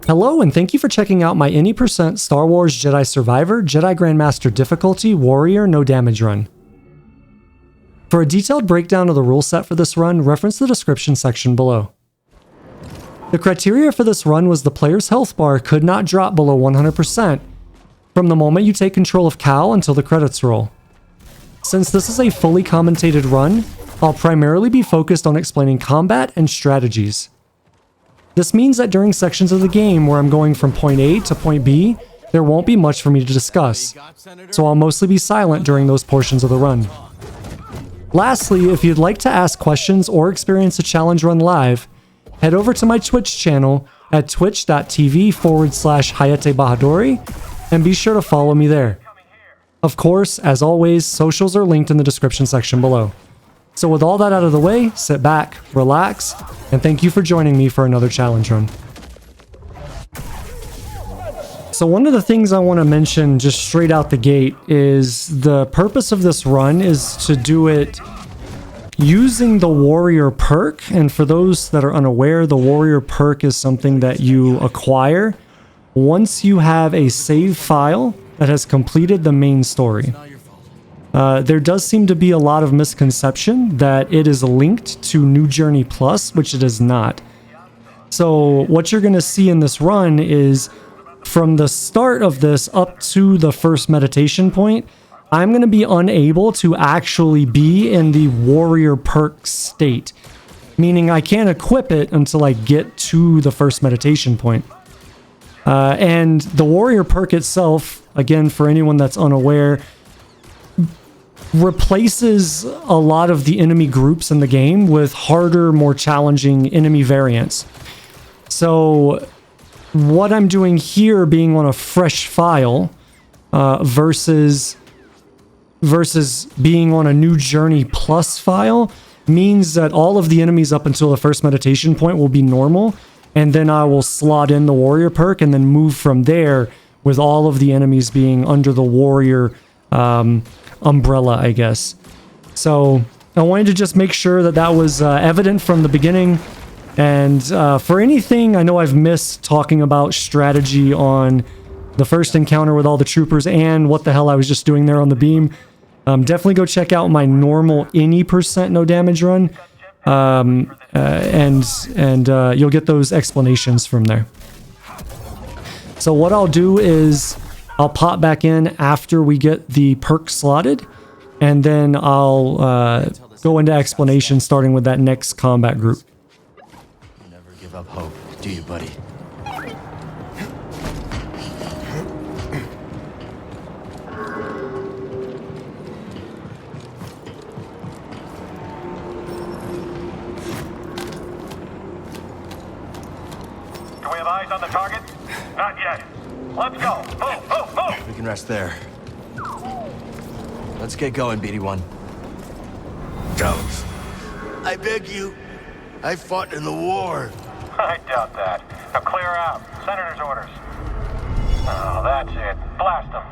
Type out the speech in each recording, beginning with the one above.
Hello and thank you for checking out my any % Star Wars Jedi Survivor Jedi Grandmaster difficulty Warrior no damage run. For a detailed breakdown of the rule set for this run, reference the description section below. The criteria for this run was the player's health bar could not drop below 100% from the moment you take control of Cal until the credits roll. Since this is a fully commentated run, I'll primarily be focused on explaining combat and strategies. This means that during sections of the game where I'm going from point A to point B, there won't be much for me to discuss, so I'll mostly be silent during those portions of the run. Lastly, if you'd like to ask questions or experience a challenge run live, head over to my Twitch channel at twitch.tv/Hayete Bahadori and be sure to follow me there. Of course, as always, socials are linked in the description section below. So with all that out of the way, sit back, relax, and thank you for joining me for another challenge run. So one of the things I want to mention just straight out the gate is the purpose of this run is to do it using the Warrior Perk. And for those that are unaware, the Warrior Perk is something that you acquire once you have a save file that has completed the main story. There does seem to be a lot of misconception that it is linked to New Journey Plus, which it is not. So what you're going to see in this run is from the start of this up to the first meditation point, I'm going to be unable to actually be in the Warrior Perk state, meaning I can't equip it until I get to the first meditation point. And the Warrior Perk itself, again, for anyone that's unaware, replaces a lot of the enemy groups in the game with harder, more challenging enemy variants. So what I'm doing here being on a fresh file versus being on a New Journey Plus file means that all of the enemies up until the first meditation point will be normal, and then I will slot in the Warrior Perk and then move from there with all of the enemies being under the Warrior umbrella, I guess. So I wanted to just make sure that that was evident from the beginning. And for anything, I know I've missed talking about strategy on the first encounter with all the troopers and what the hell I was just doing there on the beam. Definitely go check out my normal any % no damage run. And you'll get those explanations from there. So what I'll do is I'll pop back in after we get the perk slotted, and then I'll go into explanation starting with that next combat group. You never give up hope, do you, buddy? Do we have eyes on the target? Not yet. Let's go. Move, move, move. We can rest there. Let's get going, BD-1. Don't. I beg you. I fought in the war. I doubt that. Now clear out. Senator's orders. Oh, that's it. Blast them.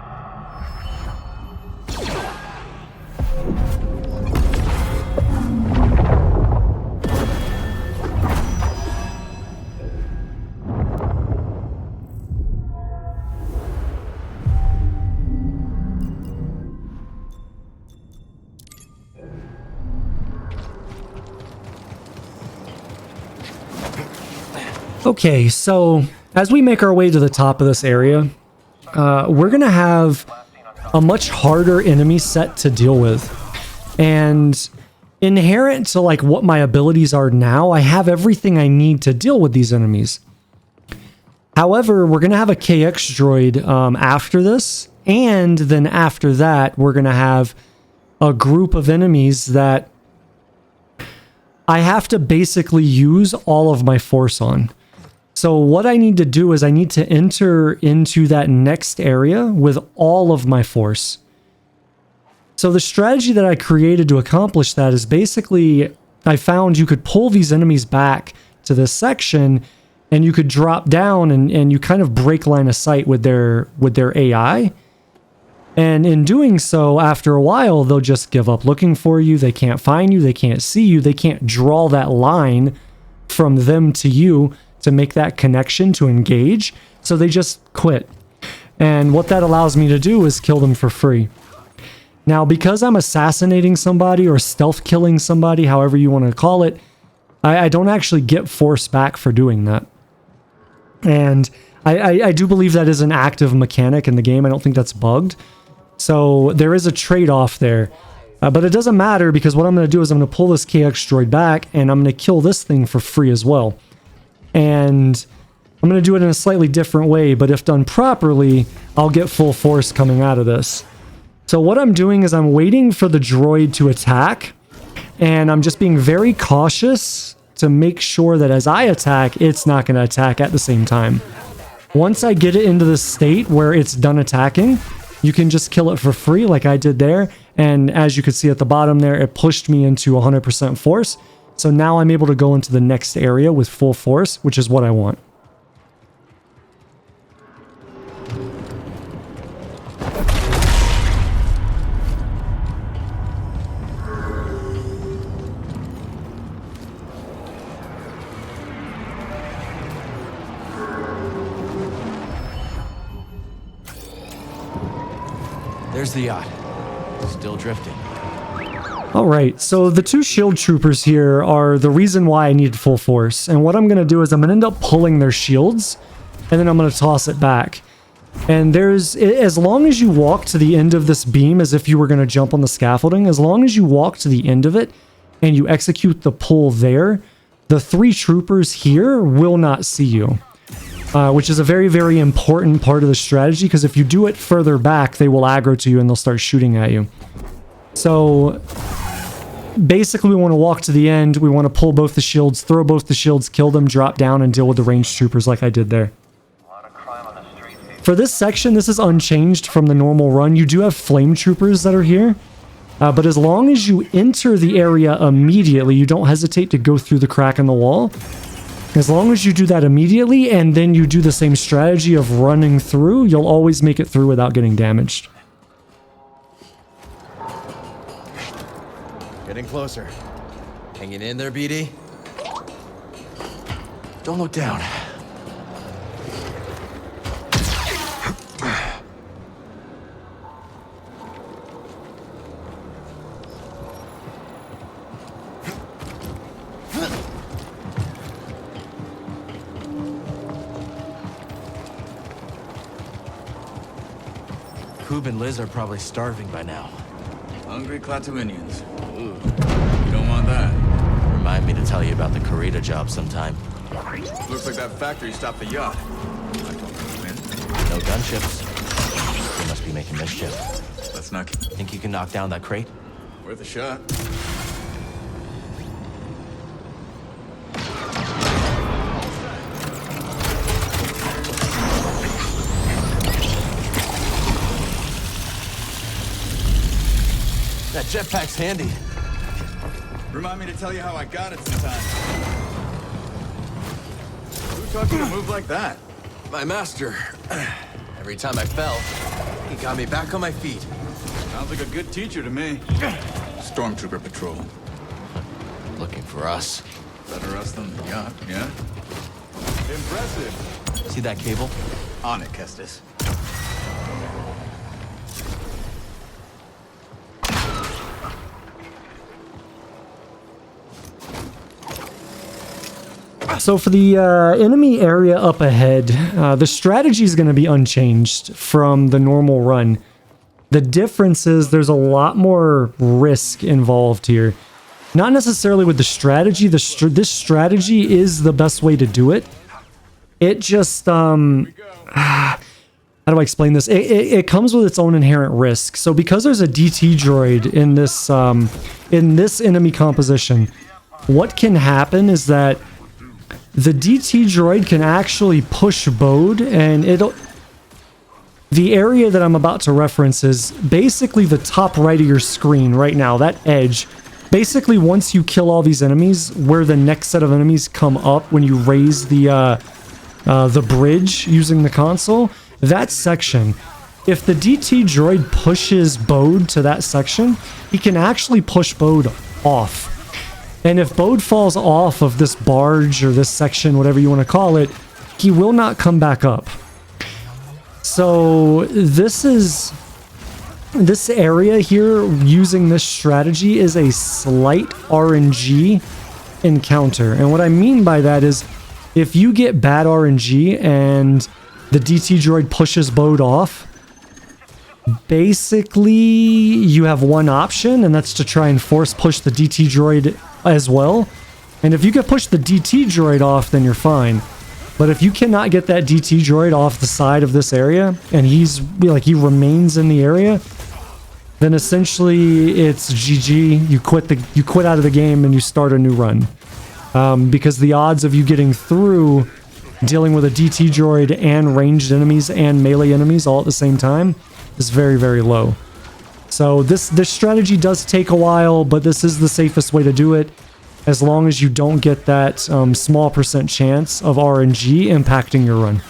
Okay, so as we make our way to the top of this area, we're going to have a much harder enemy set to deal with. And inherent to like what my abilities are now, I have everything I need to deal with these enemies. However, we're going to have a KX droid after this, and then after that, we're going to have a group of enemies that I have to basically use all of my force on. So what I need to do is I need to enter into that next area with all of my force. So the strategy that I created to accomplish that is basically I found you could pull these enemies back to this section and you could drop down and you kind of break line of sight with their AI. And in doing so, after a while, they'll just give up looking for you. They can't find you. They can't see you. They can't draw that line from them to you to make that connection to engage, so they just quit. And what that allows me to do is kill them for free. Now, because I'm assassinating somebody or stealth killing somebody, however you want to call it, I don't actually get force back for doing that. And I do believe that is an active mechanic in the game. I don't think that's bugged. So there is a trade-off there. But it doesn't matter, because what I'm going to do is I'm going to pull this KX droid back, and I'm going to kill this thing for free as well. And I'm going to do it in a slightly different way, but if done properly, I'll get full force coming out of this. So what I'm doing is I'm waiting for the droid to attack, and I'm just being very cautious to make sure that as I attack, it's not going to attack at the same time. Once I get it into the state where it's done attacking, you can just kill it for free like I did there. And as you can see at the bottom there, it pushed me into 100% force. So now I'm able to go into the next area with full force, which is what I want. There's the yacht. Still drifting. Alright, so the two shield troopers here are the reason why I need full force. And what I'm going to do is I'm going to end up pulling their shields, and then I'm going to toss it back. And there's, as long as you walk to the end of this beam as if you were going to jump on the scaffolding, as long as you walk to the end of it and you execute the pull there, the three troopers here will not see you. Which is a very, very important part of the strategy, because if you do it further back, they will aggro to you and they'll start shooting at you. So basically we want to walk to the end, we want to pull both the shields, throw both the shields, kill them, drop down, and deal with the ranged troopers like I did there. For this section, this is unchanged from the normal run. You do have flame troopers that are here, but as long as you enter the area immediately, you don't hesitate to go through the crack in the wall. As long as you do that immediately, and then you do the same strategy of running through, you'll always make it through without getting damaged. Getting closer. Hanging in there, BD? Don't look down. Coob and Liz are probably starving by now. Hungry Klatooinians. Ooh, you don't want that. Remind me to tell you about the Corita job sometime. Looks like that factory stopped the yacht. No gunships. They must be making mischief. Let's not... Think you can knock down that crate? Worth a shot. That jetpack's handy. Remind me to tell you how I got it sometime. Who taught you to move like that? My master. Every time I fell, he got me back on my feet. Sounds like a good teacher to me. Stormtrooper patrol. Looking for us. Better us than the yacht, yeah? Impressive. See that cable? On it, Kestis. So for the enemy area up ahead, the strategy is going to be unchanged from the normal run. The difference is there's a lot more risk involved here. Not necessarily with the strategy. This strategy is the best way to do it. It just, how do I explain this? It comes with its own inherent risk. So because there's a DT droid in this enemy composition, what can happen is that the DT droid can actually push Bode, and the area that I'm about to reference is basically the top right of your screen right now, that edge. Basically, once you kill all these enemies, where the next set of enemies come up when you raise the bridge using the console, that section. If the DT droid pushes Bode to that section, he can actually push Bode off. And if Bode falls off of this barge or this section, whatever you want to call it, he will not come back up. So this area here, using this strategy, is a slight RNG encounter. And what I mean by that is, if you get bad RNG and the DT droid pushes Bode off, basically you have one option, and that's to try and force push the DT droid as well. And if you can push the DT droid off, then you're fine. But if you cannot get that DT droid off the side of this area, and he remains in the area, then essentially it's GG. You quit out of the game and you start a new run. Because the odds of you getting through dealing with a DT droid and ranged enemies and melee enemies all at the same time is very, very low. So this strategy does take a while, but this is the safest way to do it, as long as you don't get that small percent chance of RNG impacting your run.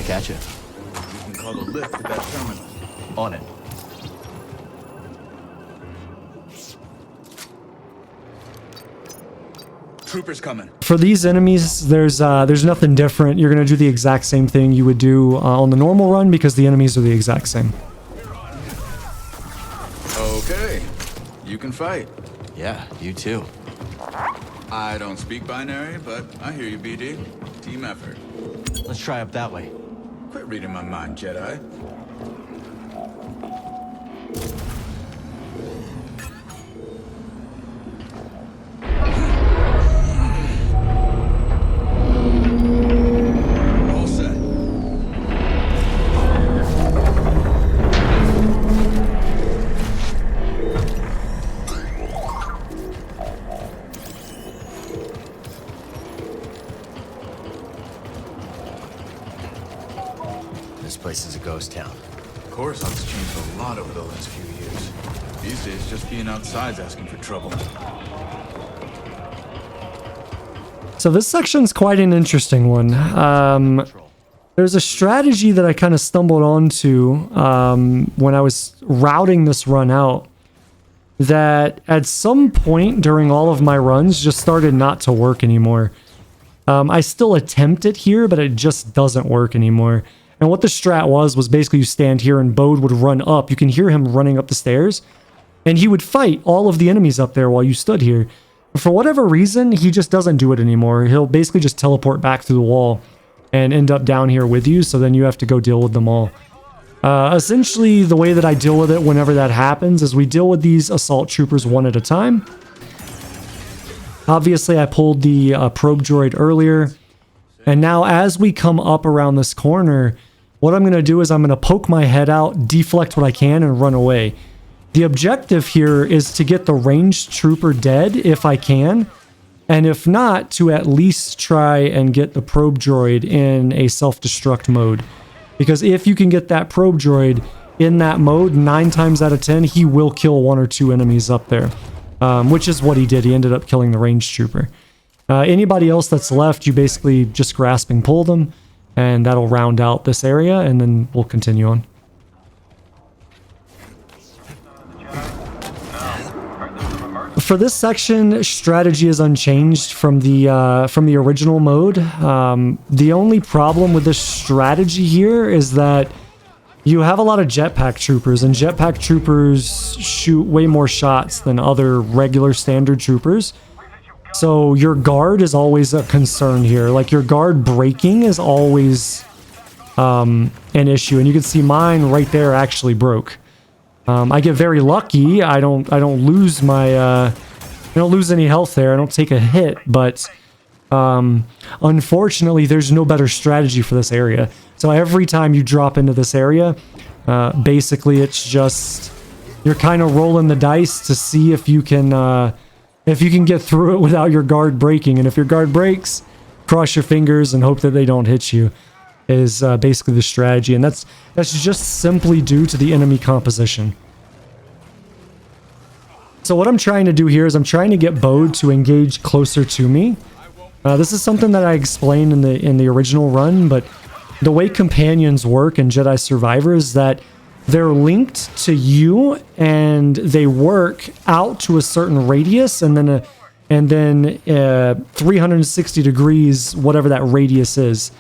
Gotcha. You can call the lift at that terminal. On it. Troopers coming. For these enemies, there's nothing different. You're going to do the exact same thing you would do on the normal run, because the enemies are the exact same. Okay. You can fight. Yeah, you too. I don't speak binary, but I hear you, BD. Team effort. Let's try up that way. Quit reading my mind, Jedi. All set. This place is a ghost town. Coruscant's changed a lot over the last few years. These days, just being outside's asking for trouble. So this section's quite an interesting one. There's a strategy that I kind of stumbled onto when I was routing this run out, that at some point during all of my runs just started not to work anymore. I still attempt it here, but it just doesn't work anymore. And what the strat was basically you stand here and Bode would run up. You can hear him running up the stairs, and he would fight all of the enemies up there while you stood here. For whatever reason, he just doesn't do it anymore. He'll basically just teleport back through the wall and end up down here with you, so then you have to go deal with them all. Essentially, the way that I deal with it whenever that happens is we deal with these assault troopers one at a time. Obviously, I pulled the probe droid earlier, and now as we come up around this corner, what I'm going to do is I'm going to poke my head out, deflect what I can, and run away. The objective here is to get the ranged trooper dead if I can, and if not, to at least try and get the probe droid in a self-destruct mode. Because if you can get that probe droid in that mode, 9 times out of 10, he will kill 1 or 2 enemies up there. Which is what he did. He ended up killing the ranged trooper. Anybody else that's left, you basically just grasping pull them, and that'll round out this area, and then we'll continue on. For this section, strategy is unchanged from the original mode. The only problem with this strategy here is that you have a lot of jetpack troopers, and jetpack troopers shoot way more shots than other regular standard troopers. So your guard is always a concern here. Like, your guard breaking is always an issue, and you can see mine right there actually broke. I get very lucky. I don't lose my I don't lose any health there. I don't take a hit, but unfortunately, there's no better strategy for this area. So every time you drop into this area, basically it's just you're kind of rolling the dice to see if you can get through it without your guard breaking. And if your guard breaks, cross your fingers and hope that they don't hit you. Is basically the strategy, and that's just simply due to the enemy composition. So what I'm trying to do here is I'm trying to get Bode to engage closer to me. This is something that I explained in the original run, but the way companions work in Jedi Survivor is that they're linked to you, and they work out to a certain radius, and then 360 degrees, whatever that radius is.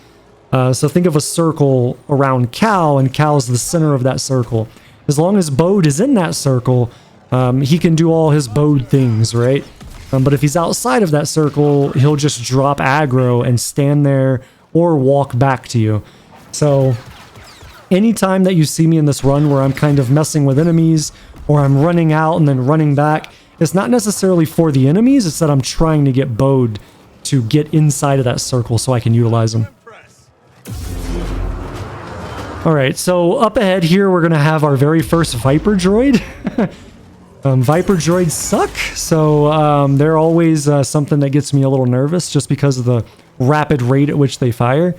So think of a circle around Cal, and Cal's the center of that circle. As long as Bode is in that circle, he can do all his Bode things, right? But if he's outside of that circle, he'll just drop aggro and stand there or walk back to you. So anytime that you see me in this run where I'm kind of messing with enemies, or I'm running out and then running back, it's not necessarily for the enemies, it's that I'm trying to get Bode to get inside of that circle so I can utilize him. Alright, so up ahead here, we're going to have our very first Viper droid. Viper droids suck, so they're always something that gets me a little nervous just because of the rapid rate at which they fire.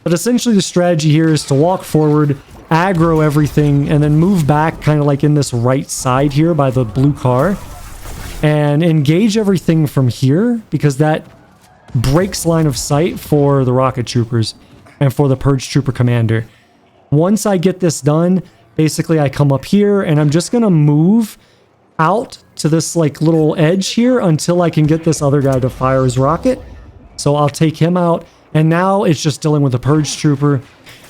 But essentially the strategy here is to walk forward, aggro everything, and then move back kind of like in this right side here by the blue car, and engage everything from here, because that breaks line of sight for the rocket troopers and for the purge trooper commander. Once I get this done, basically I come up here and I'm just going to move out to this like little edge here until I can get this other guy to fire his rocket. So I'll take him out, and now it's just dealing with a purge trooper.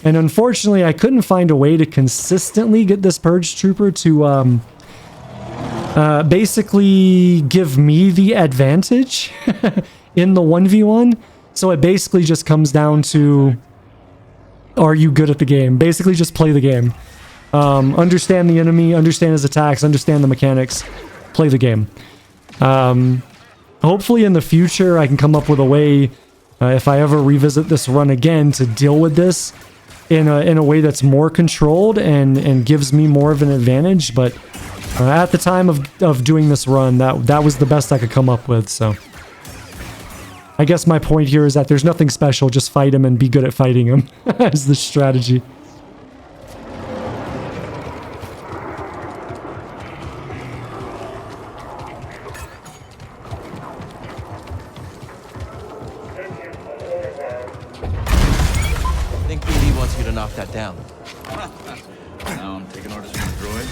And unfortunately, I couldn't find a way to consistently get this purge trooper to basically give me the advantage in the 1v1. So it basically just comes down to, are you good at the game? Basically just play the game. Understand the enemy, understand his attacks, understand the mechanics, play the game. Hopefully in the future I can come up with a way, if I ever revisit this run again, to deal with this in a way that's more controlled and gives me more of an advantage. But at the time of doing this run, that was the best I could come up with, so... I guess my point here is that there's nothing special, just fight him and be good at fighting him, is the strategy. I think BD wants you to knock that down. Now I'm taking orders from the droid.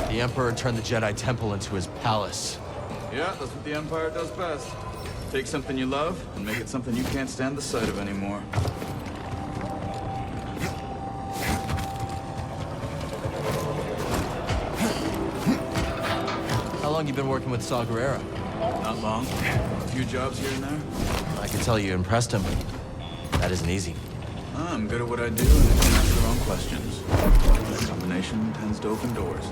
The Emperor turned the Jedi Temple into his palace. Yeah, that's what the Empire does best. Take something you love and make it something you can't stand the sight of anymore. How long you been working with Saw Gerrera? Not long. A few jobs here and there. I can tell you impressed him. That isn't easy. I'm good at what I do, and I don't ask the wrong questions. That combination tends to open doors.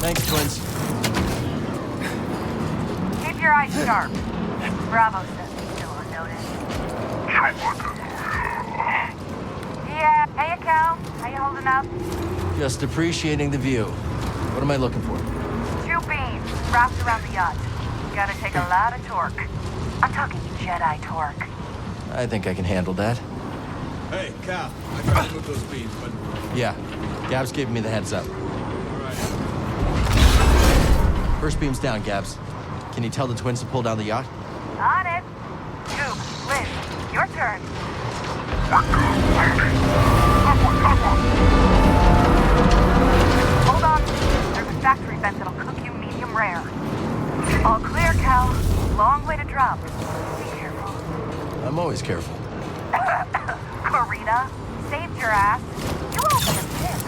Thanks, twins. Keep your eyes sharp. Bravo says he's still on notice. Yeah, hey, Cal. How you holding up? Just appreciating the view. What am I looking for? 2 beams wrapped around the yacht. Gonna take a lot of torque. I'm talking Jedi torque. I think I can handle that. Hey, Cal, I tried to move those beams, but... Yeah, Gabs gave me the heads up. Alright. First beam's down, Gabs. Can you tell the twins to pull down the yacht? On it. Goop, Liz, your turn. Hold on. There's a factory vent that'll cook you medium rare. All clear, Cal. Long way to drop. Be careful. I'm always careful. Karina, saved your ass. You owe me a tip.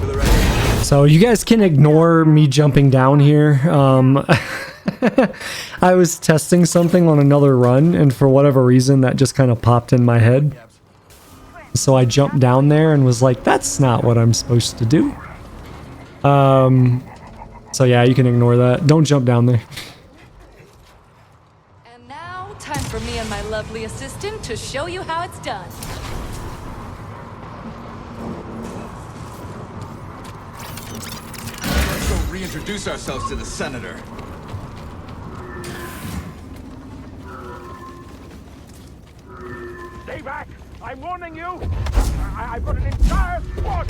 To the right. So you guys can ignore me jumping down here. I was testing something on another run, and for whatever reason, that just kind of popped in my head. So I jumped down there and was like, that's not what I'm supposed to do. So yeah, you can ignore that. Don't jump down there. And now, time for me and my lovely assistant to show you how it's done. Let's go reintroduce ourselves to the Senator. Stay back! I'm warning you! I've got an entire squad!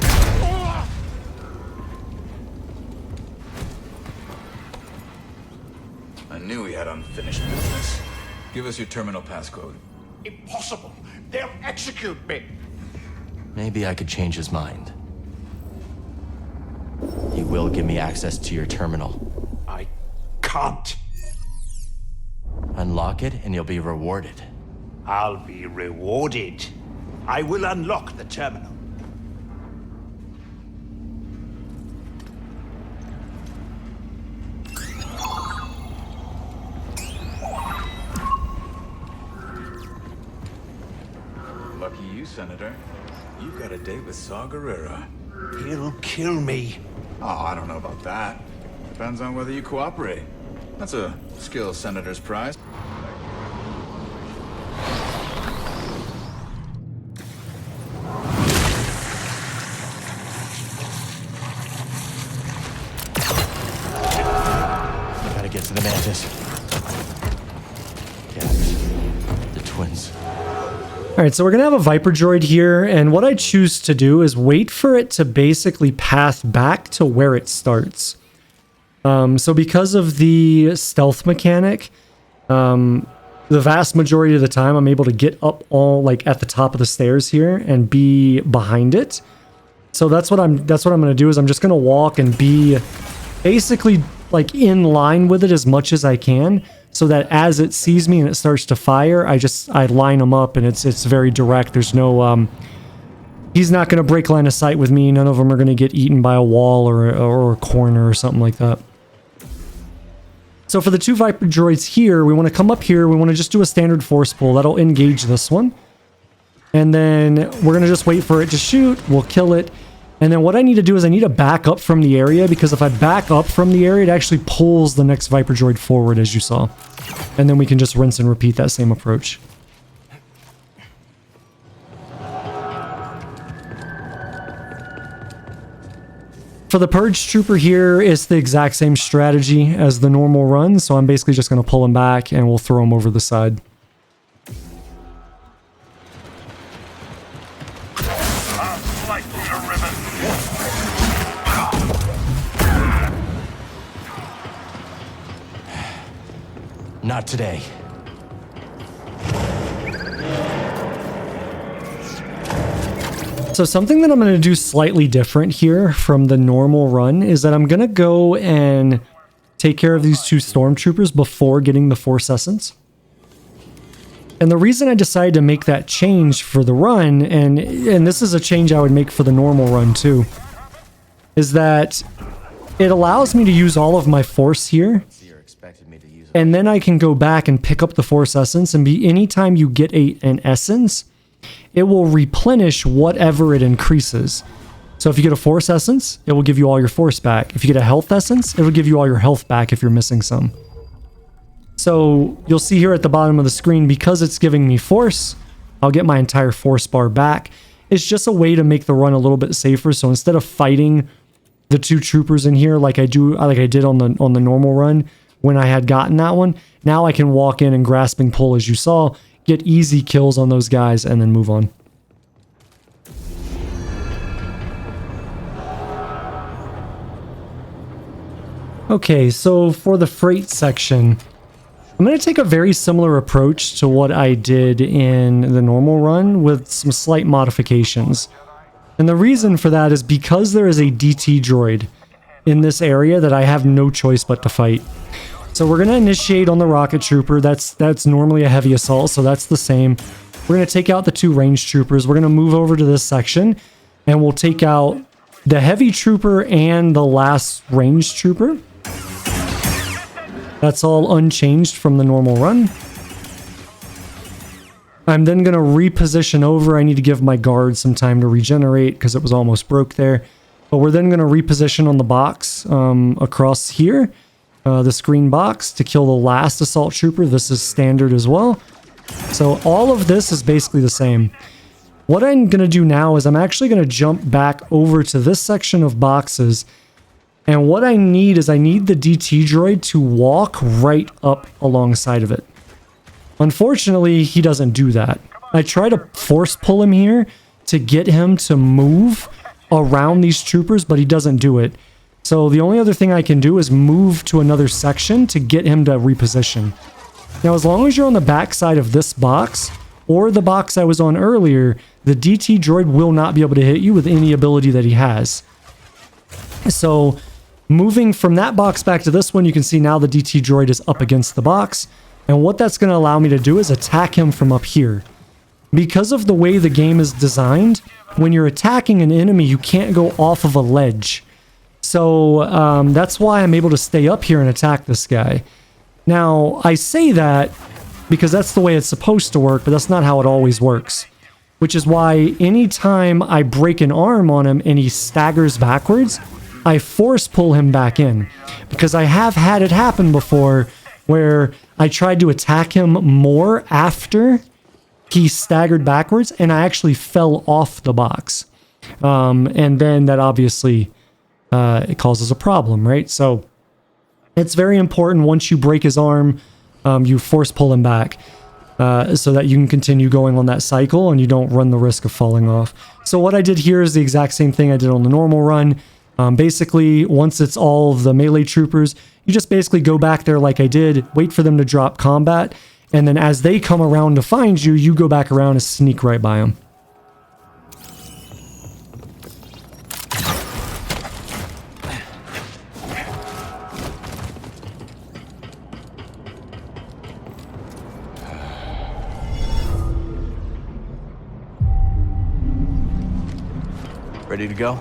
I knew he had unfinished business. Give us your terminal passcode. Impossible! They'll execute me! Maybe I could change his mind. He will give me access to your terminal. I can't. Unlock it and you'll be rewarded. I'll be rewarded. I will unlock the terminal. Lucky you, Senator. You got a date with Saw Gerrera. He'll kill me. Oh, I don't know about that. Depends on whether you cooperate. That's a skill Senator's prize. I gotta get to the Mantis. Gabs. The twins. Alright, so we're going to have a Viper droid here, and what I choose to do is wait for it to basically path back to where it starts. So because of the stealth mechanic, the vast majority of the time I'm able to get up all like at the top of the stairs here and be behind it. So that's what I'm going to do is I'm just going to walk and be basically like in line with it as much as I can, so that as it sees me and it starts to fire, I line them up and it's very direct. There's no he's not going to break line of sight with me. None of them are going to get eaten by a wall or a corner or something like that. So for the 2 Viper droids here, we want to come up here. We want to just do a standard force pull. That'll engage this one. And then we're going to just wait for it to shoot. We'll kill it. And then what I need to do is I need to back up from the area, because if I back up from the area, it actually pulls the next Viper droid forward, as you saw. And then we can just rinse and repeat that same approach. For the Purge Trooper here, it's the exact same strategy as the normal run, so I'm basically just going to pull him back and we'll throw him over the side. Not today. So something that I'm going to do slightly different here from the normal run is that I'm going to go and take care of these 2 stormtroopers before getting the Force Essence. And the reason I decided to make that change for the run, and this is a change I would make for the normal run too, is that it allows me to use all of my Force here. And then I can go back and pick up the Force Essence, and anytime you get an Essence, it will replenish whatever it increases. So if you get a Force Essence, it will give you all your Force back. If you get a Health Essence, it will give you all your health back if you're missing some. So you'll see here at the bottom of the screen, because it's giving me Force, I'll get my entire Force bar back. It's just a way to make the run a little bit safer. So instead of fighting the 2 troopers in here like I did on the normal run when I had gotten that one, now I can walk in and grasping pull, as you saw, get easy kills on those guys, and then move on. Okay, so for the freight section, I'm going to take a very similar approach to what I did in the normal run with some slight modifications. And the reason for that is because there is a DT droid in this area that I have no choice but to fight. So we're going to initiate on the rocket trooper. That's normally a heavy assault, so that's the same. We're going to take out the 2 ranged troopers. We're going to move over to this section, and we'll take out the heavy trooper and the last ranged trooper. That's all unchanged from the normal run. I'm then going to reposition over. I need to give my guard some time to regenerate because it was almost broke there. But we're then going to reposition on the box across here, the screen box, to kill the last assault trooper. This is standard as well. So all of this is basically the same. What I'm going to do now is I'm actually going to jump back over to this section of boxes. And what I need is I need the DT droid to walk right up alongside of it. Unfortunately, he doesn't do that. I try to force pull him here to get him to move around these troopers, but he doesn't do it. So the only other thing I can do is move to another section to get him to reposition. Now, as long as you're on the back side of this box, or the box I was on earlier, the DT droid will not be able to hit you with any ability that he has. So moving from that box back to this one, you can see now the DT droid is up against the box. And what that's going to allow me to do is attack him from up here. Because of the way the game is designed, when you're attacking an enemy, you can't go off of a ledge. So that's why I'm able to stay up here and attack this guy. Now, I say that because that's the way it's supposed to work, but that's not how it always works. Which is why anytime I break an arm on him and he staggers backwards, I force pull him back in. Because I have had it happen before where I tried to attack him more after he staggered backwards and I actually fell off the box. And then that obviously it causes a problem, right? So it's very important once you break his arm, you force pull him back so that you can continue going on that cycle and you don't run the risk of falling off. So what I did here is the exact same thing I did on the normal run. Basically, once it's all of the melee troopers, you just basically go back there like I did, wait for them to drop combat, and then as they come around to find you, you go back around and sneak right by them. Ready to go?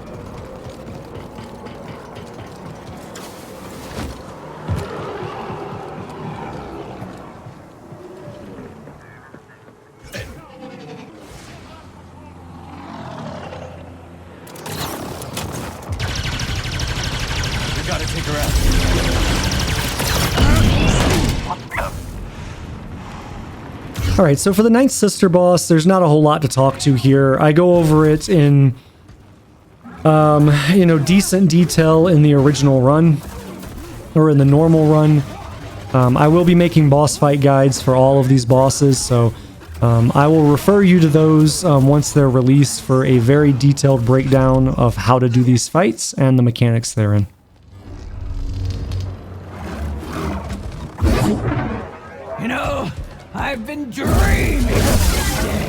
Alright, so for the ninth sister boss, there's not a whole lot to talk to here. I go over it in, decent detail in the original run, or in the normal run. I will be making boss fight guides for all of these bosses, so I will refer you to those once they're released for a very detailed breakdown of how to do these fights and the mechanics therein. You know, I've been dreaming of this day.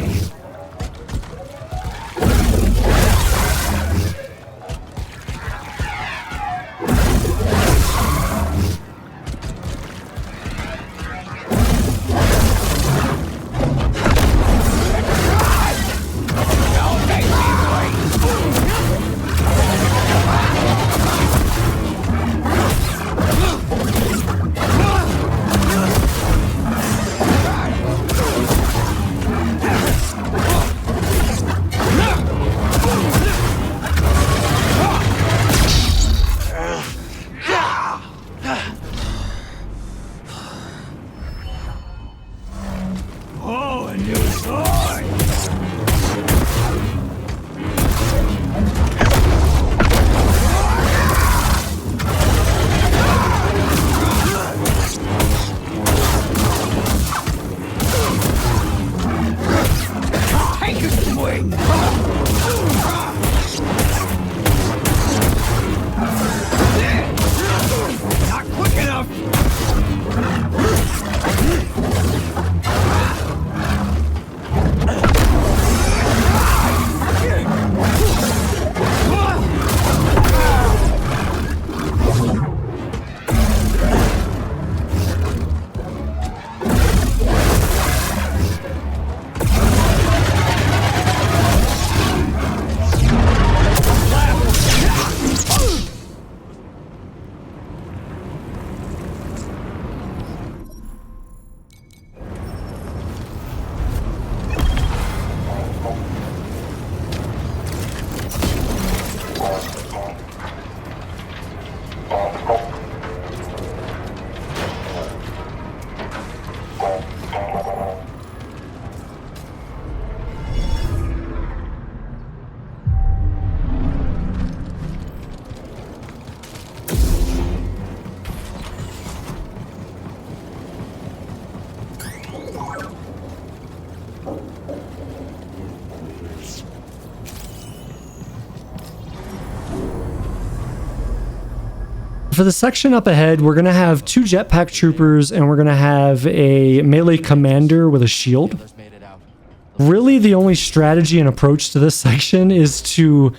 Take a swing! Not quick enough! For the section up ahead, we're going to have 2 jetpack troopers and we're going to have a melee commander with a shield. Really, the only strategy and approach to this section is to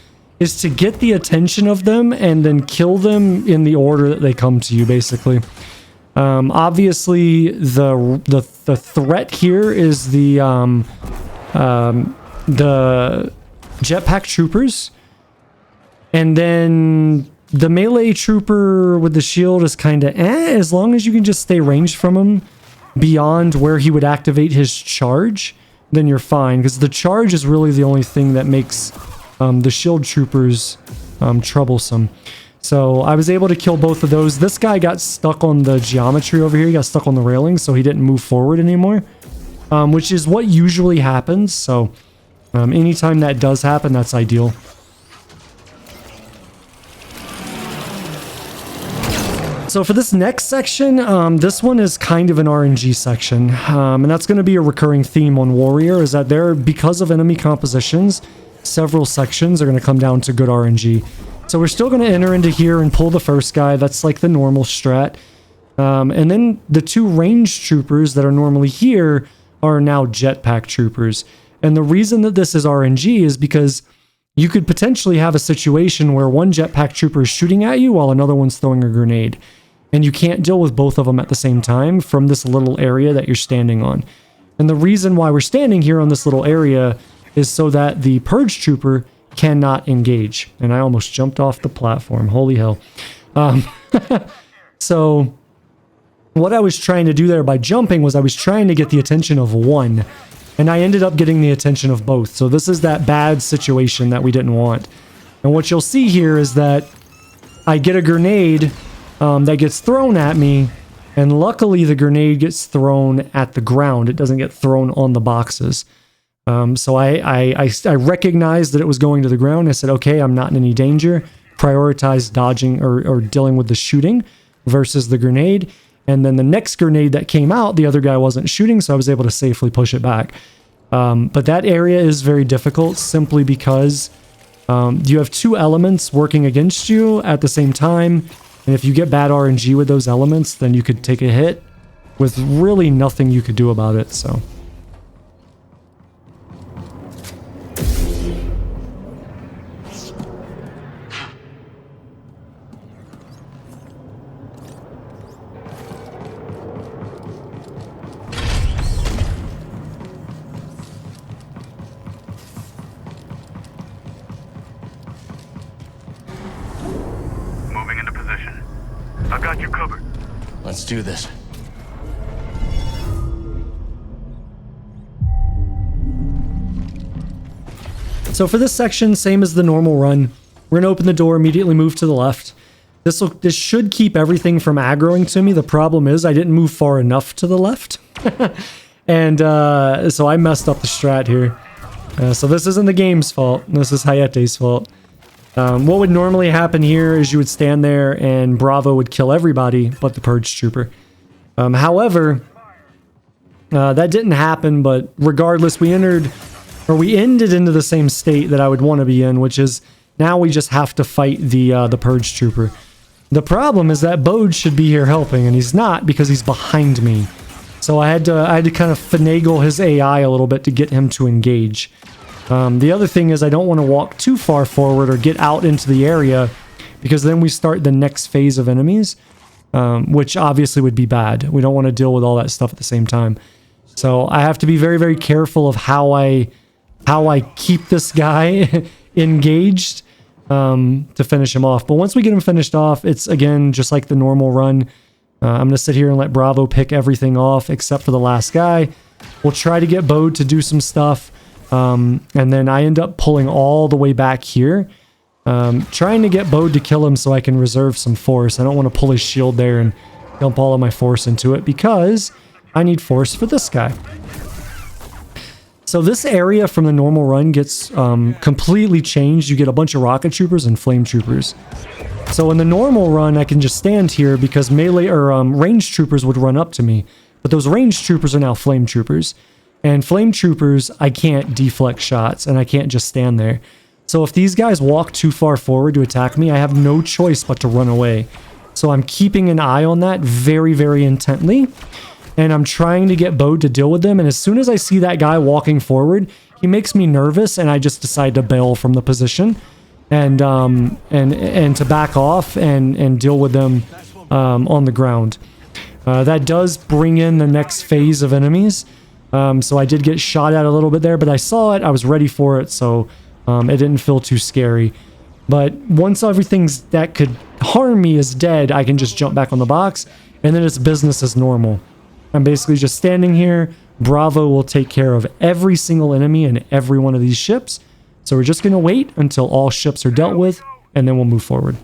get the attention of them and then kill them in the order that they come to you, basically. Obviously, the threat here is the jetpack troopers, and then the melee trooper with the shield is kind of as long as you can just stay ranged from him beyond where he would activate his charge, then you're fine, because the charge is really the only thing that makes the shield troopers troublesome. So I was able to kill both of those. This guy got stuck on the geometry over here. He got stuck on the railing, so he didn't move forward anymore, which is what usually happens. So anytime that does happen, that's ideal. So for this next section, this one is kind of an RNG section, and that's going to be a recurring theme on Warrior, is that there, because of enemy compositions, several sections are going to come down to good RNG. So we're still going to enter into here and pull the first guy. That's like the normal strat. And then the 2 ranged troopers that are normally here are now jetpack troopers. And the reason that this is RNG is because you could potentially have a situation where one jetpack trooper is shooting at you while another one's throwing a grenade. And you can't deal with both of them at the same time from this little area that you're standing on. And the reason why we're standing here on this little area is so that the purge trooper cannot engage. And I almost jumped off the platform. Holy hell. So what I was trying to do there by jumping was I was trying to get the attention of one. And I ended up getting the attention of both. So this is that bad situation that we didn't want. And what you'll see here is that I get a grenade that gets thrown at me, and luckily the grenade gets thrown at the ground. It doesn't get thrown on the boxes. So I recognized that it was going to the ground. I said, okay, I'm not in any danger. Prioritize dodging or dealing with the shooting versus the grenade. And then the next grenade that came out, the other guy wasn't shooting, so I was able to safely push it back. But that area is very difficult simply because you have 2 elements working against you at the same time. And if you get bad RNG with those elements, then you could take a hit with really nothing you could do about it, so. Let's do this. So for this section, same as the normal run, we're gonna open the door, immediately move to the left. This should keep everything from aggroing to me. The problem is I didn't move far enough to the left. And so I messed up the strat here. So this isn't the game's fault. This is Hayete's fault. What would normally happen here is you would stand there and Bravo would kill everybody but the Purge Trooper. However, that didn't happen, but regardless, we ended into the same state that I would want to be in, which is now we just have to fight the Purge Trooper. The problem is that Bode should be here helping, and he's not because he's behind me. So I had to kind of finagle his AI a little bit to get him to engage. The other thing is I don't want to walk too far forward or get out into the area because then we start the next phase of enemies, which obviously would be bad. We don't want to deal with all that stuff at the same time. So I have to be very, very careful of how I keep this guy engaged to finish him off. But once we get him finished off, it's again just like the normal run. I'm going to sit here and let Bravo pick everything off except for the last guy. We'll try to get Bode to do some stuff. And then I end up pulling all the way back here. Trying to get Bode to kill him so I can reserve some force. I don't want to pull his shield there and dump all of my force into it because I need force for this guy. So this area from the normal run gets completely changed. You get a bunch of rocket troopers and flame troopers. So in the normal run, I can just stand here because melee or range troopers would run up to me. But those range troopers are now flame troopers. And flame troopers, I can't deflect shots and I can't just stand there. So if these guys walk too far forward to attack me, I have no choice but to run away. So I'm keeping an eye on that very, very intently. And I'm trying to get Bode to deal with them. And as soon as I see that guy walking forward, he makes me nervous and I just decide to bail from the position. And to back off and deal with them on the ground. That does bring in the next phase of enemies. So I did get shot at a little bit there, but I saw it, I was ready for it, so it didn't feel too scary. But once everything that could harm me is dead, I can just jump back on the box, and then it's business as normal. I'm basically just standing here. Bravo will take care of every single enemy in every one of these ships. So we're just going to wait until all ships are dealt with, and then we'll move forward.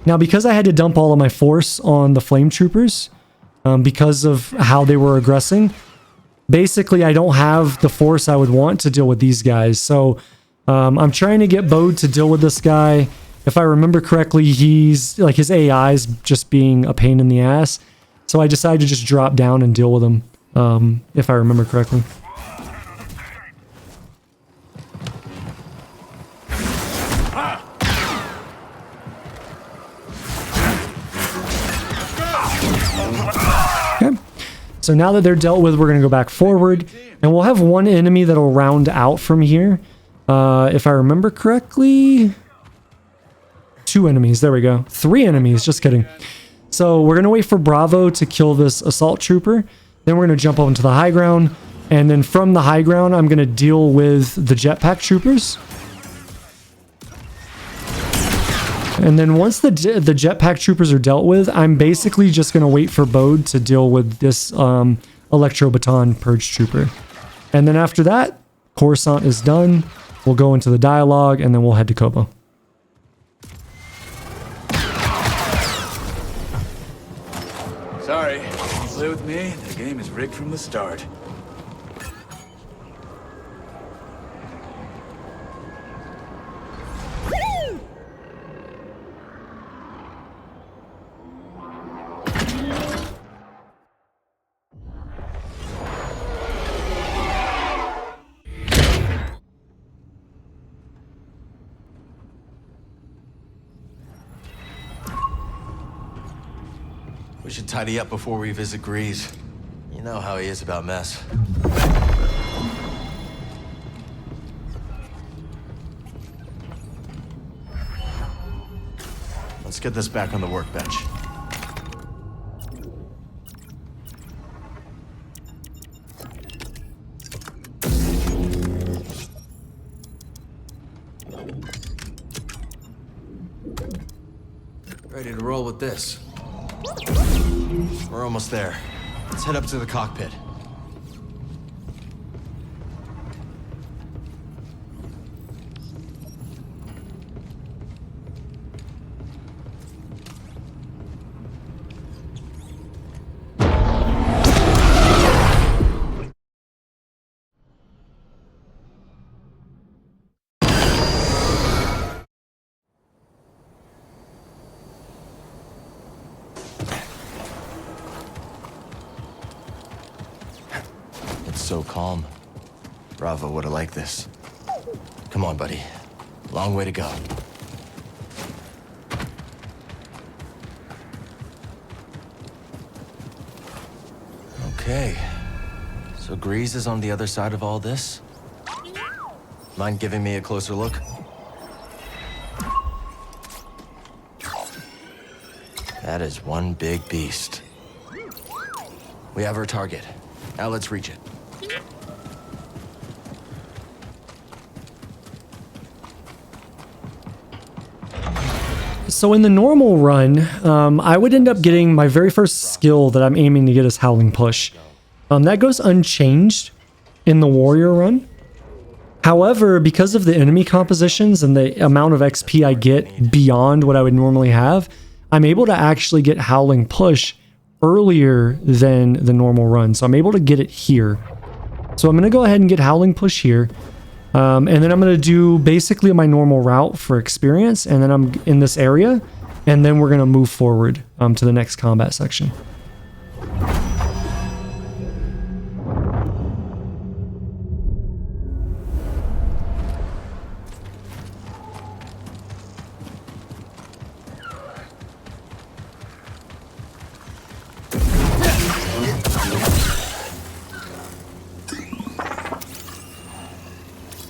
Now, because I had to dump all of my force on the flame troopers, because of how they were aggressing, basically I don't have the force I would want to deal with these guys. So I'm trying to get Bode to deal with this guy. If I remember correctly, he's like his AI is just being a pain in the ass. So I decided to just drop down and deal with him, if I remember correctly. Okay. So now that they're dealt with, we're going to go back forward. And we'll have one enemy that'll round out from here. If I remember correctly... 2 enemies. There we go. 3 enemies. Just kidding. So we're going to wait for Bravo to kill this assault trooper. Then we're going to jump up into the high ground. And then from the high ground, I'm going to deal with the jetpack troopers. And then once the jetpack troopers are dealt with, I'm basically just going to wait for Bode to deal with this Electro-Baton Purge Trooper. And then after that, Coruscant is done. We'll go into the dialogue, and then we'll head to Koboh. Sorry, you play with me, the game is rigged from the start. We should tidy up before we visit Grease. You know how he is about mess. Let's get this back on the workbench. Ready to roll with this. We're almost there. Let's head up to the cockpit. so calm. Bravo would have liked this. Come on, buddy. Long way to go. Okay. So Grease is on the other side of all this? Mind giving me a closer look? That is one big beast. We have our target. Now let's reach it. So in the normal run, I would end up getting my very first skill that I'm aiming to get is Howling Push. That goes unchanged in the Warrior run. However, because of the enemy compositions and the amount of XP I get beyond what I would normally have, I'm able to actually get Howling Push earlier than the normal run. So I'm able to get it here. So I'm going to go ahead and get Howling Push here. And then I'm going to do basically my normal route for experience. And then I'm in this area. And then we're going to move forward to the next combat section.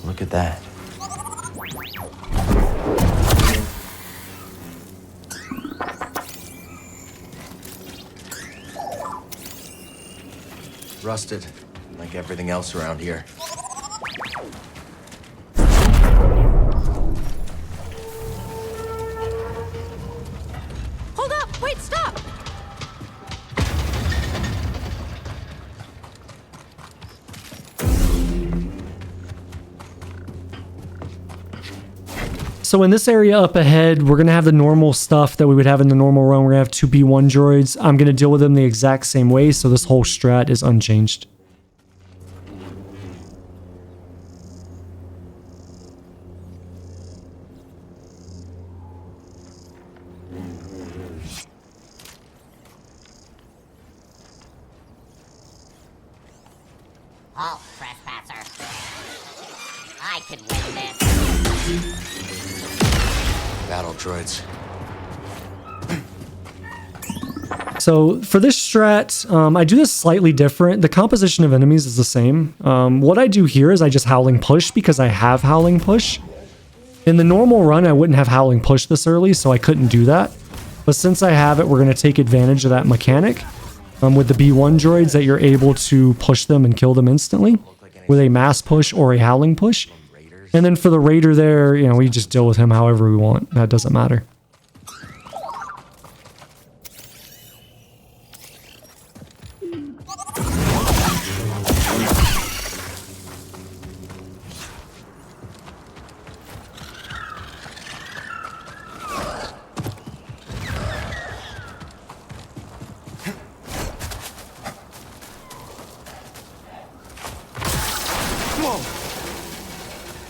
Look at that. Rusted, like everything else around here. Hold up! Wait, stop! So in this area up ahead, we're going to have the normal stuff that we would have in the normal run. We're going to have two B1 droids. I'm going to deal with them the exact same way, so this whole strat is unchanged. Halt, trespasser. I can win this. Battle droids. So for this strat, I do this slightly different. The composition of enemies is the same. What I do here is I just Howling Push because I have Howling Push. In the normal run, I wouldn't have Howling Push this early, so I couldn't do that. But since I have it, we're going to take advantage of that mechanic with the B1 droids that you're able to push them and kill them instantly with a mass push or a Howling Push. And then for the Raider there, you know, we just deal with him however we want. That doesn't matter.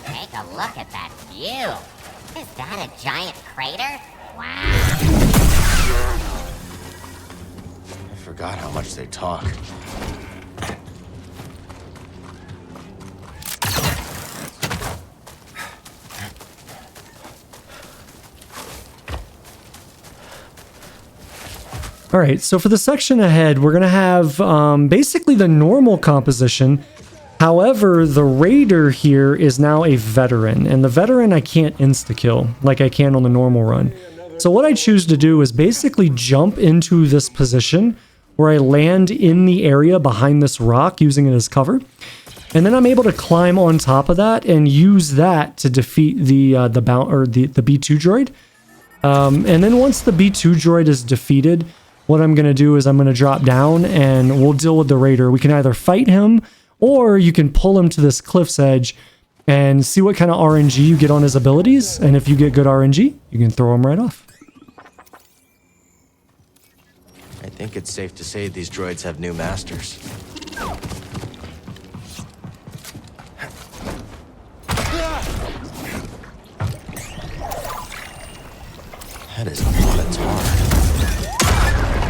Take a look at that view. Is that a giant crater? Wow. I forgot how much they talk. All right, so for the section ahead, we're going to have basically the normal composition. However, the Raider here is now a veteran, and the veteran I can't insta-kill like I can on the normal run. So what I choose to do is basically jump into this position where I land in the area behind this rock using it as cover. And then I'm able to climb on top of that and use that to defeat the B2 droid. And then once the B2 droid is defeated, what I'm going to do is I'm going to drop down and we'll deal with the Raider. We can either fight him or you can pull him to this cliff's edge and see what kind of RNG you get on his abilities. And if you get good RNG, you can throw him right off. I think it's safe to say these droids have new masters. That is a lot of tar.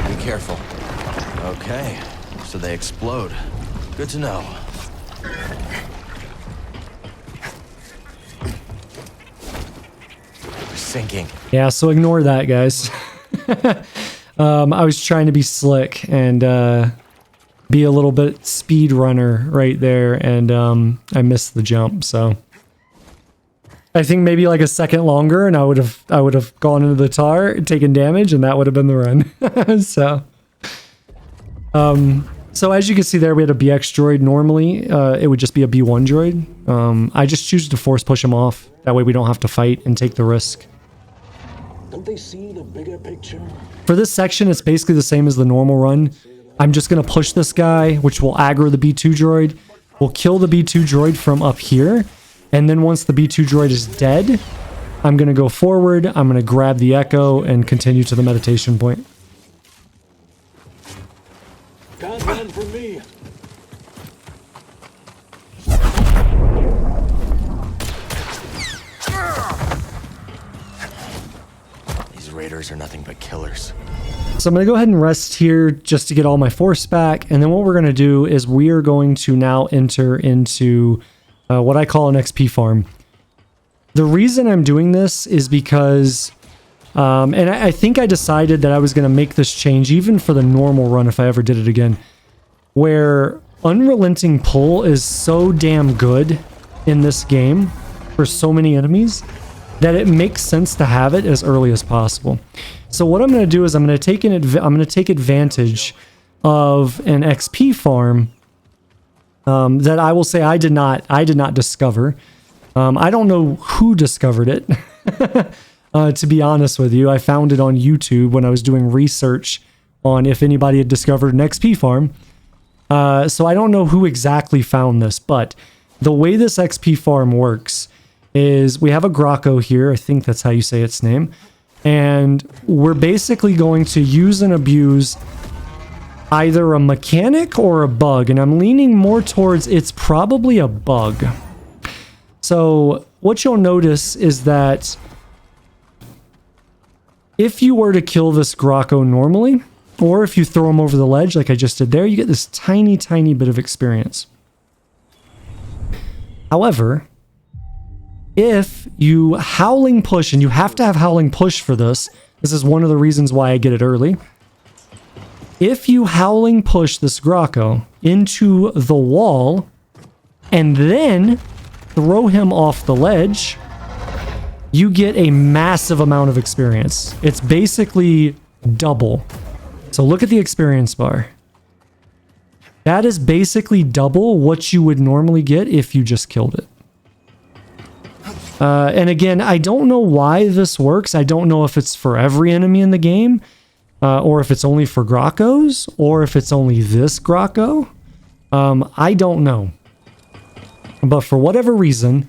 Be careful. Okay, so they explode. Good to know. We're sinking. Yeah, so ignore that, guys. I was trying to be slick and be a little bit speed runner right there, and I missed the jump. So I think maybe like a second longer, and I would have gone into the tar, taken damage, and that would have been the run. So as you can see there, we had a BX droid. Normally, it would just be a B1 droid. I just choose to force push him off. That way we don't have to fight and take the risk. Don't they see the bigger picture? For this section, it's basically the same as the normal run. I'm just going to push this guy, which will aggro the B2 droid. We'll kill the B2 droid from up here. And then once the B2 droid is dead, I'm going to go forward. I'm going to grab the Echo and continue to the meditation point. Can't run from me. These raiders are nothing but killers. So I'm going to go ahead and rest here just to get all my force back. And then what we're going to do is we are going to now enter into what I call an XP farm. The reason I'm doing this is because, and I think I decided that I was going to make this change even for the normal run if I ever did it again, where Unrelenting pull is so damn good in this game for so many enemies that it makes sense to have it as early as possible. So what I'm going to do is I'm going to take advantage of an XP farm that I will say I did not discover. I don't know who discovered it. To be honest with you, I found it on YouTube when I was doing research on if anybody had discovered an XP farm. So I don't know who exactly found this, but the way this XP farm works is we have a Grocco here. I think that's how you say its name. And we're basically going to use and abuse either a mechanic or a bug. And I'm leaning more towards it's probably a bug. So what you'll notice is that if you were to kill this Grocco normally, or if you throw him over the ledge like I just did there, you get this tiny, tiny bit of experience. However, if you howling push, and you have to have howling push for this, this is one of the reasons why I get it early. If you howling push this Grocco into the wall and then throw him off the ledge, you get a massive amount of experience. It's basically double. So look at the experience bar. That is basically double what you would normally get if you just killed it. And again, I don't know why this works. I don't know if it's for every enemy in the game, or if it's only for Groccos, or if it's only this Grocco. I don't know. But for whatever reason,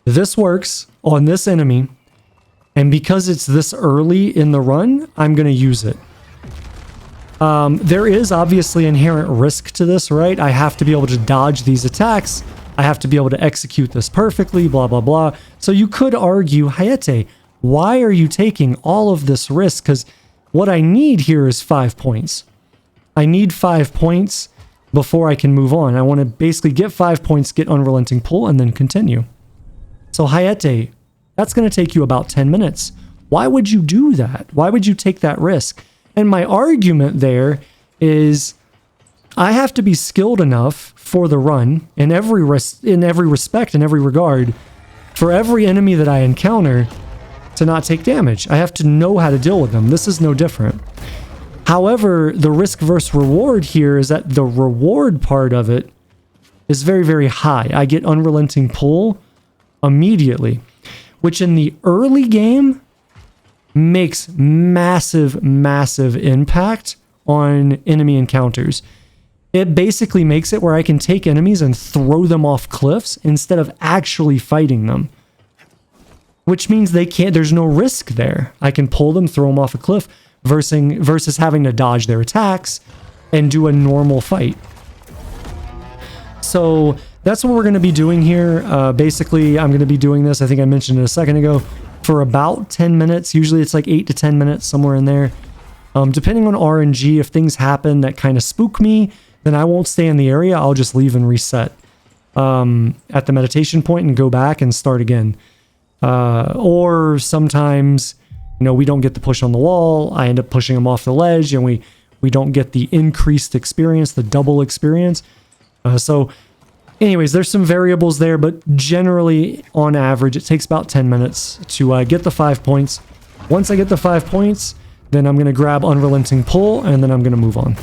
this works on this enemy. And because it's this early in the run, I'm going to use it. There is obviously inherent risk to this, right? I have to be able to dodge these attacks. I have to be able to execute this perfectly, blah, blah, blah. So you could argue, Hayete, why are you taking all of this risk? Because what I need here is 5 points. I need 5 points before I can move on. I want to basically get 5 points, get Unrelenting pull, and then continue. So Hayete, that's going to take you about 10 minutes. Why would you do that? Why would you take that risk? And my argument there is I have to be skilled enough for the run in every respect, in every regard, for every enemy that I encounter to not take damage. I have to know how to deal with them. This is no different. However, the risk versus reward here is that the reward part of it is very, very high. I get Unrelenting pull immediately, which in the early game makes massive, massive impact on enemy encounters. It basically makes it where I can take enemies and throw them off cliffs instead of actually fighting them. Which means they can't, there's no risk there. I can pull them, throw them off a cliff versus having to dodge their attacks and do a normal fight. So that's what we're going to be doing here. Basically, I'm going to be doing this, I think I mentioned it a second ago, for about 10 minutes. Usually it's like 8 to 10 minutes, somewhere in there. Depending on RNG, if things happen that kind of spook me, then I won't stay in the area. I'll just leave and reset. at the meditation point and go back and start again. Or sometimes, you know, we don't get the push on the wall. I end up pushing them off the ledge, and we don't get the increased experience, the double experience. So anyways, there's some variables there, but generally, on average, it takes about 10 minutes to get the 5 points. Once I get the 5 points, then I'm going to grab Unrelenting Pull, and then I'm going to move on.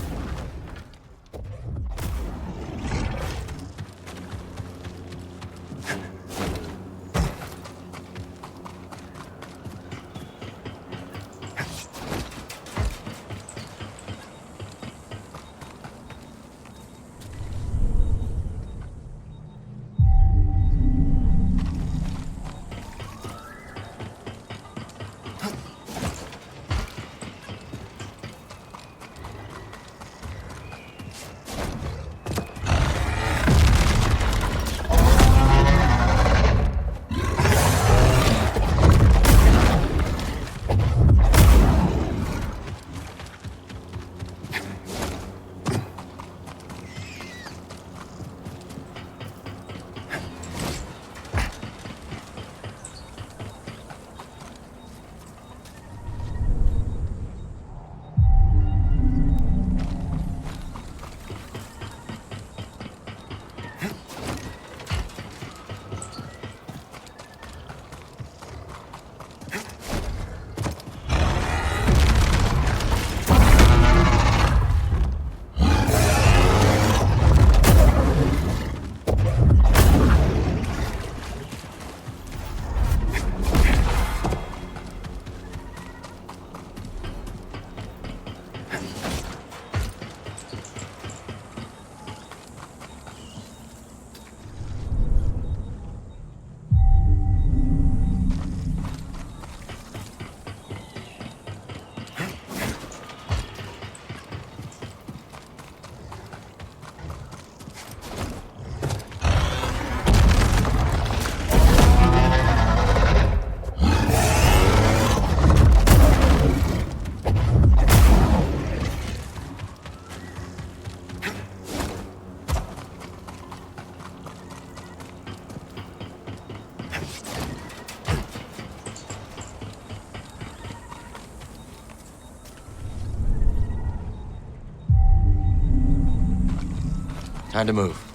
Time to move.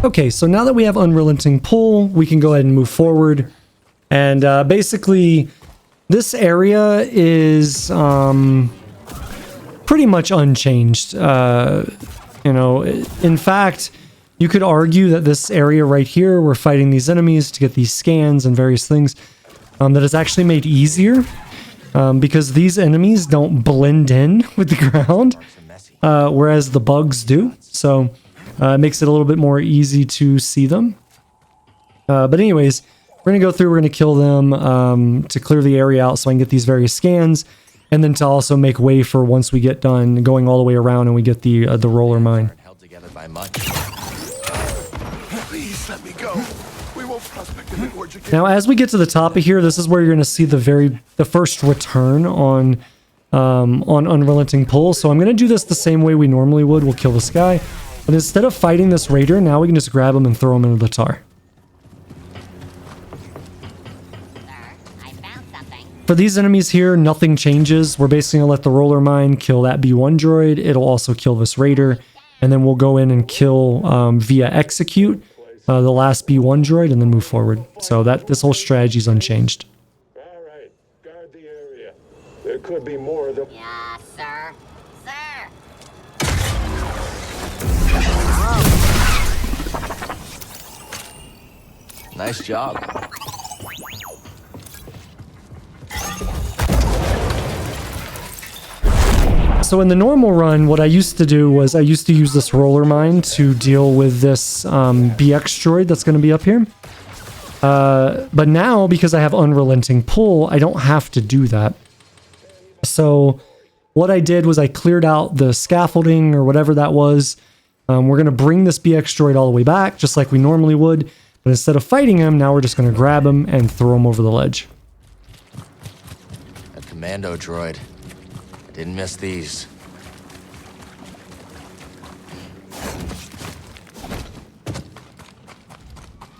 Okay, so now that we have Unrelenting Pull, we can go ahead and move forward. And basically, this area is pretty much unchanged. You know, in fact, you could argue that this area right here, we're fighting these enemies to get these scans and various things, that is actually made easier because these enemies don't blend in with the ground, whereas the bugs do. So it makes it a little bit more easy to see them. But anyways, we're going to go through, we're going to kill them to clear the area out so I can get these various scans, and then to also make way for once we get done going all the way around and we get the roller mine. Held together by much. Please let me go. We won't prospect in the gorge again. Now, as we get to the top of here, this is where you're going to see the first return on Unrelenting Pull. So I'm going to do this the same way we normally would. We'll kill this guy, but instead of fighting this raider, now we can just grab him and throw him into the tar. For these enemies here, nothing changes. We're basically going to let the roller mine kill that B1 droid. It'll also kill this raider. And then we'll go in and kill via execute the last B1 droid and then move forward. So that this whole strategy is unchanged. All right, guard the area. There could be more of them. Yes, sir. Sir. Nice job. So in the normal run, what I used to do was I used to use this roller mine to deal with this BX droid that's going to be up here. But now, because I have Unrelenting Pull, I don't have to do that. So what I did was I cleared out the scaffolding or whatever that was. We're going to bring this BX droid all the way back, just like we normally would. But instead of fighting him, now we're just going to grab him and throw him over the ledge. A commando droid. I didn't miss these.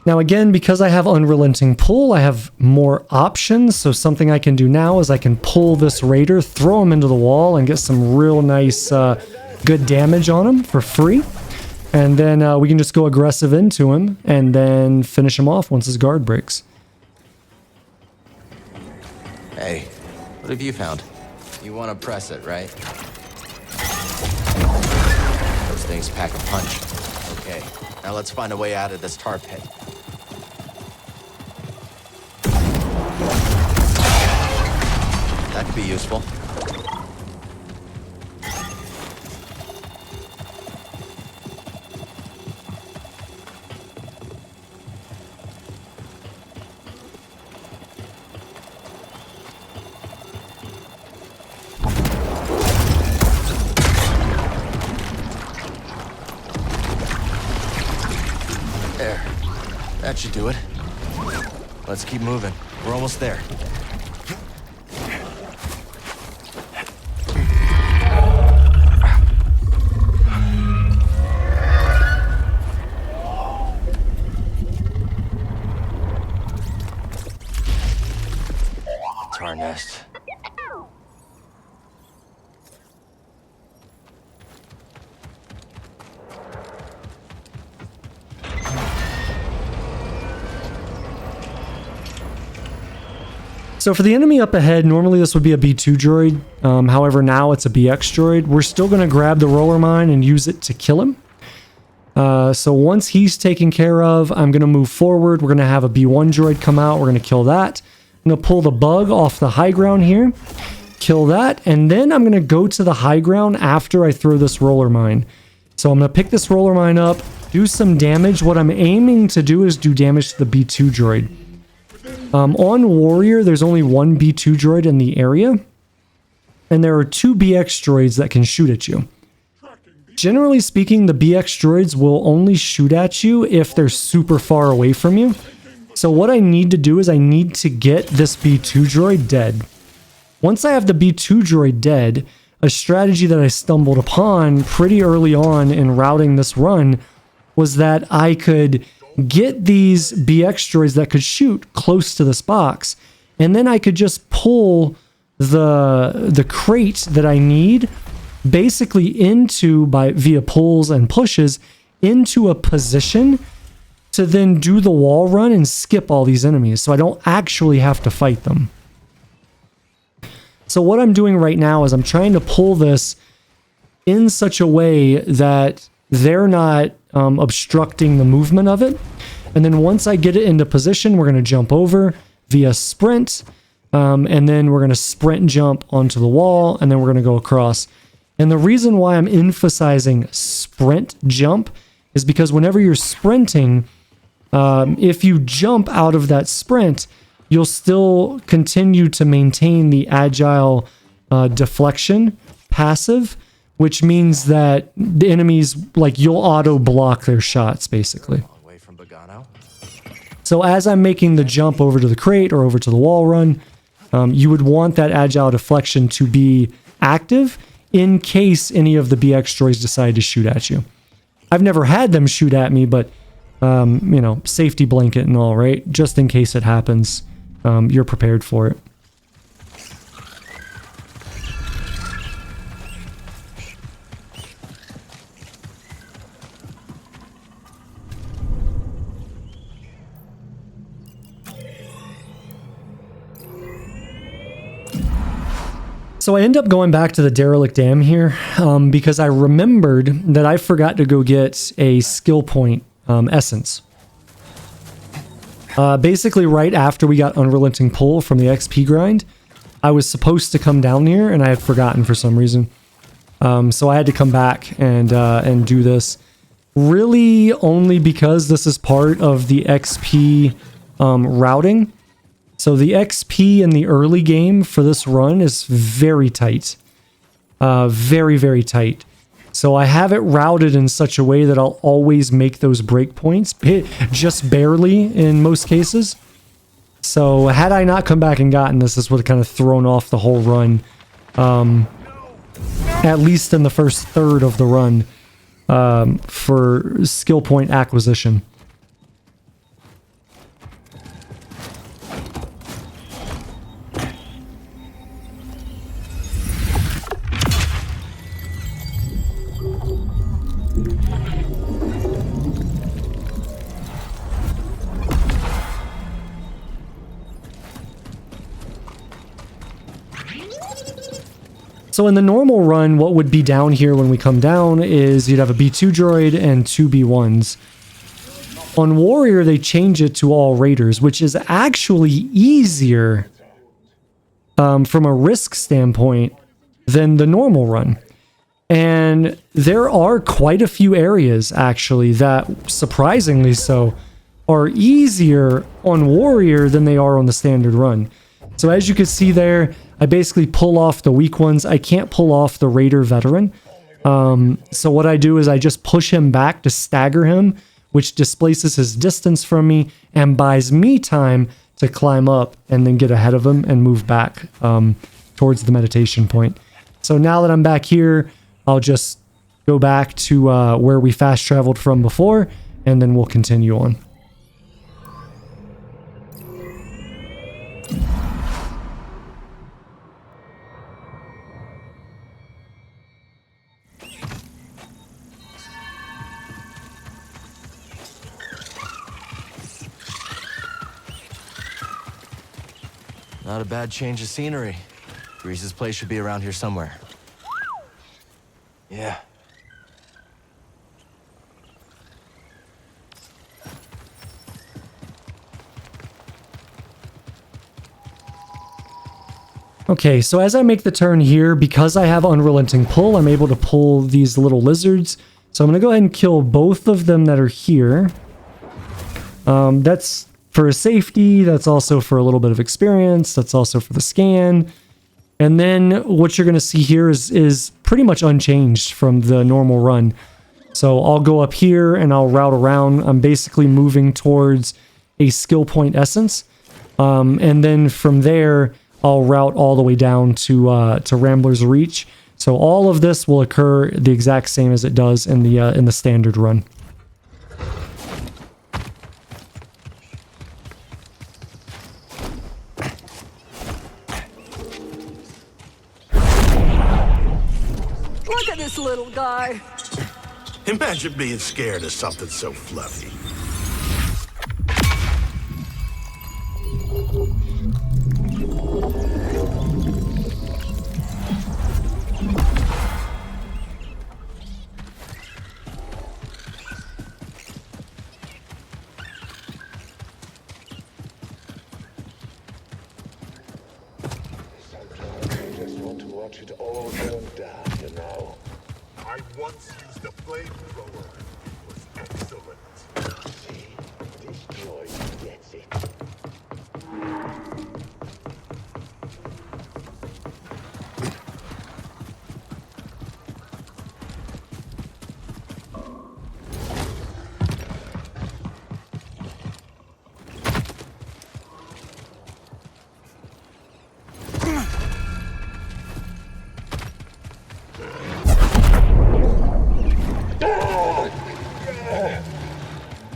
Now again, because I have Unrelenting Pull, I have more options. So something I can do now is I can pull this raider, throw him into the wall, and get some real nice, good damage on him for free. And then we can just go aggressive into him and then finish him off once his guard breaks. Hey, what have you found? You want to press it, right? Those things pack a punch. Okay, now let's find a way out of this tar pit. That could be useful. There. That should do it. Let's keep moving. We're almost there. Tar nest. So for the enemy up ahead, normally this would be a B2 droid. However, now it's a BX droid. We're still going to grab the roller mine and use it to kill him. So once he's taken care of, I'm going to move forward. We're going to have a B1 droid come out. We're going to kill that. I'm going to pull the bug off the high ground here. Kill that. And then I'm going to go to the high ground after I throw this roller mine. So I'm going to pick this roller mine up, do some damage. What I'm aiming to do is do damage to the B2 droid. On Warrior, there's only one B2 droid in the area, and there are 2 BX droids that can shoot at you. Generally speaking, the BX droids will only shoot at you if they're super far away from you. So what I need to do is I need to get this B2 droid dead. Once I have the B2 droid dead, a strategy that I stumbled upon pretty early on in routing this run was that I could get these BX droids that could shoot close to this box, and then I could just pull the crate that I need basically into via pulls and pushes into a position to then do the wall run and skip all these enemies, so I don't actually have to fight them. So what I'm doing right now is I'm trying to pull this in such a way that they're not obstructing the movement of it. And then once I get it into position, we're going to jump over via sprint. And then we're going to sprint jump onto the wall, and then we're going to go across. And the reason why I'm emphasizing sprint jump is because whenever you're sprinting, if you jump out of that sprint, you'll still continue to maintain the agile deflection passive, which means that the enemies, like, you'll auto block their shots basically. So as I'm making the jump over to the crate or over to the wall run, you would want that agile deflection to be active in case any of the BX droids decide to shoot at you. I've never had them shoot at me, but you know, safety blanket and all, right? Just in case it happens, you're prepared for it. So I end up going back to the derelict dam here because I remembered that I forgot to go get a skill point essence. Basically right after we got Unrelenting Pull from the XP grind, I was supposed to come down here and I had forgotten for some reason. So I had to come back and do this. Really only because this is part of the XP routing. So the XP in the early game for this run is very tight. Very, very tight. So I have it routed in such a way that I'll always make those breakpoints, just barely in most cases. So had I not come back and gotten this, this would have kind of thrown off the whole run. At least in the first third of the run for skill point acquisition. So in the normal run, what would be down here when we come down is you'd have a B2 droid and 2 B1s. On Warrior, they change it to all Raiders, which is actually easier from a risk standpoint than the normal run. And there are quite a few areas, actually, that, surprisingly so, are easier on Warrior than they are on the standard run. So as you can see there, I basically pull off the weak ones. I can't pull off the Raider veteran. So what I do is I just push him back to stagger him, which displaces his distance from me and buys me time to climb up and then get ahead of him and move back towards the meditation point. So now that I'm back here, I'll just go back to where we fast traveled from before, and then we'll continue on. Not a bad change of scenery. Grease's place should be around here somewhere. Yeah. Okay, so as I make the turn here, because I have Unrelenting Pull, I'm able to pull these little lizards. So I'm going to go ahead and kill both of them that are here. That's for safety, that's also for a little bit of experience, that's also for the scan. And then what you're going to see here is pretty much unchanged from the normal run. So I'll go up here and I'll route around. I'm basically moving towards a skill point essence. And then from there, I'll route all the way down to Rambler's Reach. So all of this will occur the exact same as it does in the standard run. Look at this little guy. Imagine being scared of something so fluffy. Sometimes I just want to watch it all burn down, you know. I once used a flamethrower. It was excellent. See, this droid gets it.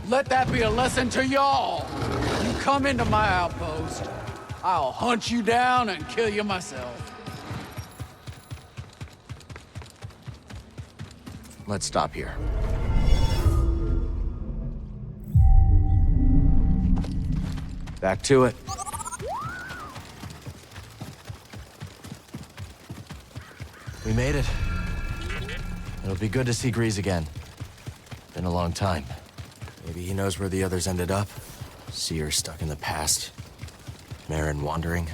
Let that be a lesson to y'all. You come into my outpost, I'll hunt you down and kill you myself. Let's stop here. Back to it. We made it. It'll be good to see Grease again. Been a long time. Maybe he knows where the others ended up. Cere stuck in the past. Marin wandering.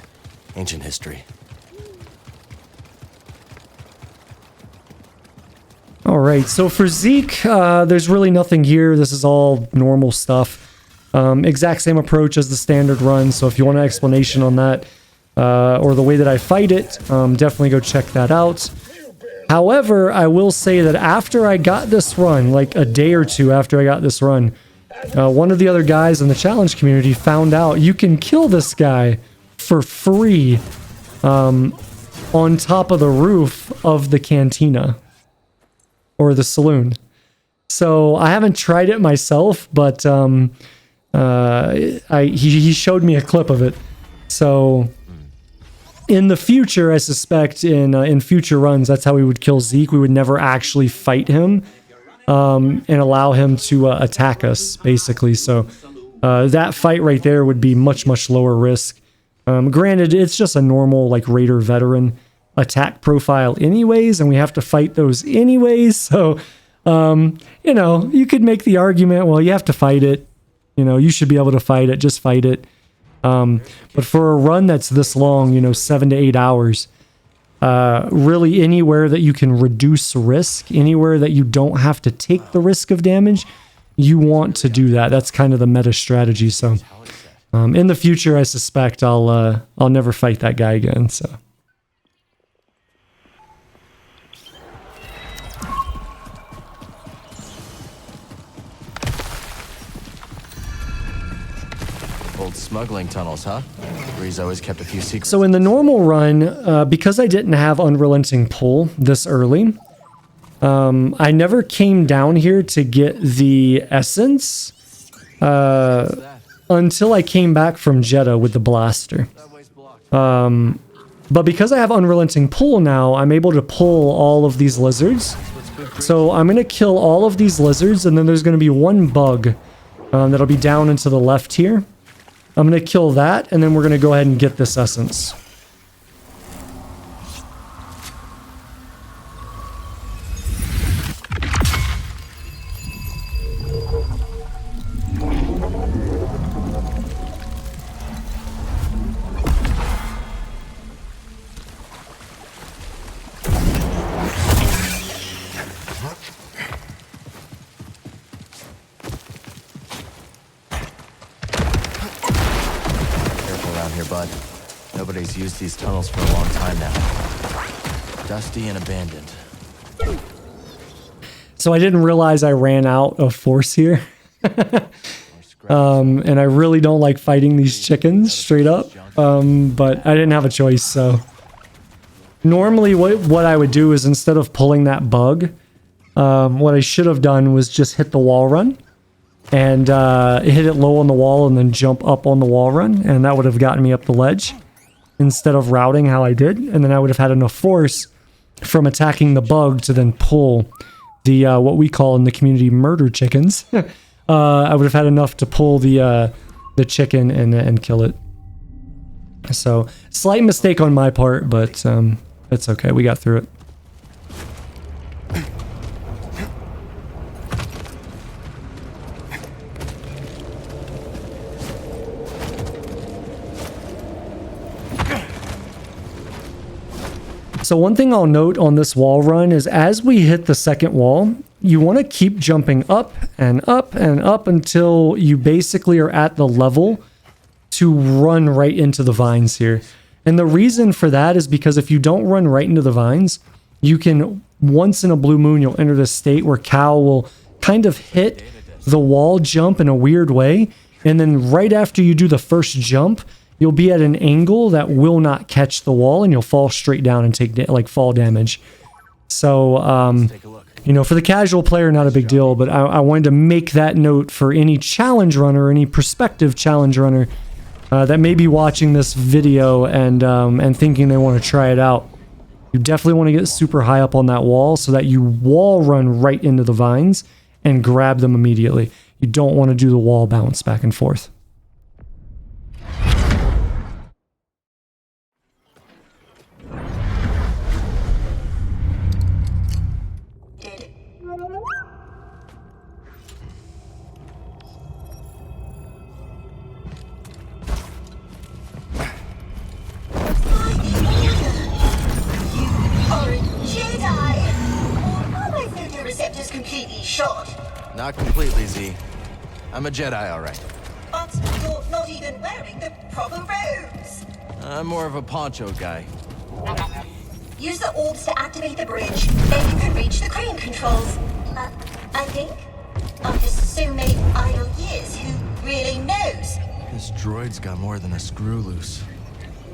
Ancient history. All right, so for Zeik, there's really nothing here. This is all normal stuff. Exact same approach as the standard run, so if you want an explanation on that, or the way that I fight it, definitely go check that out. However, I will say that after I got this run, like a day or two after I got this run, one of the other guys in the challenge community found out you can kill this guy for free on top of the roof of the cantina or the saloon. So I haven't tried it myself, but he showed me a clip of it. So in the future, I suspect in future runs, that's how we would kill Zeik. We would never actually fight him and allow him to attack us, basically. So that fight right there would be much, much lower risk. Granted, it's just a normal like Raider veteran attack profile anyways, and we have to fight those anyways. So, you know, you could make the argument, well, you have to fight it. You know, you should be able to fight it. Just fight it. But for a run that's this long, you know, 7 to 8 hours, really anywhere that you can reduce risk, anywhere that you don't have to take the risk of damage, you want to do that. That's kind of the meta strategy. So, in the future, I suspect I'll never fight that guy again. So. Old smuggling tunnels, huh? Grease always kept a few secrets. So in the normal run, because I didn't have Unrelenting pull this early, I never came down here to get the essence until I came back from Jedah with the blaster. But because I have Unrelenting pull now, I'm able to pull all of these lizards. So I'm going to kill all of these lizards, and then there's going to be one bug that'll be down and to the left here. I'm going to kill that, and then we're going to go ahead and get this essence. Nobody's used these tunnels for a long time now. Dusty and abandoned. So I didn't realize I ran out of force here. And I really don't like fighting these chickens straight up. But I didn't have a choice, so. Normally what I would do is instead of pulling that bug, what I should have done was just hit the wall run. And hit it low on the wall and then jump up on the wall run. And that would have gotten me up the ledge. Instead of routing how I did. And then I would have had enough force from attacking the bug to then pull the what we call in the community murder chickens, I would have had enough to pull the chicken and kill it. So slight mistake on my part, but it's okay. We got through it. So one thing I'll note on this wall run is as we hit the second wall, you want to keep jumping up and up and up until you basically are at the level to run right into the vines here. And the reason for that is because if you don't run right into the vines, you can, once in a blue moon, you'll enter this state where Cal will kind of hit the wall jump in a weird way. And then right after you do the first jump, you'll be at an angle that will not catch the wall and you'll fall straight down and take like fall damage. So, you know, for the casual player, not a big deal, but I wanted to make that note for any challenge runner, any prospective challenge runner that may be watching this video and thinking they want to try it out. You definitely want to get super high up on that wall so that you wall run right into the vines and grab them immediately. You don't want to do the wall bounce back and forth. Not completely, Z. I'm a Jedi, all right. But you're not even wearing the proper robes. I'm more of a poncho guy. Use the orbs to activate the bridge. Then you can reach the crane controls. I think. After so many idle years, who really knows? This droid's got more than a screw loose.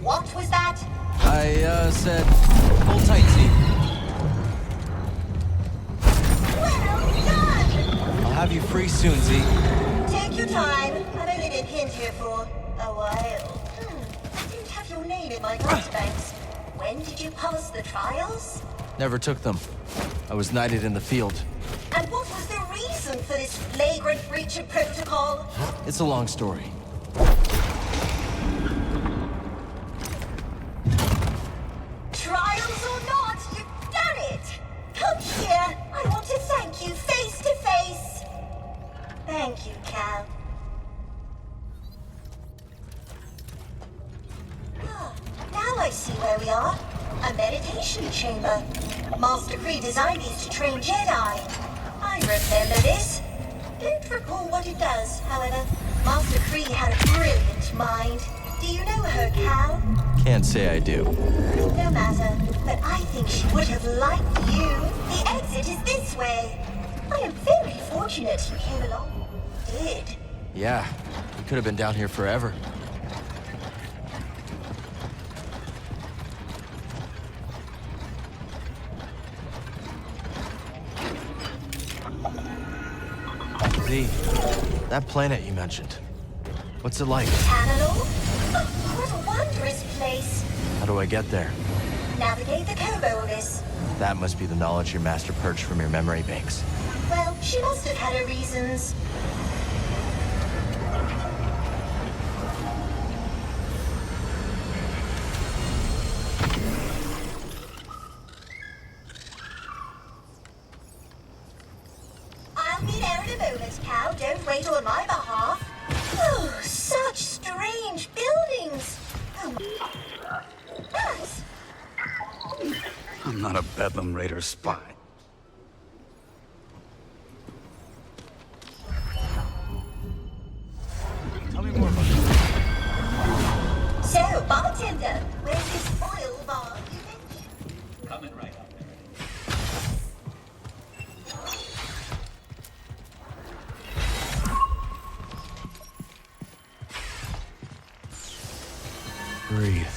What was that? I said, hold tight, Z. I'll have you free soon, Z. Take your time. I've only been pinned here for a while. I don't have your name in my databanks. When did you pass the trials? Never took them. I was knighted in the field. And what was the reason for this flagrant breach of protocol? It's a long story. Trials or not, you've done it! Come here. I want to thank you face to face. Thank you, Cal. Now I see where we are. A meditation chamber. Master Kree designed these to train Jedi. I remember this. Don't recall what it does, however. Master Kree had a brilliant mind. Do you know her, Cal? Can't say I do. No matter, but I think she would have liked you. The exit is this way. I am very fortunate you came along. Did. Yeah, we could have been down here forever. Z, that planet you mentioned. What's it like? Panel? Oh, what a wondrous place. How do I get there? Navigate the Koboh abyss. That must be the knowledge your master purged from your memory banks. Well, she must have had her reasons. I'll be there in a moment, Cal. Don't wait on my behalf. Oh, such strange buildings. Max! I'm not a Bedlam Raider spy. Tell me more about this. So, bartender, where's this oil bar you mentioned? Coming right up. Breathe.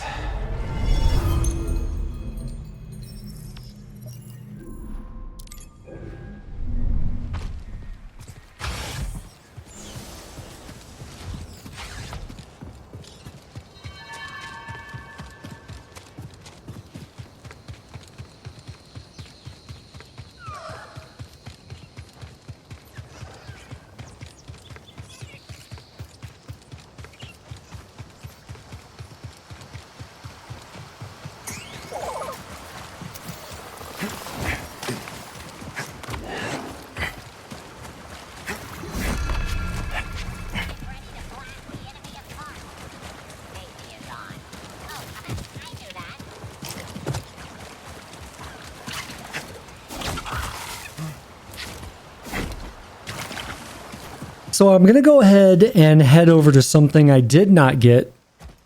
so I'm going to go ahead and head over to something I did not get.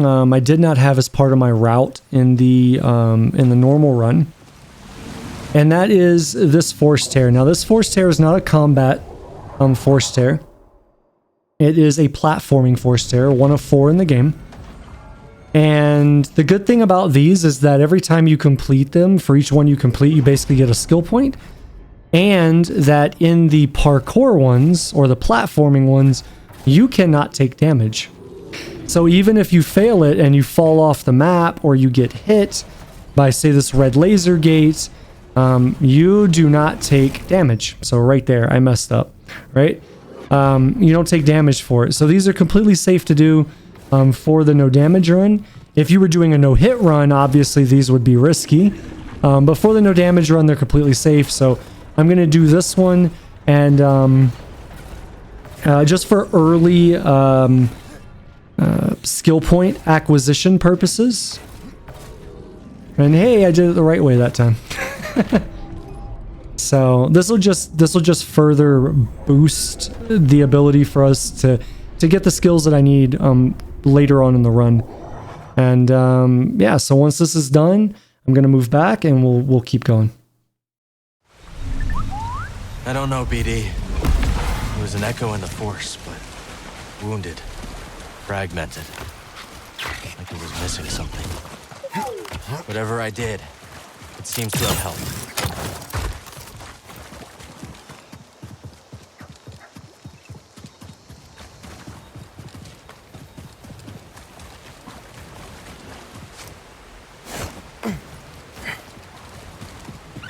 I did not have as part of my route in the normal run. And that is this Force Tear. Now, this Force Tear is not a combat Force Tear. It is a platforming Force Tear, one of 4 in the game. And the good thing about these is that every time you complete them, for each one you complete, you basically get a skill point. And that in the parkour ones, or the platforming ones, you cannot take damage. So even if you fail it and you fall off the map, or you get hit by, say, this red laser gate, you do not take damage. So right there, I messed up, right? You don't take damage for it. So these are completely safe to do for the no damage run. If you were doing a no hit run, obviously these would be risky. But for the no damage run, they're completely safe. So I'm going to do this one. And just for early skill point acquisition purposes. And hey, I did it the right way that time. So this will just further boost the ability for us to get the skills that I need later on in the run. And yeah, so once this is done, I'm gonna move back and we'll keep going. I don't know, BD. It was an echo in the Force, but wounded, fragmented, like it was missing something. Whatever I did, it seems to have helped.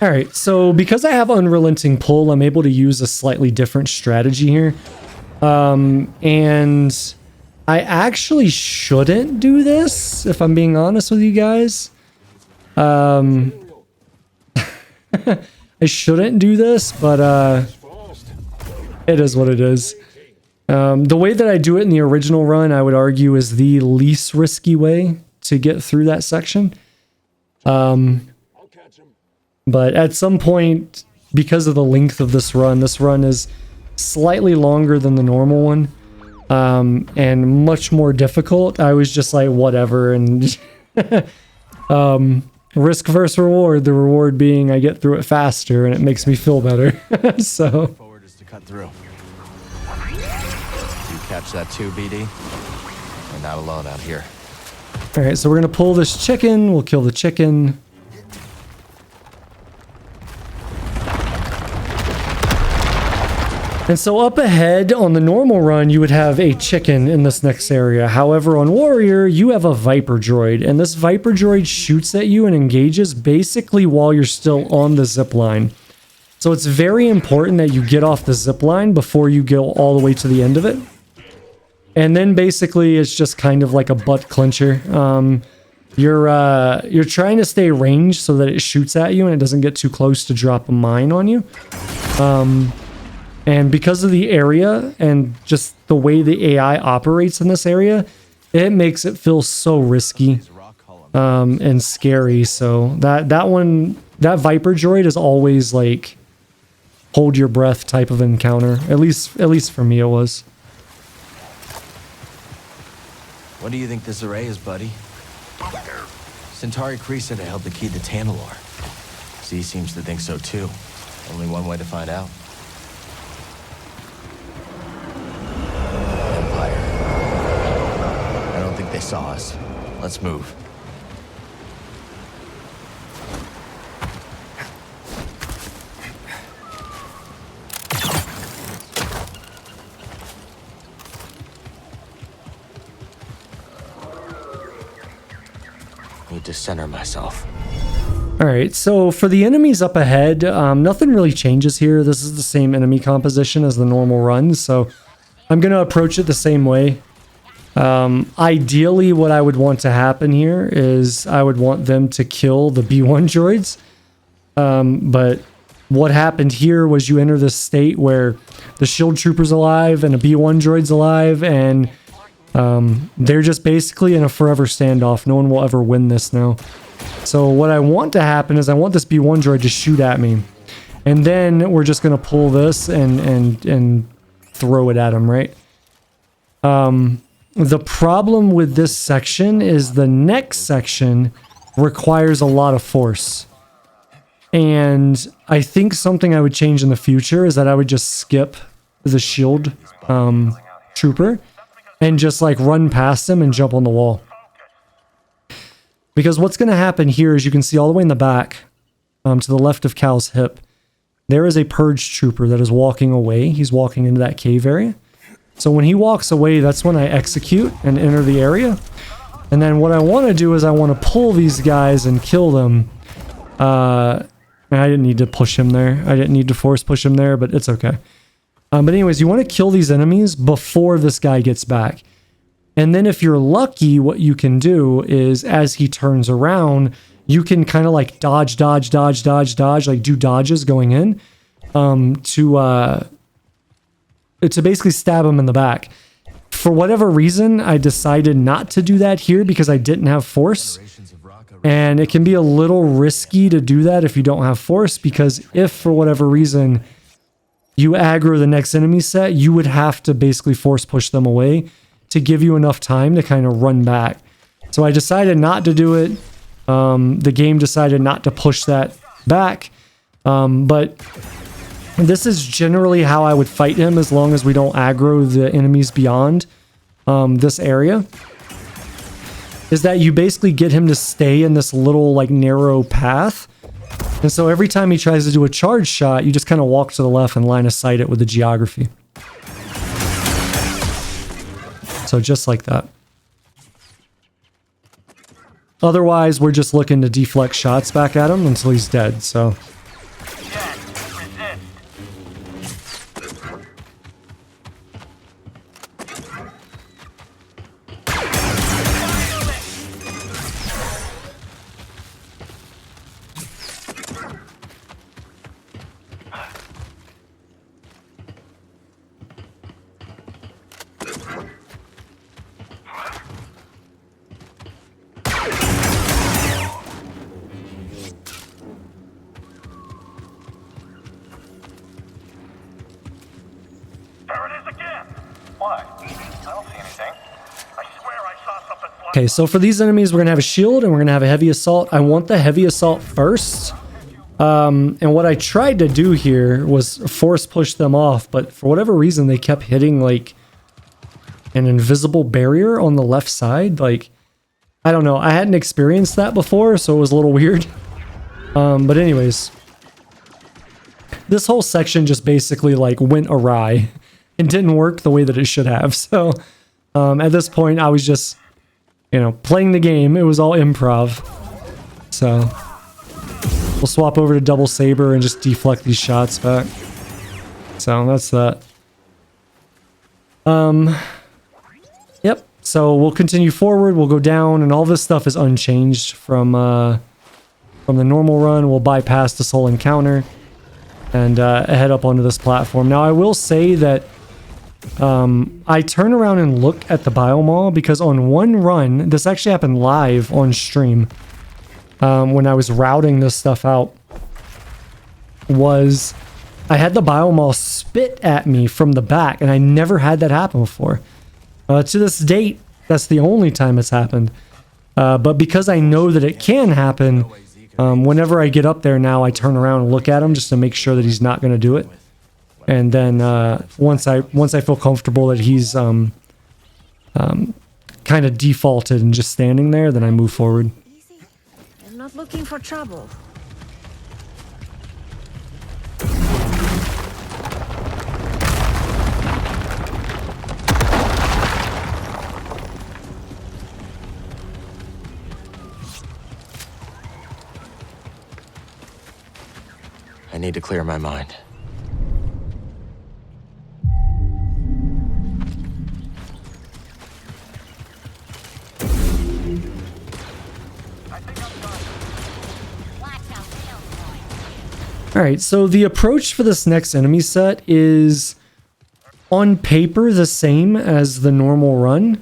Alright, so because I have Unrelenting Pull, I'm able to use a slightly different strategy here. And I actually shouldn't do this, if I'm being honest with you guys. I shouldn't do this, but it is what it is. The way that I do it in the original run, I would argue, is the least risky way to get through that section. But at some point, because of the length of this run is slightly longer than the normal one, and much more difficult. I was just like, whatever, and risk versus reward. The reward being I get through it faster, and it makes me feel better. So. Forward is to cut through. You catch that too, BD? We're not alone out here. All right, so we're gonna pull this chicken. We'll kill the chicken. And so up ahead on the normal run, you would have a chicken in this next area. However, on Warrior, you have a Viper droid, and this Viper droid shoots at you and engages basically while you're still on the zip line. So it's very important that you get off the zip line before you go all the way to the end of it. And then basically it's just kind of like a butt clincher. You're trying to stay ranged so that it shoots at you and it doesn't get too close to drop a mine on you. And because of the area and just the way the AI operates in this area, it makes it feel so risky and scary. So that Viper droid is always like hold your breath type of encounter. At least for me it was. What do you think this array is, buddy? Centauri Kree said it held the key to Tanalorr. Z seems to think so too. Only one way to find out. They saw us. Let's move. Need to center myself. Alright, so for the enemies up ahead, nothing really changes here. This is the same enemy composition as the normal run, so I'm going to approach it the same way. Ideally, what I would want to happen here is I would want them to kill the B1 droids. But what happened here was you enter this state where the shield trooper's alive and a B1 droid's alive, and they're just basically in a forever standoff. No one will ever win this now. So what I want to happen is I want this B1 droid to shoot at me. And then we're just going to pull this and throw it at him, right? The problem with this section is the next section requires a lot of force. And I think something I would change in the future is that I would just skip the shield trooper and just like run past him and jump on the wall. Because what's going to happen here is you can see all the way in the back to the left of Cal's hip, there is a purge trooper that is walking away. He's walking into that cave area. So when he walks away, that's when I execute and enter the area. And then what I want to do is I want to pull these guys and kill them. And I didn't need to push him there. I didn't need to force push him there, but it's okay. But anyways, you want to kill these enemies before this guy gets back. And then if you're lucky, what you can do is as he turns around, you can kind of like dodge, like do dodges going in to basically stab him in the back. For whatever reason, I decided not to do that here because I didn't have force. And it can be a little risky to do that if you don't have force, because if for whatever reason you aggro the next enemy set, you would have to basically force push them away to give you enough time to kind of run back. So I decided not to do it. The game decided not to push that back. But this is generally how I would fight him as long as we don't aggro the enemies beyond this area. Is that you basically get him to stay in this little like narrow path. And so every time he tries to do a charge shot, you just kind of walk to the left and line of sight it with the geography. So just like that. Otherwise, we're just looking to deflect shots back at him until he's dead, so... Okay, so for these enemies, we're going to have a shield and we're going to have a heavy assault. I want the heavy assault first. And what I tried to do here was force push them off, but for whatever reason, they kept hitting like an invisible barrier on the left side. Like, I don't know. I hadn't experienced that before, so it was a little weird. But anyways, this whole section just basically like went awry and didn't work the way that it should have. So at this point, I was just... you know, playing the game. It was all improv. So we'll swap over to double saber and just deflect these shots back. So that's that. Yep. So we'll continue forward. We'll go down, and all this stuff is unchanged from the normal run. We'll bypass this whole encounter and head up onto this platform. Now I will say that I turn around and look at the biomall because on one run, this actually happened live on stream, when I was routing this stuff out, was I had the biomall spit at me from the back, and I never had that happen before. To this date, that's the only time it's happened. But because I know that it can happen, whenever I get up there now, I turn around and look at him just to make sure that he's not going to do it. And then once I feel comfortable that he's kind of defaulted and just standing there, then I move forward. I'm not looking for trouble. I need to clear my mind. Alright, so the approach for this next enemy set is on paper the same as the normal run.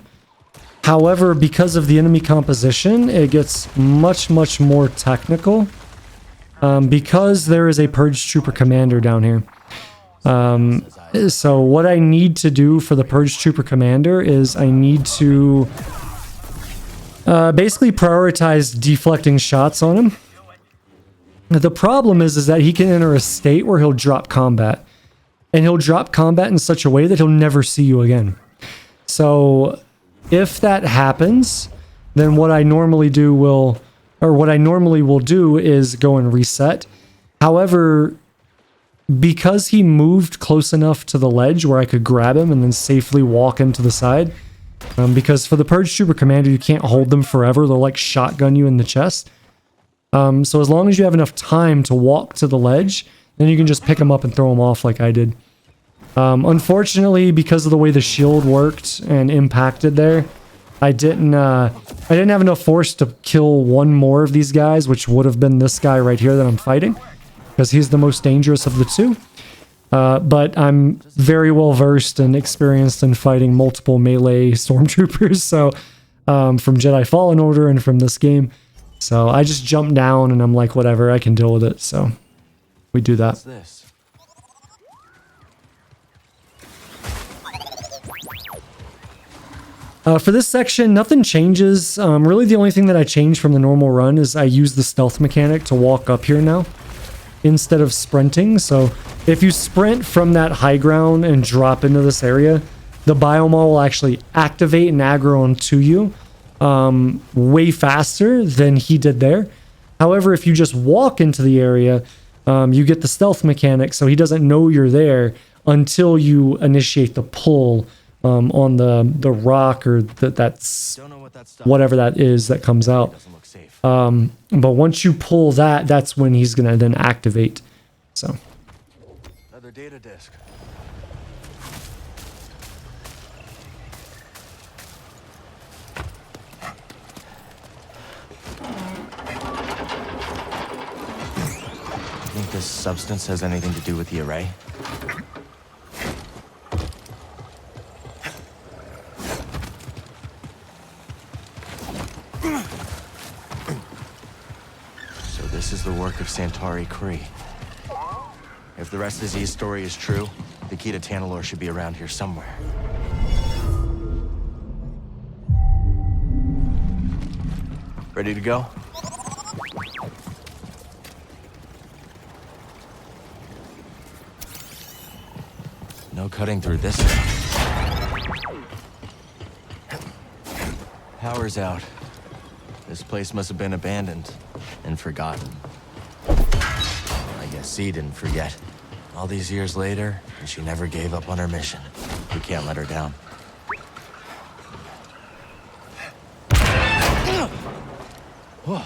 However, because of the enemy composition, it gets much more technical. Because there is a Purge Trooper Commander down here. So what I need to do for the Purge Trooper Commander is I need to basically prioritize deflecting shots on him. The problem is that he can enter a state where he'll drop combat. And he'll drop combat in such a way that he'll never see you again. So if that happens, then what I normally will do is go and reset. However, because he moved close enough to the ledge where I could grab him and then safely walk him to the side, because for the Purge Trooper Commander, you can't hold them forever. They'll like shotgun you in the chest. So as long as you have enough time to walk to the ledge, then you can just pick them up and throw them off like I did. Unfortunately, because of the way the shield worked and impacted there, I didn't have enough force to kill one more of these guys, which would have been this guy right here that I'm fighting, because he's the most dangerous of the two. But I'm very well versed and experienced in fighting multiple melee stormtroopers, so from Jedi Fallen Order and from this game. So I just jumped down and I'm like, whatever, I can deal with it. So we do that. What's this? For this section, nothing changes. Really, the only thing that I changed from the normal run is I use the stealth mechanic to walk up here now instead of sprinting. So if you sprint from that high ground and drop into this area, the Biomall will actually activate and aggro onto you way faster than he did there. However, if you just walk into the area, you get the stealth mechanic, so he doesn't know you're there until you initiate the pull on the rock or that's whatever that is that comes out. But once you pull that, that's when he's gonna then activate. So Another data disk. Think this substance has anything to do with the array? So this is the work of Santari Khri. If the rest of Z's story is true, the key to Tanalorr should be around here somewhere. Ready to go? No cutting through this stuff. Power's out. This place must have been abandoned and forgotten. I guess C didn't forget. All these years later, and she never gave up on her mission. We can't let her down. Whoa.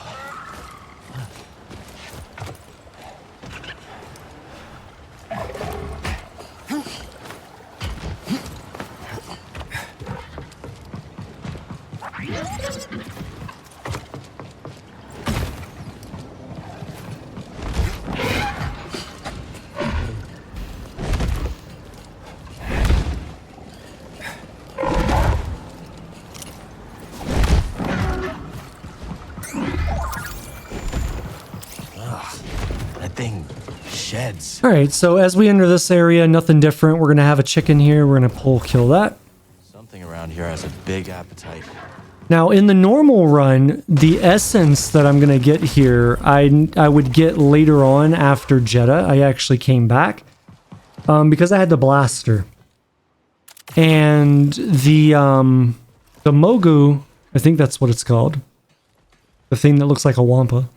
All right, so as we enter this area, nothing different. We're going to have a chicken here. We're going to kill that. Something around here has a big appetite. Now, in the normal run, the essence that I'm going to get here, I would get later on after Jedah. I actually came back because I had the blaster. And the Mogu, I think that's what it's called. The thing that looks like a Wampa.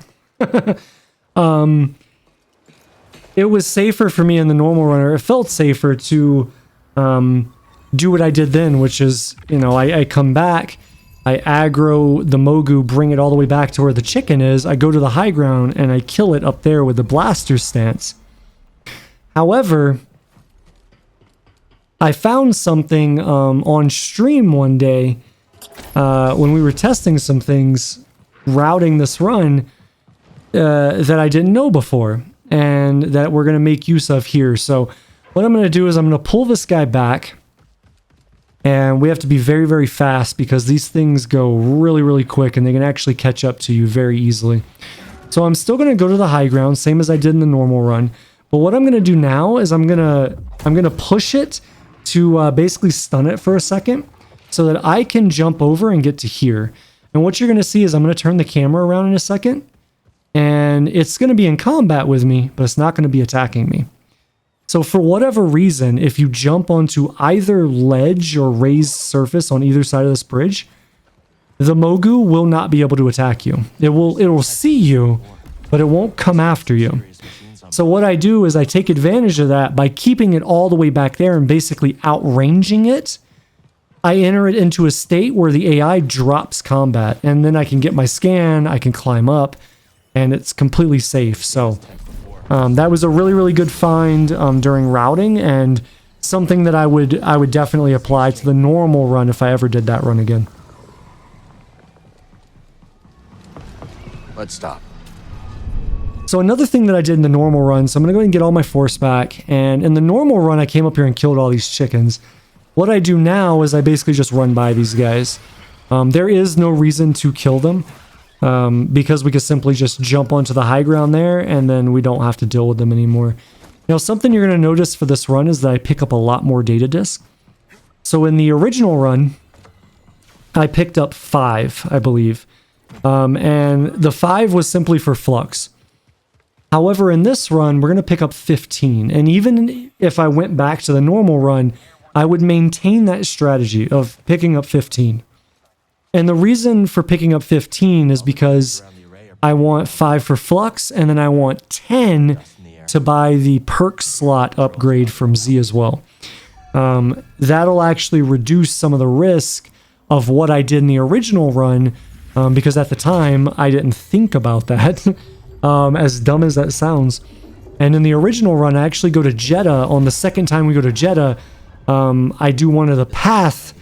It was safer for me in the normal runner. It felt safer to do what I did then, which is, you know, I come back, I aggro the Mogu, bring it all the way back to where the chicken is. I go to the high ground and I kill it up there with the blaster stance. However, I found something on stream one day when we were testing some things, routing this run, that I didn't know before. And that we're going to make use of here. So what I'm going to do is I'm going to pull this guy back. And we have to be very, very fast because these things go really, really quick and they can actually catch up to you very easily. So I'm still going to go to the high ground, same as I did in the normal run. But what I'm going to do now is I'm going to push it to basically stun it for a second so that I can jump over and get to here. And what you're going to see is I'm going to turn the camera around in a second, and it's going to be in combat with me, but it's not going to be attacking me. So for whatever reason, if you jump onto either ledge or raised surface on either side of this bridge, the Mogu will not be able to attack you. It will see you, but it won't come after you. So what I do is I take advantage of that by keeping it all the way back there and basically outranging it. I enter it into a state where the AI drops combat, and then I can get my scan, I can climb up, and it's completely safe. So that was a really, really good find during routing, and something that I would definitely apply to the normal run if I ever did that run again. Let's stop. So another thing that I did in the normal run, so I'm going to go ahead and get all my force back, and in the normal run I came up here and killed all these chickens. What I do now is I basically just run by these guys. There is no reason to kill them because we could simply just jump onto the high ground there and then we don't have to deal with them anymore. Now something you're going to notice for this run is that I pick up a lot more data discs. So in the original run, I picked up 5, I believe. And the 5 was simply for flux. However, in this run, we're going to pick up 15. And even if I went back to the normal run, I would maintain that strategy of picking up 15. And the reason for picking up 15 is because I want 5 for flux, and then I want 10 to buy the perk slot upgrade from Z as well. That'll actually reduce some of the risk of what I did in the original run, because at the time, I didn't think about that, as dumb as that sounds. And in the original run, I actually go to Jedah. On the second time we go to Jedah, I do one of the path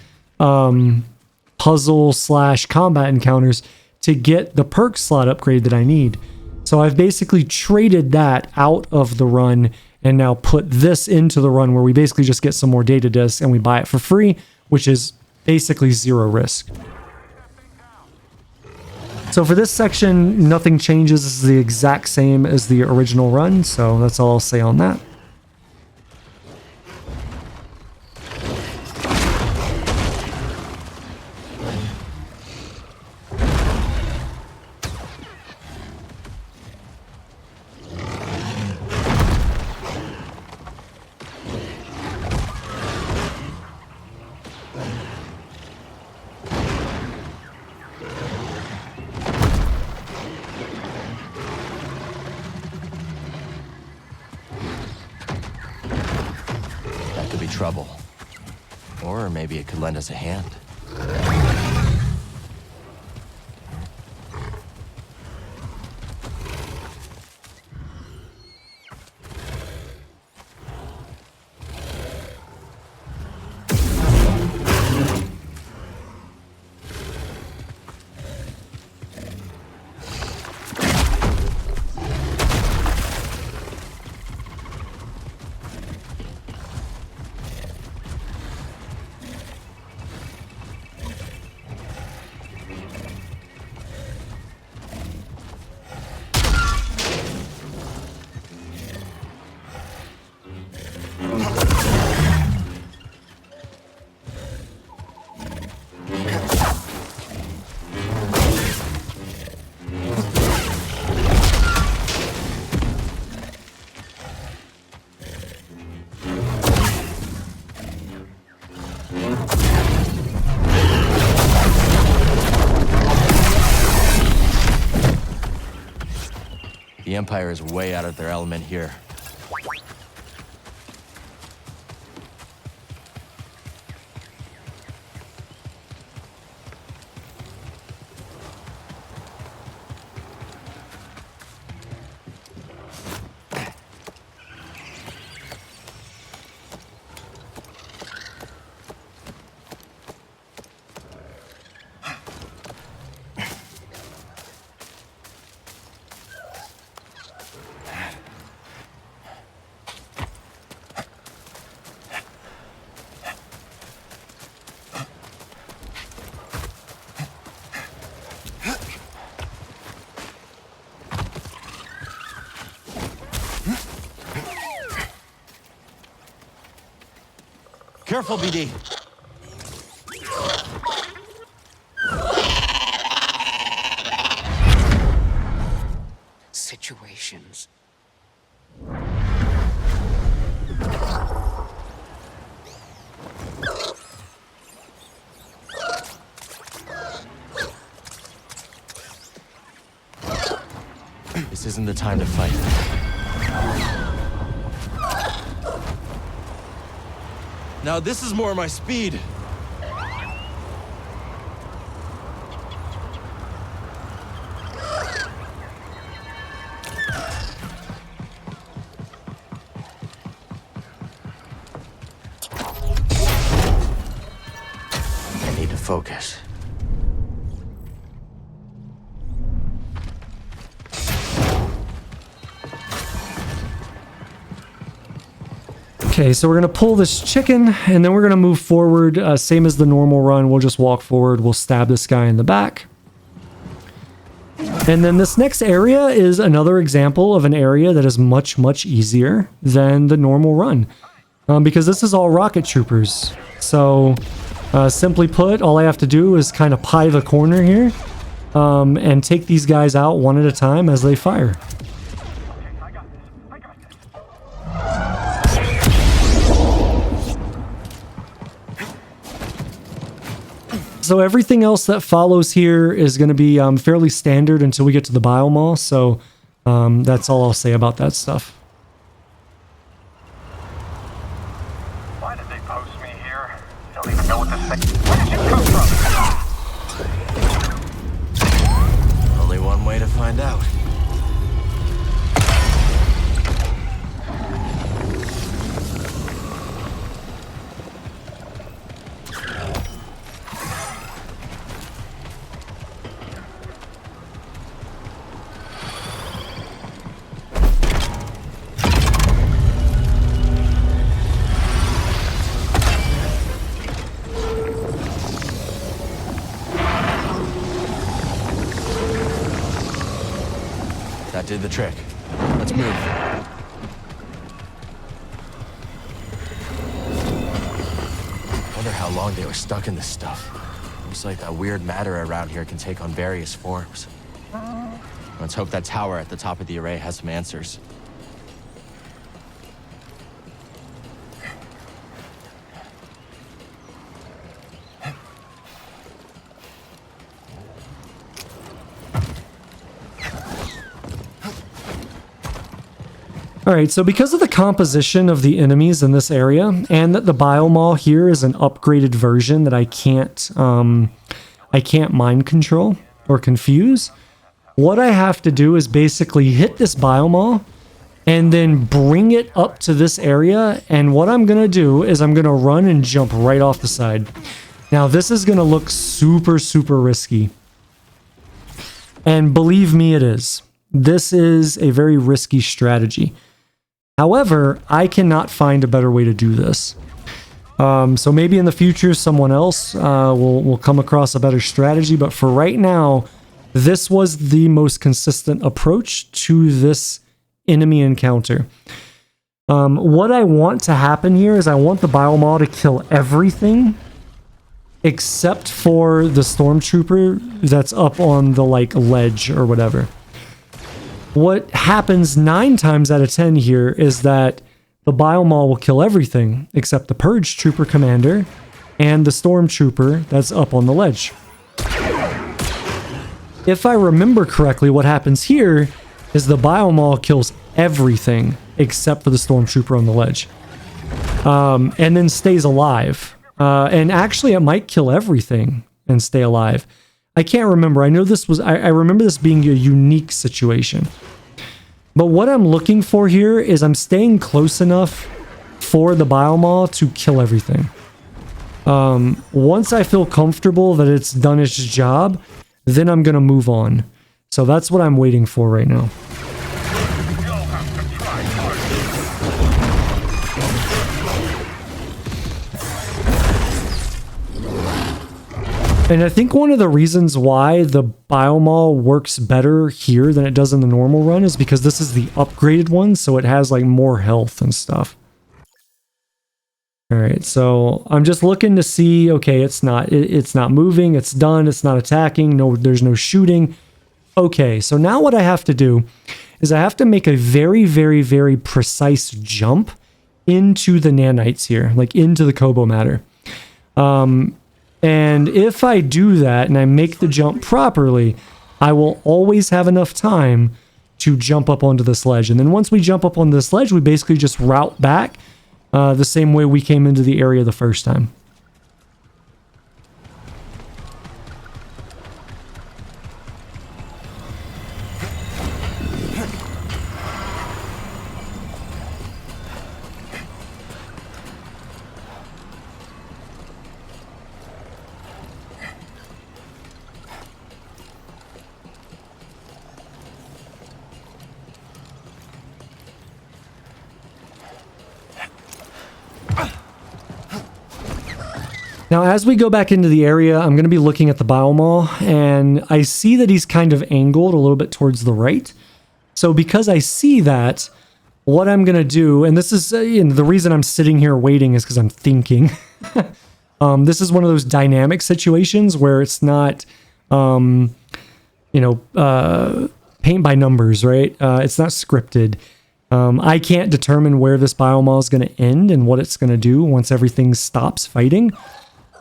puzzle / combat encounters to get the perk slot upgrade that I need. So I've basically traded that out of the run and now put this into the run where we basically just get some more data discs and we buy it for free, which is basically 0 risk. So for this section, nothing changes. This is the exact same as the original run, so that's all I'll say on that. Trouble. Or maybe it could lend us a hand. The Empire is way out of their element here. Careful, BD. Situations. This isn't the time to fight. Now this is more my speed. I need to focus. Okay, so we're going to pull this chicken, and then we're going to move forward. Same as the normal run, we'll just walk forward, we'll stab this guy in the back. And then this next area is another example of an area that is much, much easier than the normal run. Because this is all rocket troopers. So, simply put, all I have to do is kind of pie the corner here, and take these guys out one at a time as they fire. So everything else that follows here is going to be fairly standard until we get to the biomall, so that's all I'll say about that stuff. Why did they post me here? Don't even know what this thing. Where did you come from? Only one way to find out. That did the trick. Let's move. Wonder how long they were stuck in this stuff. Looks like that weird matter around here can take on various forms. Let's hope that tower at the top of the array has some answers. Alright, so because of the composition of the enemies in this area, and that the biomall here is an upgraded version that I can't mind control or confuse, what I have to do is basically hit this biomall and then bring it up to this area, and what I'm going to do is I'm going to run and jump right off the side. Now this is going to look super, super risky. And believe me, it is. This is a very risky strategy. However, I cannot find a better way to do this. So maybe in the future someone else will come across a better strategy, but for right now, this was the most consistent approach to this enemy encounter. What I want to happen here is I want the biomall to kill everything except for the stormtrooper that's up on the ledge or whatever. What happens 9 times out of 10 here is that the biomall will kill everything except the purge trooper commander and the stormtrooper that's up on the ledge. If I remember correctly, what happens here is the biomall kills everything except for the stormtrooper on the ledge, and then stays alive. And actually, it might kill everything and stay alive. I can't remember. I know this was... I remember this being a unique situation. But what I'm looking for here is I'm staying close enough for the biomall to kill everything. Once I feel comfortable that it's done its job, then I'm going to move on. So that's what I'm waiting for right now. And I think one of the reasons why the biomall works better here than it does in the normal run is because this is the upgraded one, so it has like more health and stuff. All right, so I'm just looking to see, okay, it's not moving, it's done, it's not attacking, no, there's no shooting. Okay, so now what I have to do is I have to make a very, very, very precise jump into the nanites here, like into the Koboh matter. And if I do that and I make the jump properly, I will always have enough time to jump up onto the sledge. And then once we jump up on the sledge, we basically just route back the same way we came into the area the first time. Now, as we go back into the area, I'm going to be looking at the biomall, and I see that he's kind of angled a little bit towards the right. So because I see that, what I'm going to do, and this is the reason I'm sitting here waiting is because I'm thinking. This is one of those dynamic situations where it's not, paint by numbers, right? It's not scripted. I can't determine where this biomall is going to end and what it's going to do once everything stops fighting.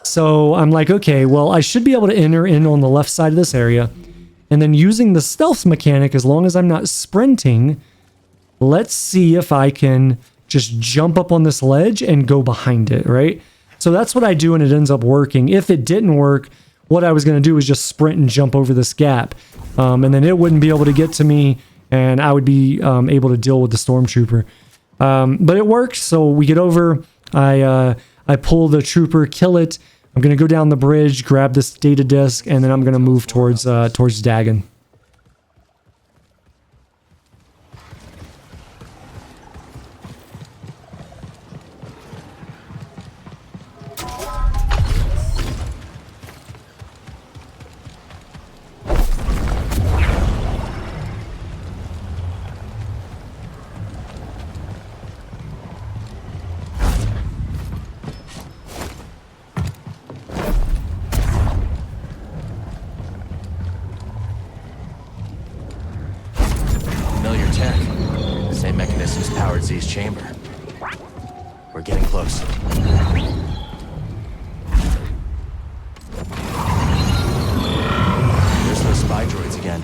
So I'm like, okay, well, I should be able to enter in on the left side of this area. And then using the stealth mechanic, as long as I'm not sprinting, let's see if I can just jump up on this ledge and go behind it, right? So that's what I do, and it ends up working. If it didn't work, what I was going to do was just sprint and jump over this gap. And then it wouldn't be able to get to me, and I would be able to deal with the stormtrooper. But it worked, so we get over. I pull the trooper, kill it. I'm going to go down the bridge, grab this data disk, and then I'm going to move towards Dagan. Zeik's chamber. We're getting close. There's those spy droids again.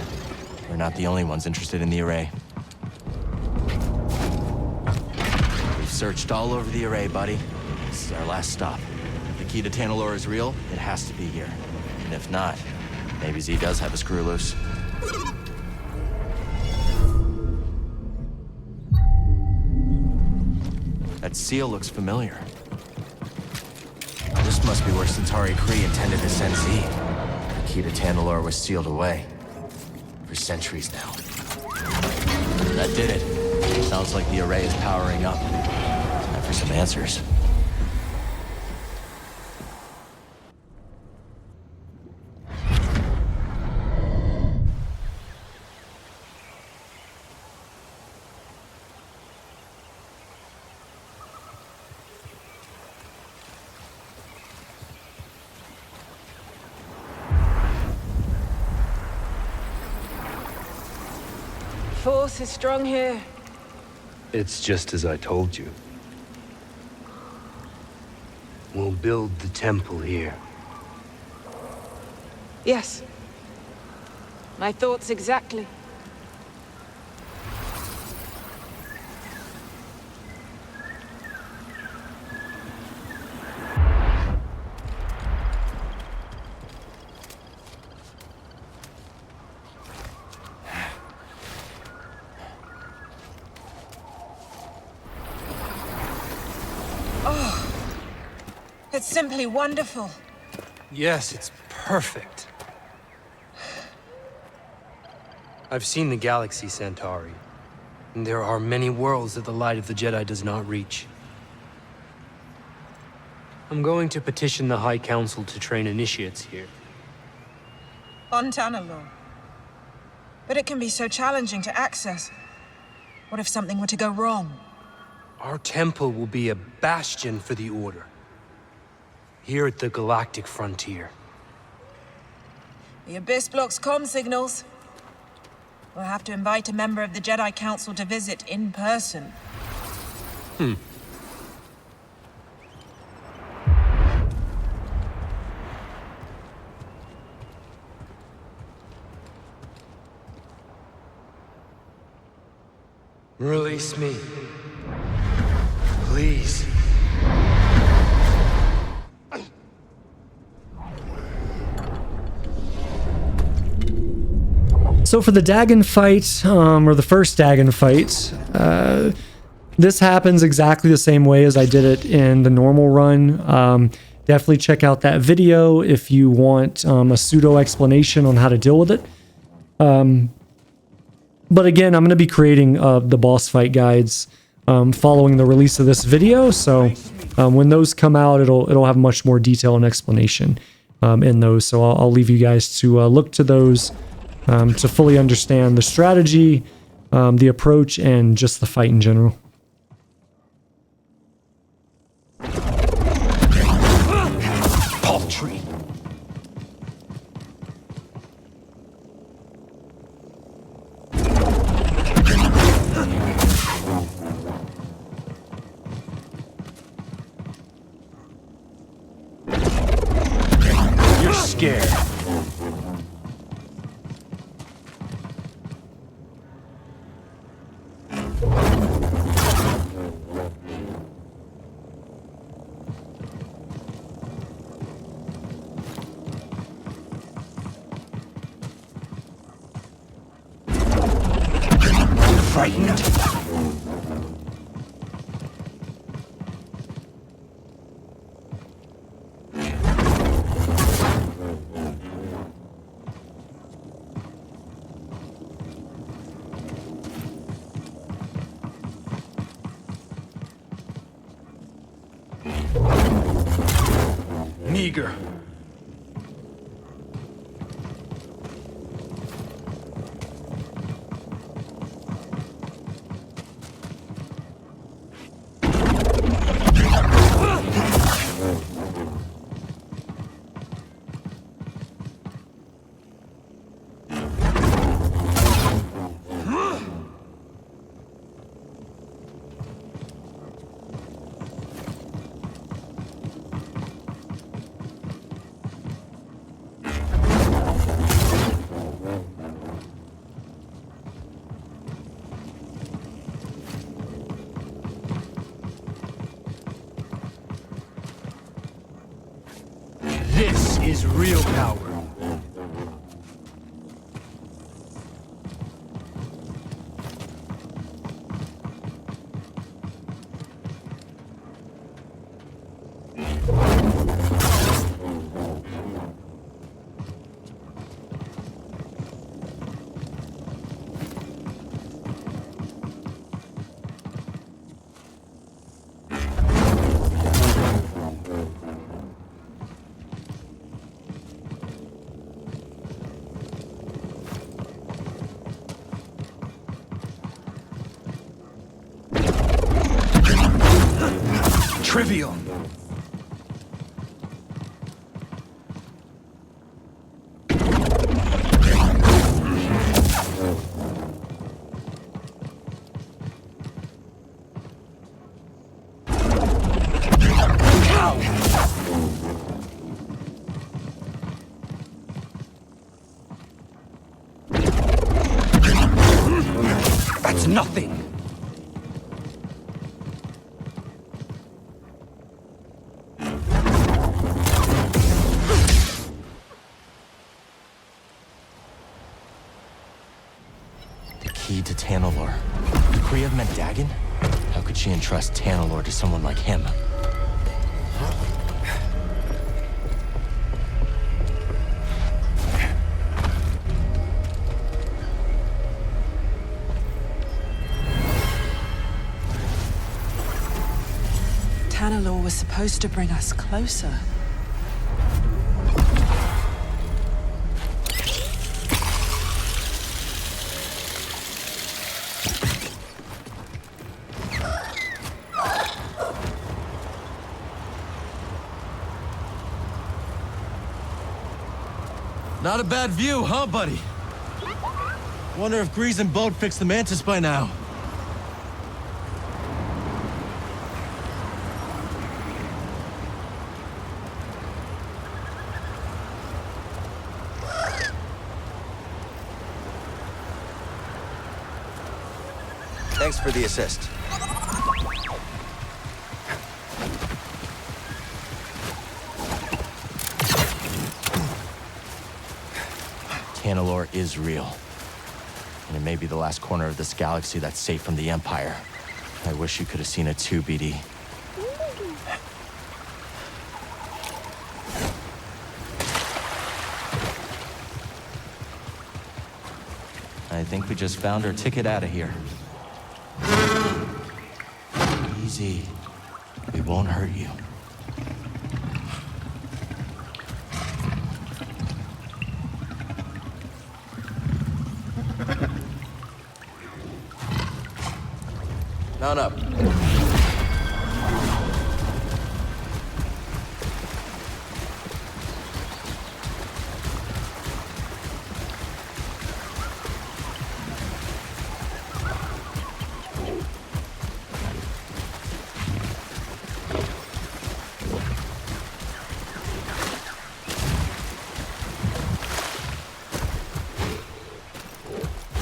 We're not the only ones interested in the array. We've searched all over the array, buddy. This is our last stop. If the key to Tanalorr is real, it has to be here. And if not, maybe Z does have a screw loose. That seal looks familiar. This must be where Centauri Kree intended to send Z. The key to Tanalorr was sealed away. For centuries now. That did it. Sounds like the array is powering up. Time for some answers. Force is strong here. It's just as I told you. We'll build the temple here. Yes. My thoughts exactly. It's simply wonderful. Yes, it's perfect. I've seen the galaxy, Centauri. And there are many worlds that the light of the Jedi does not reach. I'm going to petition the High Council to train initiates here. On Tanalorr. But it can be so challenging to access. What if something were to go wrong? Our temple will be a bastion for the Order. Here at the galactic frontier. The Abyss blocks comm signals. We'll have to invite a member of the Jedi Council to visit in person. Release me. Please. So for the Dagan fight, or the first Dagan fight, this happens exactly the same way as I did it in the normal run. Definitely check out that video if you want a pseudo explanation on how to deal with it. But again, I'm going to be creating the boss fight guides following the release of this video. So when those come out, it'll have much more detail and explanation in those. So I'll leave you guys to look to those to fully understand the strategy, the approach, and just the fight in general. Paltry. You're scared. Frightened? Meager. This is real power. Trivial. That's nothing. To Tanalor. Could Kriya have meant Dagan? How could she entrust Tanalor to someone like him? Tanalor was supposed to bring us closer. Not a bad view, huh, buddy? Wonder if Grease and Bode fixed the Mantis by now. Thanks for the assist. Tanalorr is real. And it may be the last corner of this galaxy that's safe from the Empire. I wish you could have seen it too, BD. I think we just found our ticket out of here. Easy. We won't hurt you. Mount up.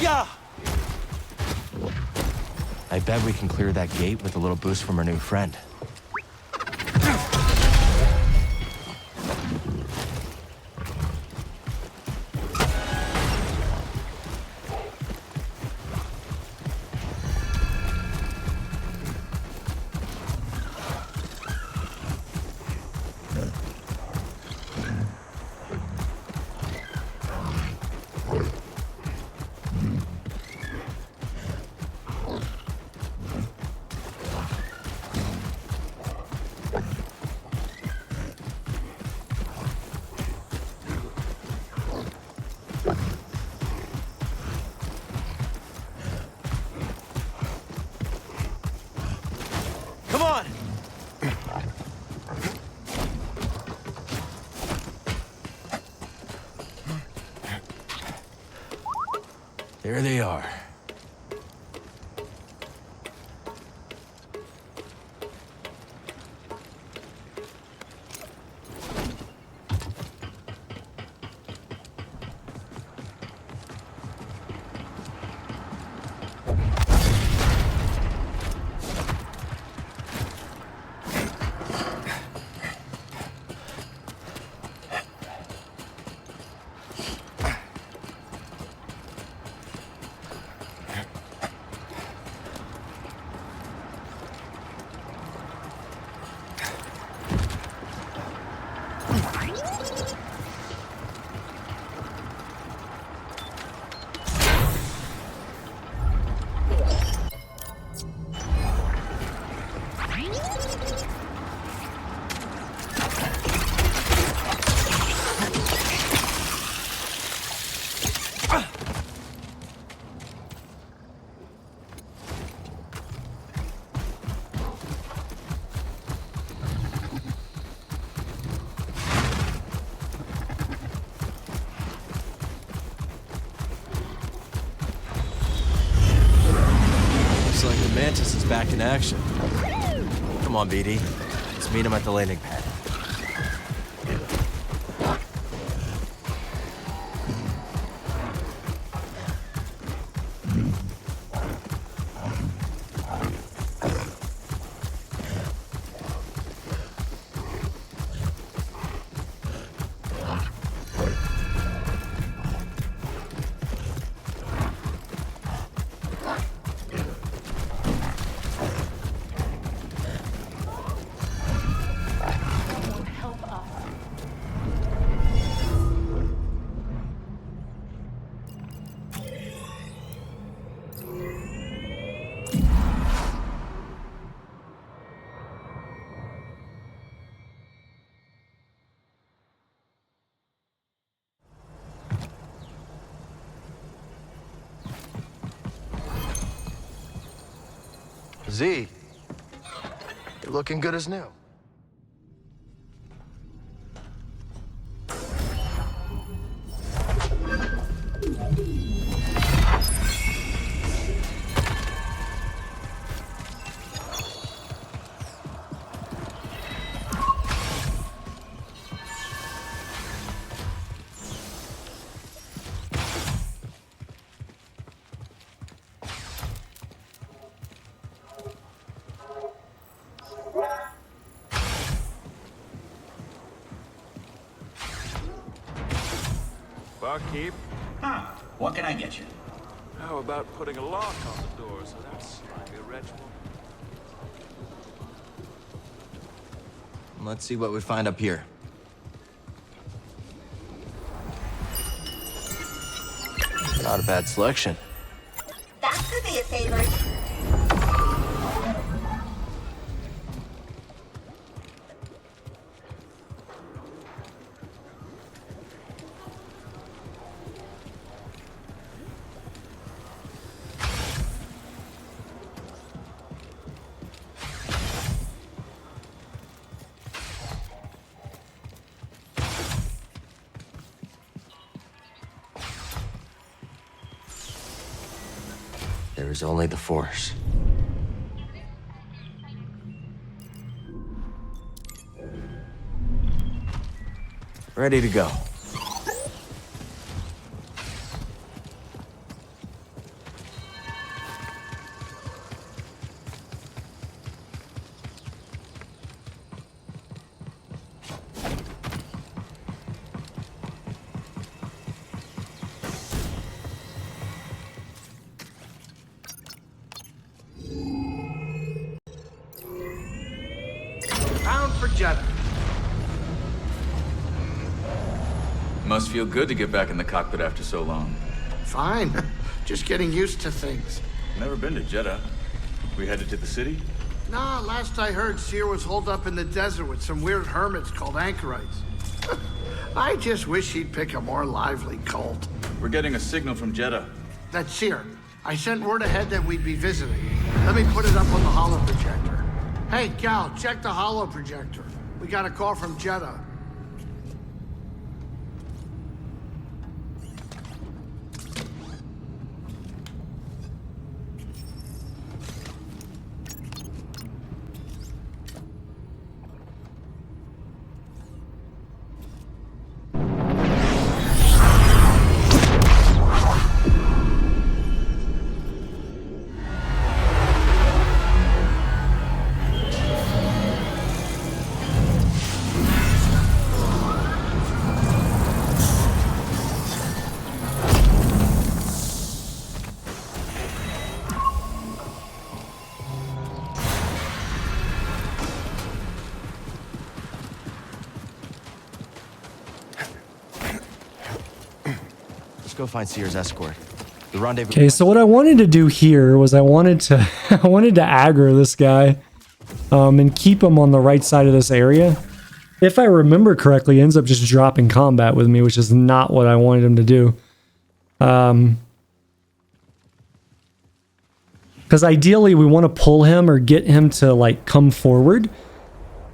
Yeah! I bet we can clear that gate with a little boost from our new friend. Come on! There they are. Mantis is back in action. Come on, BD. Let's meet him at the landing pad. Z, you're looking good as new. Barkeep. Huh. What can I get you? How about putting a lock on the door so that's like a ritual? Let's see what we find up here. Not a bad selection. That could be a favorite. There is only the Force. Ready to go. Bound for Jedah. Must feel good to get back in the cockpit after so long. Fine. Just getting used to things. Never been to Jedah. We headed to the city? Nah, last I heard, Cere was holed up in the desert with some weird hermits called anchorites. I just wish he'd pick a more lively cult. We're getting a signal from Jedah. That's Cere. I sent word ahead that we'd be visiting. Let me put it up on the holo projector. Hey, Gal, check the holo projector. We got a call from Jedah. Go find Cere's escort. The rendezvous. Okay, so what I wanted to do here was I wanted to aggro this guy and keep him on the right side of this area. If I remember correctly, he ends up just dropping combat with me, which is not what I wanted him to do. Because ideally we want to pull him or get him to like come forward.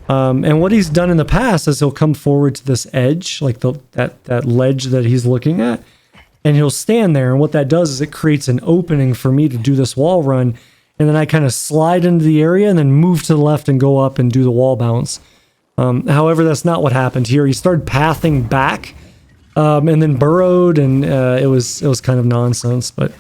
And what he's done in the past is he'll come forward to this edge, like that ledge that he's looking at. And he'll stand there, and what that does is it creates an opening for me to do this wall run, and then I kind of slide into the area and then move to the left and go up and do the wall bounce. However, that's not what happened here. He started pathing back, and then burrowed, and it was kind of nonsense. But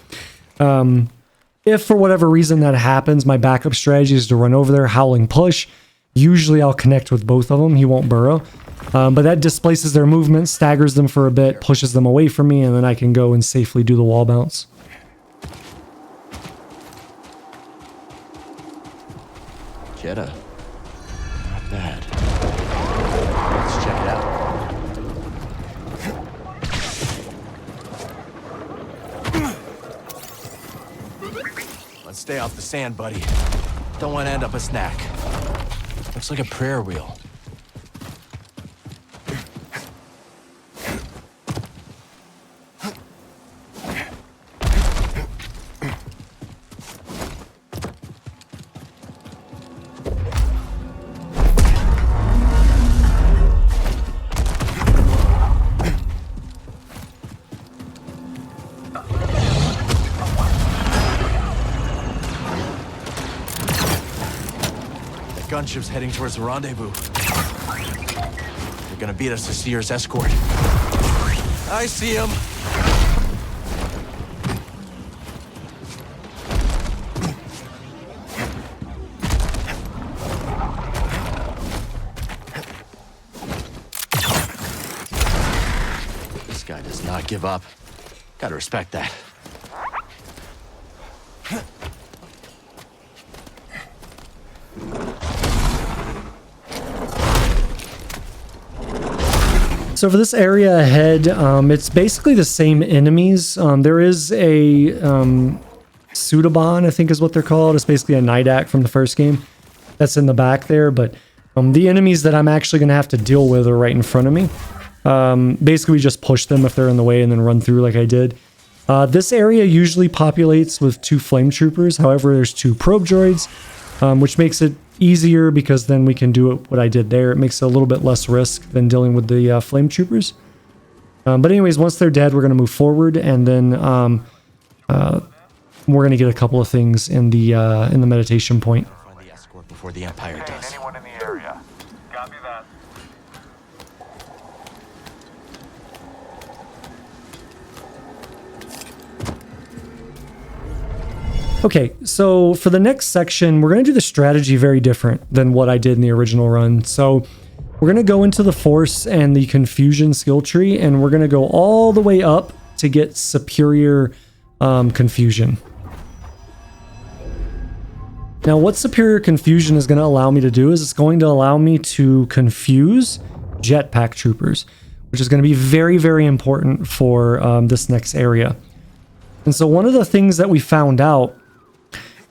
if for whatever reason that happens, my backup strategy is to run over there, howling push. Usually I'll connect with both of them. He won't burrow. But that displaces their movement, staggers them for a bit, pushes them away from me, and then I can go and safely do the wall bounce. Jedah. Not bad. Let's check it out. Let's stay off the sand, buddy. Don't want to end up a snack. Looks like a prayer wheel. Gunship's heading towards the rendezvous. They're gonna beat us to Cere's escort. I see him. This guy does not give up. Gotta respect that. So for this area ahead, it's basically the same enemies. There is a Pseudobon, I think is what they're called. It's basically a Nidak from the first game that's in the back there. But the enemies that I'm actually going to have to deal with are right in front of me. Basically, we just push them if they're in the way and then run through like I did. This area usually populates with 2 flame troopers. However, there's 2 probe droids, which makes it easier because then we can do what I did there. It makes it a little bit less risk than dealing with the flame troopers. But anyways, once they're dead, we're going to move forward, and then we're going to get a couple of things in the meditation point. Find the escort before the Empire does. Anyone in the area? Copy that. Okay, so for the next section, we're going to do the strategy very different than what I did in the original run. So we're going to go into the Force and the Confusion skill tree, and we're going to go all the way up to get Superior Confusion. Now, what Superior Confusion is going to allow me to do is it's going to allow me to confuse jetpack troopers, which is going to be very, very important for this next area. And so one of the things that we found out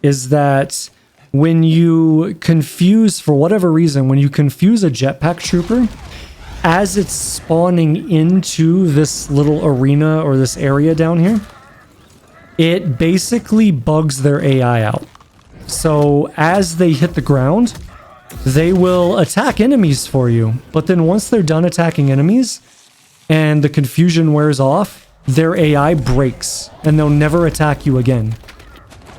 is that when you confuse, for whatever reason, when you confuse a jetpack trooper, as it's spawning into this little arena or this area down here, it basically bugs their AI out. So as they hit the ground, they will attack enemies for you. But then once they're done attacking enemies and the confusion wears off, their AI breaks and they'll never attack you again.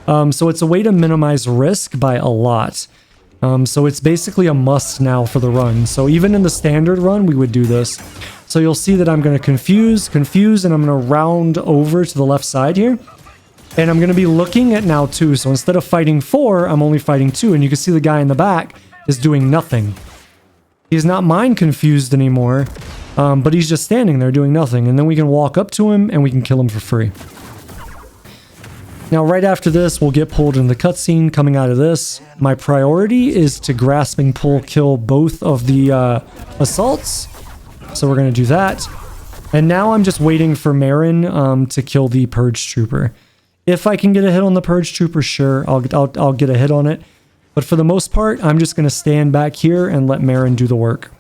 So it's a way to minimize risk by a lot. So it's basically a must now for the run. So even in the standard run, we would do this. So you'll see that I'm going to confuse, and I'm going to round over to the left side here. And I'm going to be looking at now 2. So instead of fighting 4, I'm only fighting 2. And you can see the guy in the back is doing nothing. He's not mind confused anymore, but he's just standing there doing nothing. And then we can walk up to him and we can kill him for free. Now, right after this, we'll get pulled in the cutscene coming out of this. My priority is to grasping pull kill both of the assaults. So we're going to do that. And now I'm just waiting for Merrin to kill the Purge Trooper. If I can get a hit on the Purge Trooper, sure, I'll get a hit on it. But for the most part, I'm just going to stand back here and let Merrin do the work.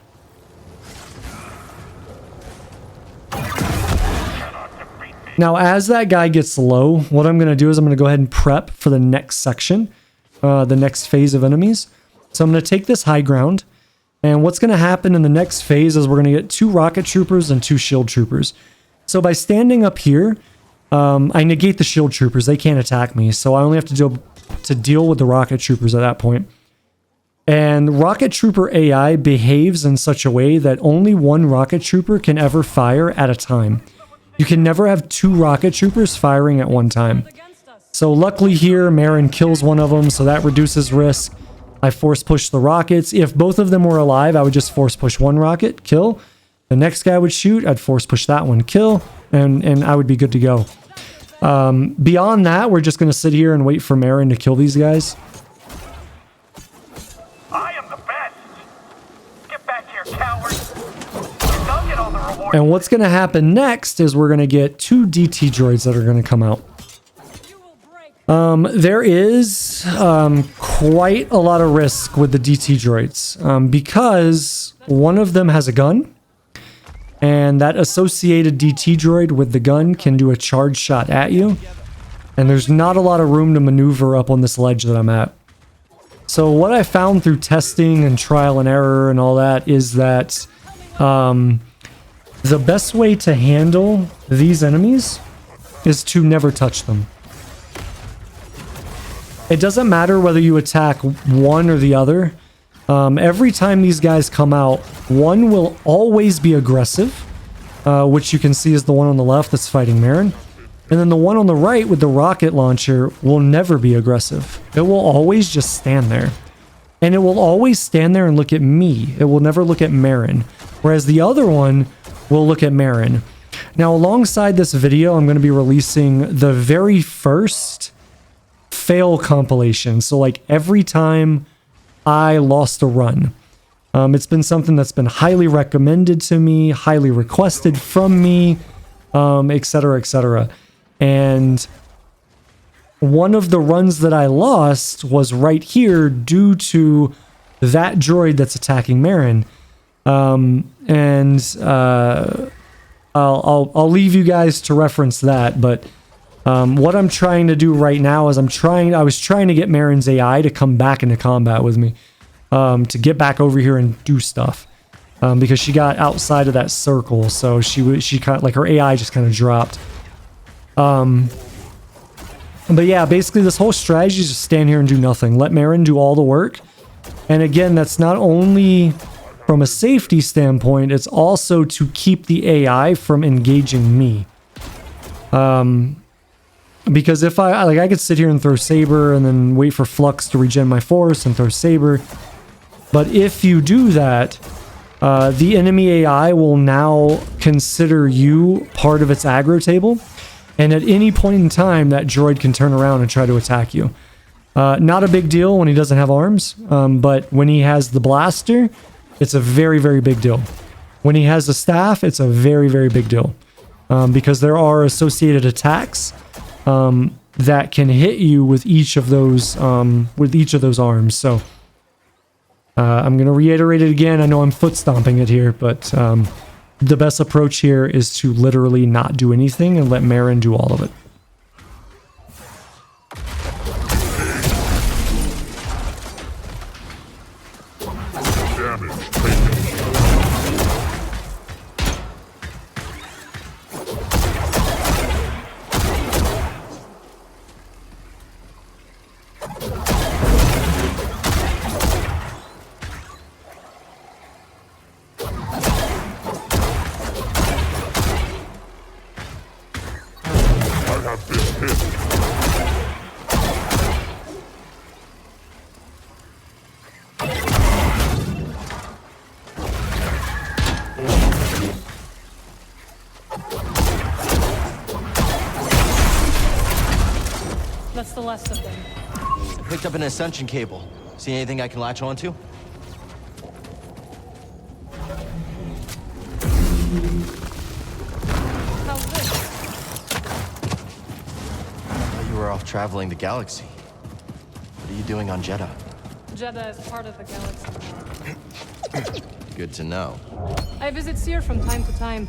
Now, as that guy gets low, what I'm going to do is I'm going to go ahead and prep for the next section, the next phase of enemies. So I'm going to take this high ground, and what's going to happen in the next phase is we're going to get 2 rocket troopers and 2 shield troopers. So by standing up here, I negate the shield troopers. They can't attack me, so I only have to deal with the rocket troopers at that point. And rocket trooper AI behaves in such a way that only 1 rocket trooper can ever fire at a time. You can never have 2 rocket troopers firing at one time. So luckily here, Merrin kills one of them, so that reduces risk. I force push the rockets. If both of them were alive, I would just force push 1 rocket, kill. The next guy would shoot, I'd force push that one, kill, and I would be good to go. Beyond that, we're just going to sit here and wait for Merrin to kill these guys. I am the best. Get back here, coward. You don't get all the rewards. And what's going to happen next is we're going to get 2 DT droids that are going to come out. There is quite a lot of risk with the DT droids because one of them has a gun, and that associated DT droid with the gun can do a charge shot at you, and there's not a lot of room to maneuver up on this ledge that I'm at. So what I found through testing and trial and error and all that is that the best way to handle these enemies is to never touch them. It doesn't matter whether you attack one or the other. Every time these guys come out, one will always be aggressive, which you can see is the one on the left that's fighting Merrin. And then the one on the right with the rocket launcher will never be aggressive. It will always just stand there. And it will always stand there and look at me. It will never look at Merrin. Whereas the other one will look at Merrin. Now, alongside this video, I'm going to be releasing the very first fail compilation. So like every time I lost a run. It's been something that's been highly recommended to me, highly requested from me, etc., etc. And one of the runs that I lost was right here due to that droid that's attacking Merrin. I'll leave you guys to reference that, but what I'm trying to do right now is I was trying to get Merrin's AI to come back into combat with me, to get back over here and do stuff, because she got outside of that circle, so she kind of like her AI just kind of dropped. But yeah, basically this whole strategy is just stand here and do nothing. Let Merrin do all the work. And again, that's not only from a safety standpoint, it's also to keep the AI from engaging me. Because if I could sit here and throw Saber and then wait for Flux to regen my force and throw Saber. But if you do that, the enemy AI will now consider you part of its aggro table. And at any point in time, that droid can turn around and try to attack you. Not a big deal when he doesn't have arms, but when he has the blaster, it's a very, very big deal. When he has the staff, it's a very, very big deal. Because there are associated attacks that can hit you with each of those arms. So I'm going to reiterate it again. I know I'm foot stomping it here, but the best approach here is to literally not do anything and let Merrin do all of it. That's the last of them. I picked up an ascension cable. See anything I can latch onto? How's this? I thought you were off traveling the galaxy. What are you doing on Jedah? Jedah is part of the galaxy. Good to know. I visit Cere from time to time.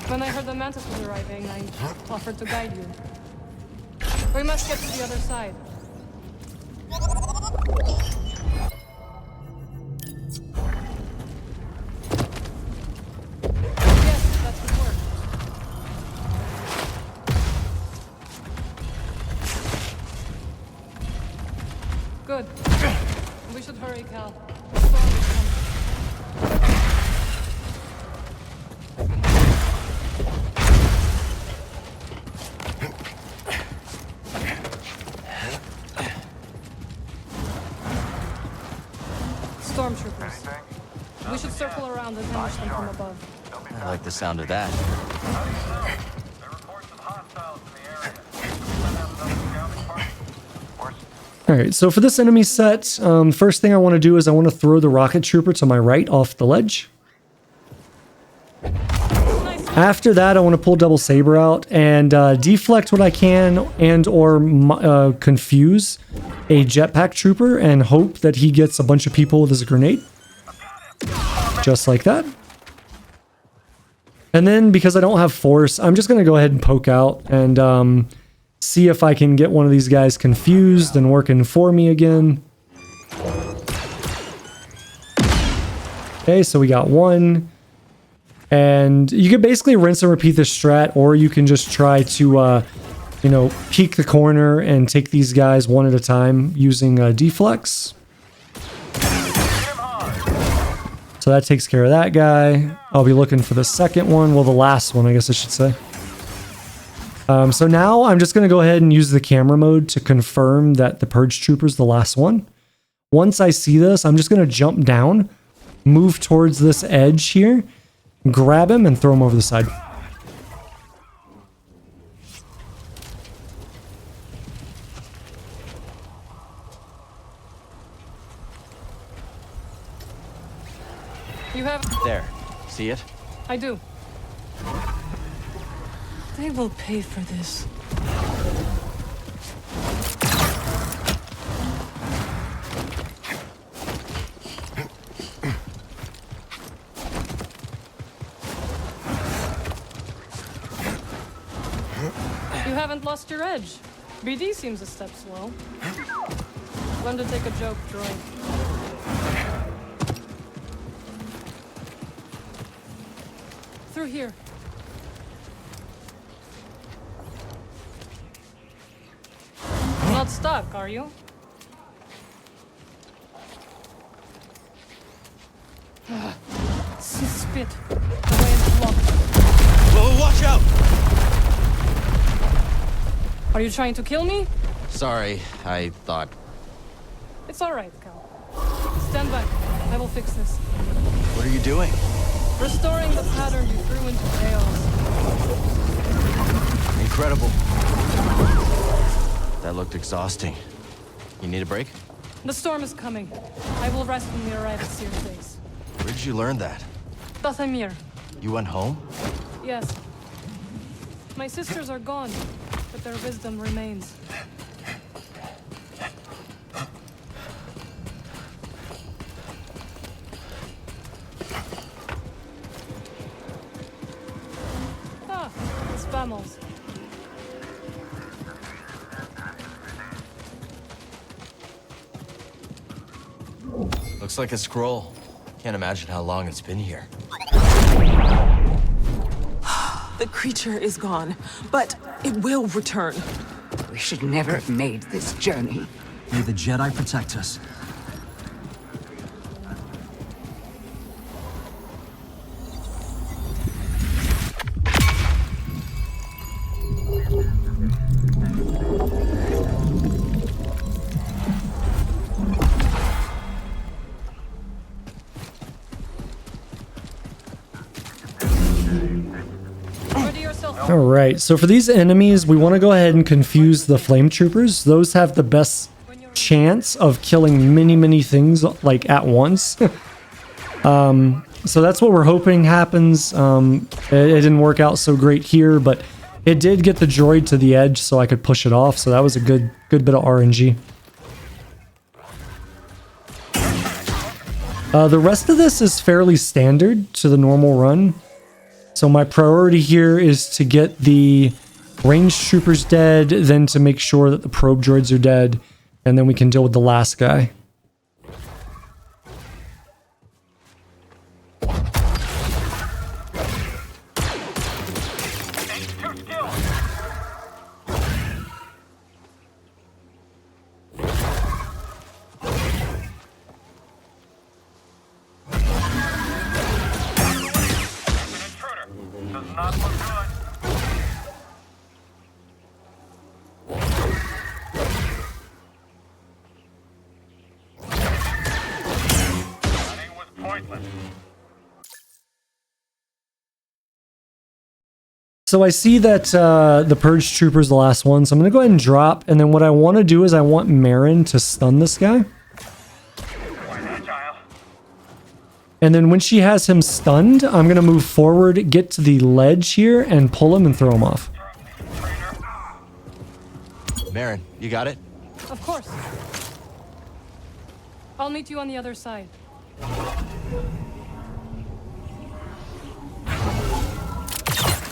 When I heard the Mantis was arriving, I offered to guide you. We must get to the other side. Yes, that should work. Good. We should hurry, Cal. The storm is coming. Stormtroopers. We should circle around and ambush them from above. I like the sound of that. Alright, so for this enemy set, first thing I want to do is I want to throw the rocket trooper to my right off the ledge. After that, I want to pull Double Saber out and deflect what I can and or confuse a jetpack trooper and hope that he gets a bunch of people with his grenade. Just like that. And then, because I don't have force, I'm just going to go ahead and poke out and see if I can get one of these guys confused and working for me again. Okay, so we got one. And you can basically rinse and repeat this strat, or you can just try to, you know, peek the corner and take these guys one at a time using deflex. So that takes care of that guy. I'll be looking for the second one. Well, the last one, I guess I should say. So now I'm just going to go ahead and use the camera mode to confirm that the Purge Trooper is the last one. Once I see this, I'm just going to jump down, move towards this edge here, grab him, and throw him over the side. see it? I do. They will pay for this. You haven't lost your edge. BD seems a step slow. Learn to take a joke, droid. Through here. You're not stuck, are you? Spit. The way is blocked. Whoa, watch out! Are you trying to kill me? Sorry, I thought... It's alright, Cal. Stand back. I will fix this. What are you doing? Restoring the pattern you threw into chaos. Incredible. That looked exhausting. You need a break? The storm is coming. I will rest when we arrive at Cere's base. Where did you learn that? Dathamir. You went home? Yes. My sisters are gone, but their wisdom remains. Ah, it's Vamos. Looks like a scroll. Can't imagine how long it's been here. The creature is gone, but it will return. We should never have made this journey. May the Jedi protect us. Alright, so for these enemies, we want to go ahead and confuse the flame troopers. Those have the best chance of killing many things like at once. So that's what we're hoping happens. It didn't work out so great here, but it did get the droid to the edge so I could push it off. So that was a good bit of RNG. The rest of this is fairly standard to the normal run. So my priority here is to get the ranged troopers dead, then to make sure that the probe droids are dead, and then we can deal with the last guy. So I see that the Purge Trooper is the last one, so I'm going to go ahead and drop, and then what I want to do is I want Marin to stun this guy. And then when she has him stunned, I'm going to move forward, get to the ledge here, and pull him and throw him off. Marin, you got it? Of course. I'll meet you on the other side.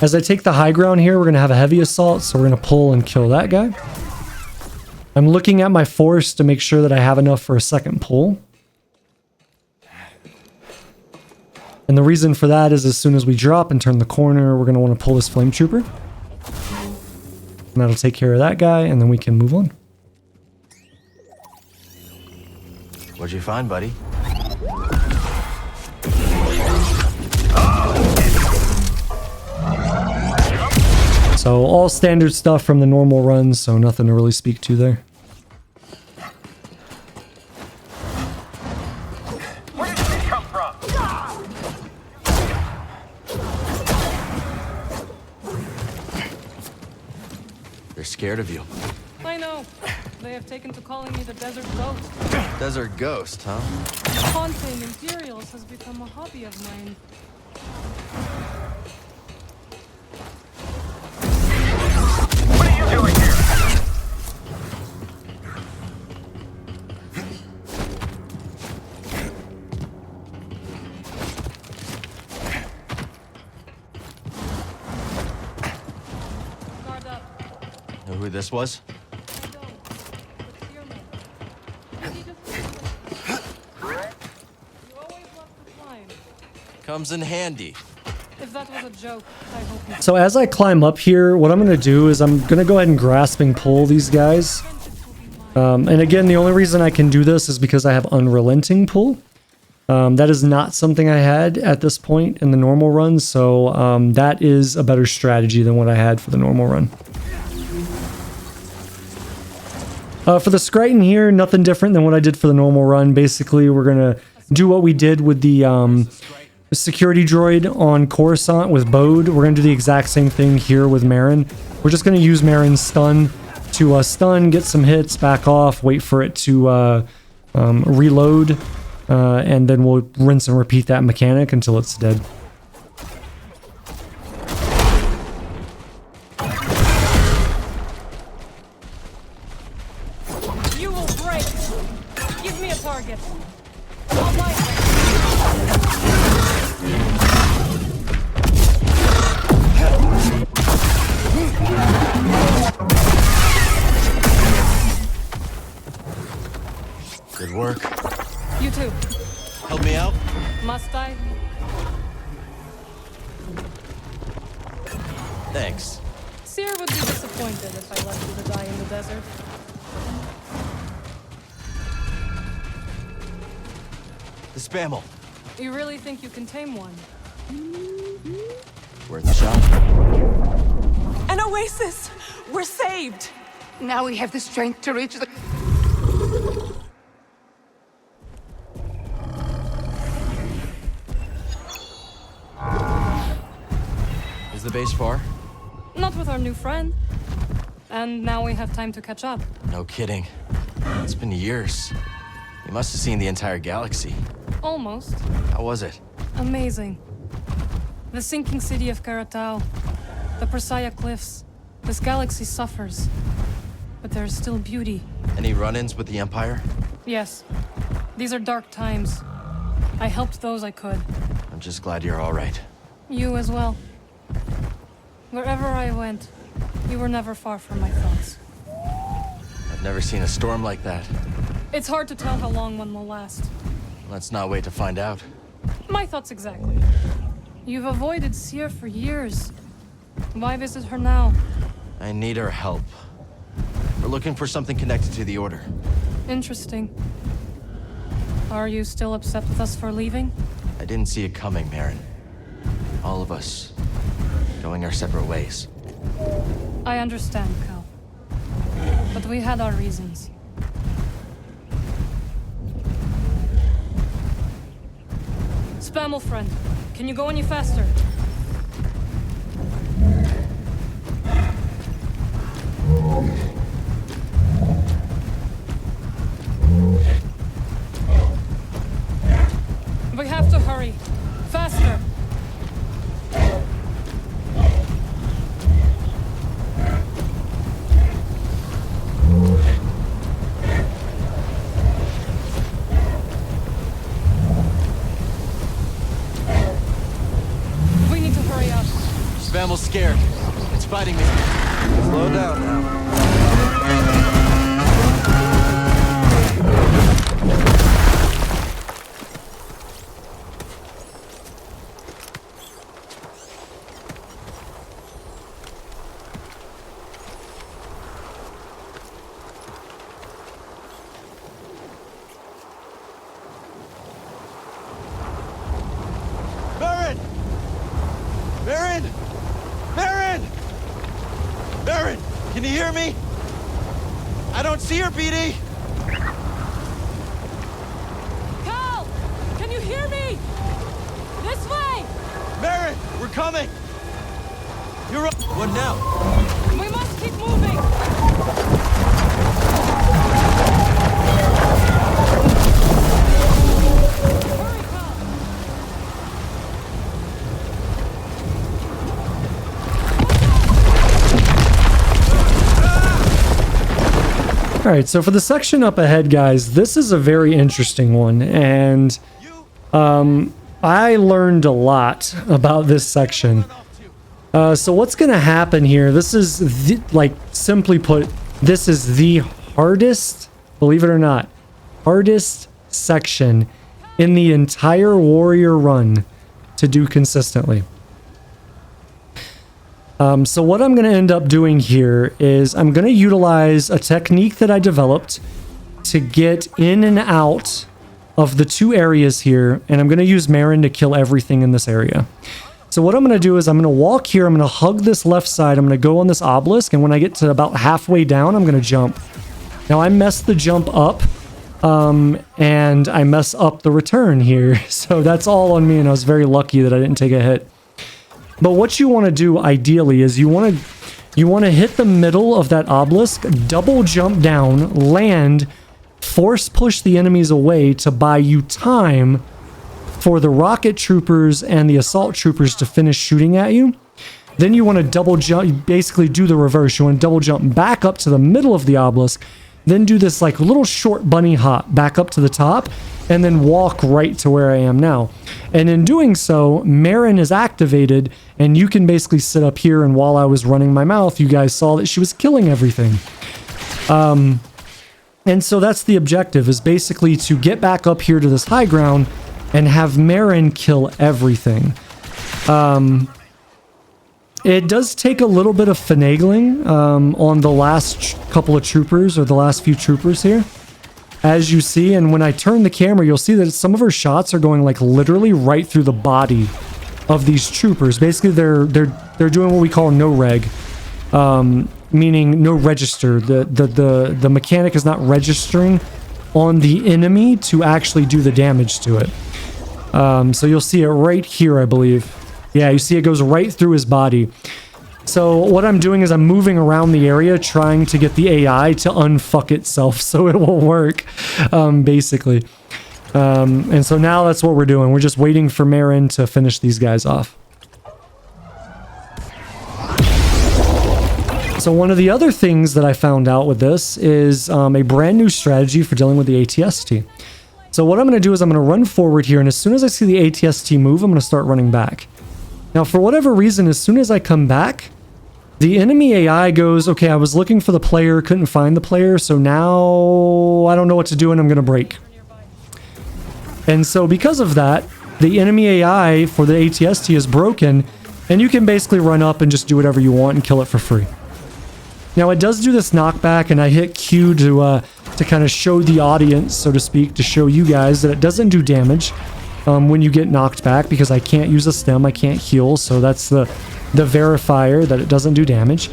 As I take the high ground here, we're going to have a heavy assault, so we're going to pull and kill that guy. I'm looking at my force to make sure that I have enough for a second pull. And the reason for that is as soon as we drop and turn the corner, we're going to want to pull this flame trooper. And that'll take care of that guy, and then we can move on. What'd you find, buddy? So all standard stuff from the normal runs, so nothing to really speak to there. Where did you come from? They're scared of you. I know. They have taken to calling me the Desert Ghost. Desert Ghost, huh? Haunting Imperials has become a hobby of mine. who this was? Comes in handy. If that was a joke, I hope you... So as I climb up here, what I'm going to do is I'm going to go ahead and grasping pull these guys. And again, the only reason I can do this is because I have unrelenting pull. That is not something I had at this point in the normal run, so that is a better strategy than what I had for the normal run. For the Skriton here, nothing different than what I did for the normal run. Basically, we're going to do what we did with the security droid on Coruscant with Bode. We're going to do the exact same thing here with Merrin. We're just going to use Merrin's stun to stun, get some hits, back off, wait for it to reload, and then we'll rinse and repeat that mechanic until it's dead. You will break. Give me a target. Good work. You too. Help me out? Must I? Thanks. Cere would be disappointed if I left you to die in the desert. The Spammel. You really think you can tame one? Worth a shot. An oasis! We're saved! Now we have the strength to reach the... Is the base far? Not with our new friend. And now we have time to catch up. No kidding. It's been years. You must have seen the entire galaxy. Almost. How was it? Amazing. The sinking city of Karatau. The Persaya cliffs. This galaxy suffers. But there is still beauty. Any run-ins with the Empire? Yes. These are dark times. I helped those I could. I'm just glad you're all right. You as well. Wherever I went, you were never far from my thoughts. I've never seen a storm like that. It's hard to tell how long one will last. Let's not wait to find out. My thoughts exactly. You've avoided Cere for years. Why visit her now? I need her help. We're looking for something connected to the Order. Interesting. Are you still upset with us for leaving? I didn't see it coming, Merrin. All of us going our separate ways. I understand, Cal. But we had our reasons. Spammel friend, can you go any faster? We have to hurry. Faster! We need to hurry up. Spammel's scared. It's fighting me. Slow down now. Can you hear me? I don't see her, BD! Cal! Can you hear me? This way! Merrin, we're coming! You're up. What now? We must keep moving! Alright, so for the section up ahead, guys, this is a very interesting one, and I learned a lot about this section. So what's going to happen here, this is, simply put, this is the hardest, believe it or not, hardest section in the entire Warrior run to do consistently. So what I'm going to end up doing here is I'm going to utilize a technique that I developed to get in and out of the 2 areas here, and I'm going to use Merrin to kill everything in this area. So what I'm going to do is I'm going to walk here, I'm going to hug this left side, I'm going to go on this obelisk, and when I get to about halfway down, I'm going to jump. Now I messed the jump up, and I mess up the return here, so that's all on me, and I was very lucky that I didn't take a hit. But what you want to do ideally is you want to hit the middle of that obelisk, double jump down, land, force push the enemies away to buy you time for the rocket troopers and the assault troopers to finish shooting at you. Then you want to double jump, basically do the reverse. You want to double jump back up to the middle of the obelisk, then do this like little short bunny hop back up to the top, and then walk right to where I am now. And in doing so, Merrin is activated, and you can basically sit up here, and while I was running my mouth, you guys saw that she was killing everything. And so that's the objective, is basically to get back up here to this high ground and have Merrin kill everything. It does take a little bit of finagling on the last couple of troopers, or the last few troopers here, as you see. And when I turn the camera, you'll see that some of her shots are going like literally right through the body of these troopers. Basically, they're doing what we call no reg, meaning no register. The mechanic is not registering on the enemy to actually do the damage to it. So you'll see it right here, I believe. Yeah, you see it goes right through his body. So what I'm doing is I'm moving around the area trying to get the AI to unfuck itself so it will work, basically. And so now that's what we're doing. We're just waiting for Merrin to finish these guys off. So one of the other things that I found out with this is a brand new strategy for dealing with the ATST. So what I'm going to do is I'm going to run forward here, and as soon as I see the ATST move, I'm going to start running back. Now, for whatever reason, as soon as I come back, the enemy AI goes, okay, I was looking for the player, couldn't find the player, so now I don't know what to do, and I'm going to break. And so because of that, the enemy AI for the ATST is broken, and you can basically run up and just do whatever you want and kill it for free. Now, it does do this knockback, and I hit Q to kind of show the audience, so to speak, to show you guys that it doesn't do damage when you get knocked back, because I can't use a stem, I can't heal, so that's the verifier that it doesn't do damage.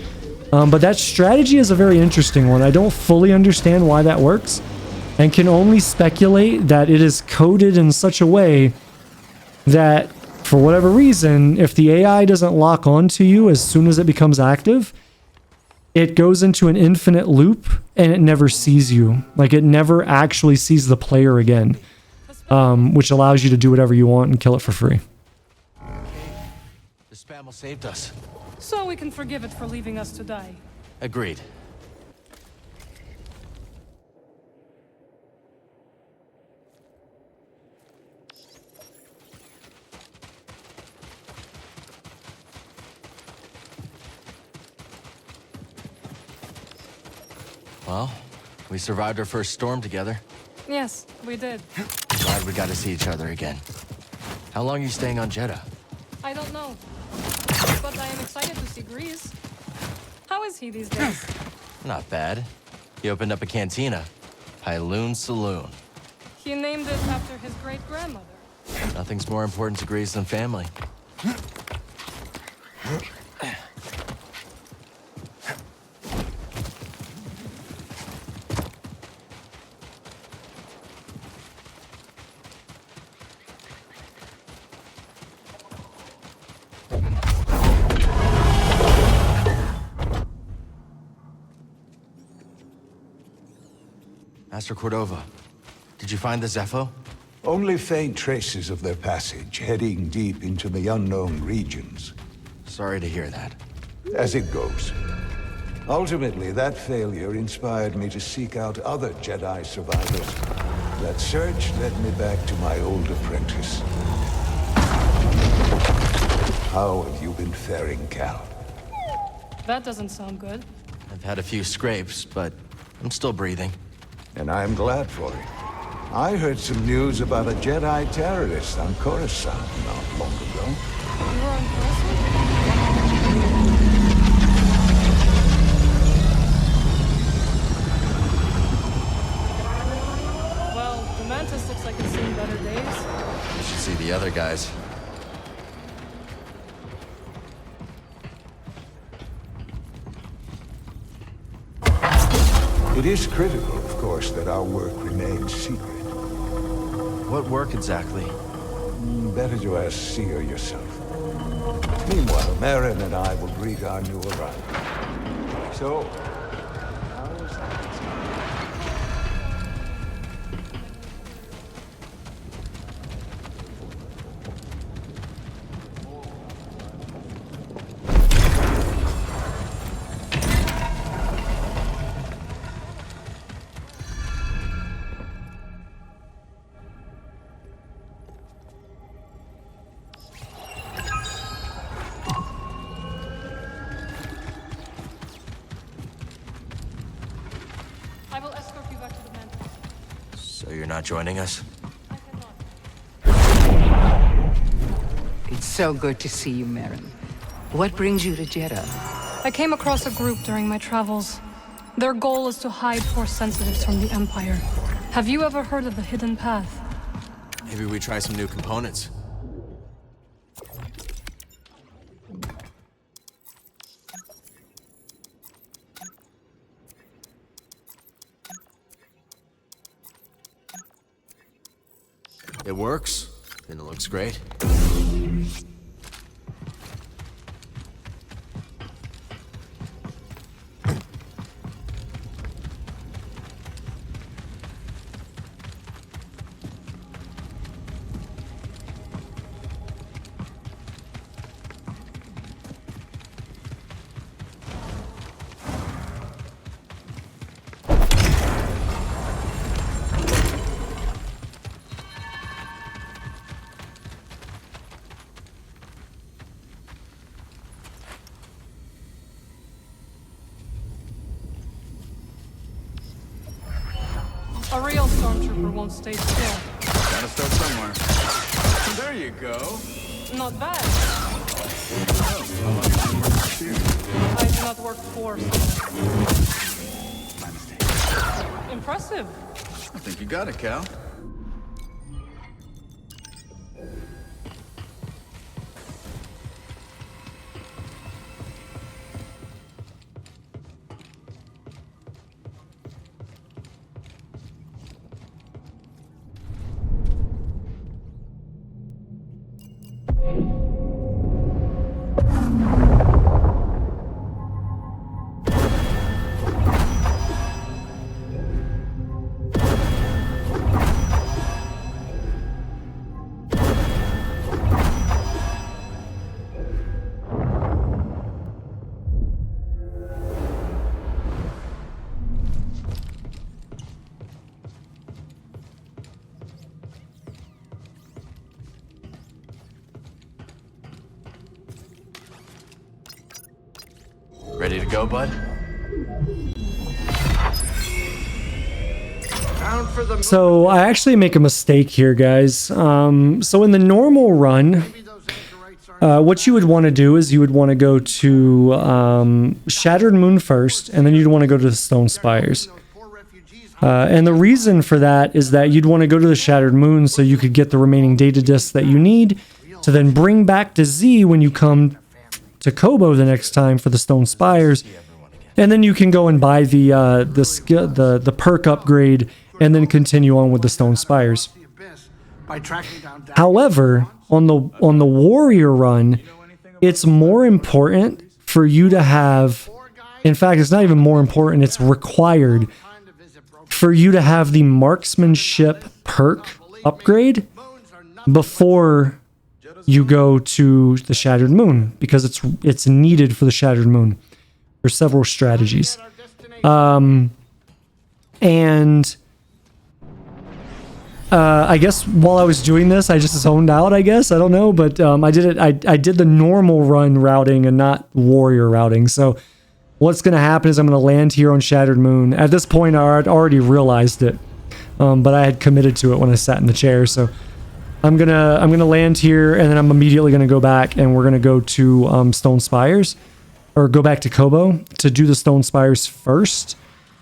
But that strategy is a very interesting one. I don't fully understand why that works, and can only speculate that it is coded in such a way that, for whatever reason, if the AI doesn't lock onto you as soon as it becomes active, it goes into an infinite loop and it never sees you. Like, it never actually sees the player again, which allows you to do whatever you want and kill it for free. The spamel saved us. So we can forgive it for leaving us to die. Agreed. Well, we survived our first storm together. Yes, we did. Glad we got to see each other again. How long are you staying on Jedah? I don't know, but I am excited to see Grease. How is he these days? Not bad. He opened up a cantina. Pyloon Saloon. He named it after his great-grandmother. Nothing's more important to Grease than family. Master Cordova, did you find the Zepho? Only faint traces of their passage, heading deep into the unknown regions. Sorry to hear that. As it goes. Ultimately, that failure inspired me to seek out other Jedi survivors. That search led me back to my old apprentice. How have you been faring, Cal? That doesn't sound good. I've had a few scrapes, but I'm still breathing. And I'm glad for it. I heard some news about a Jedi terrorist on Coruscant not long ago. You were on Coruscant? Well, the Mantis looks like it's seen better days. You should see the other guys. It is critical, of course, that our work remains secret. What work exactly? Better to ask Cere yourself. Meanwhile, Merrin and I will greet our new arrival. So, how is that? I will escort you back to the Mantis. So you're not joining us? It's so good to see you, Merrin. What brings you to Jedah? I came across a group during my travels. Their goal is to hide Force sensitives from the Empire. Have you ever heard of the Hidden Path? Maybe we try some new components. It works, and it looks great. A real stormtrooper won't stay still. Gotta start somewhere. There you go. Not bad. Oh, how long have you been working here? I do not work for someone. My mistake. Impressive. I think you got it, Cal. Ready to go, bud? So I actually make a mistake here, guys. So in the normal run, what you would want to do is you would want to go to Shattered Moon first, and then you'd want to go to the Stone Spires. And the reason for that is that you'd want to go to the Shattered Moon so you could get the remaining data discs that you need to then bring back to Z when you come to Koboh the next time for the Stone Spires. And then you can go and buy the perk upgrade and then continue on with the Stone Spires. However, on the Warrior run, it's more important for you to have, in fact, it's not even more important, it's required for you to have the Marksmanship perk upgrade before you go to the Shattered Moon, because it's needed for the Shattered Moon. There's several strategies. And I guess while I was doing this, I just zoned out, I guess. I don't know, but I did it. I did the normal run routing and not warrior routing. So what's going to happen is I'm going to land here on Shattered Moon. At this point, I had already realized it, but I had committed to it when I sat in the chair. So I'm gonna land here, and then I'm immediately going to go back, and we're going to go to Stone Spires, or go back to Koboh to do the Stone Spires first,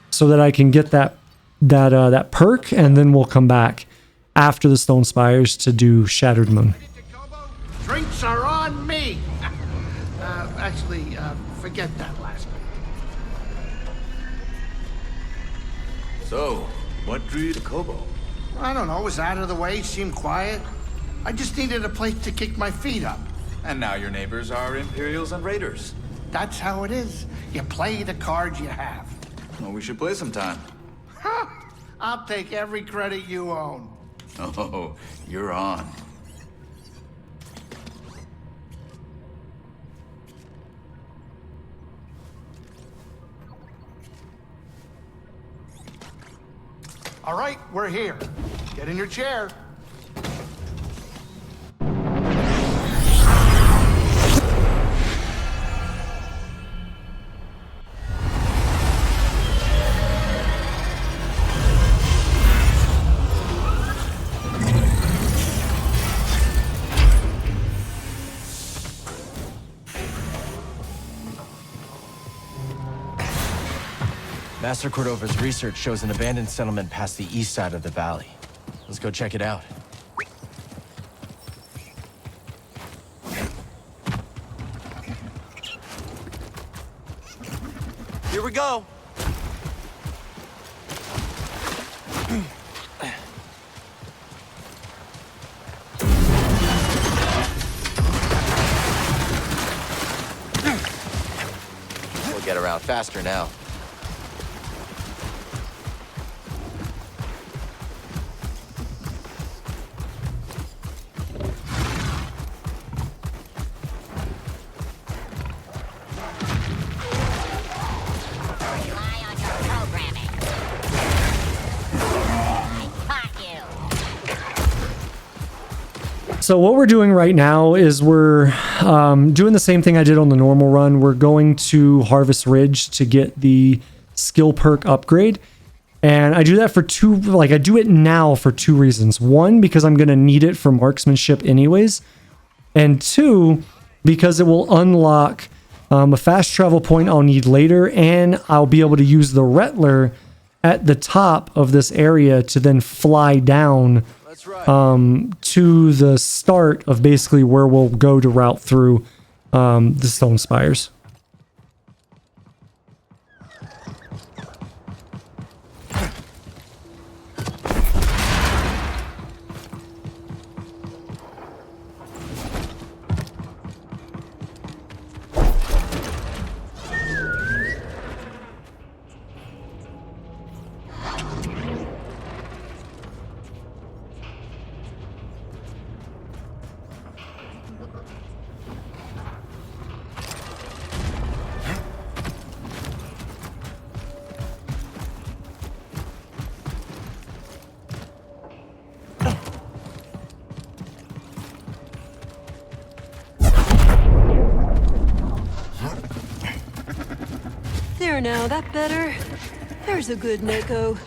so that I can get that perk, and then we'll come back after the Stone Spires to do Shattered Moon. Drinks are on me. Actually, forget that last bit. So, what drew you to Koboh? I don't know. It was out of the way. Seemed quiet. I just needed a place to kick my feet up. And now your neighbors are Imperials and Raiders. That's how it is. You play the cards you have. Well, we should play sometime. I'll take every credit you own. Oh, you're on. All right, we're here. Get in your chair. Master Cordova's research shows an abandoned settlement past the east side of the valley. Let's go check it out. Here we go! We'll get around faster now. So what we're doing right now is we're doing the same thing I did on the normal run. We're going to Harvest Ridge to get the skill perk upgrade. And I do that for I do it now for two reasons. One, because I'm going to need it for marksmanship anyways. And two, because it will unlock a fast travel point I'll need later, and I'll be able to use the Rettler at the top of this area to then fly down to the start of basically where we'll go to route through the Stone Spires. There now, that better? There's a good Neko.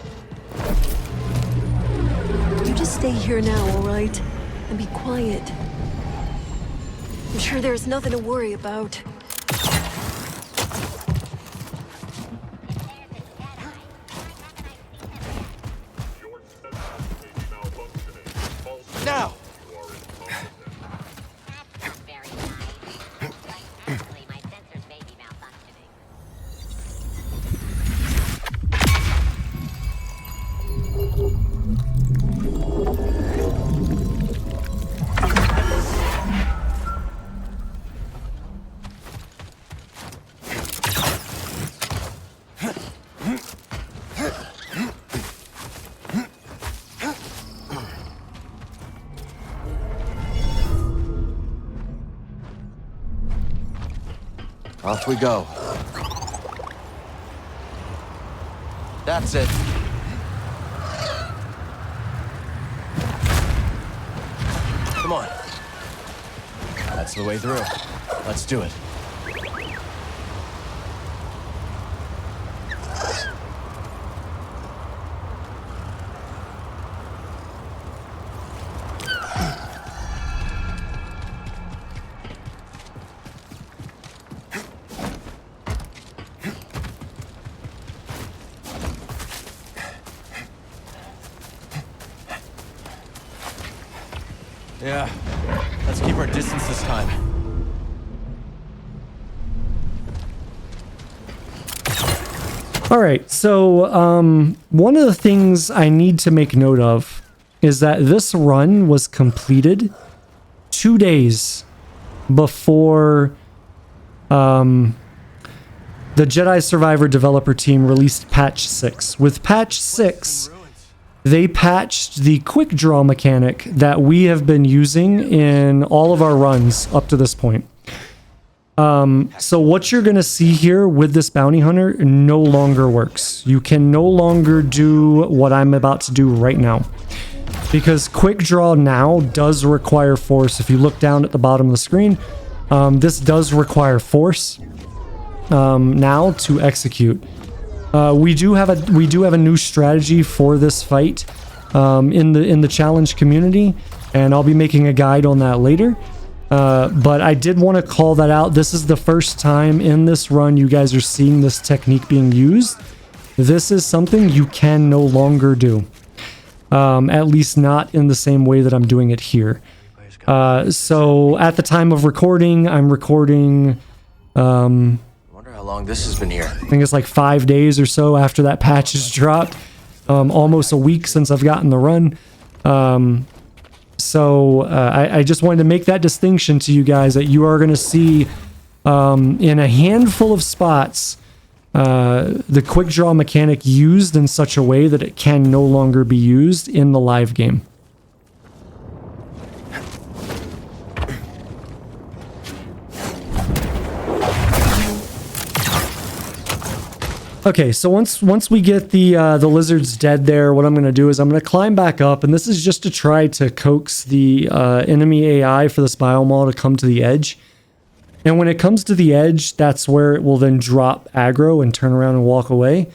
You just stay here now, all right? And be quiet. I'm sure there's nothing to worry about. Now! Off we go. That's it. Come on. That's the way through. Let's do it. Yeah, let's keep our distance this time. All right, so one of the things I need to make note of is that this run was completed 2 days before the Jedi Survivor developer team released patch 6. With patch 6, they patched the quick draw mechanic that we have been using in all of our runs up to this point. So what you're going to see here with this bounty hunter no longer works. You can no longer do what I'm about to do right now. Because quick draw now does require force. If you look down at the bottom of the screen, this does require force now to execute. We do have a new strategy for this fight in the challenge community, and I'll be making a guide on that later. But I did want to call that out. This is the first time in this run you guys are seeing this technique being used. This is something you can no longer do. At least not in the same way that I'm doing it here. So at the time of recording, I'm recording... How long this has been here? I think it's like 5 days or so after that patch is dropped. Almost a week since I've gotten the run. So I just wanted to make that distinction to you guys that you are going to see in a handful of spots the quick draw mechanic used in such a way that it can no longer be used in the live game. Okay, so once we get the lizards dead there, what I'm going to do is I'm going to climb back up, and this is just to try to coax the enemy AI for this biomall to come to the edge. And when it comes to the edge, that's where it will then drop aggro and turn around and walk away.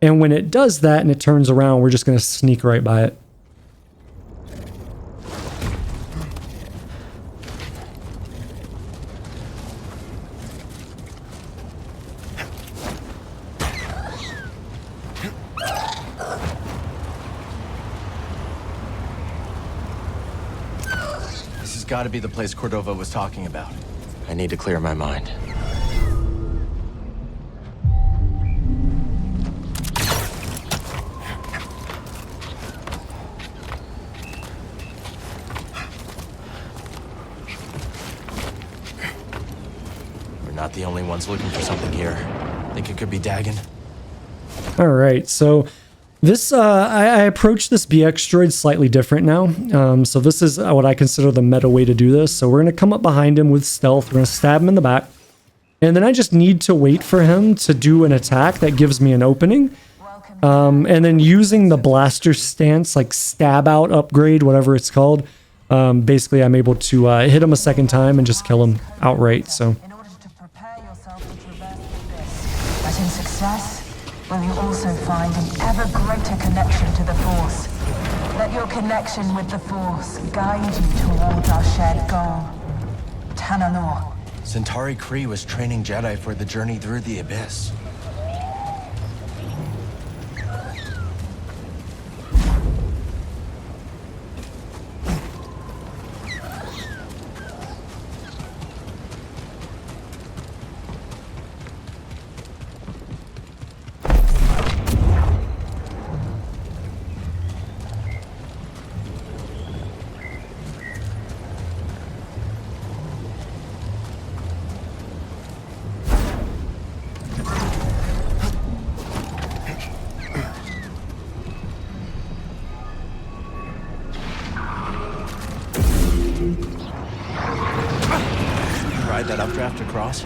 And when it does that and it turns around, we're just going to sneak right by it. Got to be the place Cordova was talking about. I need to clear my mind. We're not the only ones looking for something here. Think it could be Dagan? All right, so this, I approach this BX droid slightly different now. So this is what I consider the meta way to do this. So we're going to come up behind him with stealth. We're going to stab him in the back. And then I just need to wait for him to do an attack that gives me an opening. And then using the blaster stance, like stab out upgrade, whatever it's called. Basically, I'm able to hit him a second time and just kill him outright, so. But in success, will you also find an ever greater connection to the Force? Let your connection with the Force guide you towards our shared goal. Tanalor. Centauri Kree was training Jedi for the journey through the Abyss. That updraft across?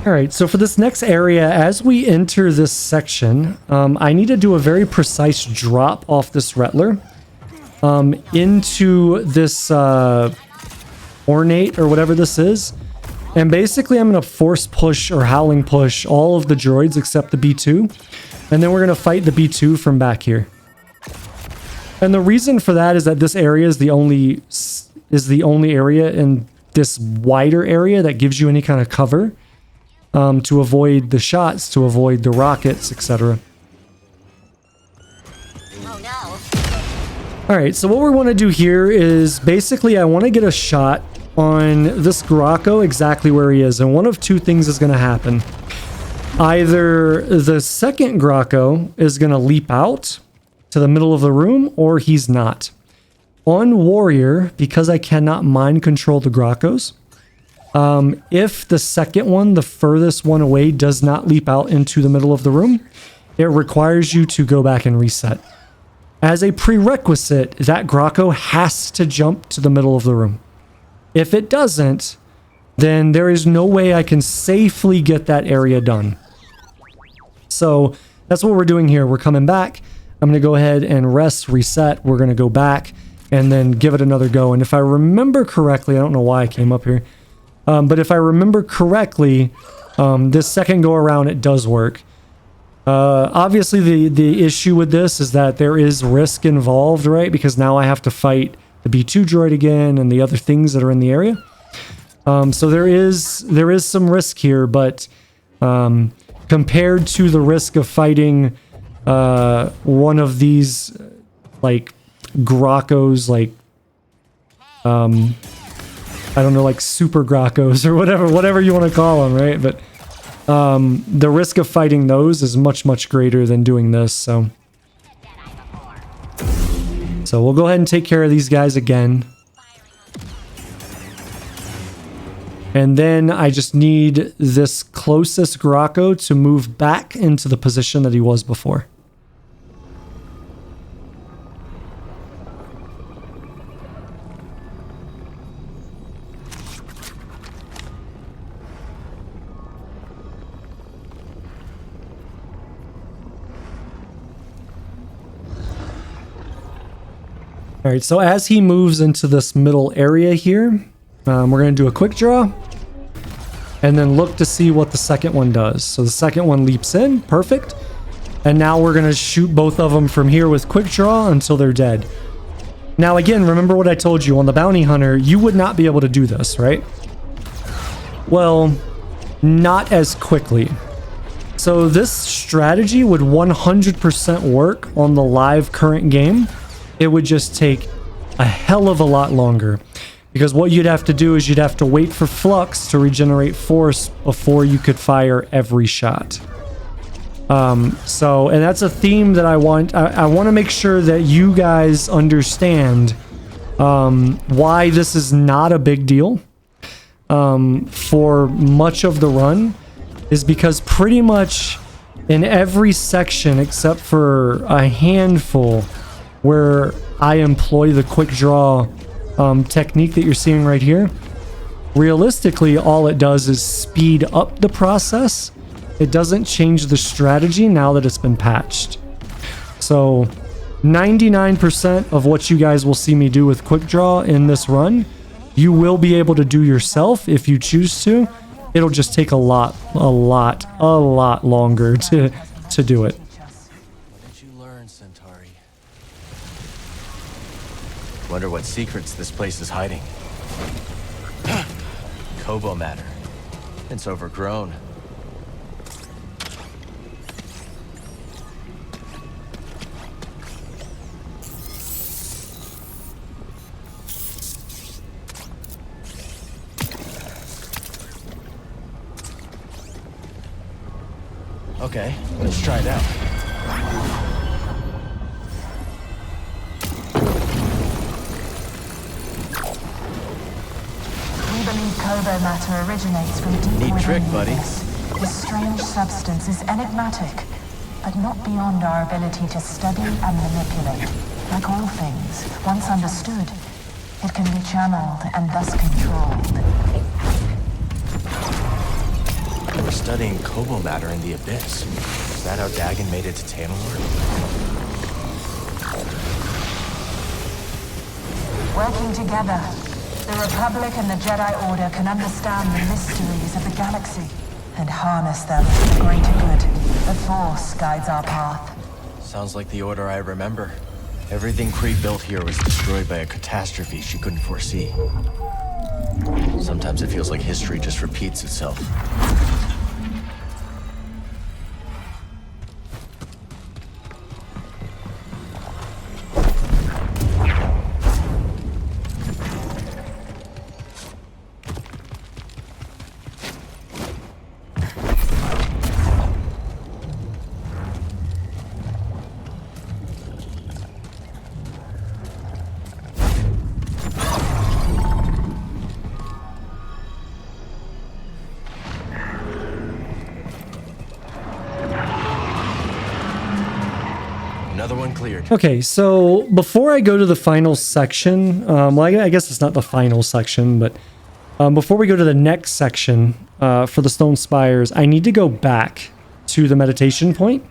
All right, so for this next area, as we enter this section, I need to do a very precise drop off this Rattler into this ornate or whatever this is. And basically, I'm going to force push or howling push all of the droids except the B2. And then we're going to fight the B2 from back here. And the reason for that is that this area is the only area in this wider area that gives you any kind of cover. To avoid the shots, to avoid the rockets, etc. Alright, so what we want to do here is basically I want to get a shot on this Graco exactly where he is, and one of two things is going to happen. Either the second Graco is going to leap out to the middle of the room, or he's not. On Warrior, because I cannot mind control the Gracos, if the second one, the furthest one away, does not leap out into the middle of the room, it requires you to go back and reset. As a prerequisite, that Graco has to jump to the middle of the room. If it doesn't, then there is no way I can safely get that area done. So that's what we're doing here. We're coming back. I'm going to go ahead and rest, reset. We're going to go back and then give it another go. And if I remember correctly, I don't know why I came up here. But if I remember correctly, this second go around, it does work. Obviously, the issue with this is that there is risk involved, right? Because now I have to fight the B2 droid again and the other things that are in the area. So there is some risk here, but compared to the risk of fighting one of these, like, Gracos, like, I don't know, like super Gracos or whatever you want to call them, right? But the risk of fighting those is much, much greater than doing this, so we'll go ahead and take care of these guys again. And then I just need this closest Graco to move back into the position that he was before. All right, so as he moves into this middle area here, we're going to do a quick draw and then look to see what the second one does. So the second one leaps in, perfect. And now we're going to shoot both of them from here with quick draw until they're dead. Now again, remember what I told you on the bounty hunter, you would not be able to do this, right? Well, not as quickly. So this strategy would 100% work on the live current game. It would just take a hell of a lot longer. Because what you'd have to do is you'd have to wait for flux to regenerate force before you could fire every shot. And that's a theme that I want. I want to make sure that you guys understand why this is not a big deal for much of the run, is because pretty much in every section except for a handful where I employ the quick draw technique that you're seeing right here, realistically all it does is speed up the process. It doesn't change the strategy now that it's been patched. So 99% of what you guys will see me do with quick draw in this run, you will be able to do yourself if you choose to. It'll just take a lot longer to do it. Wonder what secrets this place is hiding. Koboh matter. It's overgrown. Okay, let's try it out. Koboh matter originates from deep Neat within trick, buddy. This strange substance is enigmatic, but not beyond our ability to study and manipulate. Like all things, once understood, it can be channeled and thus controlled. studying Koboh matter in the Abyss. Is that how Dagan made it to Tanalorn? Working together, the Republic and the Jedi Order can understand the mysteries of the galaxy and harness them for the greater good. The Force guides our path. Sounds like the Order I remember. Everything Kree built here was destroyed by a catastrophe she couldn't foresee. Sometimes it feels like history just repeats itself. Another one cleared. Okay, so before I go to the final section, well, I guess it's not the final section, but before we go to the next section for the Stone Spires, I need to go back to the meditation point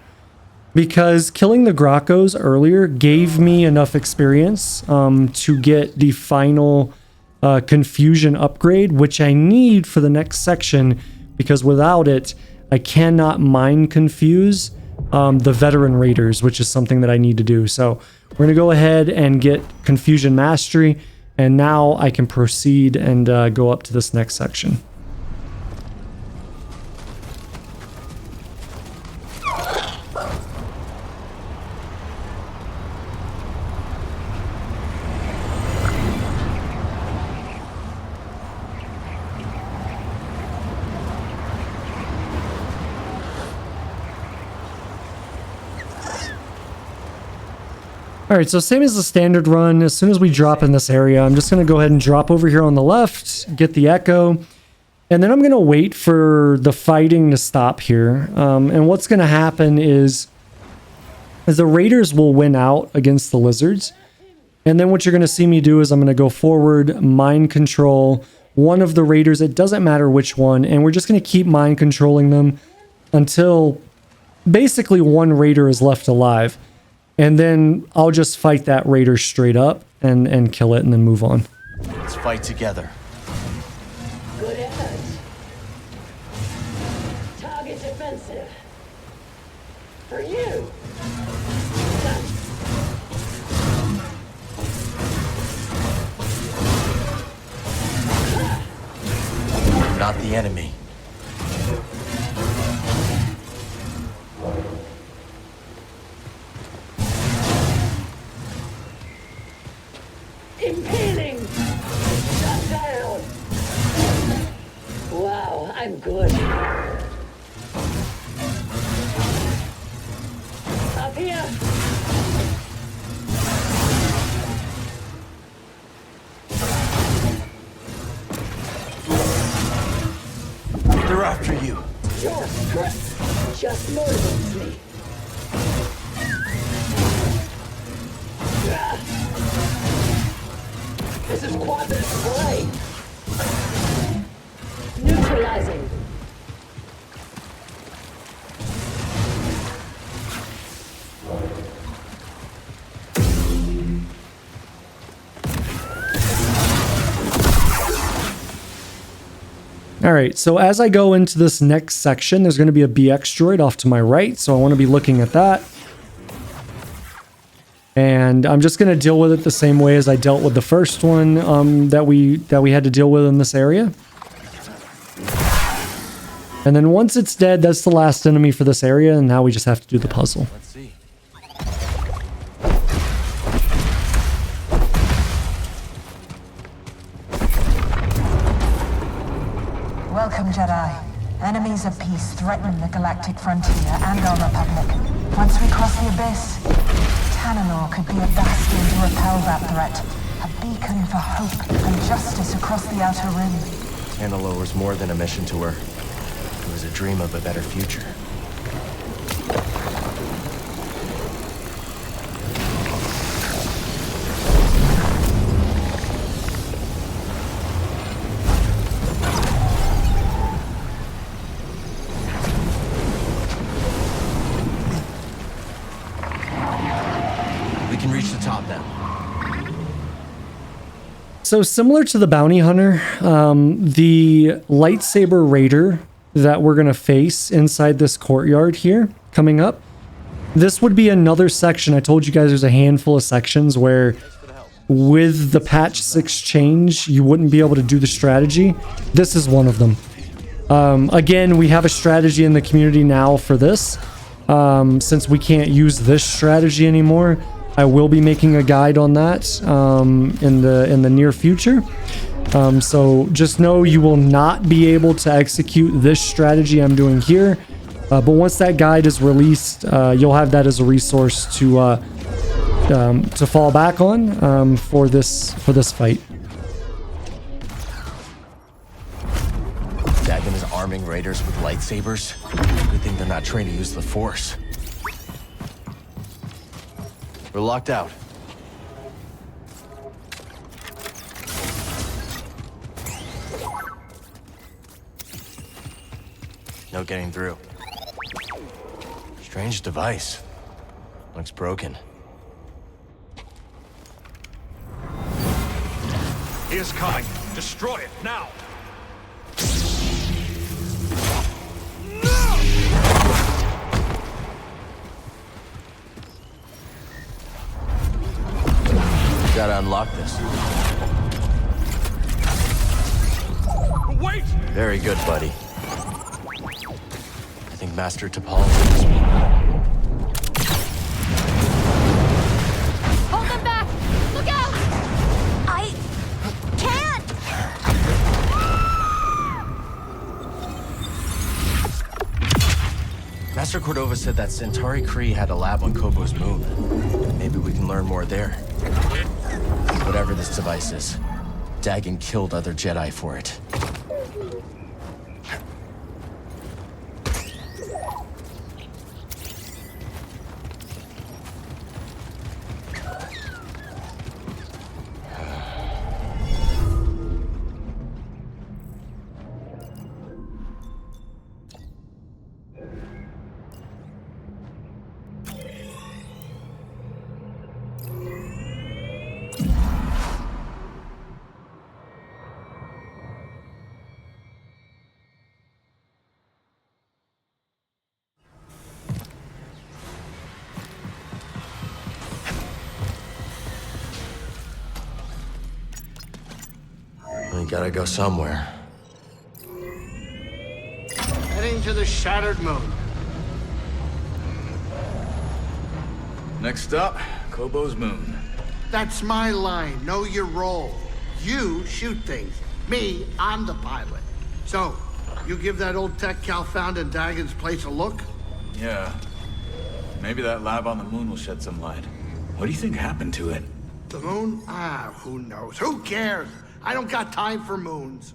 because killing the Gracchos earlier gave me enough experience to get the final confusion upgrade, which I need for the next section because without it, I cannot mind confuse the veteran raiders, which is something that I need to do. So we're going to go ahead and get Confusion Mastery, and now I can proceed and go up to this next section. Alright, so same as the standard run, as soon as we drop in this area, I'm just going to go ahead and drop over here on the left, get the Echo, and then I'm going to wait for the fighting to stop here. And what's going to happen is the Raiders will win out against the Lizards, and then what you're going to see me do is I'm going to go forward, mind control one of the Raiders, it doesn't matter which one, and we're just going to keep mind controlling them until basically one Raider is left alive. And then I'll just fight that Raider straight up and kill it and then move on. Let's fight together. Good effort. Target defensive. For you. Not the enemy. Impaling! Shut down! Wow, I'm good. Up here! They're after you. Your script just motivates me. This is quad display. Neutralizing. Alright, so as I go into this next section, there's going to be a BX droid off to my right, so I want to be looking at that. And I'm just going to deal with it the same way as I dealt with the first one that we had to deal with in this area. And then once it's dead, that's the last enemy for this area, and now we just have to do the puzzle. Let's see. Welcome, Jedi. Enemies of peace threaten the galactic frontier and our Republic. Once we cross the Abyss, Tanalorr could be a bastion to repel that threat. A beacon for hope and justice across the Outer Rim. Tanalorr was more than a mission to her. It was a dream of a better future. So similar to the bounty hunter, the lightsaber raider that we're going to face inside this courtyard here coming up, this would be another section. I told you guys there's a handful of sections where with the patch 6 change, you wouldn't be able to do the strategy. This is one of them. Again, we have a strategy in the community now for this. Since we can't use this strategy anymore, I will be making a guide on that in the near future. So just know you will not be able to execute this strategy I'm doing here. But once that guide is released, you'll have that as a resource to fall back on for this fight. Dagan is arming raiders with lightsabers. Good thing they're not trained to use the Force. We're locked out. No getting through. Strange device. Looks broken. He is coming. Destroy it now. Gotta unlock this. Wait! Very good, buddy. I think Master T'Pol is me. Hold them back! Look out! I can't! Master Cordova said that Centauri Kree had a lab on Koboh's moon. Maybe we can learn more there. Whatever this device is, Dagan killed other Jedi for it. We gotta go somewhere. Heading to the Shattered Moon. Next up, Koboh's moon. That's my line. Know your role. You shoot things. Me, I'm the pilot. So, you give that old tech Cal found in Dagan's place a look? Yeah. Maybe that lab on the moon will shed some light. What do you think happened to it? The moon? Ah, who knows? Who cares? I don't got time for moons.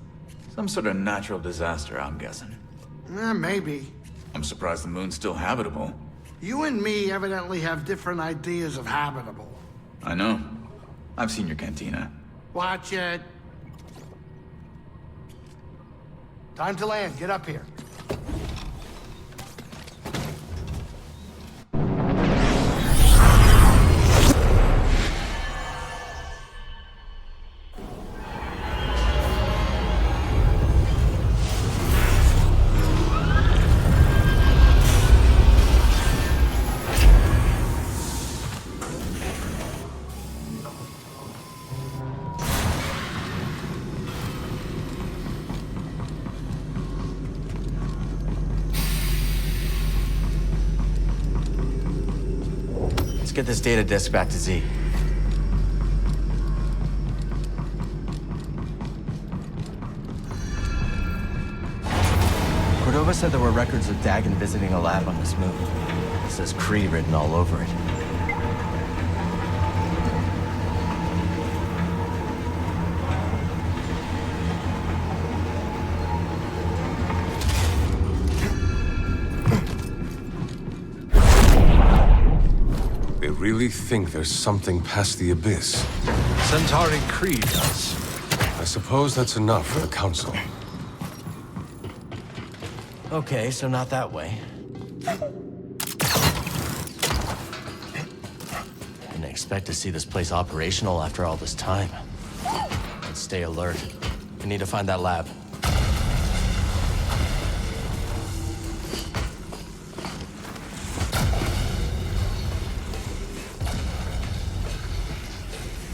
Some sort of natural disaster, I'm guessing. Maybe. I'm surprised the moon's still habitable. You and me evidently have different ideas of habitable. I know. I've seen your cantina. Watch it. Time to land. Get up here. Get this data disk back to Z. Cordova said there were records of Dagan visiting a lab on this moon. It says Kree written all over it. Really think there's something past the abyss? Centauri Kree does. I suppose that's enough for the Council. Okay, so not that way. Didn't expect to see this place operational after all this time. But stay alert. We need to find that lab.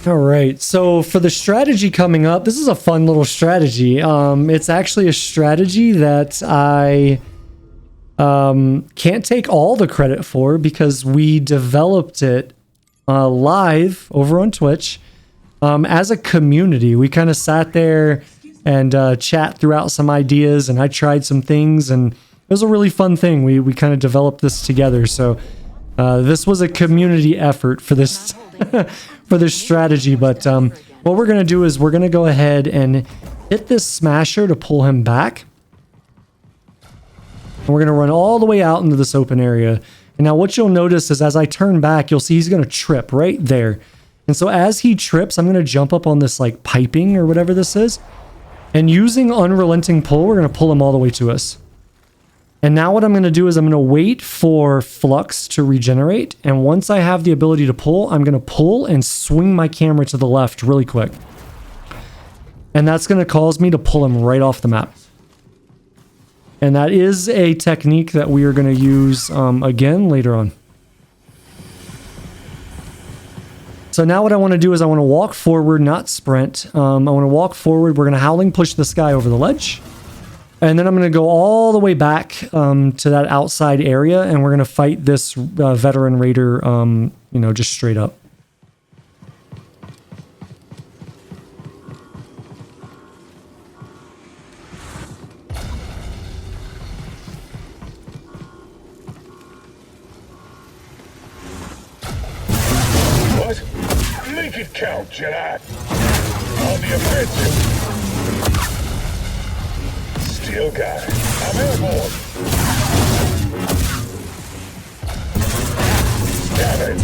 All right, so for the strategy coming up, this is a fun little strategy. It's actually a strategy that I can't take all the credit for because we developed it live over on Twitch as a community. We kind of sat there and chat throughout some ideas, and I tried some things, and it was a really fun thing. We kind of developed this together, so this was a community effort for this for this strategy. But what we're gonna do is we're gonna go ahead and hit this smasher to pull him back. And we're gonna run all the way out into this open area. And now what you'll notice is as I turn back, you'll see he's gonna trip right there. And so as he trips, I'm gonna jump up on this like piping or whatever this is. And using Unrelenting Pull, we're gonna pull him all the way to us. And now what I'm going to do is I'm going to wait for flux to regenerate. And once I have the ability to pull, I'm going to pull and swing my camera to the left really quick. And that's going to cause me to pull him right off the map. And that is a technique that we are going to use again later on. So now what I want to do is I want to walk forward, not sprint. I want to walk forward. We're going to howling push this guy over the ledge. And then I'm going to go all the way back to that outside area, and we're going to fight this veteran raider, you know, just straight up. What? Make it count, Jedah. On the offensive. Steel guy, I'm airborne. Damn it.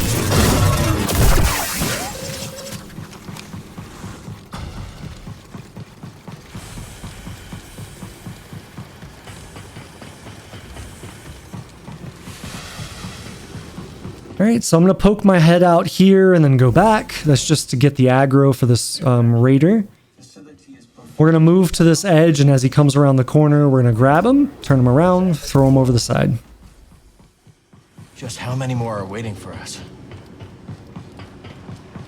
All right, so I'm going to poke my head out here and then go back. That's just to get the aggro for this raider. We're going to move to this edge, and as he comes around the corner, we're going to grab him, turn him around, throw him over the side. Just how many more are waiting for us?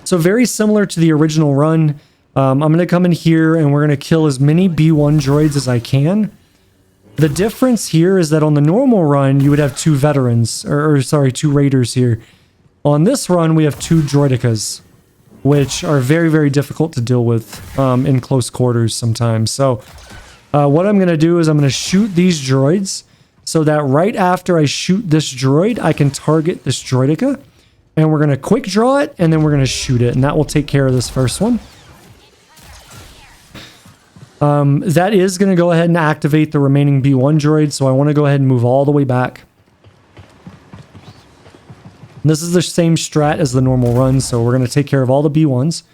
So very similar to the original run, I'm going to come in here and we're going to kill as many B1 droids as I can. The difference here is that on the normal run, you would have two veterans, or sorry, two raiders here. On this run, we have two droidicas, which are very, very difficult to deal with in close quarters sometimes. So what I'm going to do is I'm going to shoot these droids so that right after I shoot this droid, I can target this droidica. And we're going to quick draw it, and then we're going to shoot it. And that will take care of this first one. That is going to go ahead and activate the remaining B1 droid. So I want to go ahead and move all the way back. This is the same strat as the normal run, so we're going to take care of all the B1s.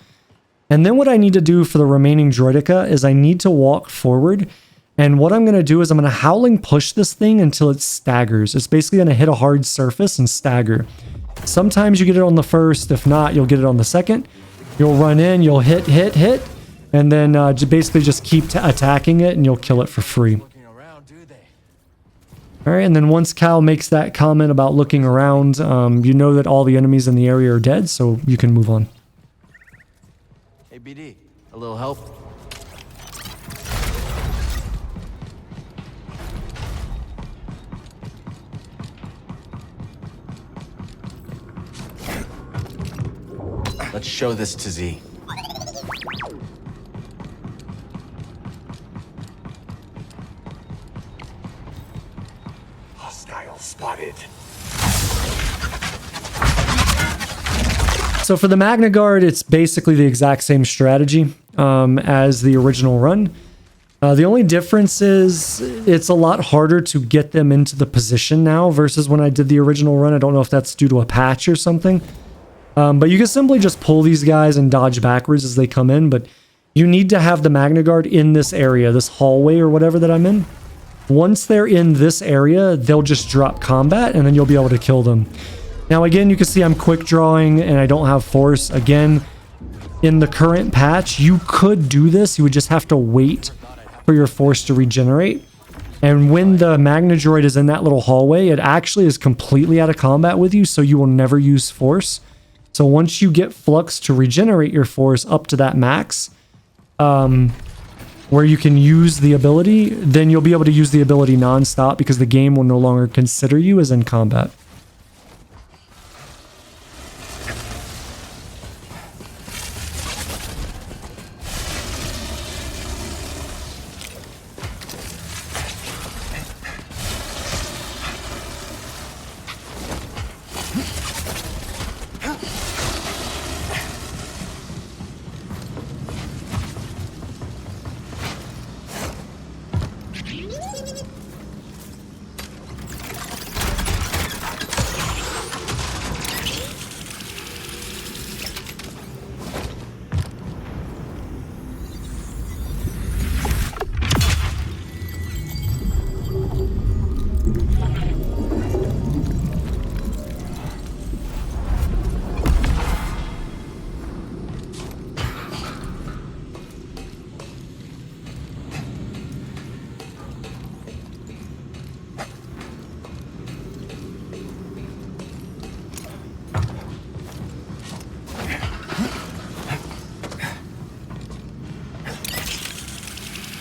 And then what I need to do for the remaining droidica is I need to walk forward. And what I'm going to do is I'm going to howling push this thing until it staggers. It's basically going to hit a hard surface and stagger. Sometimes you get it on the first. If not, you'll get it on the second. You'll run in, you'll hit, and then basically just keep attacking it, and you'll kill it for free. All right, and then once Cal makes that comment about looking around, you know that all the enemies in the area are dead, so you can move on. Hey, BD, a little help? Let's show this to Z. Spotted. So for the Magnaguard, it's basically the exact same strategy as the original run. The only difference is it's a lot harder to get them into the position now versus when I did the original run. I don't know if that's due to a patch or something. But you can simply just pull these guys and dodge backwards as they come in. But you need to have the Magnaguard in this area, this hallway or whatever that I'm in. Once they're in this area, they'll just drop combat, and then you'll be able to kill them. Now, again, you can see I'm quick drawing, and I don't have force. Again, in the current patch, you could do this. You would just have to wait for your force to regenerate. And when the Magnaguard is in that little hallway, it actually is completely out of combat with you, so you will never use force. So once you get Flux to regenerate your force up to that max, where you can use the ability, then you'll be able to use the ability non-stop because the game will no longer consider you as in combat.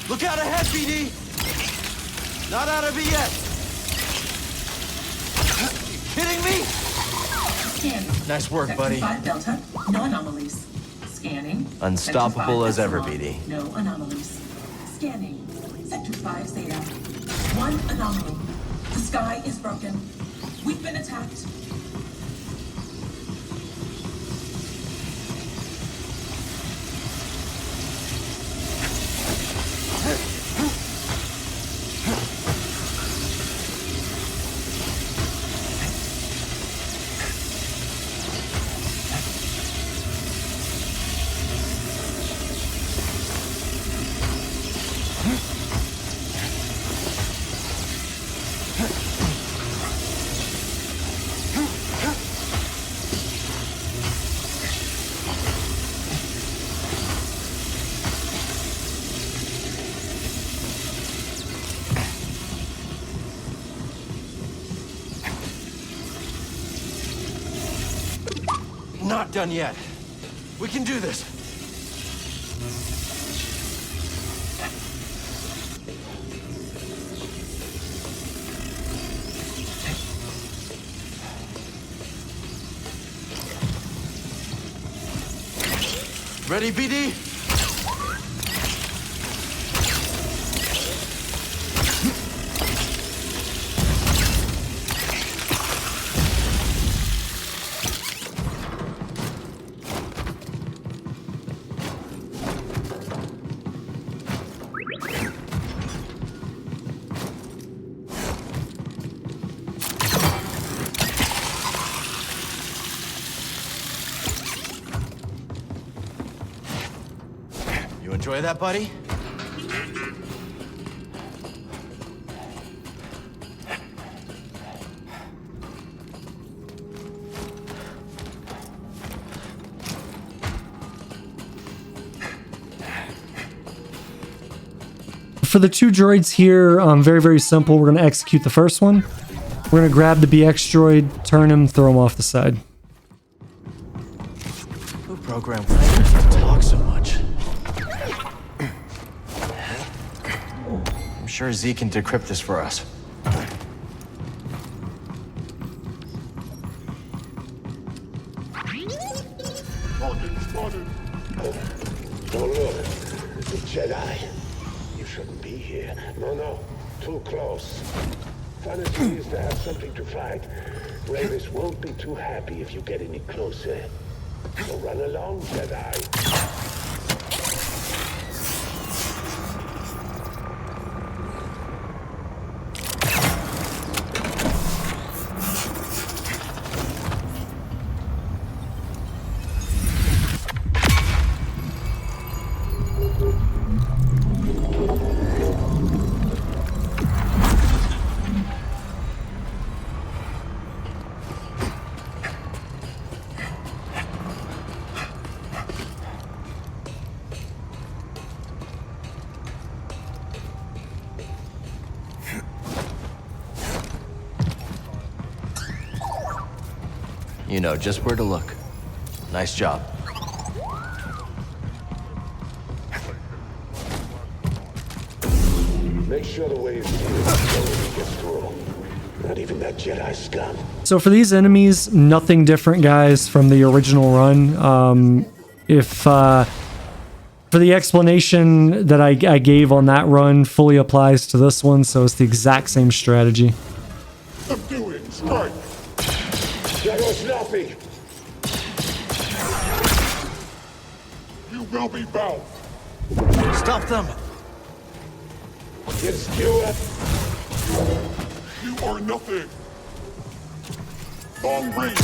Look out ahead, BD! Not out of it yet! You kidding me? Scanning. Nice work, buddy. 5 Delta, no anomalies. Scanning. Unstoppable as ever, BD. No anomalies. Scanning. Sector 5 Zeta. 1 anomaly. The sky is broken. We've been attacked. Not done yet. We can do this. Ready, BD? Enjoy that, buddy? For the 2 droids here, very, very simple. We're going to execute the first one. We're going to grab the BX droid, turn him, throw him off the side. Who programmed Rayvis to talk so much? I'm sure Zeik can decrypt this for us. Oh, look, the Jedi. You shouldn't be here. No, too close. Fantasy is to have something to fight. Rayvis won't be too happy if you get any closer. So run along, Jedi. You know just where to look. Nice job. Make sure the way is nobody gets through. Not even that Jedi scum. So for these enemies, nothing different, guys, from the original run. For the explanation that I gave on that run fully applies to this one, so it's the exact same strategy. Do it. Strike. There goes nothing. You will be bound. Stop them. Just do it. You are nothing. Long range.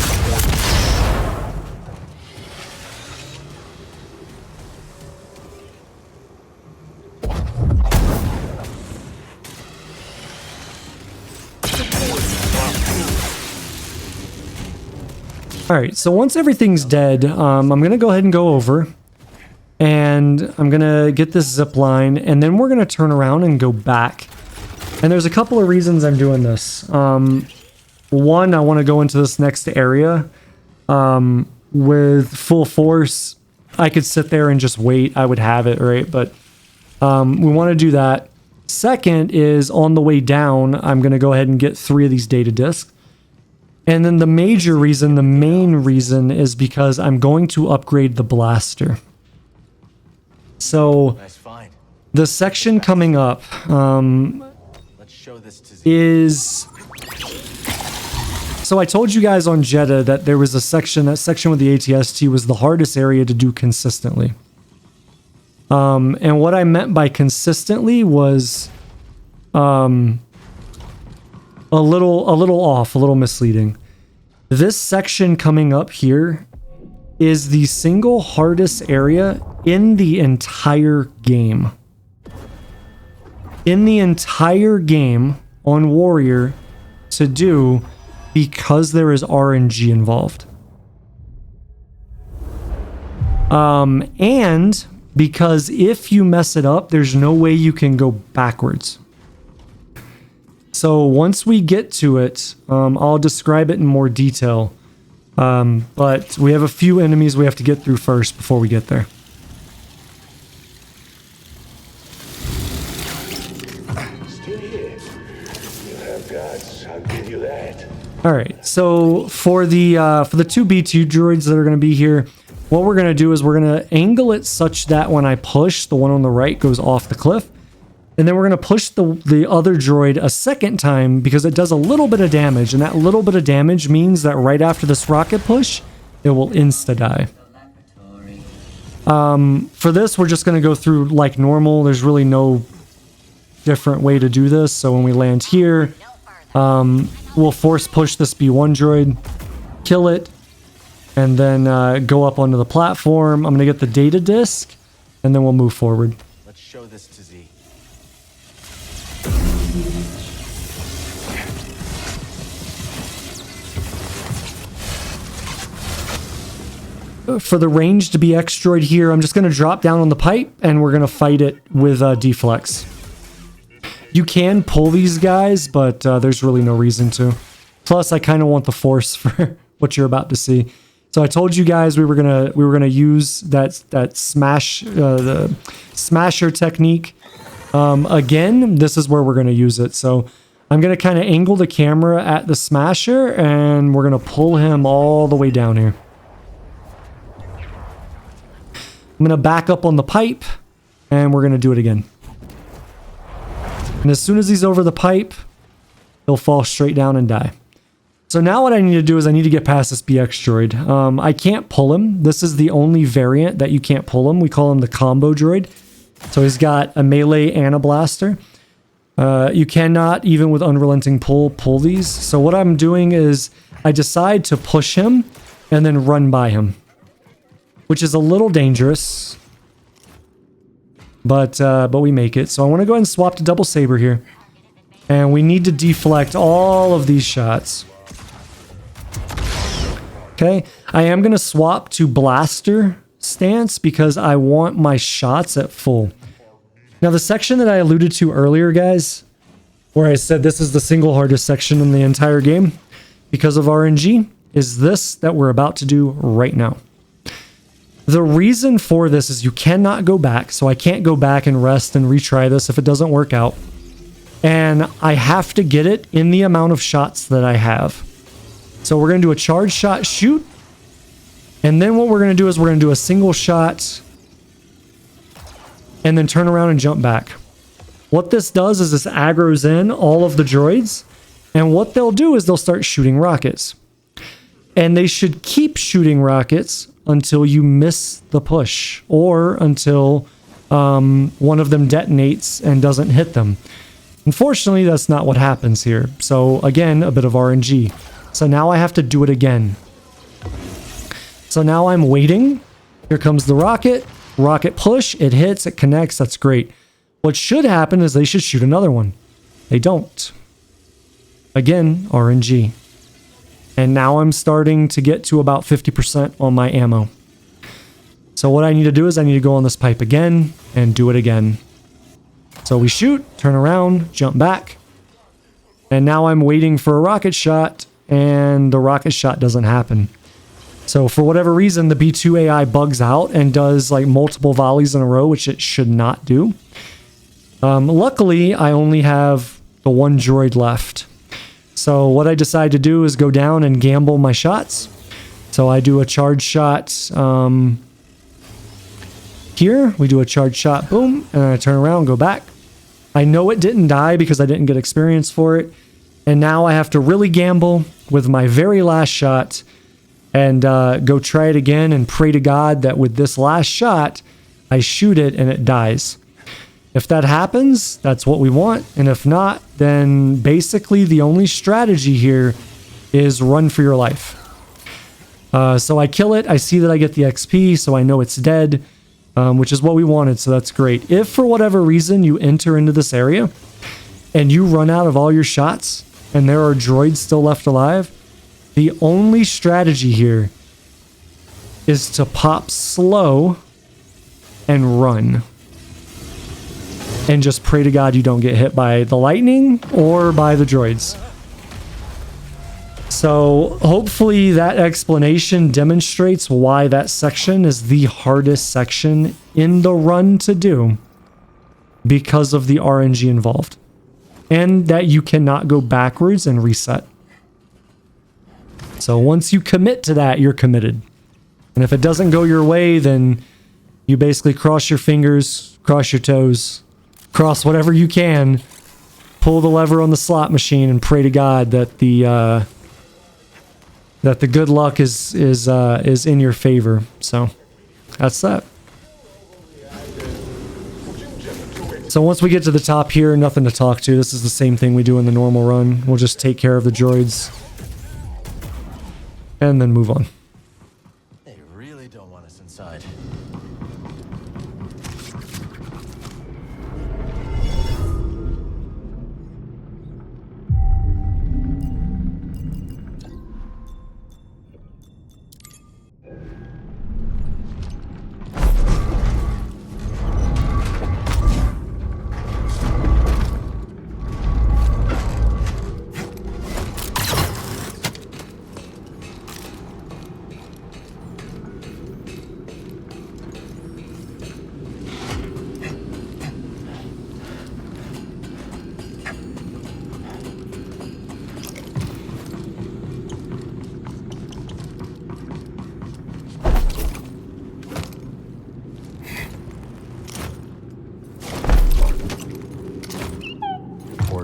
Alright, so once everything's dead, I'm going to go ahead and go over. And I'm going to get this zip line, and then we're going to turn around and go back. And there's a couple of reasons I'm doing this. One, I want to go into this next area with full force. I could sit there and just wait. I would have it, right? But we want to do that. Second is on the way down, I'm going to go ahead and get 3 of these data discs. And then the major reason, the main reason, is because I'm going to upgrade the blaster. So the section coming up is... So I told you guys on Jedah that there was a section, that section with the ATST was the hardest area to do consistently. And what I meant by consistently was a little off, a little misleading. This section coming up here is the single hardest area in the entire game. In the entire game on Warrior to do, because there is RNG involved. And because if you mess it up, there's no way you can go backwards. So once we get to it, I'll describe it in more detail. But we have a few enemies we have to get through first before we get there. Still here. You have guts. I'll give you that. All right. So for the 2 B2 droids that are going to be here, what we're going to do is we're going to angle it such that when I push, the one on the right goes off the cliff. And then we're going to push the other droid a second time because it does a little bit of damage. And that little bit of damage means that right after this rocket push, it will insta-die. For this, we're just going to go through like normal. There's really no different way to do this. So when we land here, we'll force push this B1 droid, kill it, and then go up onto the platform. I'm going to get the data disk, and then we'll move forward. Let's show this to Z. For the ranged BX droid here, I'm just going to drop down on the pipe, and we're going to fight it with deflex. You can pull these guys, but there's really no reason to. Plus, I kind of want the force for what you're about to see. So I told you guys we were gonna use that smash the smasher technique. Again, this is where we're gonna use it. So I'm gonna kind of angle the camera at the smasher, and we're gonna pull him all the way down here. I'm gonna back up on the pipe, and we're gonna do it again. And as soon as he's over the pipe, he'll fall straight down and die. So now what I need to do is I need to get past this BX droid. I can't pull him. This is the only variant that you can't pull him. We call him the combo droid. So he's got a melee and a blaster. You cannot, even with Unrelenting pull these. So what I'm doing is I decide to push him and then run by him, which is a little dangerous. But we make it. So I want to go ahead and swap to double saber here. And we need to deflect all of these shots. Okay, I am going to swap to blaster stance because I want my shots at full. Now the section that I alluded to earlier, guys, where I said this is the single hardest section in the entire game because of RNG, is this that we're about to do right now. The reason for this is you cannot go back, so I can't go back and rest and retry this if it doesn't work out. And I have to get it in the amount of shots that I have. So we're going to do a charge shot shoot, and then what we're going to do is we're going to do a single shot and then turn around and jump back. What this does is this aggroes in all of the droids, and what they'll do is they'll start shooting rockets. And they should keep shooting rockets until you miss the push, or until one of them detonates and doesn't hit them. Unfortunately, that's not what happens here. So again, a bit of RNG. So now I have to do it again. So now I'm waiting. Here comes the rocket. Rocket push. It hits. It connects. That's great. What should happen is they should shoot another one. They don't. Again, RNG. And now I'm starting to get to about 50% on my ammo. So what I need to do is I need to go on this pipe again and do it again. So we shoot, turn around, jump back. And now I'm waiting for a rocket shot, and the rocket shot doesn't happen. So for whatever reason, the B2 AI bugs out and does like multiple volleys in a row, which it should not do. Luckily, I only have the one droid left. So what I decide to do is go down and gamble my shots. So I do a charge shot here. We do a charge shot, boom, and I turn around, go back. I know it didn't die because I didn't get experience for it. And now I have to really gamble with my very last shot and go try it again and pray to God that with this last shot, I shoot it and it dies. If that happens, that's what we want. And if not, then basically the only strategy here is run for your life. So I kill it. I see that I get the XP, so I know it's dead, which is what we wanted. So that's great. If for whatever reason you enter into this area and you run out of all your shots and there are droids still left alive, the only strategy here is to pop slow and run. And just pray to God you don't get hit by the lightning or by the droids. So hopefully that explanation demonstrates why that section is the hardest section in the run to do, because of the RNG involved. And that you cannot go backwards and reset. So once you commit to that, you're committed. And if it doesn't go your way, then you basically cross your fingers, cross your toes, cross whatever you can, pull the lever on the slot machine, and pray to God that the good luck is in your favor. So that's that. So once we get to the top here, nothing to talk to. This is the same thing we do in the normal run. We'll just take care of the droids and then move on. They really don't want us inside.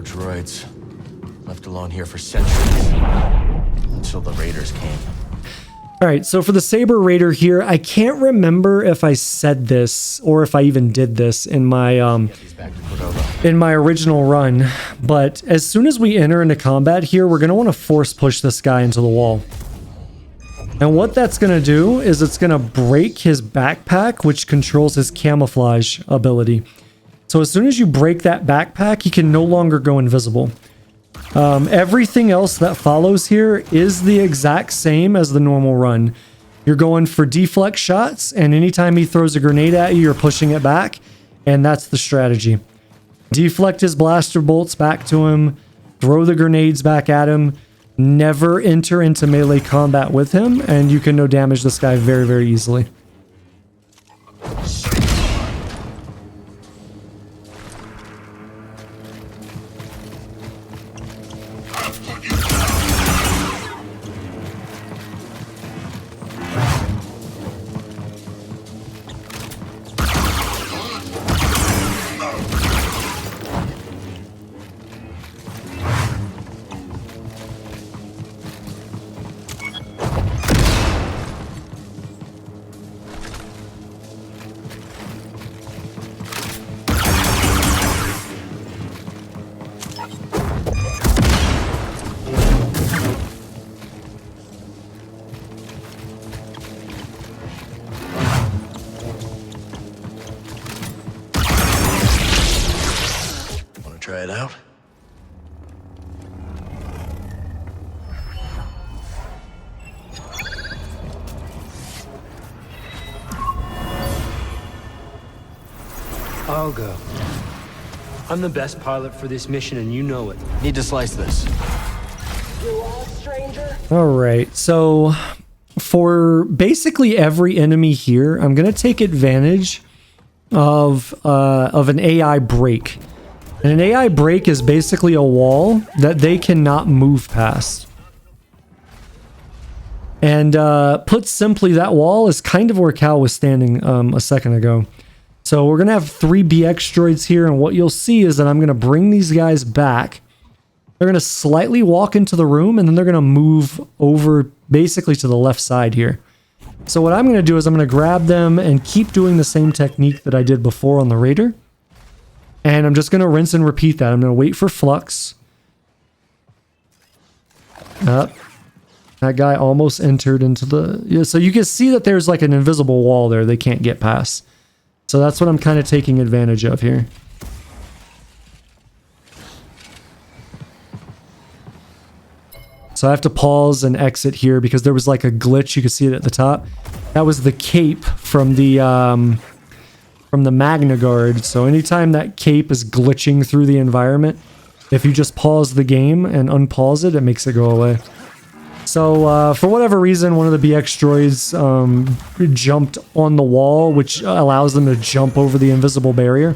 Droids left alone here for centuries until the raiders came. All right, so for the Saber Raider here, I can't remember if I said this or if I even did this in my original run, but as soon as we enter into combat here, we're going to want to force push this guy into the wall. And what that's going to do is it's going to break his backpack, which controls his camouflage ability. So as soon as you break that backpack, he can no longer go invisible. Everything else that follows here is the exact same as the normal run. You're going for deflect shots, and anytime he throws a grenade at you, you're pushing it back, and that's the strategy. Deflect his blaster bolts back to him, throw the grenades back at him, never enter into melee combat with him, and you can no damage this guy very, very easily. Try it out. I'll go. I'm the best pilot for this mission, and you know it. Need to slice this. All right, so for basically every enemy here, I'm gonna take advantage of an AI break. And an AI break is basically a wall that they cannot move past. And put simply, that wall is kind of where Cal was standing a second ago. So we're going to have 3 BX droids here, and what you'll see is that I'm going to bring these guys back. They're going to slightly walk into the room, and then they're going to move over basically to the left side here. So what I'm going to do is I'm going to grab them and keep doing the same technique that I did before on the Raider. And I'm just going to rinse and repeat that. I'm going to wait for Flux. That guy almost entered into the... Yeah, so you can see that there's like an invisible wall there they can't get past. So that's what I'm kind of taking advantage of here. So I have to pause and exit here because there was like a glitch. You can see it at the top. That was the cape from the Magnaguard. So anytime that cape is glitching through the environment, if you just pause the game and unpause it, it makes it go away. So for whatever reason, one of the BX droids jumped on the wall, which allows them to jump over the invisible barrier.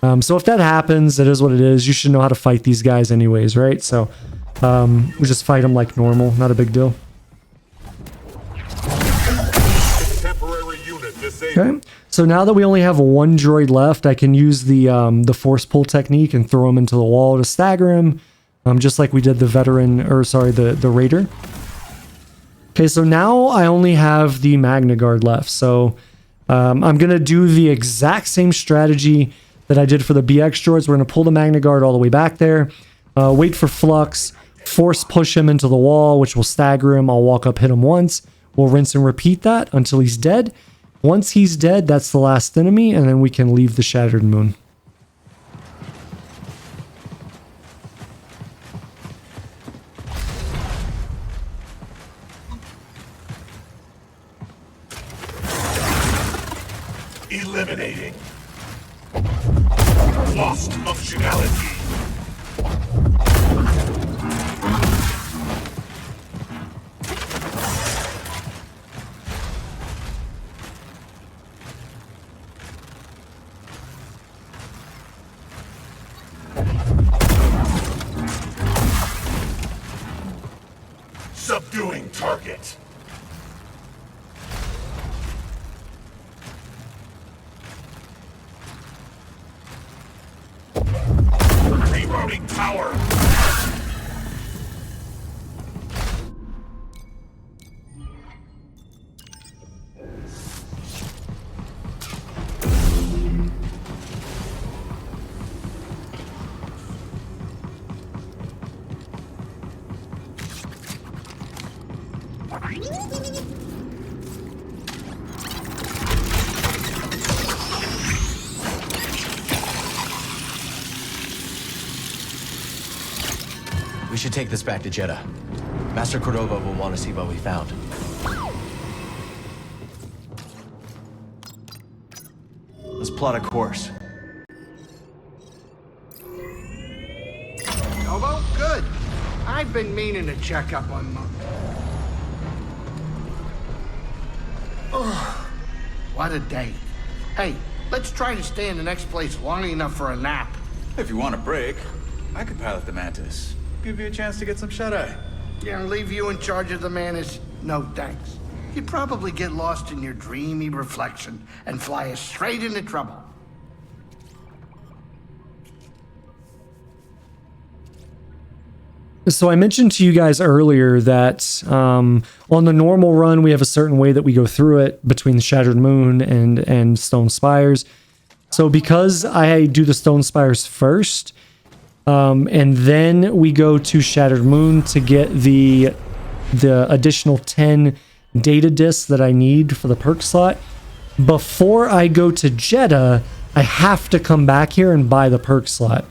So if that happens, it is what it is. You should know how to fight these guys anyways, right? So we just fight them like normal. Not a big deal. Okay. So now that we only have 1 droid left, I can use the force pull technique and throw him into the wall to stagger him, just like we did the the Raider. Okay, so now I only have the Magnaguard left. So I'm gonna do the exact same strategy that I did for the BX droids. We're gonna pull the Magnaguard all the way back there, wait for Flux, force push him into the wall, which will stagger him. I'll walk up, hit him once. We'll rinse and repeat that until he's dead. Once he's dead, that's the last enemy, and then we can leave the Shattered Moon. Eliminating. Lost functionality. Subduing target. Rerouting tower. We should take this back to Jedah. Master Cordova will want to see what we found. Let's plot a course. Koboh, good. I've been meaning to check up on Monk. Oh, what a day. Hey, let's try to stay in the next place long enough for a nap. If you want a break, I could pilot the Mantis. Give you a chance to get some shut-eye. Yeah, and leave you in charge of the Mantis? No thanks. You'd probably get lost in your dreamy reflection and fly us straight into trouble. So I mentioned to you guys earlier that on the normal run, we have a certain way that we go through it between the Shattered Moon and Stone Spires. So because I do the Stone Spires first, and then we go to Shattered Moon to get the additional 10 data discs that I need for the perk slot, before I go to Jedah, I have to come back here and buy the perk slot.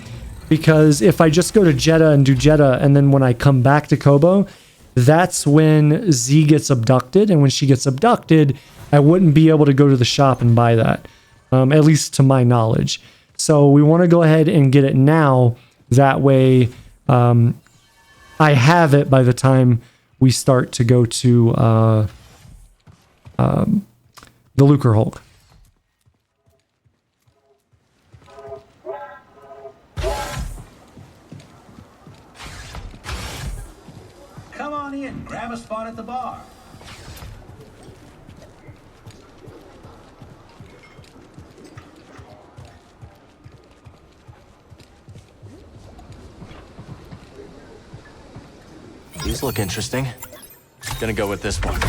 Because if I just go to Jedah and do Jedah, and then when I come back to Koboh, that's when Z gets abducted. And when she gets abducted, I wouldn't be able to go to the shop and buy that, at least to my knowledge. So we want to go ahead and get it now. That way I have it by the time we start to go to the Lucrehulk. Come on in, grab a spot at the bar. These look interesting. Gonna go with this one.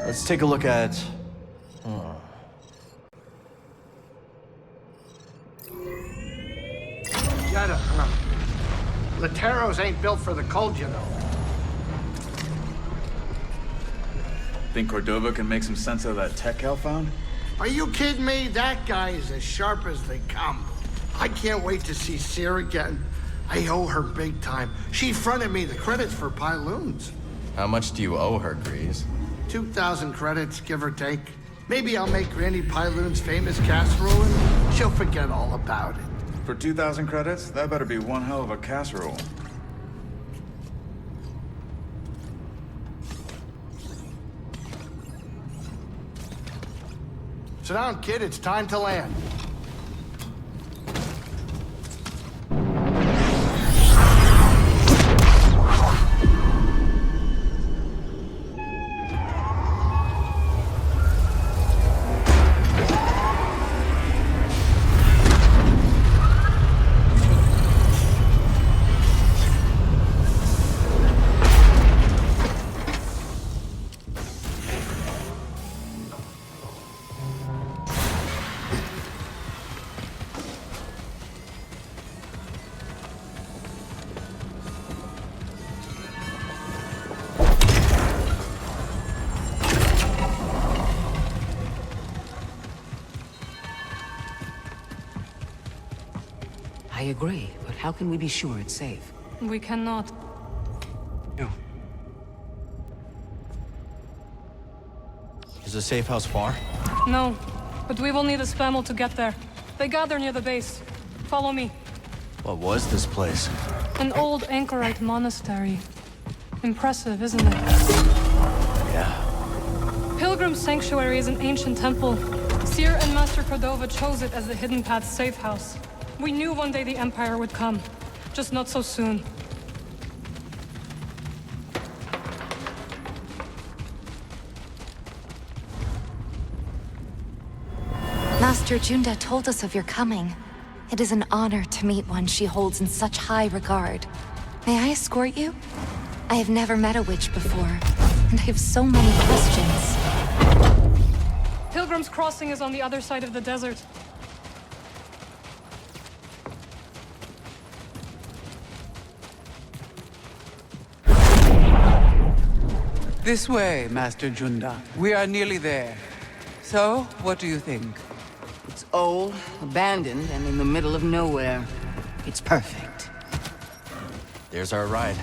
Let's take a look at... Jedah, Lateros ain't built for the cold, you know. Think Cordova can make some sense of that tech Cal found? Are you kidding me? That guy is as sharp as they come. I can't wait to see Cere again. I owe her big time. She fronted me the credits for Pyloons. How much do you owe her, Grease? 2,000 credits, give or take. Maybe I'll make Granny Pyloon's famous casserole and she'll forget all about it. For 2,000 credits, that better be one hell of a casserole. Sit down, kid. It's time to land. I agree, but how can we be sure it's safe? We cannot. No. Is the safe house far? No, but we will need a spammel to get there. They gather near the base. Follow me. What was this place? An old anchorite monastery. Impressive, isn't it? Yeah. Pilgrim Sanctuary is an ancient temple. Cere and Master Cordova chose it as the Hidden Path's safe house. We knew one day the Empire would come, just not so soon. Master Jedah told us of your coming. It is an honor to meet one she holds in such high regard. May I escort you? I have never met a witch before, and I have so many questions. Pilgrim's Crossing is on the other side of the desert. This way, Master Jedah. We are nearly there. So, what do you think? It's old, abandoned, and in the middle of nowhere. It's perfect. There's our ride.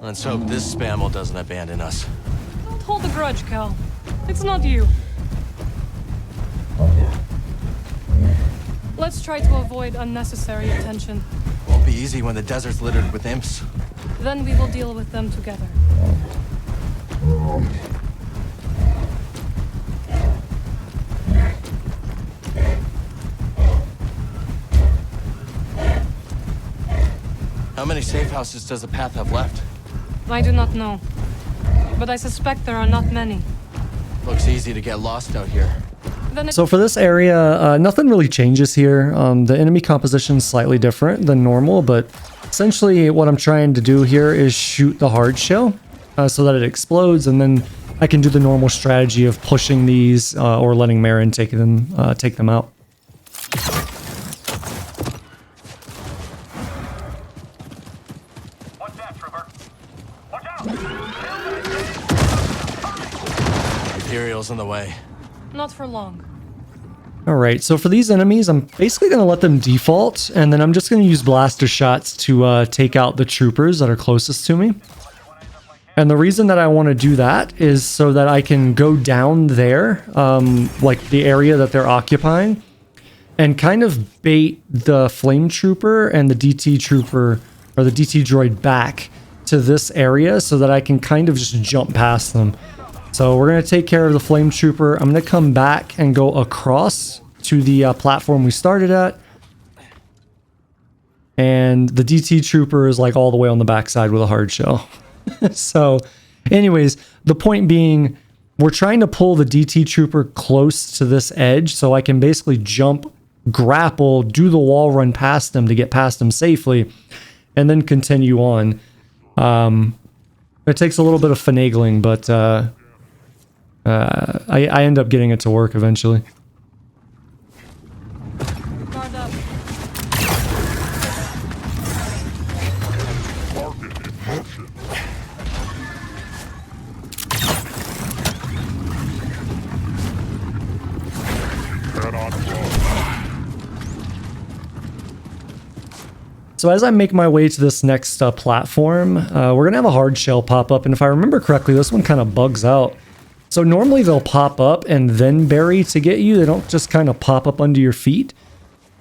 Let's hope this spamel doesn't abandon us. Don't hold a grudge, Cal. It's not you. Let's try to avoid unnecessary attention. Won't be easy when the desert's littered with imps. Then we will deal with them together. How many safe houses does the path have left? I do not know. But I suspect there are not many. Looks easy to get lost out here. So for this area, nothing really changes here. The enemy composition is slightly different than normal, but essentially what I'm trying to do here is shoot the hard shell so that it explodes, and then I can do the normal strategy of pushing these or letting Merrin take them out. Imperial's in the way. Not for long. Alright, so for these enemies, I'm basically going to let them default, and then I'm just going to use blaster shots to take out the troopers that are closest to me. And the reason that I want to do that is so that I can go down there, like the area that they're occupying, and kind of bait the flame trooper and the DT trooper, or the DT droid back to this area so that I can kind of just jump past them. So we're going to take care of the flame trooper. I'm going to come back and go across to the platform we started at. And the DT trooper is like all the way on the backside with a hard shell. So anyways, the point being, we're trying to pull the DT trooper close to this edge so I can basically jump, grapple, do the wall run past them to get past them safely, and then continue on. It takes a little bit of finagling, but I end up getting it to work eventually. Guard up. So as I make my way to this next platform, we're going to have a hard shell pop up. And if I remember correctly, this one kind of bugs out. So normally they'll pop up and then bury to get you. They don't just kind of pop up under your feet.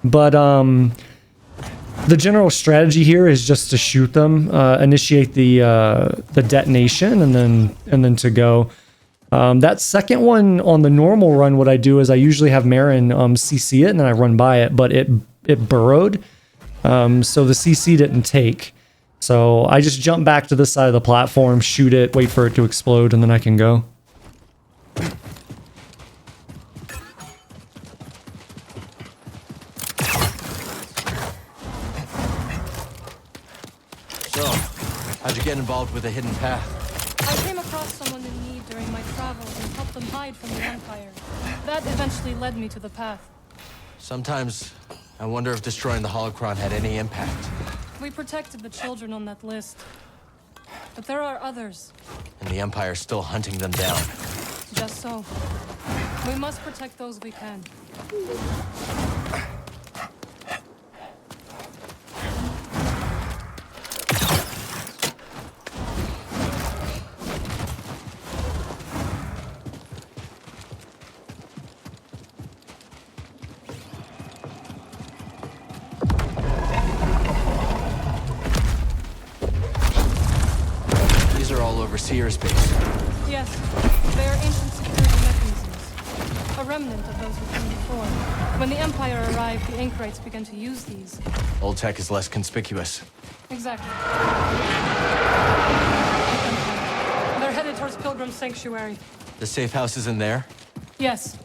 But the general strategy here is just to shoot them, initiate the detonation, and then to go. That second one on the normal run, what I do is I usually have Merrin CC it and then I run by it, but it burrowed. So the CC didn't take. So I just jump back to this side of the platform, shoot it, wait for it to explode, and then I can go. So, how'd you get involved with the hidden path? I came across someone in need during my travels and helped them hide from the Empire. That eventually led me to the path. Sometimes I wonder if destroying the holocron had any impact. We protected the children on that list. But there are others. And the Empire's still hunting them down. Just so. We must protect those we can. These are all over Cere's base. Yes, they are ancient security mechanisms. A remnant of those who came before. When the Empire arrived, the Anchorites began to use these. Old tech is less conspicuous. Exactly. They're headed towards Pilgrim's Sanctuary. The safe house is in there? Yes.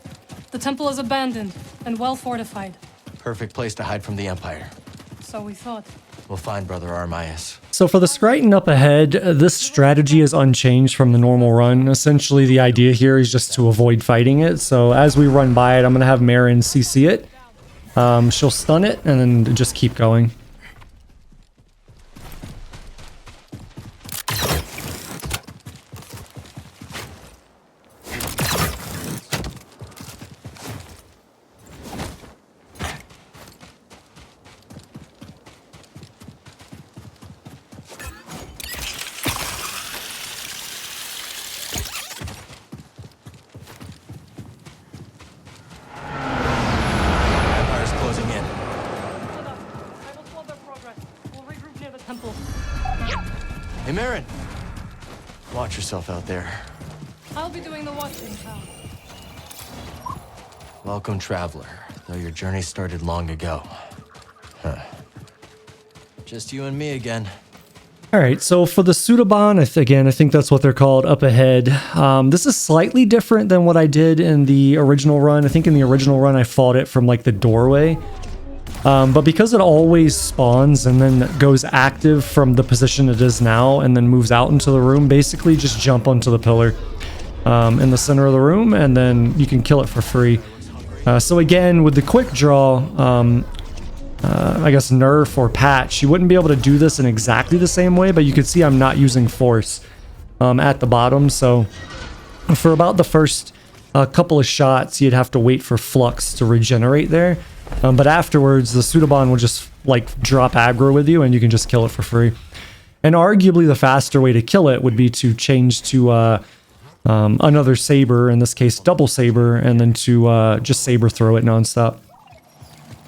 The temple is abandoned and well fortified. Perfect place to hide from the Empire. So we thought. We'll find Brother Armias. So for the Skriton up ahead, this strategy is unchanged from the normal run. Essentially, the idea here is just to avoid fighting it. So as we run by it, I'm going to have Merrin CC it. She'll stun it and then just keep going. Hey, Merrin! Watch yourself out there. I'll be doing the watching, pal. Welcome, traveler. Though your journey started long ago. Huh. Just you and me again. Alright, so for the Pseudobon, I think that's what they're called up ahead. This is slightly different than what I did in the original run. I think in the original run I fought it from like the doorway. But because it always spawns and then goes active from the position it is now and then moves out into the room, basically just jump onto the pillar in the center of the room and then you can kill it for free. So again, with the quick draw, I guess nerf or patch, you wouldn't be able to do this in exactly the same way, but you can see I'm not using force at the bottom. So for about the first couple of shots, you'd have to wait for flux to regenerate there. But afterwards, the Pseudobon will just like drop aggro with you and you can just kill it for free. And arguably the faster way to kill it would be to change to another saber, in this case double saber, and then to just saber throw it nonstop.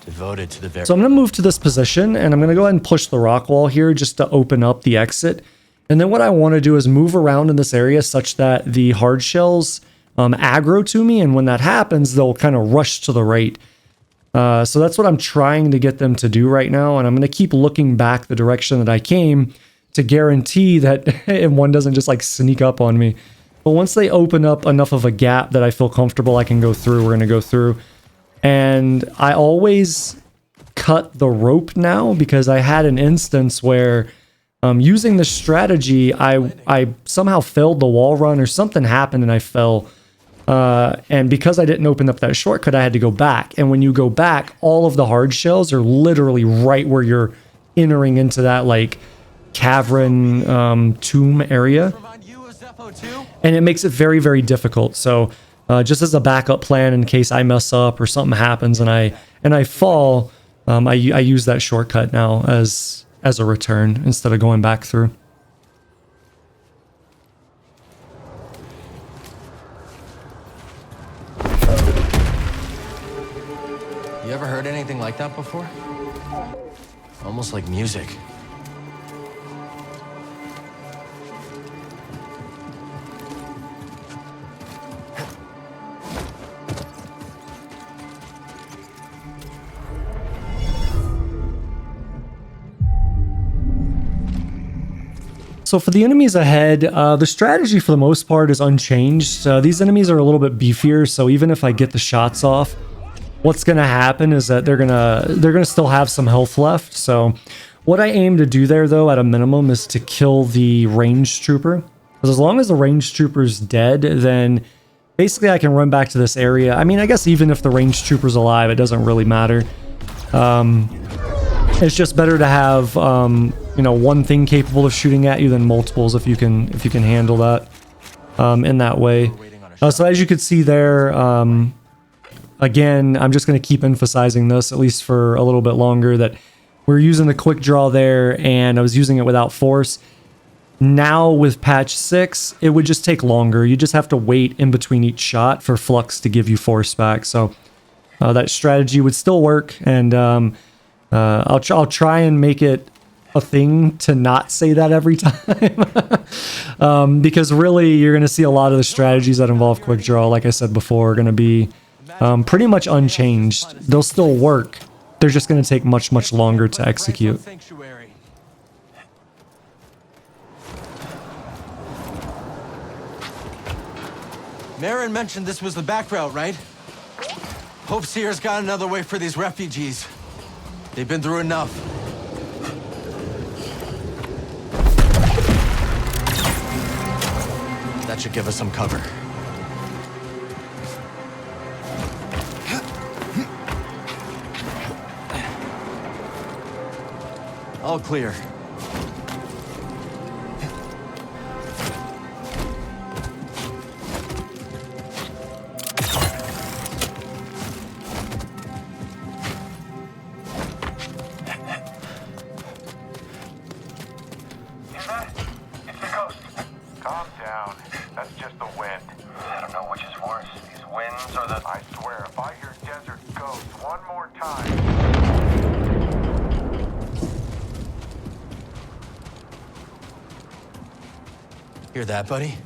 Devoted to the very. So I'm going to move to this position and I'm going to go ahead and push the rock wall here just to open up the exit. And then what I want to do is move around in this area such that the hard shells aggro to me, and when that happens, they'll kind of rush to the right. So that's what I'm trying to get them to do right now, and I'm going to keep looking back the direction that I came to guarantee that one doesn't just like sneak up on me. But once they open up enough of a gap that I feel comfortable I can go through, we're going to go through. And I always cut the rope now because I had an instance where using this strategy, I somehow failed the wall run or something happened and I fell. And because I didn't open up that shortcut, I had to go back. And when you go back, all of the hard shells are literally right where you're entering into that like cavern tomb area. And it makes it very, very difficult. So just as a backup plan in case I mess up or something happens and I fall, I use that shortcut now as a return instead of going back through. You ever heard anything like that before? Almost like music. So for the enemies ahead, the strategy for the most part is unchanged. These enemies are a little bit beefier, so even if I get the shots off, what's going to happen is that they're gonna still have some health left. So what I aim to do there, though, at a minimum, is to kill the ranged trooper. Because as long as the ranged trooper's dead, then basically I can run back to this area. I mean, I guess even if the ranged trooper's alive, it doesn't really matter. It's just better to have you know, one thing capable of shooting at you than multiples if you can handle that in that way. So as you could see there, again, I'm just going to keep emphasizing this, at least for a little bit longer, that we're using the quick draw there, and I was using it without force. Now with patch 6, it would just take longer. You just have to wait in between each shot for flux to give you force back. So that strategy would still work, and I'll try and make it a thing to not say that every time. Because really, you're going to see a lot of the strategies that involve quick draw, like I said before, are going to be pretty much unchanged. They'll still work. They're just going to take much, much longer to execute. Merrin mentioned this was the back route, right? Hope Cere's got another way for these refugees. They've been through enough. That should give us some cover. All clear. Hear that, buddy?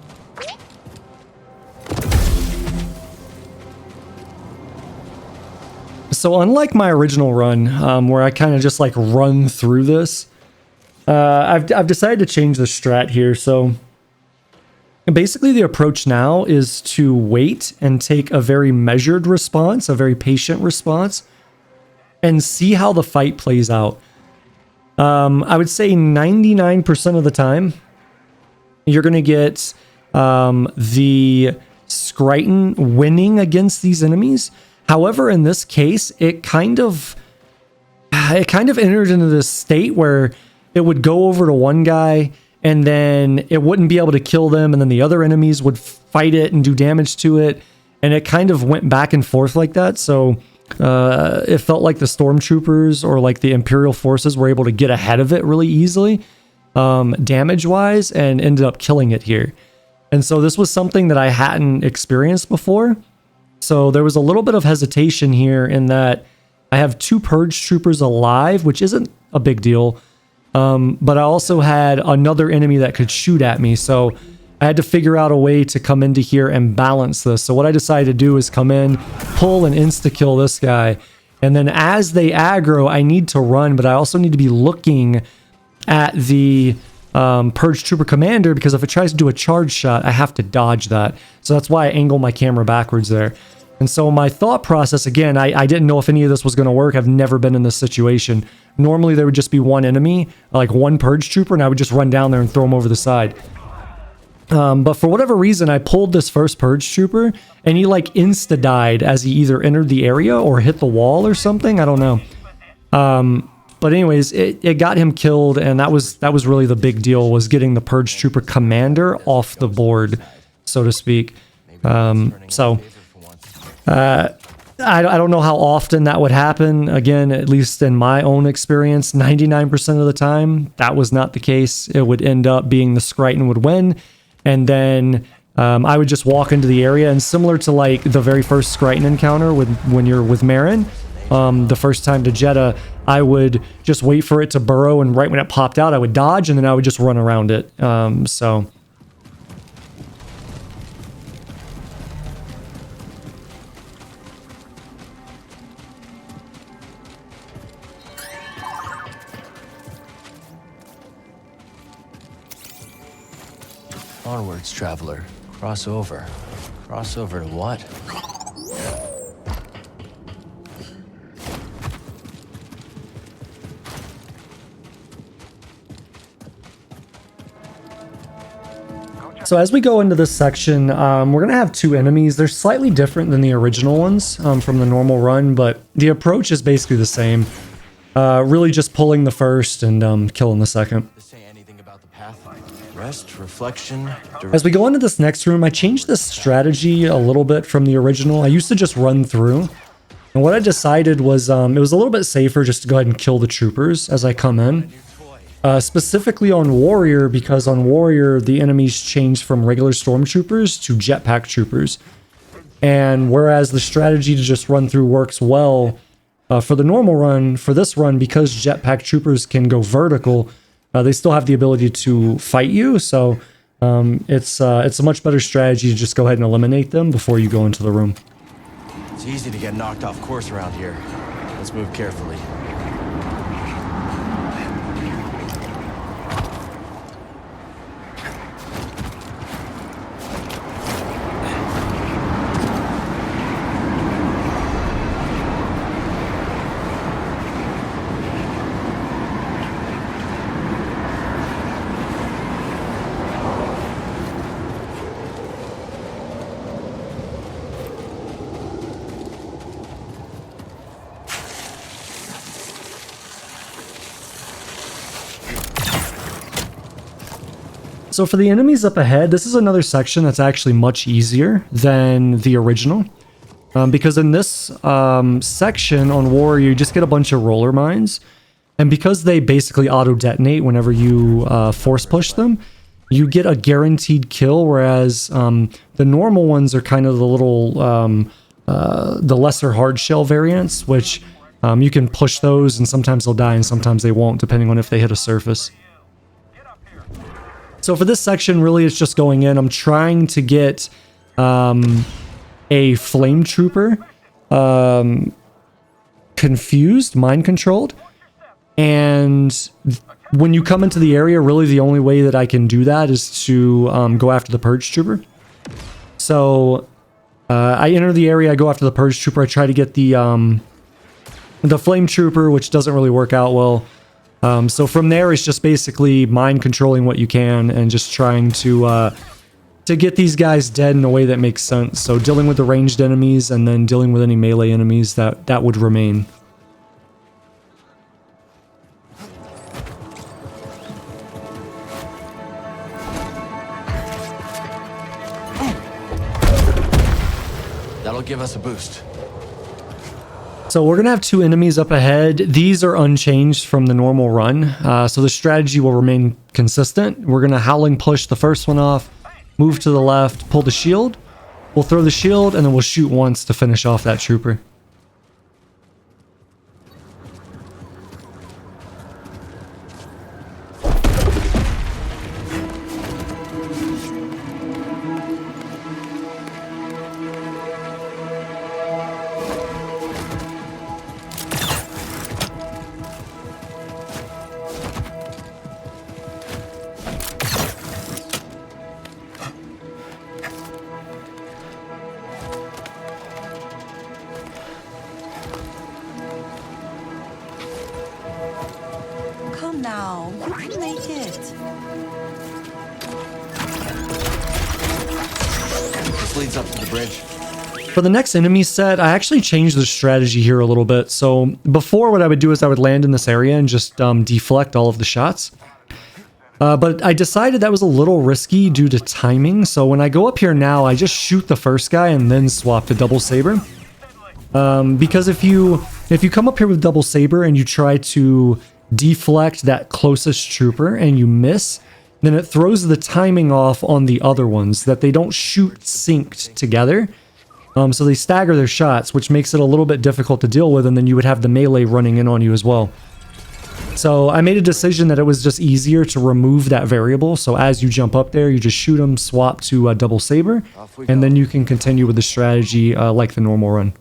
So unlike my original run, where I kind of just like run through this, I've decided to change the strat here. So basically the approach now is to wait and take a very measured response, a very patient response, and see how the fight plays out. I would say 99% of the time, you're going to get the Skriton winning against these enemies. However, in this case, it kind of entered into this state where it would go over to one guy and then it wouldn't be able to kill them, and then the other enemies would fight it and do damage to it, and it kind of went back and forth like that. So it felt like the stormtroopers or like the Imperial forces were able to get ahead of it really easily, damage-wise, and ended up killing it here. And so this was something that I hadn't experienced before. So there was a little bit of hesitation here in that I have 2 Purge Troopers alive, which isn't a big deal. But I also had another enemy that could shoot at me. So I had to figure out a way to come into here and balance this. So what I decided to do is come in, pull and insta-kill this guy. And then as they aggro, I need to run, but I also need to be looking at the Purge Trooper Commander, because if it tries to do a charge shot, I have to dodge that. So that's why I angle my camera backwards there. And so my thought process, again, I didn't know if any of this was going to work. I've never been in this situation. Normally there would just be one enemy, like one Purge Trooper, and I would just run down there and throw him over the side. But for whatever reason, I pulled this first Purge Trooper, and he like insta-died as he either entered the area or hit the wall or something. I don't know. But anyways, it got him killed, and that was really the big deal, was getting the Purge Trooper Commander off the board, so to speak. I don't know how often that would happen. Again, at least in my own experience, 99% of the time, that was not the case. It would end up being the Skriton would win, and then I would just walk into the area, and similar to like the very first Skriton encounter when you're with Merrin, the first time to Jedah, I would just wait for it to burrow, and right when it popped out, I would dodge, and then I would just run around it. Onwards, traveler. Cross over. Cross over to what? So as we go into this section, we're going to have 2 enemies. They're slightly different than the original ones from the normal run, but the approach is basically the same. Really just pulling the first and killing the second. Rest, reflection, as we go into this next room, I changed this strategy a little bit from the original. I used to just run through. And what I decided was it was a little bit safer just to go ahead and kill the troopers as I come in. Specifically on Warrior, because on Warrior, the enemies changed from regular stormtroopers to jetpack troopers. And whereas the strategy to just run through works well for the normal run, for this run, because jetpack troopers can go vertical, they still have the ability to fight you. So it's a much better strategy to just go ahead and eliminate them before you go into the room. It's easy to get knocked off course around here. Let's move carefully. So for the enemies up ahead, this is another section that's actually much easier than the original. Because in this section on Warrior, you just get a bunch of roller mines. And because they basically auto-detonate whenever you force push them, you get a guaranteed kill, whereas the normal ones are kind of the little, the lesser hard shell variants, which you can push those and sometimes they'll die and sometimes they won't, depending on if they hit a surface. So for this section, really it's just going in. I'm trying to get a flame trooper confused, mind controlled. And when you come into the area, really the only way that I can do that is to go after the Purge Trooper. So I enter the area, I go after the Purge Trooper, I try to get the Flame Trooper, which doesn't really work out well. So from there, it's just basically mind controlling what you can and just trying to get these guys dead in a way that makes sense. So dealing with the ranged enemies and then dealing with any melee enemies that would remain. That'll give us a boost. So we're going to have two enemies up ahead. These are unchanged from the normal run. So the strategy will remain consistent. We're going to howling push the first one off, move to the left, pull the shield. We'll throw the shield and then we'll shoot once to finish off that trooper. Now, you can make it. This leads up to the bridge. For the next enemy set, I actually changed the strategy here a little bit. So before, what I would do is I would land in this area and just deflect all of the shots. But I decided that was a little risky due to timing. So when I go up here now, I just shoot the first guy and then swap to double saber. Because if you come up here with double saber and you try to deflect that closest trooper and you miss, then it throws the timing off on the other ones, that they don't shoot synced together. So they stagger their shots, which makes it a little bit difficult to deal with, and then you would have the melee running in on you as well. So I made a decision that it was just easier to remove that variable. So as you jump up there, you just shoot them, swap to double saber, and then you can continue with the strategy like the normal run.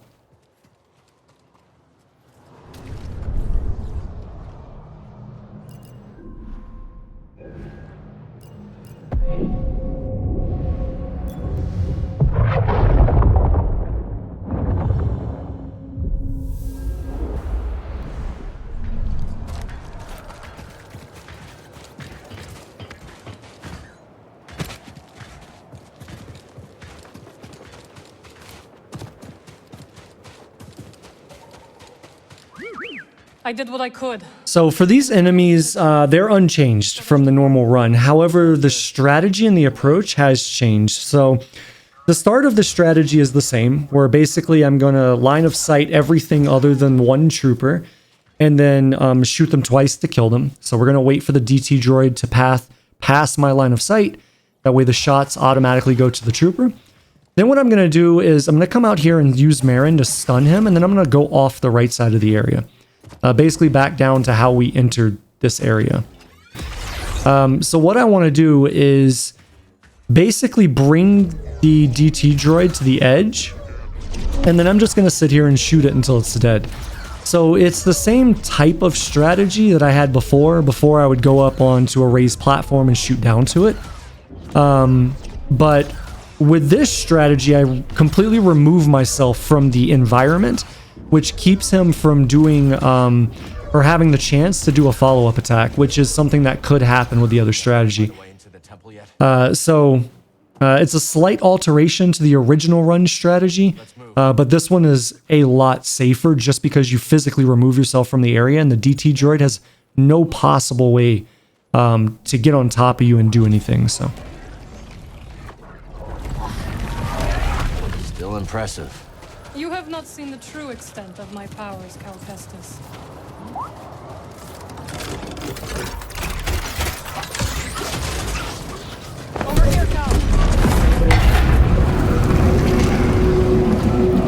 I did what I could. So for these enemies, they're unchanged from the normal run. However, the strategy and the approach has changed. So the start of the strategy is the same, where basically I'm going to line of sight everything other than one trooper, and then shoot them twice to kill them. So we're going to wait for the DT droid to pass my line of sight. That way the shots automatically go to the trooper. Then what I'm going to do is I'm going to come out here and use Merrin to stun him, and then I'm going to go off the right side of the area. Basically back down to how we entered this area. So what I want to do is basically bring the DT droid to the edge, and then I'm just going to sit here and shoot it until it's dead. So it's the same type of strategy that I had before I would go up onto a raised platform and shoot down to it. But with this strategy, I completely remove myself from the environment, which keeps him from doing or having the chance to do a follow-up attack, which is something that could happen with the other strategy. So it's a slight alteration to the original run strategy, but this one is a lot safer just because you physically remove yourself from the area, and the DT droid has no possible way to get on top of you and do anything. So Still impressive. You have not seen the true extent of my powers, Cal Kestis. Over here, Cal.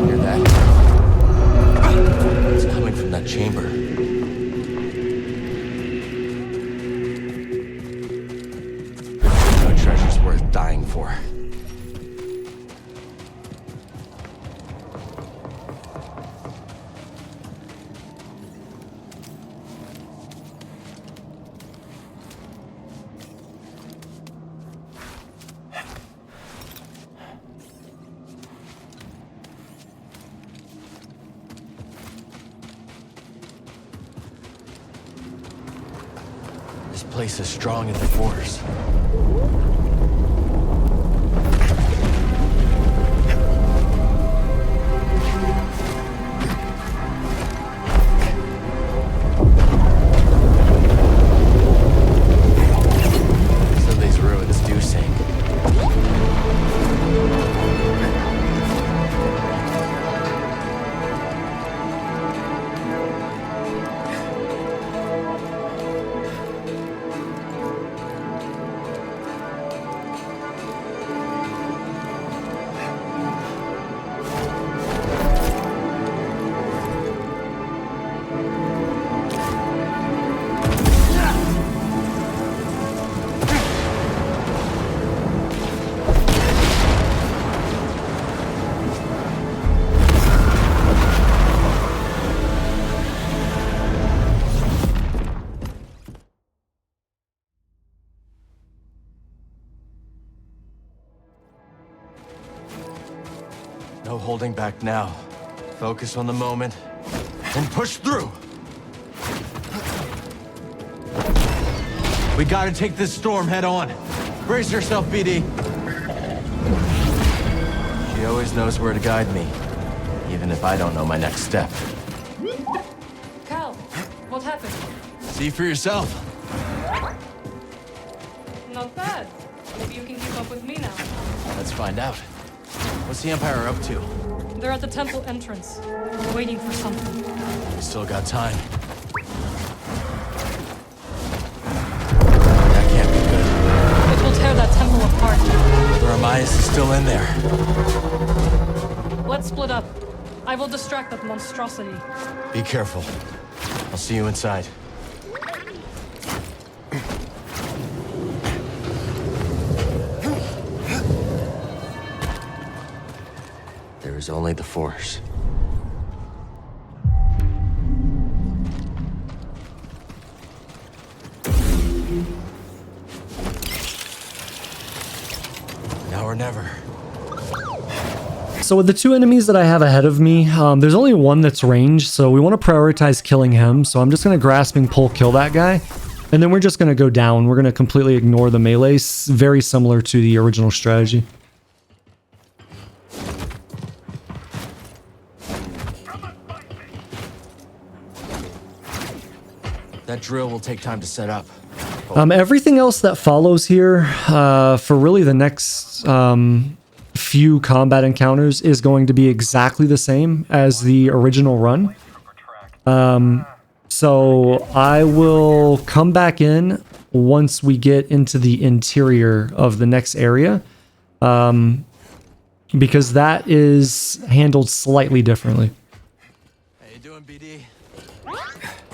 Hear that? It's coming from that chamber. No treasure's worth dying for. This place is strong in the Force. So these ruins do sink. No holding back now. Focus on the moment and push through. We gotta take this storm head on. Brace yourself, BD. She always knows where to guide me, even if I don't know my next step. Cal, what happened? See for yourself. Not bad. Maybe you can keep up with me now. Let's find out. What's the Empire up to? They're at the temple entrance, waiting for something. We still got time. It will tear that temple apart. Ramias is still in there. Let's split up. I will distract that monstrosity. Be careful. I'll see you inside. There is only the Force. Now or never. So with the two enemies that I have ahead of me, there's only one that's ranged, so we want to prioritize killing him. So I'm just going to grasping pull kill that guy, and then we're just going to go down. We're going to completely ignore the melee, very similar to the original strategy. That drill will take time to set up. Everything else that follows here for really the next few combat encounters is going to be exactly the same as the original run. So I will come back in once we get into the interior of the next area, because that is handled slightly differently. How you doing, BD?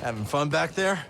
Having fun back there?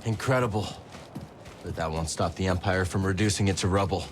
Incredible. But that won't stop the Empire from reducing it to rubble.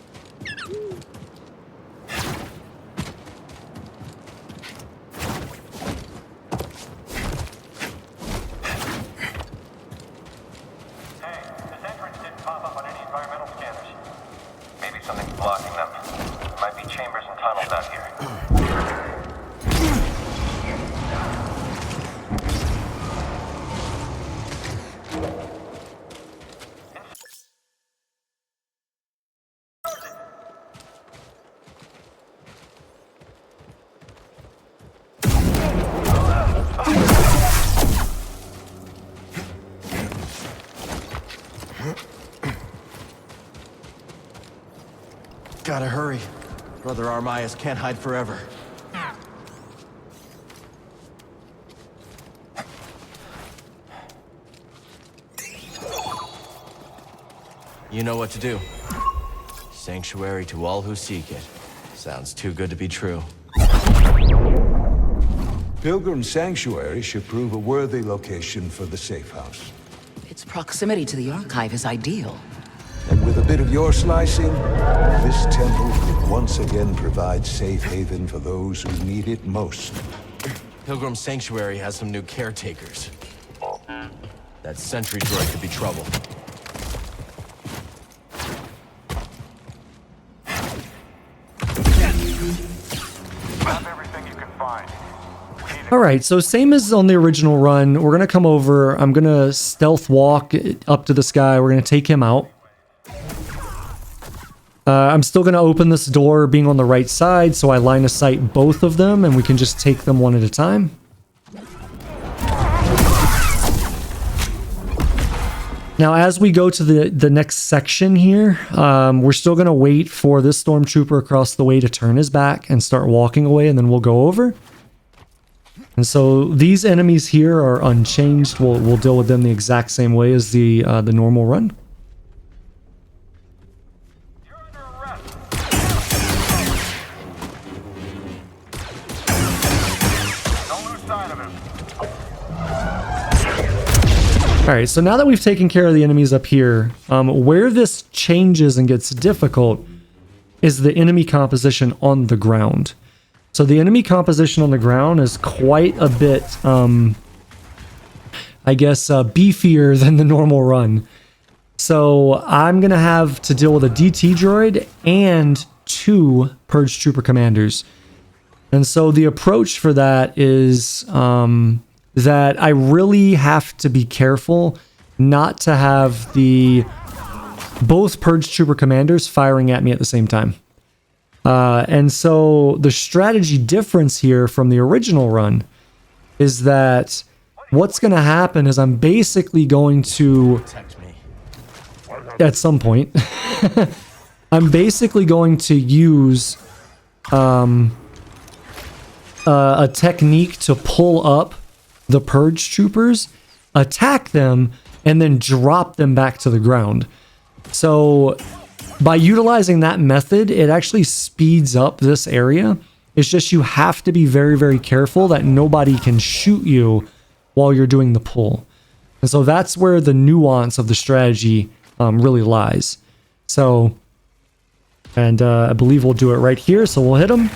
Gotta hurry. Brother Armias can't hide forever. You know what to do. Sanctuary to all who seek it. Sounds too good to be true. Pilgrim Sanctuary should prove a worthy location for the safe house. Its proximity to the Archive is ideal. And with a bit of your slicing, this temple could once again provide safe haven for those who need it most. Pilgrim Sanctuary has some new caretakers. That sentry droid could be trouble. Alright, so same as on the original run, we're going to come over, I'm going to stealth walk up to this guy, we're going to take him out. I'm still going to open this door being on the right side, so I line of sight both of them, and we can just take them one at a time. Now, as we go to the next section here, we're still going to wait for this stormtrooper across the way to turn his back and start walking away, and then we'll go over. And so these enemies here are unchanged. We'll deal with them the exact same way as the normal run. Alright, so now that we've taken care of the enemies up here, where this changes and gets difficult is the enemy composition on the ground. So the enemy composition on the ground is quite a bit, I guess, beefier than the normal run. So I'm going to have to deal with a DT droid and 2 Purge Trooper commanders. And so the approach for that is that I really have to be careful not to have both Purge Trooper commanders firing at me at the same time. And so the strategy difference here from the original run is that what's going to happen is I'm basically going to, at some point, I'm basically going to use a technique to pull up the Purge Troopers, attack them, and then drop them back to the ground. So by utilizing that method, it actually speeds up this area. It's just you have to be very, very careful that nobody can shoot you while you're doing the pull. And so that's where the nuance of the strategy really lies. So, and I believe we'll do it right here. So we'll hit him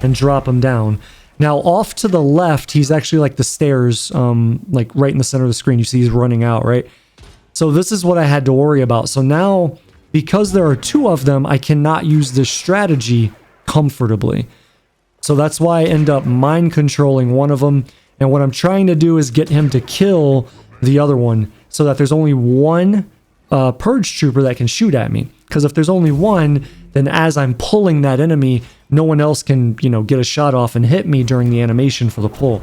and drop him down. Now off to the left, he's actually like the stairs, like right in the center of the screen. You see he's running out, right? So this is what I had to worry about. So now, because there are 2 of them, I cannot use this strategy comfortably. So that's why I end up mind controlling one of them. And what I'm trying to do is get him to kill the other one so that there's only one Purge Trooper that can shoot at me. Because if there's only one, then as I'm pulling that enemy, no one else can, you know, get a shot off and hit me during the animation for the pull.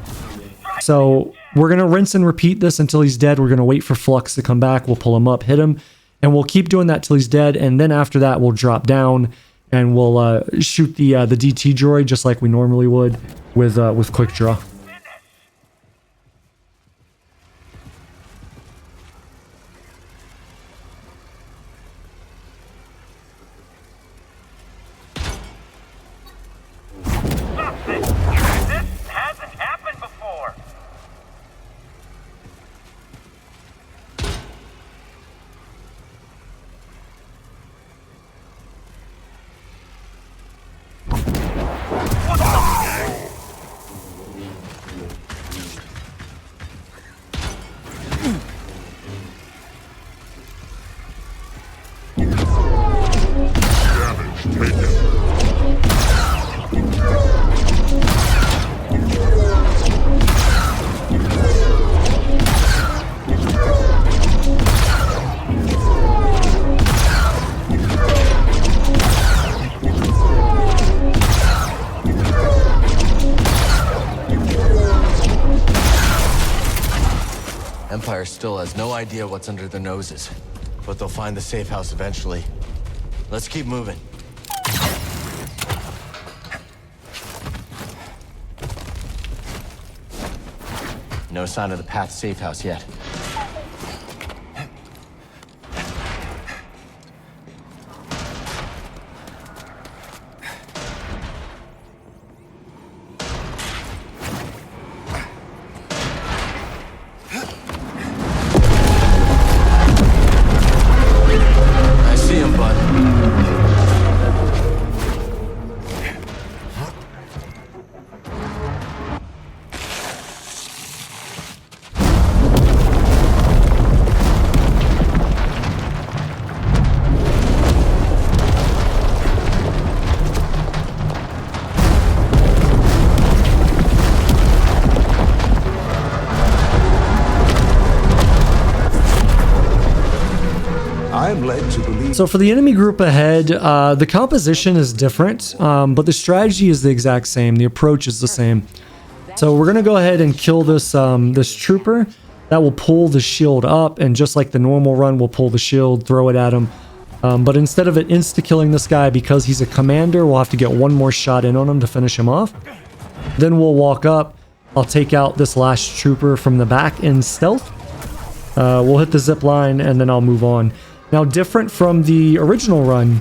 So we're going to rinse and repeat this until he's dead. We're going to wait for Flux to come back. We'll pull him up, hit him, and we'll keep doing that till he's dead. And then after that, we'll drop down and we'll shoot the DT droid just like we normally would with quick draw. Empire still has no idea what's under their noses, but they'll find the safe house eventually. Let's keep moving. No sign of the path safe house yet. I see him, bud. I'm led to believe. So for the enemy group ahead, the composition is different, but the strategy is the exact same. The approach is the same. So we're gonna go ahead and kill this this trooper. That will pull the shield up, and just like the normal run, we'll pull the shield, throw it at him. But instead of it insta-killing this guy because he's a commander, we'll have to get one more shot in on him to finish him off. Then we'll walk up. I'll take out this last trooper from the back in stealth. We'll hit the zip line, and then I'll move on. Now, different from the original run,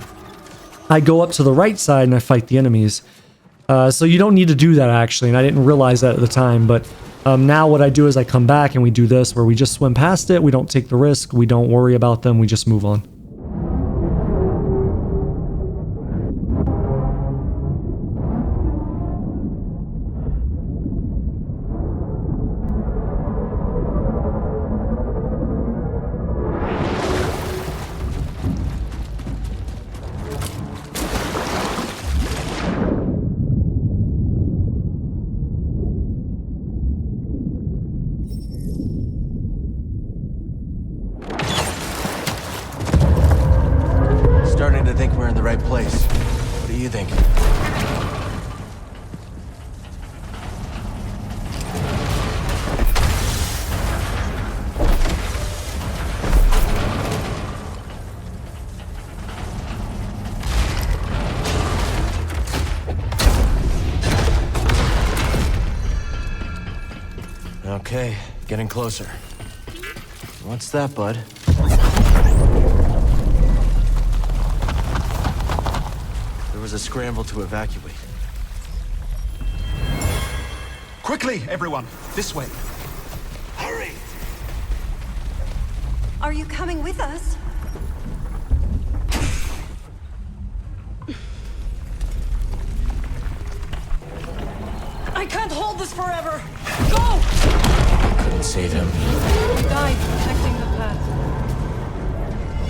I go up to the right side and I fight the enemies. So you don't need to do that, actually, and I didn't realize that at the time, but now what I do is I come back and we do this, where we just swim past it, we don't take the risk, we don't worry about them, we just move on. Starting to think we're in the right place. What do you think? Okay, getting closer. What's that, bud? There was a scramble to evacuate. Quickly, everyone! This way! Hurry! Are you coming with us? I can't hold this forever! Go! Couldn't save him. He died protecting the path.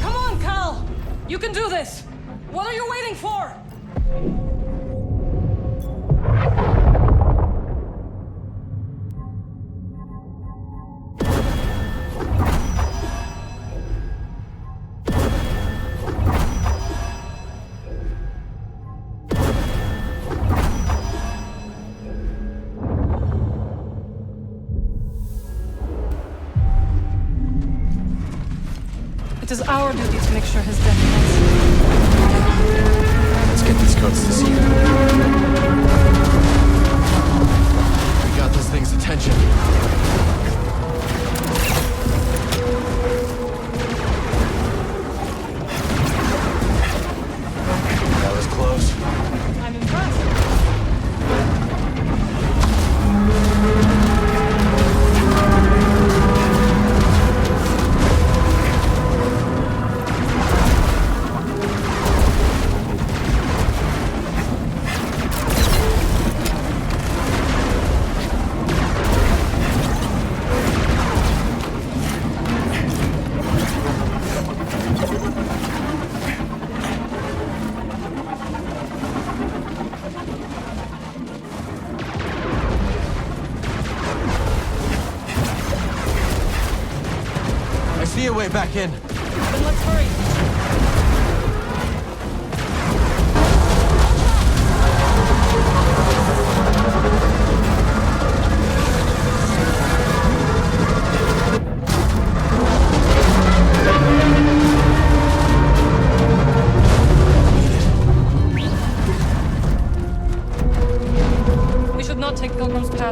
Come on, Cal! You can do this! What are you waiting for? It is our duty to make sure his death ends. Let's get these codes to Cere. We got this thing's attention. That was close. I'm impressed. See a way back in. Then let's hurry.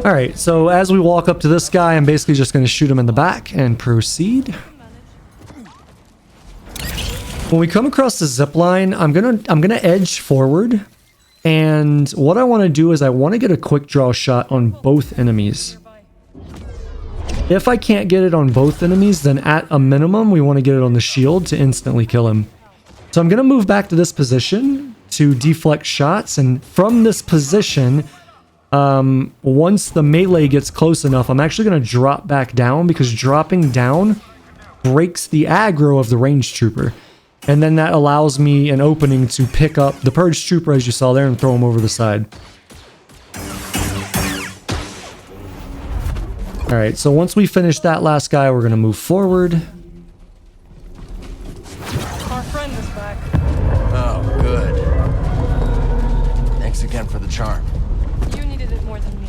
All right, so as we walk up to this guy, I'm basically just going to shoot him in the back and proceed. When we come across the zip line, I'm gonna edge forward, and what I want to do is I want to get a quick draw shot on both enemies. If I can't get it on both enemies, then at a minimum, we want to get it on the shield to instantly kill him. So I'm going to move back to this position to deflect shots, and from this position, once the melee gets close enough, I'm actually going to drop back down, because dropping down breaks the aggro of the ranged trooper. And then that allows me an opening to pick up the purge trooper, as you saw there, and throw him over the side. Alright, so once we finish that last guy, we're going to move forward. Our friend is back. Oh, good. Thanks again for the charm. You needed it more than me.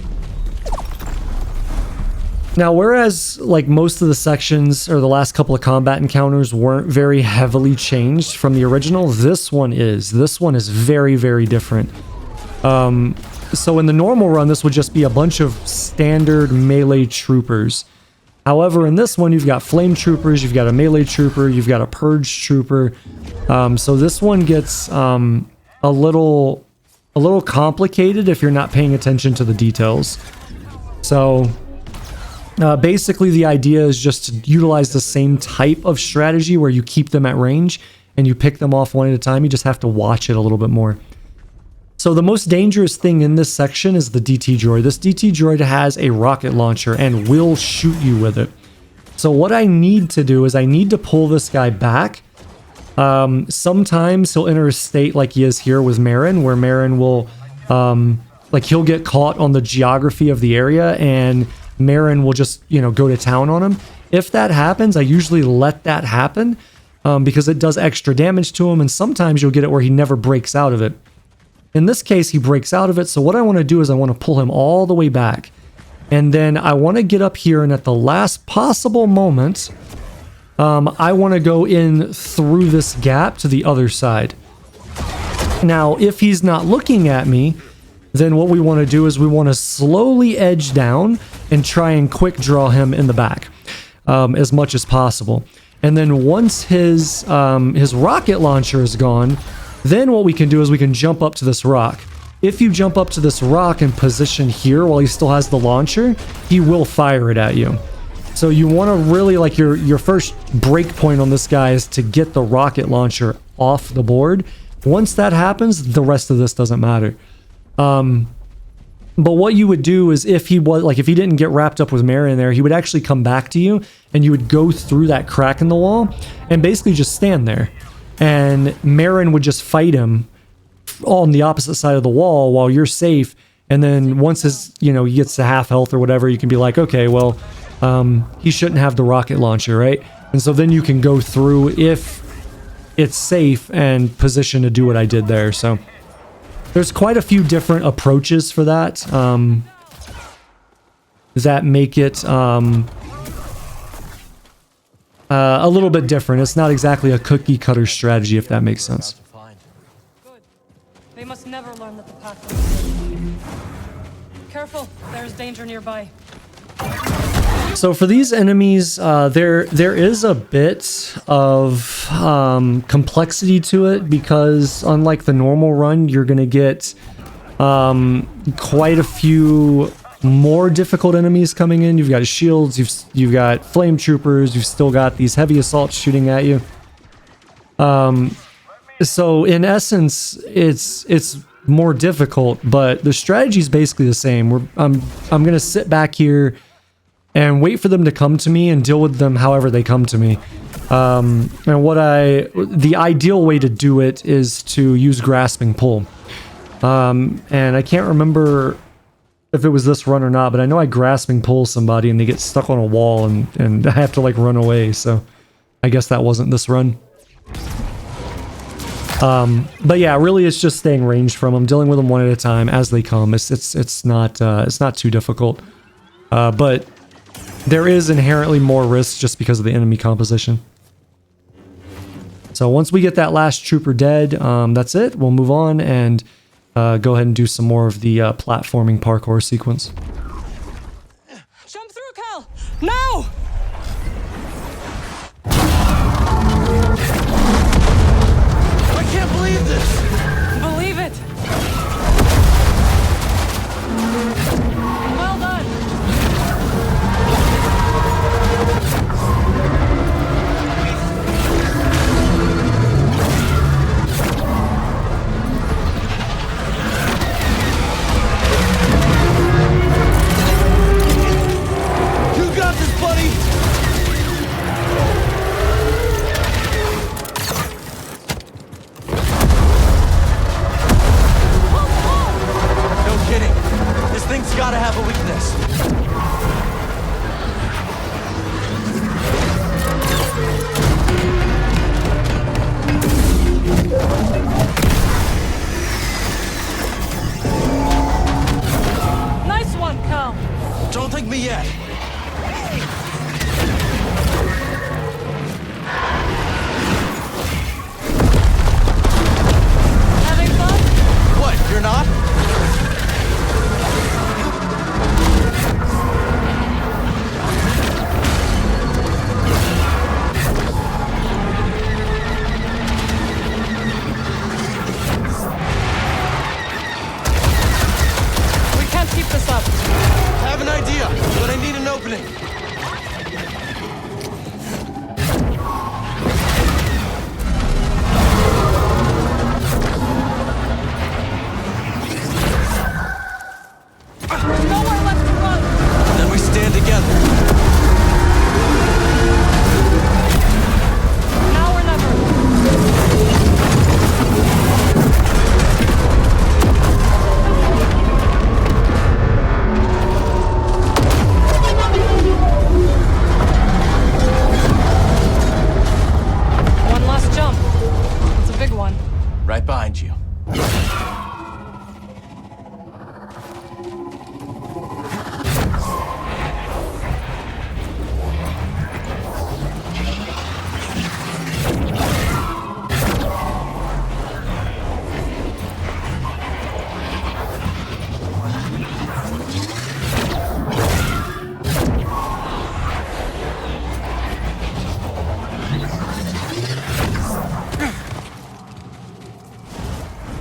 Now, whereas like most of the sections or the last couple of combat encounters weren't very heavily changed from the original, this one is. This one is very, very different. So in the normal run, this would just be a bunch of standard melee troopers. However, in this one, you've got flame troopers, you've got a melee trooper, you've got a purge trooper. So this one gets a little complicated if you're not paying attention to the details. So basically, the idea is just to utilize the same type of strategy where you keep them at range and you pick them off one at a time. You just have to watch it a little bit more. So the most dangerous thing in this section is the DT droid. This DT droid has a rocket launcher and will shoot you with it. So what I need to do is I need to pull this guy back. Sometimes he'll enter a state like he is here with Merrin, where Merrin will, like he'll get caught on the geography of the area and Merrin will just, you know, go to town on him. If that happens, I usually let that happen because it does extra damage to him, and sometimes you'll get it where he never breaks out of it. In this case, he breaks out of it, so what I want to do is I want to pull him all the way back. And then I want to get up here, and at the last possible moment, I want to go in through this gap to the other side. Now, if he's not looking at me, then what we want to do is we want to slowly edge down and try and quick draw him in the back as much as possible. And then once his rocket launcher is gone, then what we can do is we can jump up to this rock. If you jump up to this rock and position here while he still has the launcher, he will fire it at you. So you want to really, like, your first break point on this guy is to get the rocket launcher off the board. Once that happens, the rest of this doesn't matter. But what you would do is if he didn't get wrapped up with Merrin there, he would actually come back to you and you would go through that crack in the wall and basically just stand there. And Merrin would just fight him on the opposite side of the wall while you're safe. And then once he gets to half health or whatever, you can be like, okay, well, he shouldn't have the rocket launcher, right? And so then you can go through if it's safe and position to do what I did there. So there's quite a few different approaches for that that make it a little bit different. It's not exactly a cookie cutter strategy, if that makes sense. Good. They must never learn that the path is. Careful, there's danger nearby. So for these enemies, there is a bit of complexity to it, because unlike the normal run, you're going to get quite a few more difficult enemies coming in. You've got shields, you've got flame troopers, you've still got these heavy assaults shooting at you. So in essence, it's more difficult, but the strategy is basically the same. I'm going to sit back here and wait for them to come to me and deal with them however they come to me. And the ideal way to do it is to use grasping pull. And I can't remember if it was this run or not, but I know I grasping pull somebody and they get stuck on a wall and I have to like run away. So I guess that wasn't this run. But yeah, really it's just staying ranged from them, dealing with them one at a time as they come. It's not too difficult. But there is inherently more risk just because of the enemy composition. So once we get that last trooper dead, that's it. We'll move on and go ahead and do some more of the platforming parkour sequence. Now! I can't believe this! Believe it! Well done! You got this, buddy! No kidding. This thing's gotta have a weakness. Nice one, Cal. Don't think me yet. Having fun? What, you're not? We can't keep this up. I have an idea, but I need an opening. Nowhere left to run. Then we stand together. Now or never. One last jump. It's a big one. Right behind you.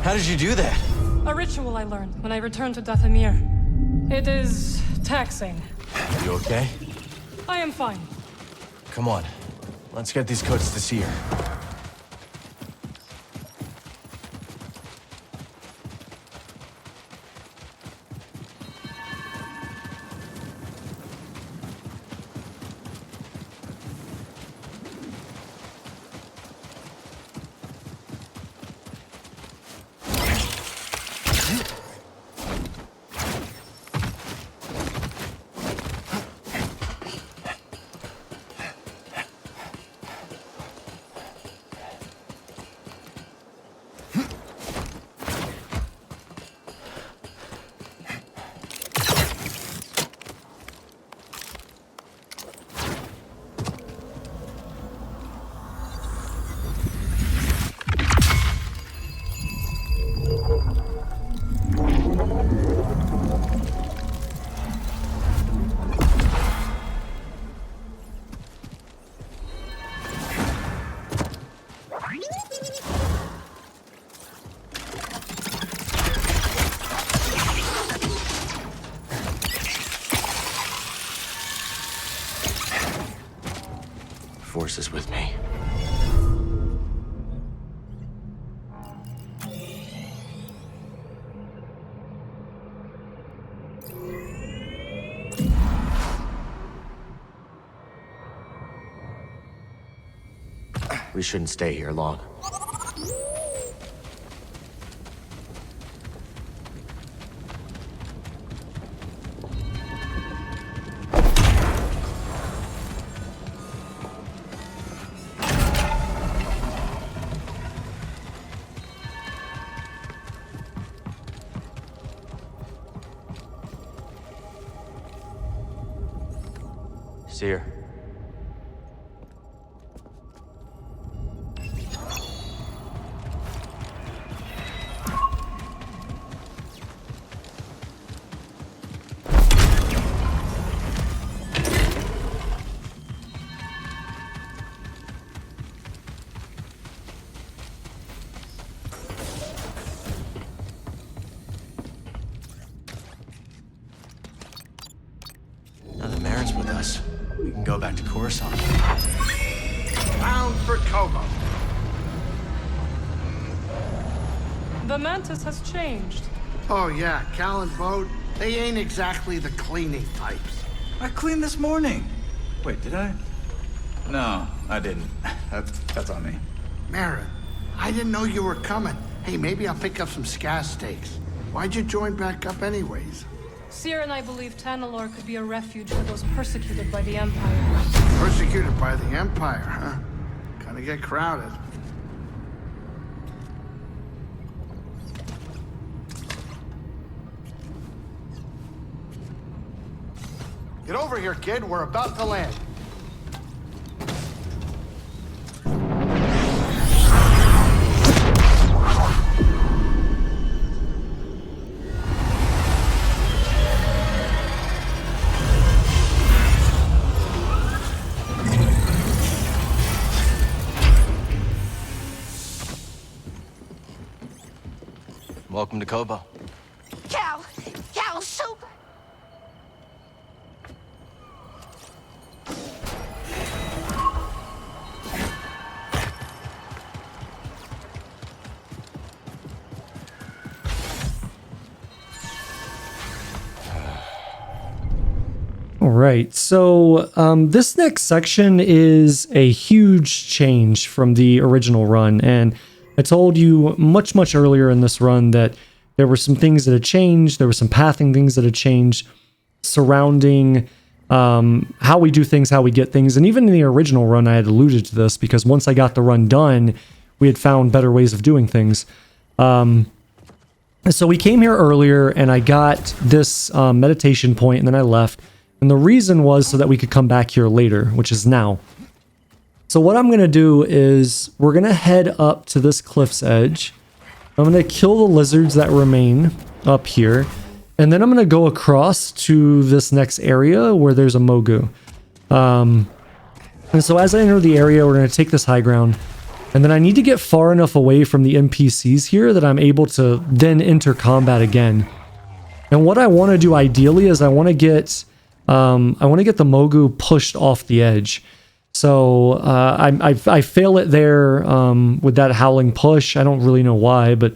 How did you do that? A ritual I learned when I returned to Dathomir. It is taxing. You okay? I am fine. Come on. Let's get these codes to Cere. Force is with me. We shouldn't stay here long. Cere. go back to Coruscant. Bound for Koboh. The Mantis has changed. Oh yeah, Cal and Bode, they ain't exactly the cleaning types. I cleaned this morning. Wait, did I? No, I didn't. That's on me. Marin, I didn't know you were coming. Hey, maybe I'll pick up some scat steaks. Why'd you join back up anyways? Cere and I believe Tanalorr could be a refuge for those persecuted by the Empire. Persecuted by the Empire, huh? Gonna get crowded. Get over here, kid. We're about to land. Welcome to Koboh. Cal, super. All right, so this next section is a huge change from the original run, and I told you much earlier in this run that there were some things that had changed, there were some pathing things that had changed surrounding how we do things, how we get things, and even in the original run I had alluded to this because once I got the run done, we had found better ways of doing things. So we came here earlier and I got this meditation point and then I left. And the reason was so that we could come back here later, which is now. So what I'm going to do is we're going to head up to this cliff's edge. I'm going to kill the lizards that remain up here. And then I'm going to go across to this next area where there's a Mogu. And so as I enter the area, we're going to take this high ground. And then I need to get far enough away from the NPCs here that I'm able to then enter combat again. And what I want to do ideally is I want to get the Mogu pushed off the edge. So I fail it there with that howling push. I don't really know why, but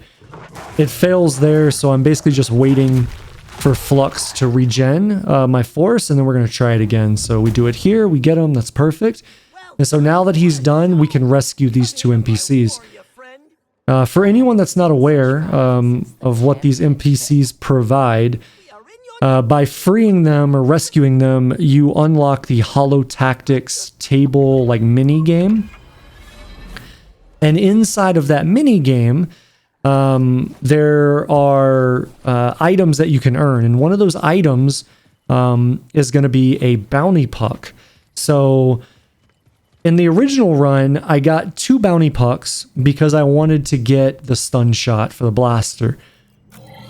it fails there. So I'm basically just waiting for Flux to regen my force, and then we're going to try it again. So we do it here. We get him. That's perfect. And so now that he's done, we can rescue these two NPCs. For anyone that's not aware of what these NPCs provide, by freeing them or rescuing them, you unlock the Holo Tactics table like mini game. And inside of that mini game, there are items that you can earn. And one of those items is going to be a bounty puck. So in the original run, I got 2 bounty pucks because I wanted to get the stun shot for the blaster.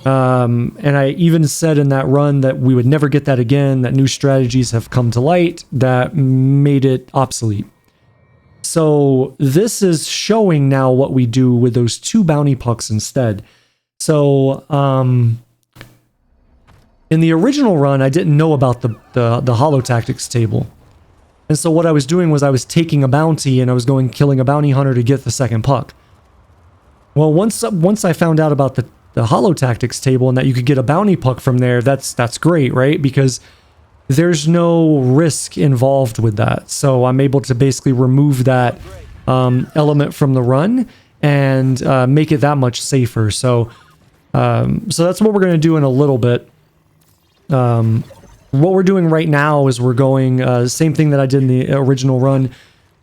And I even said in that run that we would never get that again, that new strategies have come to light that made it obsolete. So this is showing now what we do with those 2 bounty pucks instead. So in the original run, I didn't know about the Holo Tactics table. And so what I was doing was I was taking a bounty and I was going killing a bounty hunter to get the second puck. Well, once I found out about the Holo Tactics table and that you could get a bounty puck from there, that's great, right? Because there's no risk involved with that. So I'm able to basically remove that element from the run and make it that much safer. So that's what we're going to do in a little bit. What we're doing right now is we're going, same thing that I did in the original run.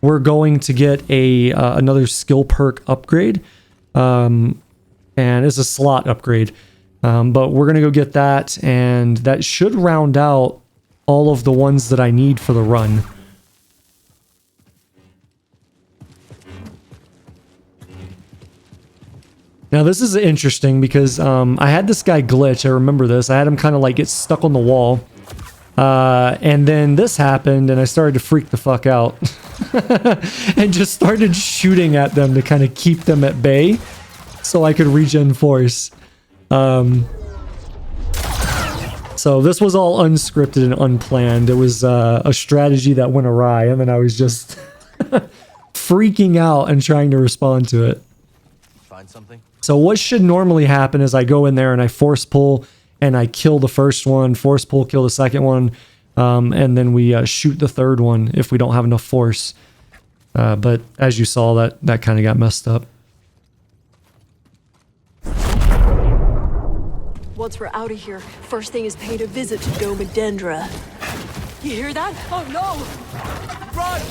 We're going to get another skill perk upgrade. And it's a slot upgrade. But we're going to go get that, and that should round out all of the ones that I need for the run. Now this is interesting because I had this guy glitch. I remember this. I had him kind of like get stuck on the wall. And then this happened and I started to freak the fuck out. And just started shooting at them to kind of keep them at bay so I could regen force. So So this was all unscripted and unplanned. It was a strategy that went awry, and then I was just freaking out and trying to respond to it. Find something? So what should normally happen is I go in there and I force pull and I kill the first one, force pull, kill the second one, and then we shoot the third one if we don't have enough force. But as you saw, that kind of got messed up. Once we're out of here, first thing is paying a visit to Dome and Dendra. You hear that? Oh no! Run!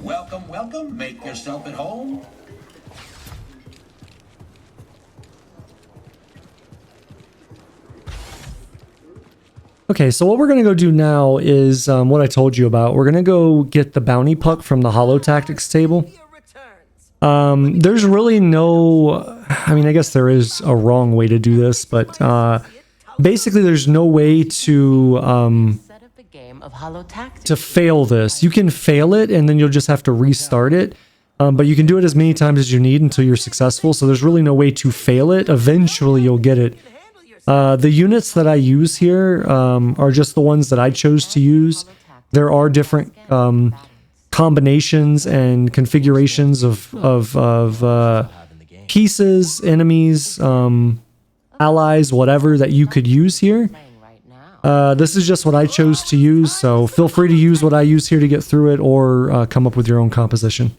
Welcome, welcome. Make yourself at home. Okay, so what we're going to go do now is what I told you about. We're going to go get the bounty puck from the holo tactics table. There's really no... I mean, I guess there is a wrong way to do this, but basically there's no way to fail this. You can fail it, and then you'll just have to restart it. But you can do it as many times as you need until you're successful, so there's really no way to fail it. Eventually you'll get it. The units that I use here are just the ones that I chose to use. There are different combinations and configurations of pieces, enemies, allies, whatever that you could use here. This is just what I chose to use, so feel free to use what I use here to get through it, or come up with your own composition.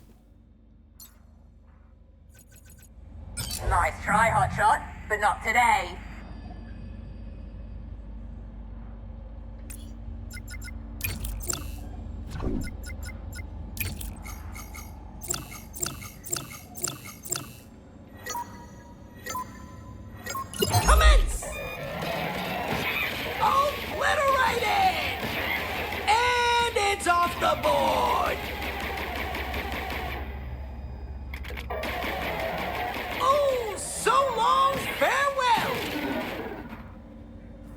Nice try, Hotshot, but not today. Commence! Obliterated! And it's off the board! Oh, so long, farewell!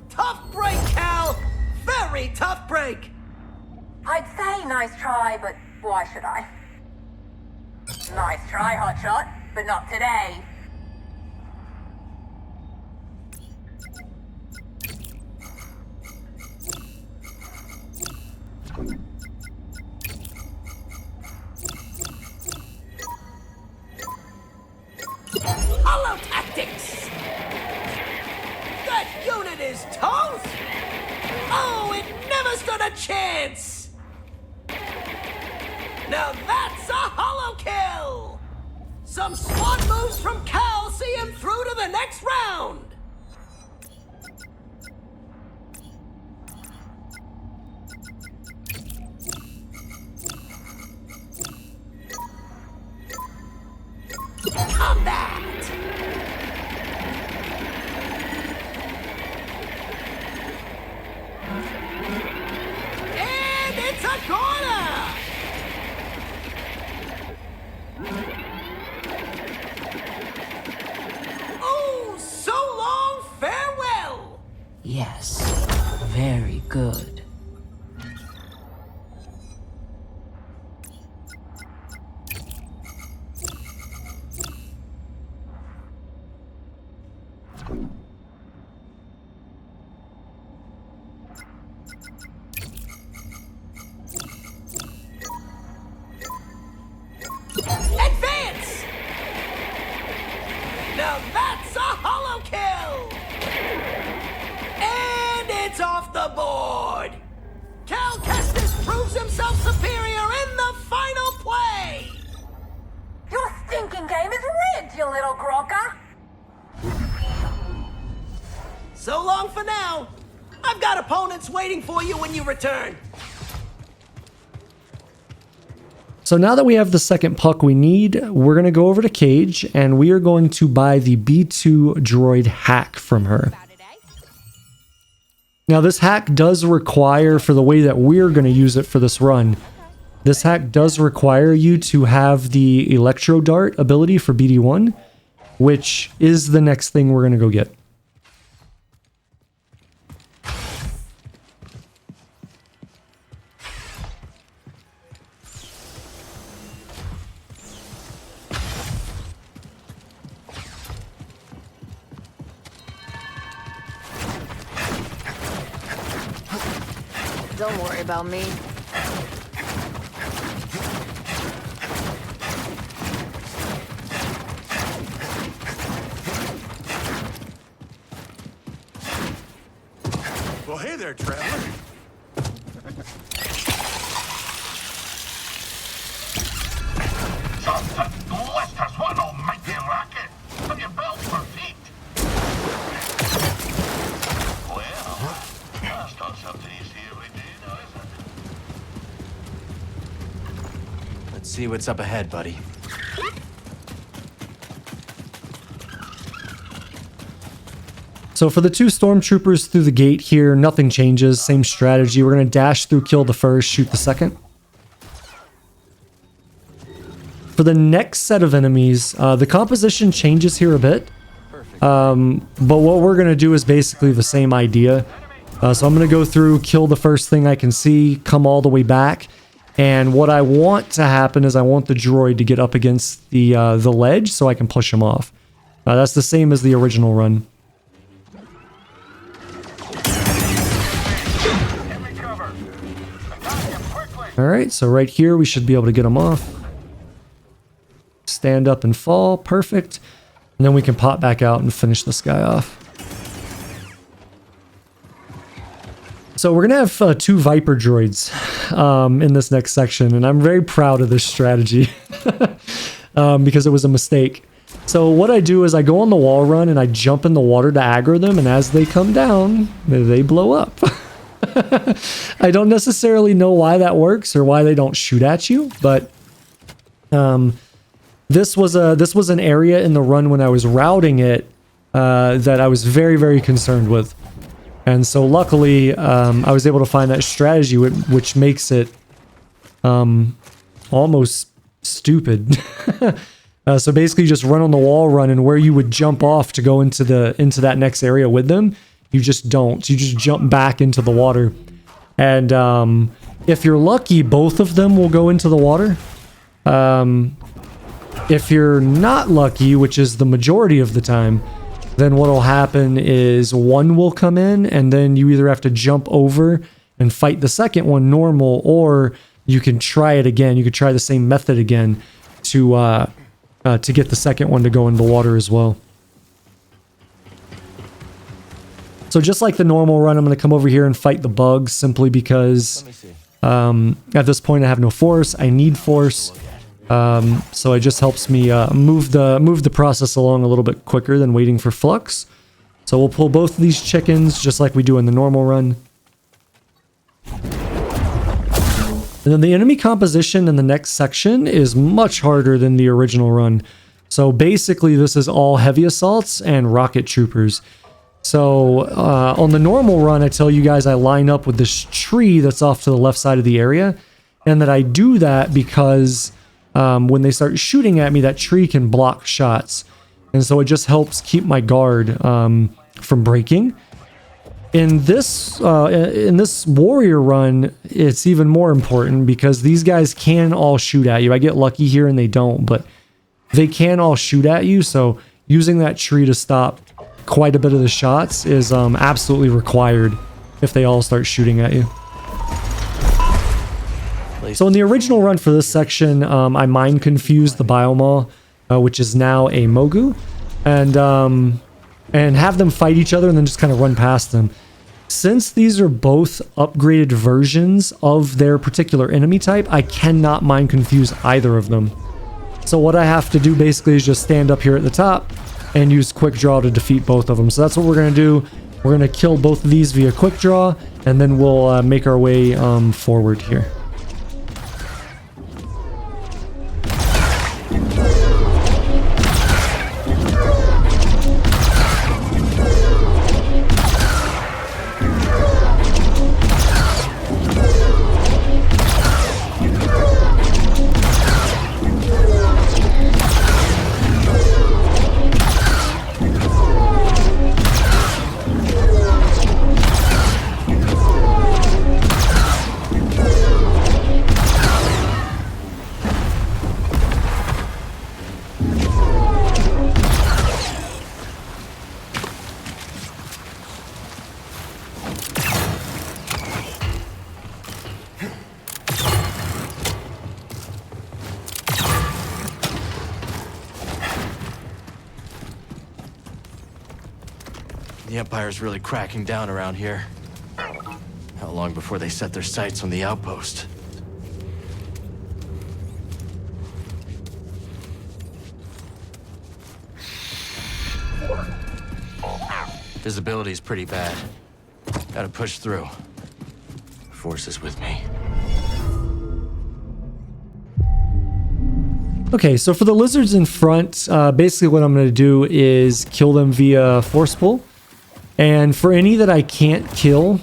Tough break, Cal! Very tough break! I'd say nice try, but why should I? Nice try, Hotshot, but not today. Hollow tactics! That unit is toast! Oh, it never stood a chance! Now that's a hollow kill! Some smart moves from Cal see him through to the next round! Combat! And it's a corner! Oh, so long, farewell! Yes, very good. proves himself superior in the final play! Your stinking game is rigged, you little gronka! So long for now. I've got opponents waiting for you when you return. So now that we have the second puck we need, we're going to go over to Cage and we are going to buy the B2 droid hack from her. Now this hack does require, for the way that we're going to use it for this run, this hack does require you to have the Electro-Dart ability for BD1, which is the next thing we're going to go get. Don't worry about me. Well, hey there, traveler. Muestras one almighty rocket. Have your belt for feet. Well, that's not something you see every day now, is it? Let's see what's up ahead, buddy. So for the two stormtroopers through the gate here, nothing changes. Same strategy. We're going to dash through, kill the first, shoot the second. For the next set of enemies, the composition changes here a bit. But what we're going to do is basically the same idea. So I'm going to go through, kill the first thing I can see, come all the way back. And what I want to happen is I want the droid to get up against the ledge so I can push him off. That's the same as the original run. Alright, so right here we should be able to get him off. Stand up and fall, perfect. And then we can pop back out and finish this guy off. So we're going to have two Viper droids in this next section, and I'm very proud of this strategy because it was a mistake. So what I do is I go on the wall run and I jump in the water to aggro them, and as they come down, they blow up. I don't necessarily know why that works or why they don't shoot at you, but this was an area in the run when I was routing it that I was very, very concerned with. And so luckily I was able to find that strategy which makes it almost stupid. So basically you just run on the wall run, and where you would jump off to go into that next area with them, you just don't. You just jump back into the water. And if you're lucky, both of them will go into the water. If you're not lucky, which is the majority of the time, then what will happen is one will come in, and then you either have to jump over and fight the second one normal, or you can try it again. You could try the same method again to get the second one to go in the water as well. So just like the normal run, I'm going to come over here and fight the bugs simply because at this point I have no force. I need force. So it just helps me move the process along a little bit quicker than waiting for flux. So we'll pull both of these chickens just like we do in the normal run. And then the enemy composition in the next section is much harder than the original run. So basically this is all heavy assaults and rocket troopers. So on the normal run, I tell you guys I line up with this tree that's off to the left side of the area, and that I do that because when they start shooting at me, that tree can block shots, and so it just helps keep my guard from breaking. In this warrior run, it's even more important because these guys can all shoot at you. I get lucky here and they don't, but they can all shoot at you, so using that tree to stop quite a bit of the shots is absolutely required if they all start shooting at you. So in the original run for this section, I mind confused the Biomaw, which is now a Mogu, and have them fight each other and then just kind of run past them. Since these are both upgraded versions of their particular enemy type, I cannot mind confuse either of them. So what I have to do basically is just stand up here at the top and use quick draw to defeat both of them. So that's what we're going to do. We're going to kill both of these via quick draw, and then we'll make our way forward here. The Empire's really cracking down around here. How long before they set their sights on the outpost? Visibility's pretty bad. Gotta push through. Force is with me. Okay, so for the lizards in front, basically what I'm going to do is kill them via force pull. And for any that I can't kill,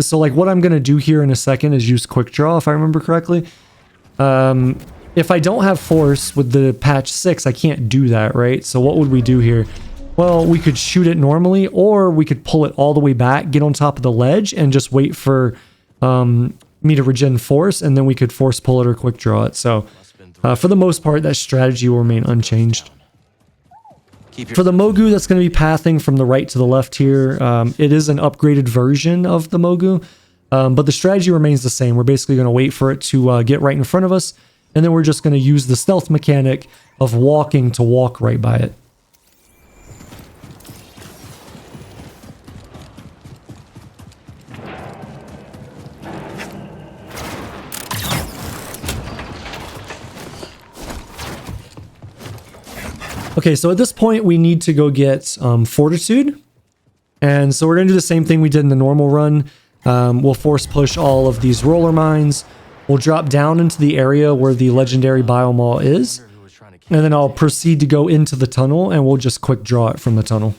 so like what I'm going to do here in a second is use quick draw, if I remember correctly. If I don't have force with the patch 6, I can't do that, right? So what would we do here? Well, we could shoot it normally, or we could pull it all the way back, get on top of the ledge, and just wait for me to regen force, and then we could force pull it or quick draw it. So for the most part, that strategy will remain unchanged. For the Mogu that's going to be pathing from the right to the left here, it is an upgraded version of the Mogu, but the strategy remains the same. We're basically going to wait for it to get right in front of us, and then we're just going to use the stealth mechanic of walking to walk right by it. Okay, so at this point, we need to go get Fortitude. And so we're going to do the same thing we did in the normal run. We'll force push all of these roller mines. We'll drop down into the area where the legendary biomall is. And then I'll proceed to go into the tunnel, and we'll just quick draw it from the tunnel.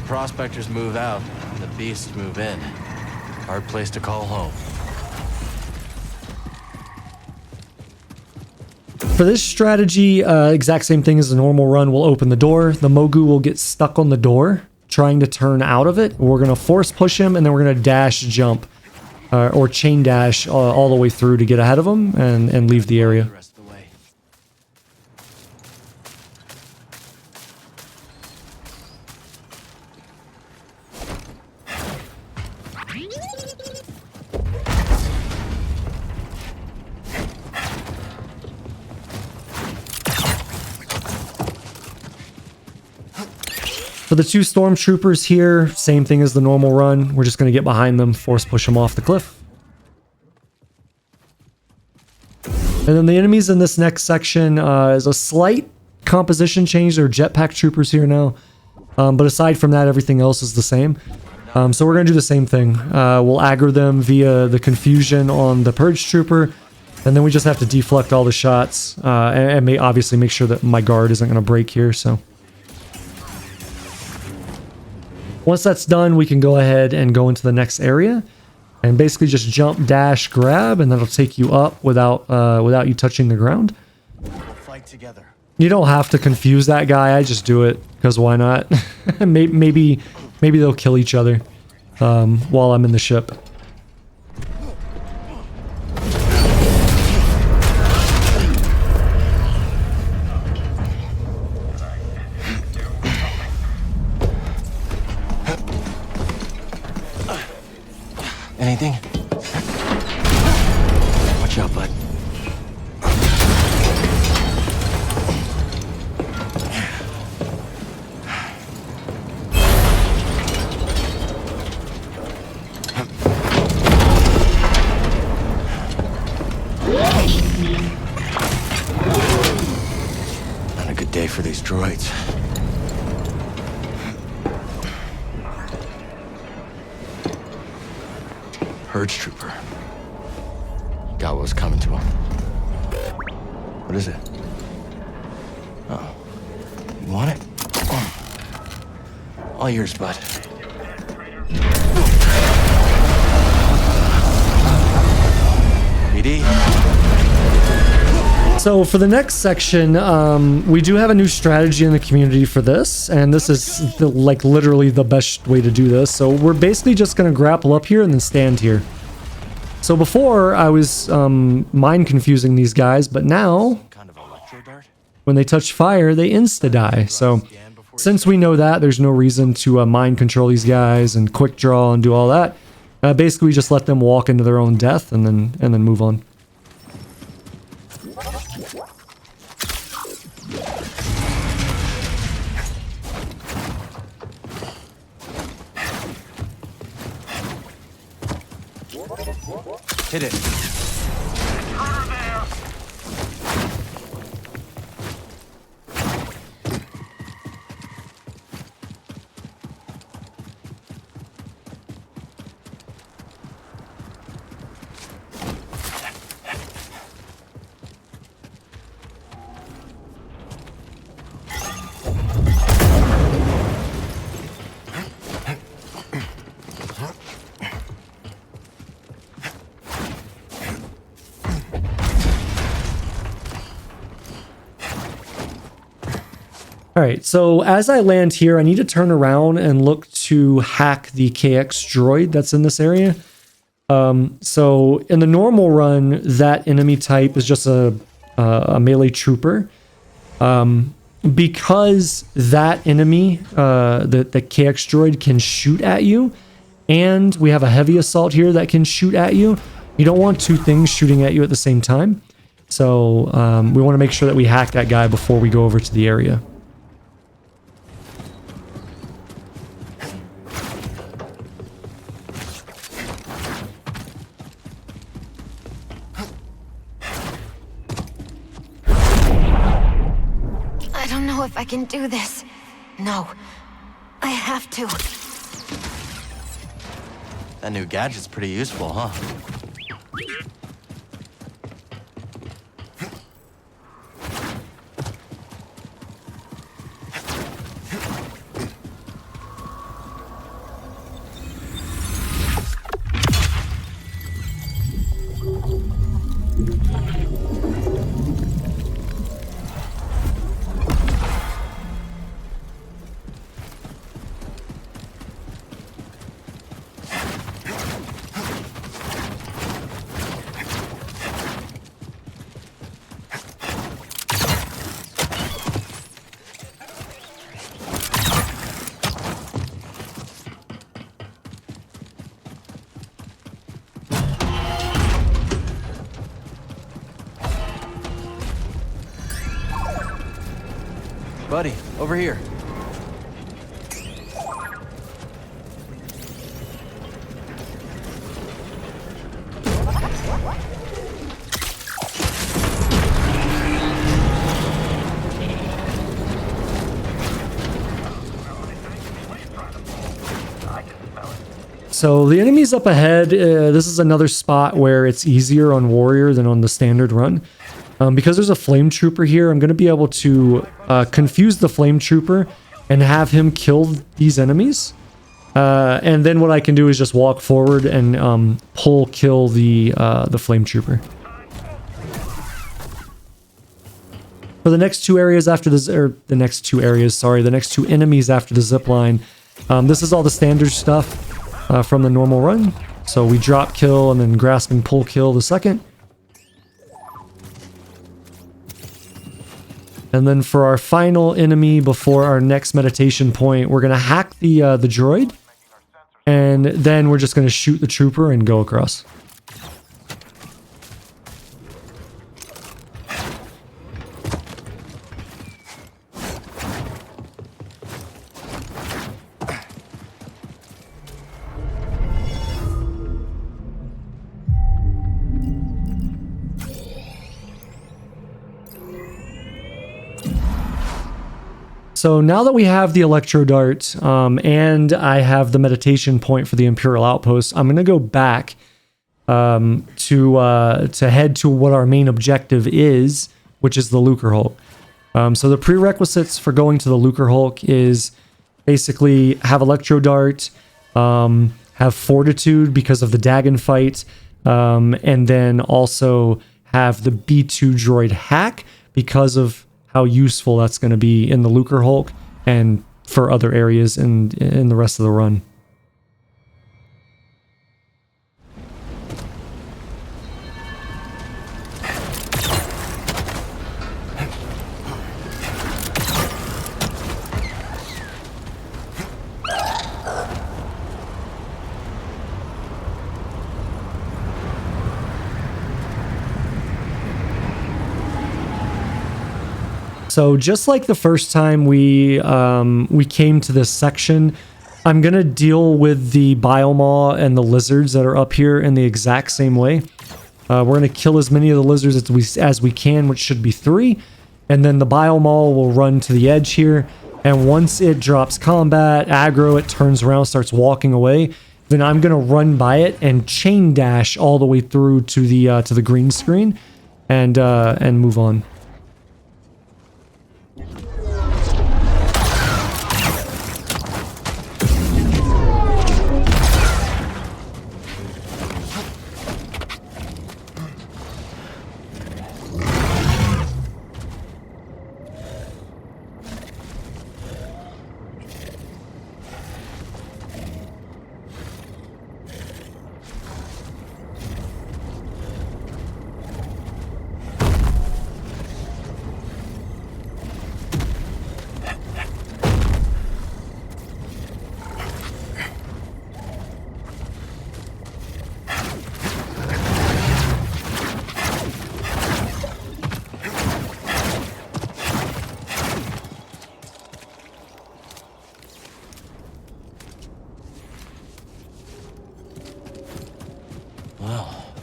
Prospectors move out, and the beasts move in. Hard place to call home. For this strategy, exact same thing as the normal run. We'll open the door. The Mogu will get stuck on the door, trying to turn out of it. We're going to force push him, and then we're going to dash jump, or chain dash all the way through to get ahead of him and leave the area. For the two stormtroopers here, same thing as the normal run. We're just going to get behind them, force push them off the cliff. And then the enemies in this next section is a slight composition change. They're jetpack troopers here now. But aside from that, everything else is the same. So we're going to do the same thing. We'll aggro them via the confusion on the purge trooper. And then we just have to deflect all the shots, and obviously make sure that my guard isn't going to break here, so. Once that's done, we can go ahead and go into the next area. And basically just jump, dash, grab, and that'll take you up without you touching the ground. We'll fight together. You don't have to confuse that guy, I just do it, because why not? maybe they'll kill each other while I'm in the ship. Anything? Watch out, bud. Not a good day for these droids. Purge trooper. Got what was coming to him. What is it? Oh. You want it? All yours, bud. BD. So for the next section, we do have a new strategy in the community for this, and this is like literally the best way to do this. So we're basically just going to grapple up here and then stand here. So before I was mind confusing these guys, but now when they touch fire, they insta-die. So since we know that, there's no reason to mind control these guys and quick draw and do all that. Basically, we just let them walk into their own death and then move on. Hit it. Alright, so as I land here, I need to turn around and look to hack the KX droid that's in this area. So in the normal run, that enemy type is just a melee trooper. Because that enemy, the KX droid can shoot at you, and we have a heavy assault here that can shoot at you, you don't want two things shooting at you at the same time. So we want to make sure that we hack that guy before we go over to the area. If I can do this. No. I have to. That new gadget's pretty useful, huh? Buddy, over here. So the enemies up ahead, this is another spot where it's easier on Warrior than on the standard run. Because there's a Flame Trooper here, I'm going to be able to confuse the Flame Trooper and have him kill these enemies. And then what I can do is just walk forward and kill the Flame Trooper. For the next two areas after the next two enemies after the zipline, this is all the standard stuff from the normal run. So we drop kill and then grasping pull kill the second. And then for our final enemy before our next meditation point, we're gonna hack the droid, and then we're just gonna shoot the trooper and go across. So now that we have the Electro-Dart and I have the meditation point for the Imperial outpost, I'm going to go back to head to what our main objective is, which is the Lucrehulk. So the prerequisites for going to the Lucrehulk is basically have Electro-Dart, have Fortitude because of the Dagan fight, and then also have the B2 droid hack because of how useful that's going to be in the Lucrehulk and for other areas in the rest of the run. So just like the first time we came to this section, I'm going to deal with the Biomaw and the lizards that are up here in the exact same way. We're going to kill as many of the lizards as we can, which should be 3. And then the Biomaw will run to the edge here. And once it drops combat, aggro, it turns around, starts walking away. Then I'm going to run by it and chain dash all the way through to the green screen and move on.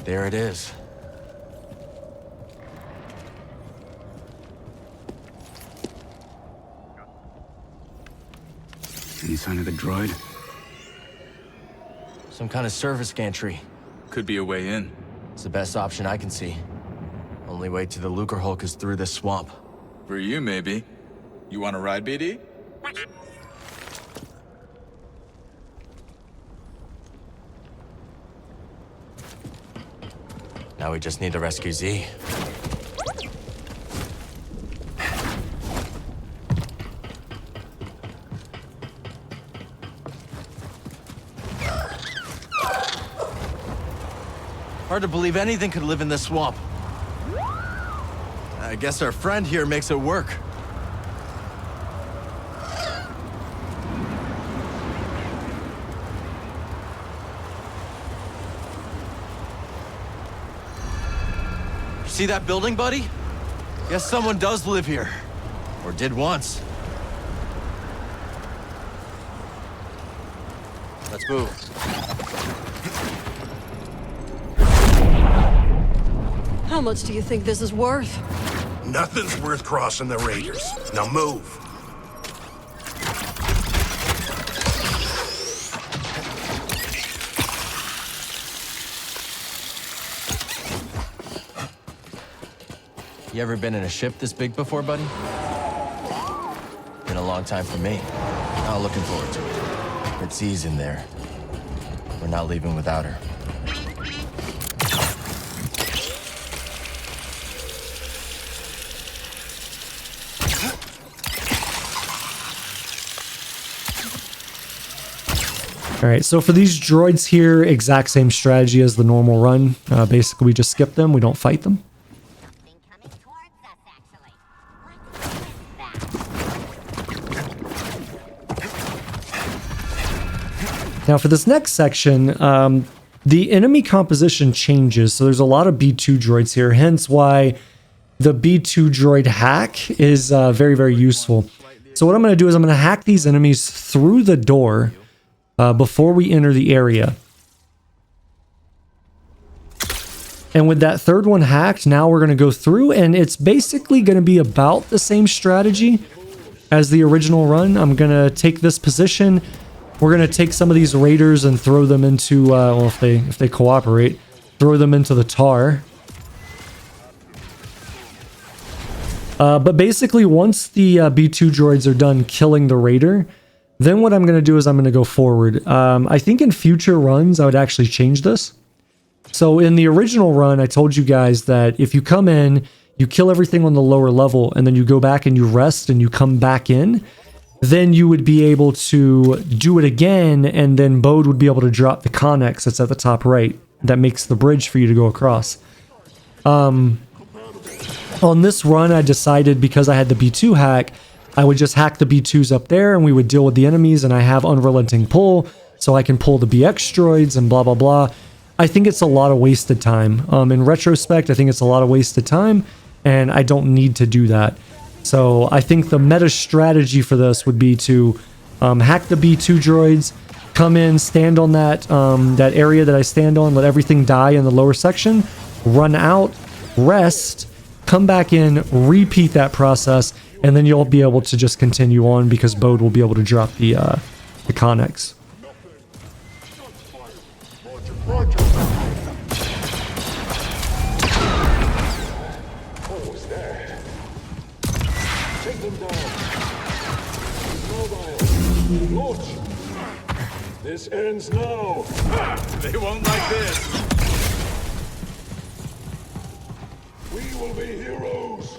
There it is. Any sign of the droid? Some kind of service gantry. Could be a way in. It's the best option I can see. Only way to the Lucrehulk is through this swamp. For you, maybe. You want a ride, BD? Now we just need to rescue Z. Hard to believe anything could live in this swamp. I guess our friend here makes it work. See that building, buddy? Guess someone does live here. Or did once. Let's move. How much do you think this is worth? Nothing's worth crossing the Raiders. Now move. You ever been in a ship this big before, buddy? Been a long time for me. Oh, looking forward to it. But Ze's in there. We're not leaving without her. All right, so for these droids here, exact same strategy as the normal run. Basically, we just skip them. We don't fight them. Now for this next section, the enemy composition changes. So there's a lot of B2 droids here, hence why the B2 droid hack is very, very useful. So what I'm going to do is I'm going to hack these enemies through the door before we enter the area. And with that third one hacked, now we're going to go through, and it's basically going to be about the same strategy as the original run. I'm going to take this position. We're going to take some of these raiders and throw them into, well, if they cooperate, throw them into the tar. But basically, once the B2 droids are done killing the raider, then what I'm going to do is I'm going to go forward. I think in future runs, I would actually change this. So in the original run, I told you guys that if you come in, you kill everything on the lower level, and then you go back and you rest and you come back in, then you would be able to do it again, and then Bode would be able to drop the connex that's at the top right. That makes the bridge for you to go across. On this run, I decided because I had the B2 hack, I would just hack the B2s up there and we would deal with the enemies, and I have Unrelenting pull, so I can pull the BX droids and blah, blah, blah. I think it's a lot of wasted time. In retrospect, I think it's a lot of wasted time, and I don't need to do that. So I think the meta strategy for this would be to hack the B2 droids, come in, stand on that that area that I stand on, let everything die in the lower section, run out, rest, come back in, repeat that process, and then you'll be able to just continue on because Bode will be able to drop the connex. This ends now. They won't like this. We will be heroes.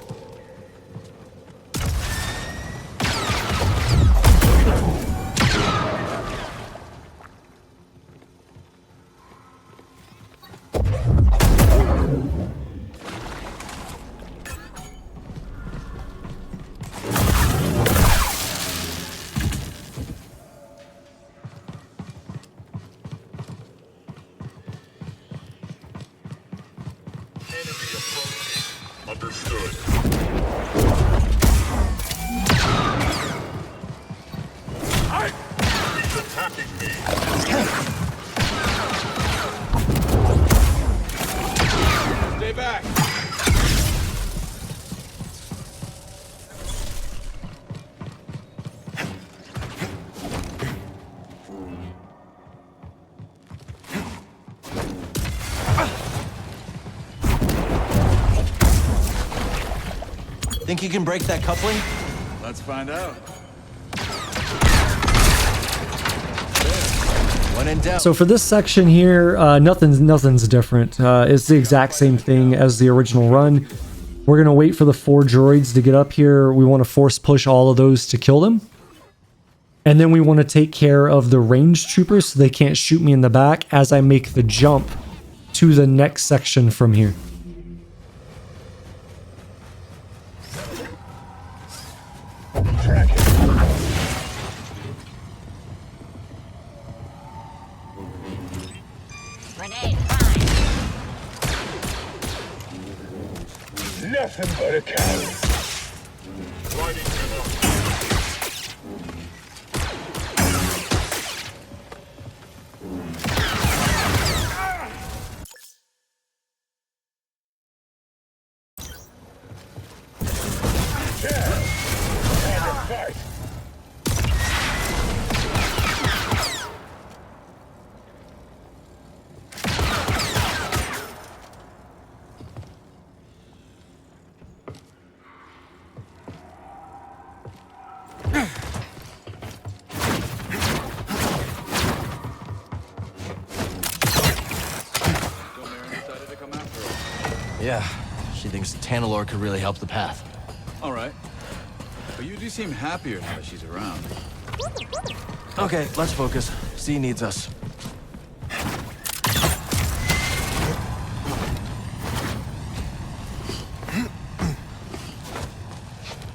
Stay back. Think you can break that coupling? Let's find out. When in doubt. So for this section here, nothing's different. It's the exact same thing as the original run. We're going to wait for the 4 droids to get up here. We want to force push all of those to kill them. And then we want to take care of the ranged troopers so they can't shoot me in the back as I make the jump to the next section from here. Nothing but a coward. Yeah, she thinks Tanalorr could really help the path. All right. But you do seem happier now that she's around. Okay, let's focus. C needs us.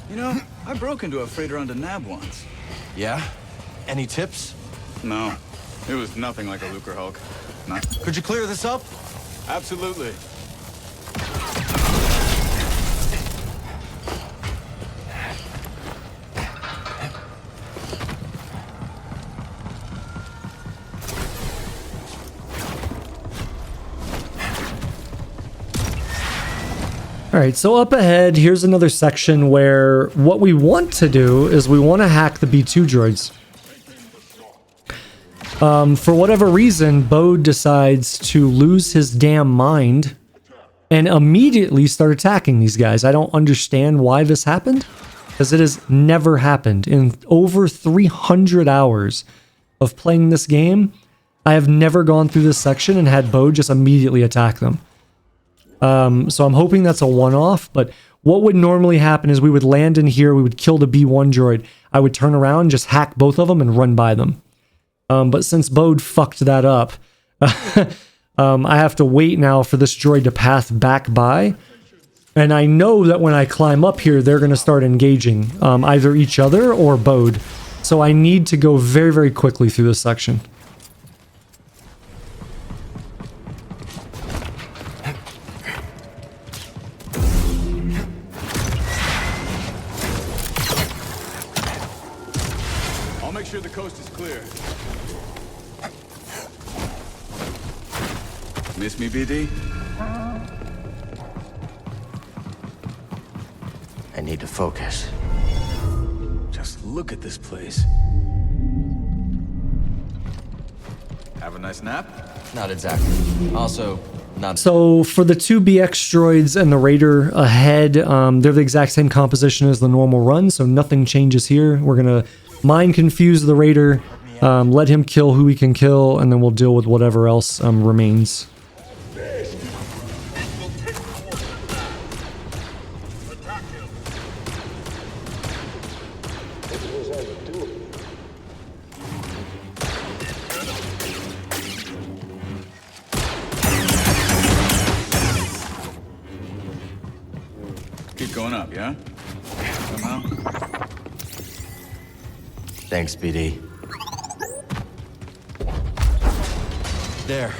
You know, I broke into a freighter on Nab once. Yeah? Any tips? No. It was nothing like a Lucrehulk. Not. Could you clear this up? Absolutely. All right, so up ahead, here's another section where what we want to do is we want to hack the B2 droids. For whatever reason, Bode decides to lose his damn mind and immediately start attacking these guys. I don't understand why this happened, because it has never happened. In over 300 hours of playing this game, I have never gone through this section and had Bode just immediately attack them. So I'm hoping that's a one-off, but what would normally happen is we would land in here, we would kill the B1 droid, I would turn around, just hack both of them and run by them. But since Bode fucked that up, I have to wait now for this droid to pass back by. And I know that when I climb up here, they're going to start engaging either each other or Bode. So I need to go very, very quickly through this section. I'll make sure the coast is clear. Miss me, BD? I need to focus. Just look at this place. Have a nice nap? Not exactly. Also, not... So for the two BX droids and the Raider ahead, they're the exact same composition as the normal run, so nothing changes here. We're going to mind confuse the Raider, let him kill who he can kill, and then we'll deal with whatever else remains. Keep going up, yeah? Somehow? Thanks, BD. There.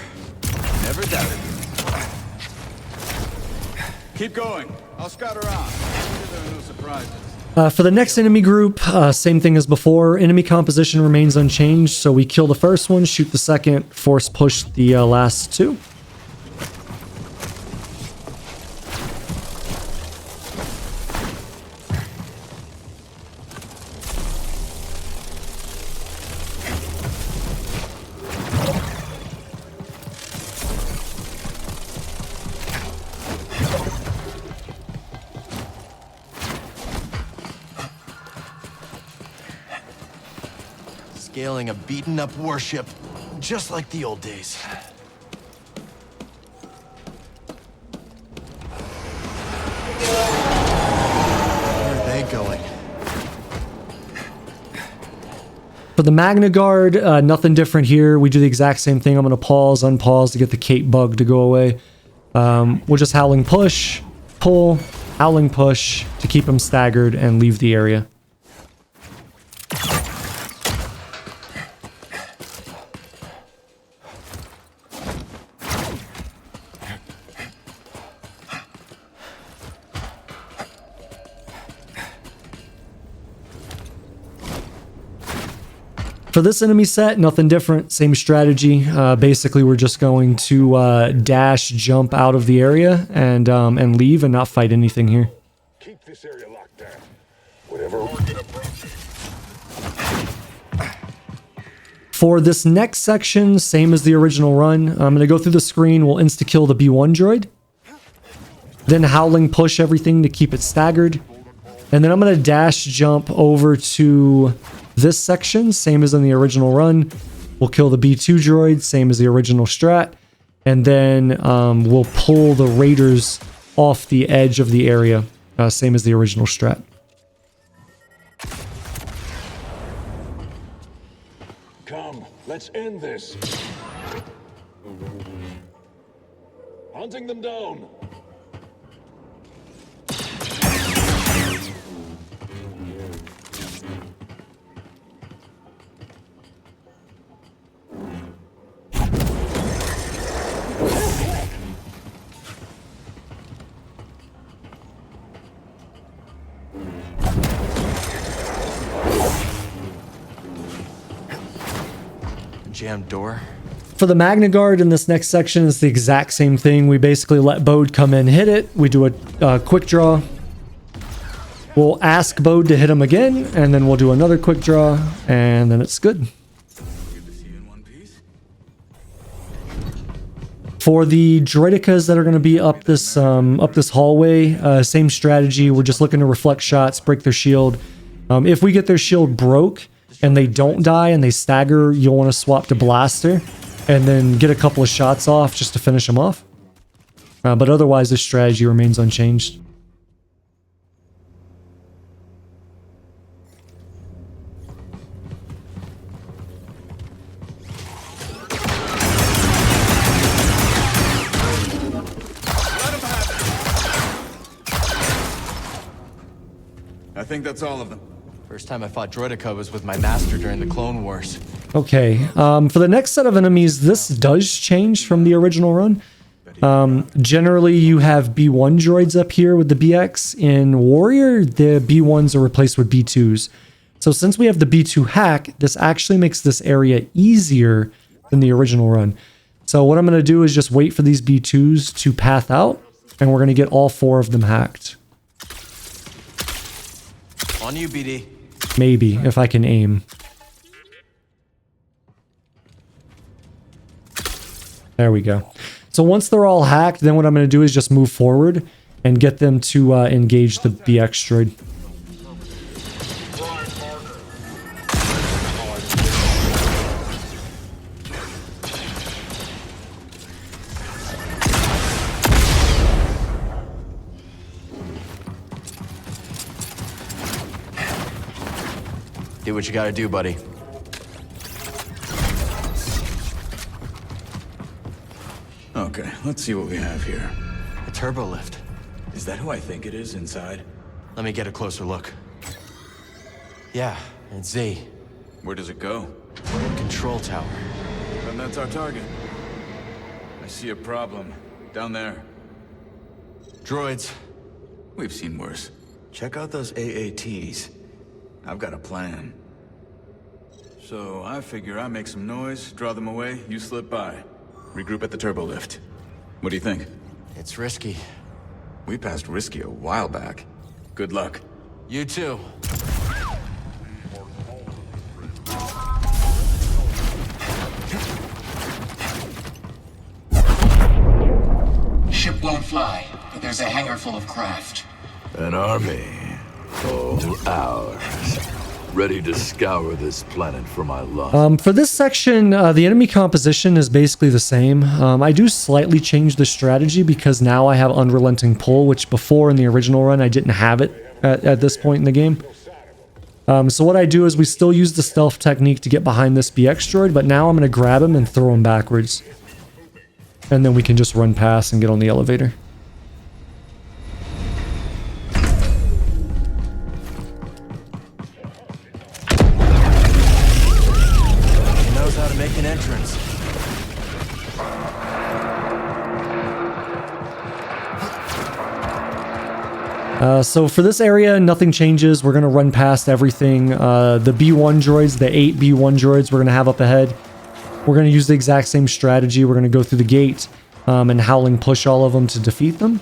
Never doubted. Keep going. I'll scout around. There are no surprises. For the next enemy group, same thing as before. Enemy composition remains unchanged, so we kill the first one, shoot the second, force push the last two. Scaling a beaten-up warship, just like the old days. Where are they going? For the Magnaguard, nothing different here. We do the exact same thing. I'm going to pause, unpause to get the cape bug to go away. We'll just howling push, pull, howling push to keep them staggered and leave the area. For this enemy set, nothing different, same strategy. Basically, we're just going to dash, jump out of the area and leave and not fight anything here. Keep this area locked down. Whatever. For this next section, same as the original run. I'm going to go through the screen. We'll insta-kill the B1 droid. Then howling push everything to keep it staggered. And then I'm going to dash jump over to this section, same as in the original run. We'll kill the B2 droid, same as the original strat. And then we'll pull the Raiders off the edge of the area, same as the original strat. Come, let's end this. Hunting them down. Jammed door. For the Magnaguard in this next section, it's the exact same thing. We basically let Bode come in, hit it. We do a quick draw. We'll ask Bode to hit him again, and then we'll do another quick draw, and then it's good. For the droidekas that are going to be up this hallway, same strategy. We're just looking to reflect shots, break their shield. If we get their shield broke and they don't die and they stagger, you'll want to swap to blaster and then get a couple of shots off just to finish them off. But otherwise, this strategy remains unchanged. I think that's all of them. First time I fought Droideka was with my master during the Clone Wars. Okay, for the next set of enemies, this does change from the original run. Generally, you have B1 droids up here with the BX. In Warrior, the B1s are replaced with B2s. So since we have the B2 hack, this actually makes this area easier than the original run. So what I'm going to do is just wait for these B2s to path out, and we're going to get all 4 of them hacked. On you, BD. Maybe, if I can aim. There we go. So once they're all hacked, then what I'm going to do is just move forward and get them to engage the BX droid. Do what you gotta do, buddy. Okay, let's see what we have here. A turbo lift. Is that who I think it is inside? Let me get a closer look. Yeah, it's Z. Where does it go? Control tower. Then that's our target. I see a problem. Down there. Droids. We've seen worse. Check out those AATs. I've got a plan. So I figure I make some noise, draw them away, you slip by. Regroup at the turbo lift. What do you think? It's risky. We passed risky a while back. Good luck. You too. Ship won't fly, but there's a hangar full of craft. An army. All ours. Ready to scour this planet for my love. For this section, the enemy composition is basically the same. I do slightly change the strategy because now I have Unrelenting Pull, which before in the original run I didn't have it at this point in the game. So what I do is we still use the stealth technique to get behind this BX droid, but now I'm going to grab him and throw him backwards. And then we can just run past and get on the elevator. How to make an entrance. So for this area, nothing changes. We're going to run past everything. The B1 droids, the 8 B1 droids we're going to have up ahead. We're going to use the exact same strategy. We're going to go through the gate and howling push all of them to defeat them.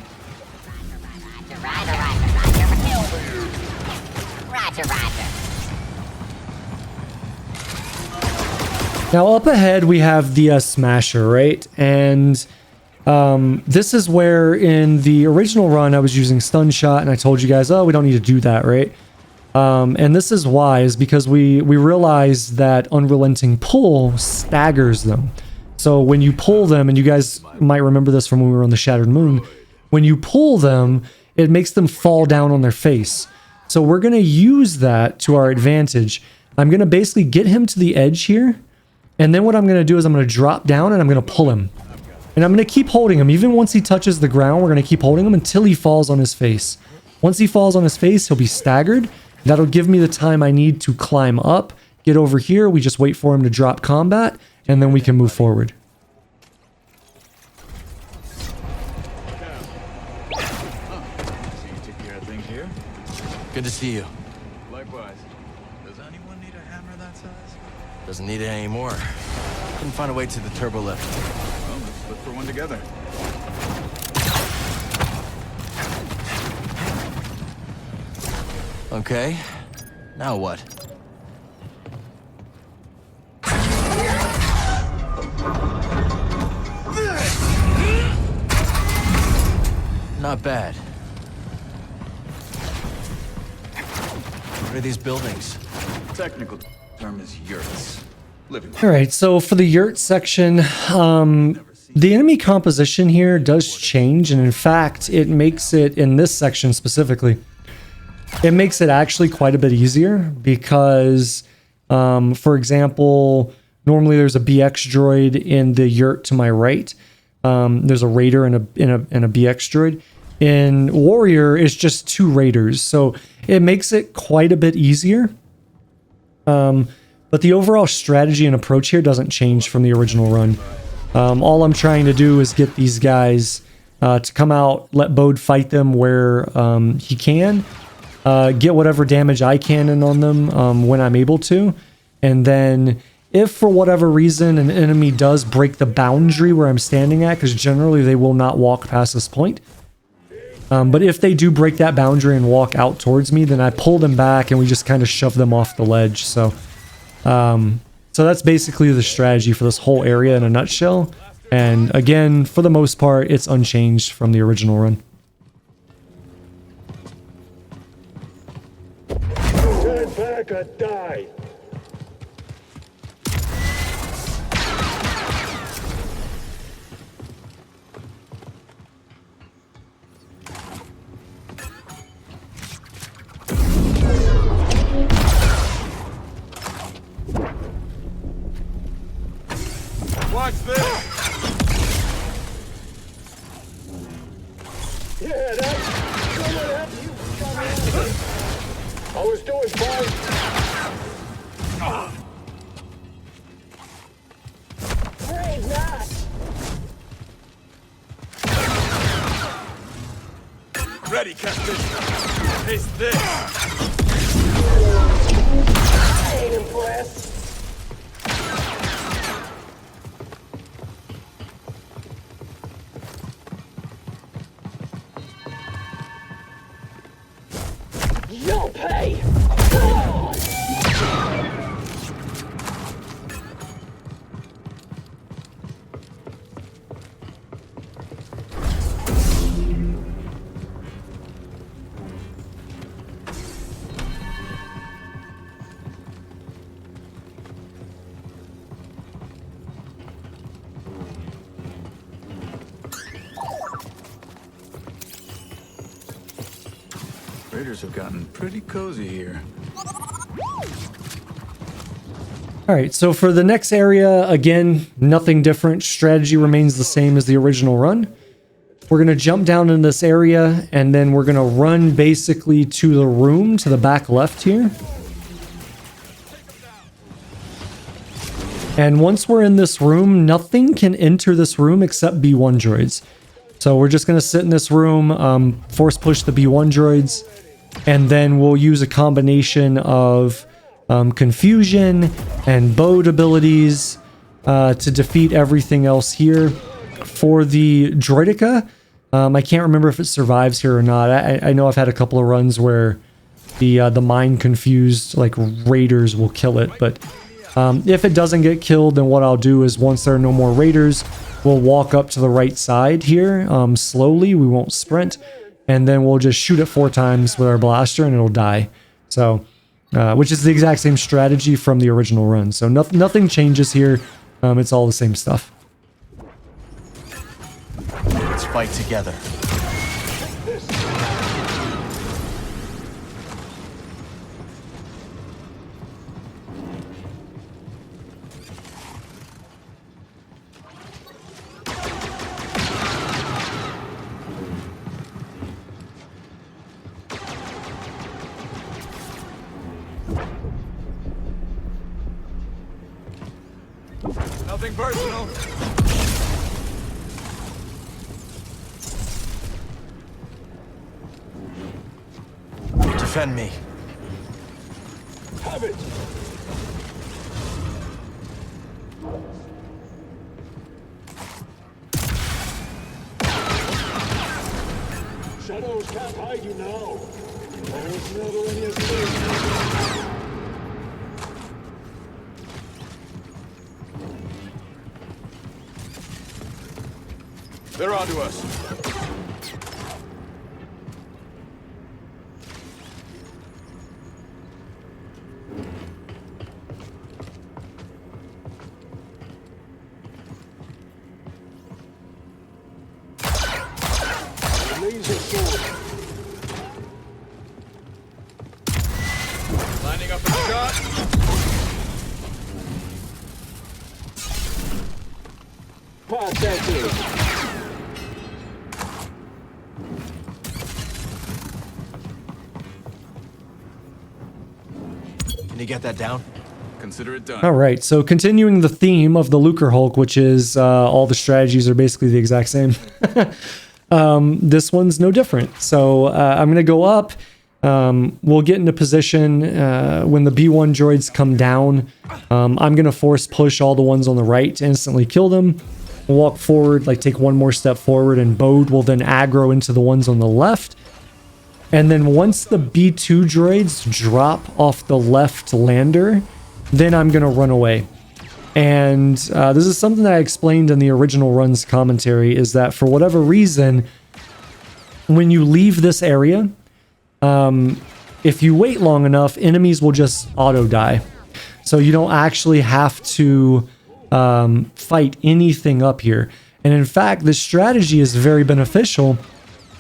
Now up ahead we have the Smasher, right? And this is where in the original run I was using stun shot and I told you guys, oh, we don't need to do that, right? And this is why, is because we realized that Unrelenting Pull staggers them. So when you pull them, and you guys might remember this from when we were on the Shattered Moon, when you pull them, it makes them fall down on their face. So we're going to use that to our advantage. I'm going to basically get him to the edge here. And then what I'm going to do is I'm going to drop down and I'm going to pull him. And I'm going to keep holding him. Even once he touches the ground, we're going to keep holding him until he falls on his face. Once he falls on his face, he'll be staggered. That'll give me the time I need to climb up, get over here. We just wait for him to drop combat, and then we can move forward. Good to see you. Likewise. Does anyone need a hammer that size? Doesn't need it anymore. Couldn't find a way to the turbo lift. Well, let's look for one together. Okay. Now what? Not bad. What are these buildings? Technical term is yurts. Living. All right, so for the yurt section, the enemy composition here does change, and in fact, it makes it, in this section specifically, it makes it actually quite a bit easier because, for example, normally there's a BX droid in the yurt to my right. There's a raider and a BX droid. In Warrior, it's just 2 raiders, so it makes it quite a bit easier. But the overall strategy and approach here doesn't change from the original run. All I'm trying to do is get these guys to come out, let Bode fight them where he can, get whatever damage I can in on them when I'm able to, and then if for whatever reason an enemy does break the boundary where I'm standing at, because generally they will not walk past this point, but if they do break that boundary and walk out towards me, then I pull them back and we just kind of shove them off the ledge. So that's basically the strategy for this whole area in a nutshell. And again, for the most part, it's unchanged from the original run. Turn back or die. Watch this! Yeah, that's someone help you. I was doing fine. Afraid not. Ready, Captain. Taste this. I ain't impressed. You'll pay! Raiders have gotten pretty cozy here. All right, so for the next area, again, nothing different. Strategy remains the same as the original run. We're going to jump down in this area, and then we're going to run basically to the room to the back left here. And once we're in this room, nothing can enter this room except B1 droids. So we're just going to sit in this room, force push the B1 droids, and then we'll use a combination of confusion and Bode abilities to defeat everything else here. For the droidica, I can't remember if it survives here or not. I know I've had a couple of runs where the mind confused like raiders will kill it, but if it doesn't get killed, then what I'll do is once there are no more raiders, we'll walk up to the right side here slowly. We won't sprint, and then we'll just shoot it 4 times with our blaster and it'll die. So which is the exact same strategy from the original run. So nothing changes here. It's all the same stuff. Let's fight together. Nothing personal. Defend me. Have it! Shadows can't hide you now. There's never any escape. They're onto us. Laser sword. Lining up a shot. Pass that thing. Can you get that down? Consider it done. All right, so continuing the theme of the Lucrehulk, which is all the strategies are basically the exact same. This one's no different. So I'm going to go up. We'll get into position when the B1 droids come down. I'm going to force push all the ones on the right to instantly kill them. We'll walk forward, like take one more step forward, and Bode will then aggro into the ones on the left. And then once the B2 droids drop off the left lander, then I'm going to run away. And this is something that I explained in the original run's commentary, is that for whatever reason, when you leave this area, if you wait long enough, enemies will just auto die. So you don't actually have to fight anything up here. And in fact, this strategy is very beneficial,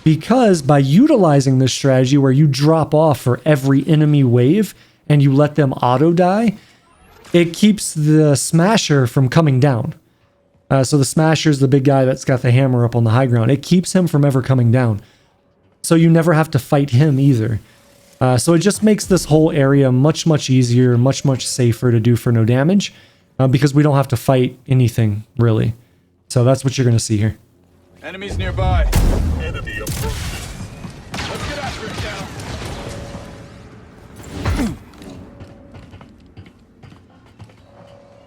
because by utilizing this strategy where you drop off for every enemy wave and you let them auto die, it keeps the Smasher from coming down. So the Smasher is the big guy that's got the hammer up on the high ground. It keeps him from ever coming down. So you never have to fight him either. So it just makes this whole area much, much easier, much, much safer to do for no damage, because we don't have to fight anything, really. So that's what you're going to see here. Enemies nearby. Enemy approaching. Let's get after it now.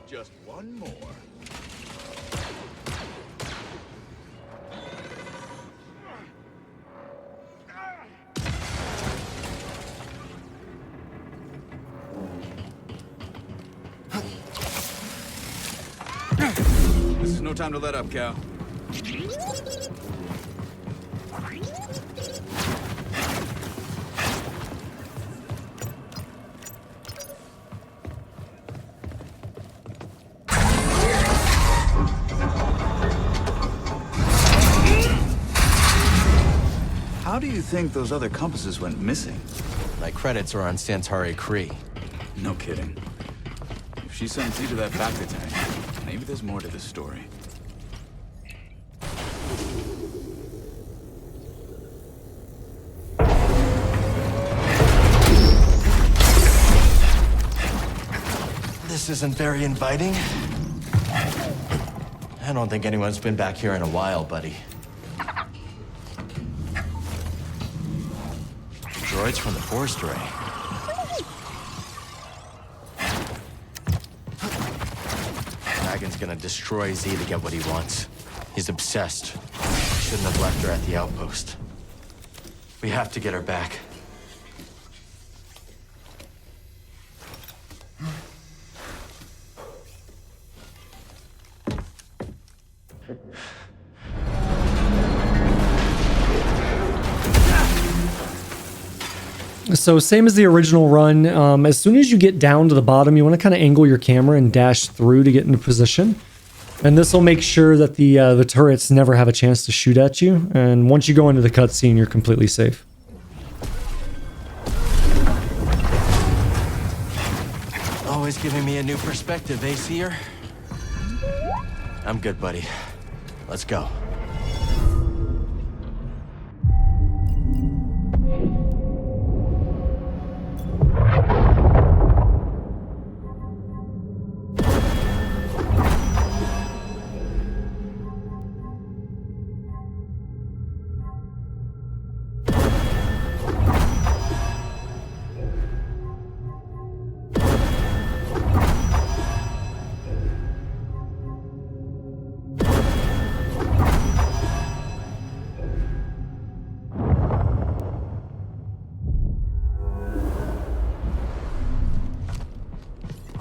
Just one more. This is no time to let up, Cal. How do you think those other compasses went missing? My credits are on Santari Kree. No kidding. If she sent Zeke to that Bacta tank, maybe there's more to this story. This isn't very inviting. I don't think anyone's been back here in a while, buddy. Droids from the Force Ray. Dagan's gonna destroy Z to get what he wants. He's obsessed. Shouldn't have left her at the outpost. We have to get her back. So same as the original run, as soon as you get down to the bottom, you want to kind of angle your camera and dash through to get into position. And this will make sure that the turrets never have a chance to shoot at you. And once you go into the cutscene, you're completely safe. Always giving me a new perspective, eh, Cere? I'm good, buddy. Let's go.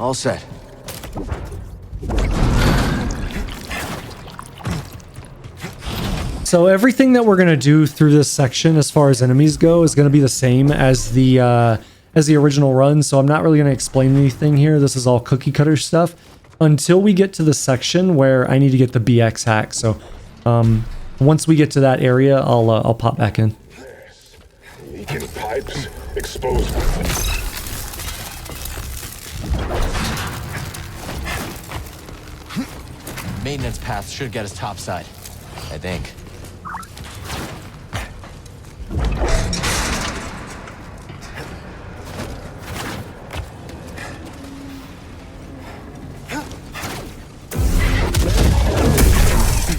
All set. So everything that we're gonna do through this section, as far as enemies go, is gonna be the same as the original run. So I'm not really gonna explain anything here. This is all cookie cutter stuff until we get to the section where I need to get the BX hack. So once we get to that area, I'll pop back in. Leaking pipes, exposed. Maintenance path should get us topside, I think.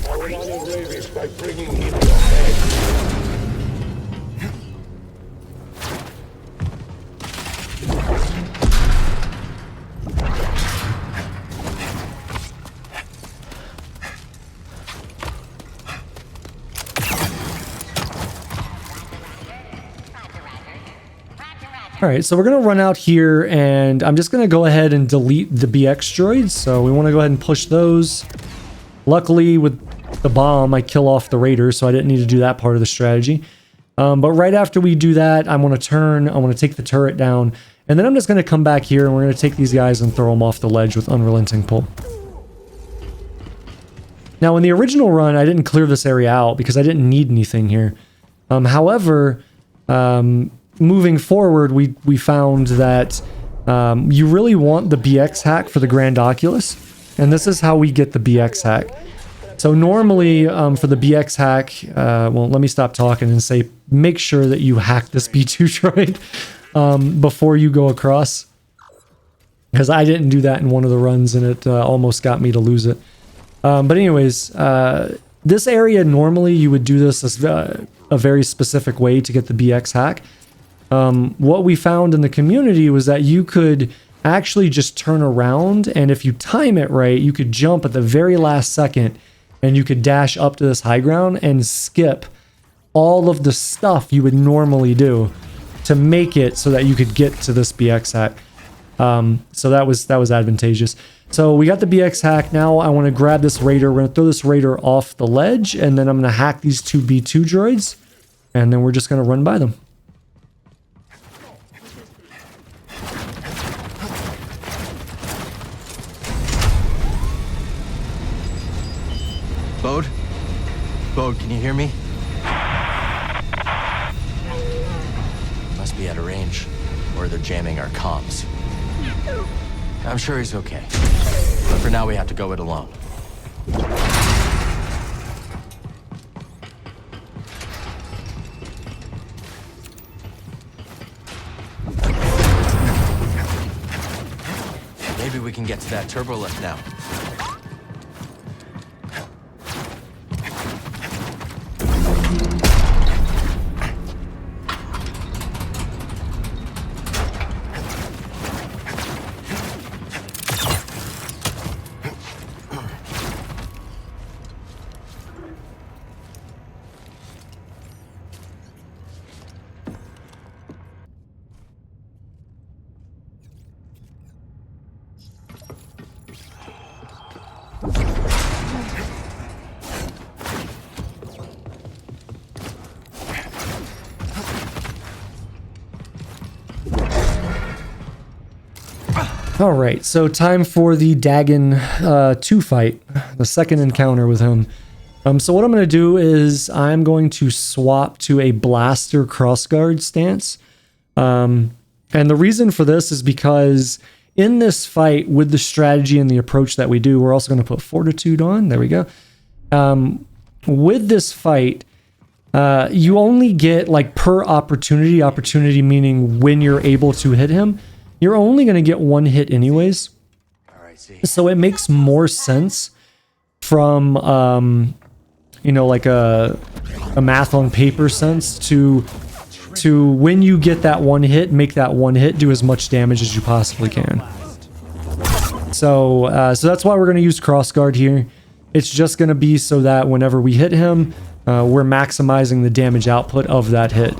I will honor Rayvis by bringing him your head. All right, so we're gonna run out here, and I'm just gonna go ahead and delete the BX droids. So we want to go ahead and push those. Luckily, with the bomb, I kill off the Raider, so I didn't need to do that part of the strategy. But right after we do that, I want to turn. I want to take the turret down, and then I'm just gonna come back here, and we're gonna take these guys and throw them off the ledge with Unrelenting pull. Now, in the original run, I didn't clear this area out because I didn't need anything here. However, moving forward, we found that you really want the BX hack for the Grand Oculus, and this is how we get the BX hack. So normally, for the BX hack, well, let me stop talking and say, make sure that you hack this B2 droid before you go across, because I didn't do that in one of the runs, and it almost got me to lose it. But anyways, this area, normally you would do this as a very specific way to get the BX hack. What we found in the community was that you could actually just turn around, and if you time it right, you could jump at the very last second, and you could dash up to this high ground and skip all of the stuff you would normally do to make it so that you could get to this BX hack. So that was advantageous. So we got the BX hack. Now I want to grab this Raider. We're going to throw this Raider off the ledge, and then I'm going to hack these two B2 droids, and then we're just going to run by them. Bode? Bode, can you hear me? Must be out of range, or they're jamming our comms. I'm sure he's okay, but for now we have to go it alone. Maybe we can get to that turbo lift now. All right, so time for the Dagan 2 fight, the second encounter with him. So what I'm going to do is I'm going to swap to a blaster crossguard stance. And the reason for this is because in this fight, with the strategy and the approach that we do, we're also going to put Fortitude on. There we go. With this fight, you only get, like, per opportunity meaning when you're able to hit him, you're only going to get one hit anyways. So it makes more sense from, you know, like a math on paper sense to when you get that one hit, make that one hit do as much damage as you possibly can. So that's why we're going to use crossguard here. It's just going to be so that whenever we hit him, we're maximizing the damage output of that hit.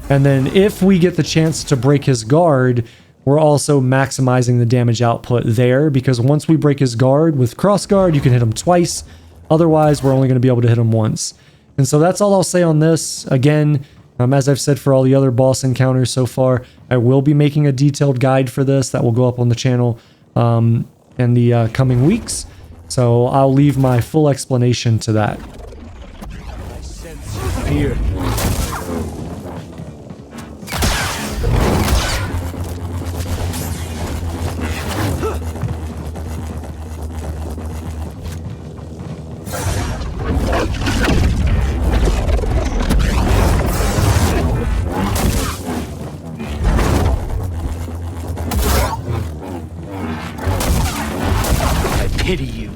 And then if we get the chance to break his guard, we're also maximizing the damage output there, because once we break his guard with cross guard, you can hit him twice. Otherwise, we're only going to be able to hit him once. And so that's all I'll say on this. Again, as I've said for all the other boss encounters so far, I will be making a detailed guide for this that will go up on the channel in the coming weeks. So I'll leave my full explanation to that. Here. I pity you.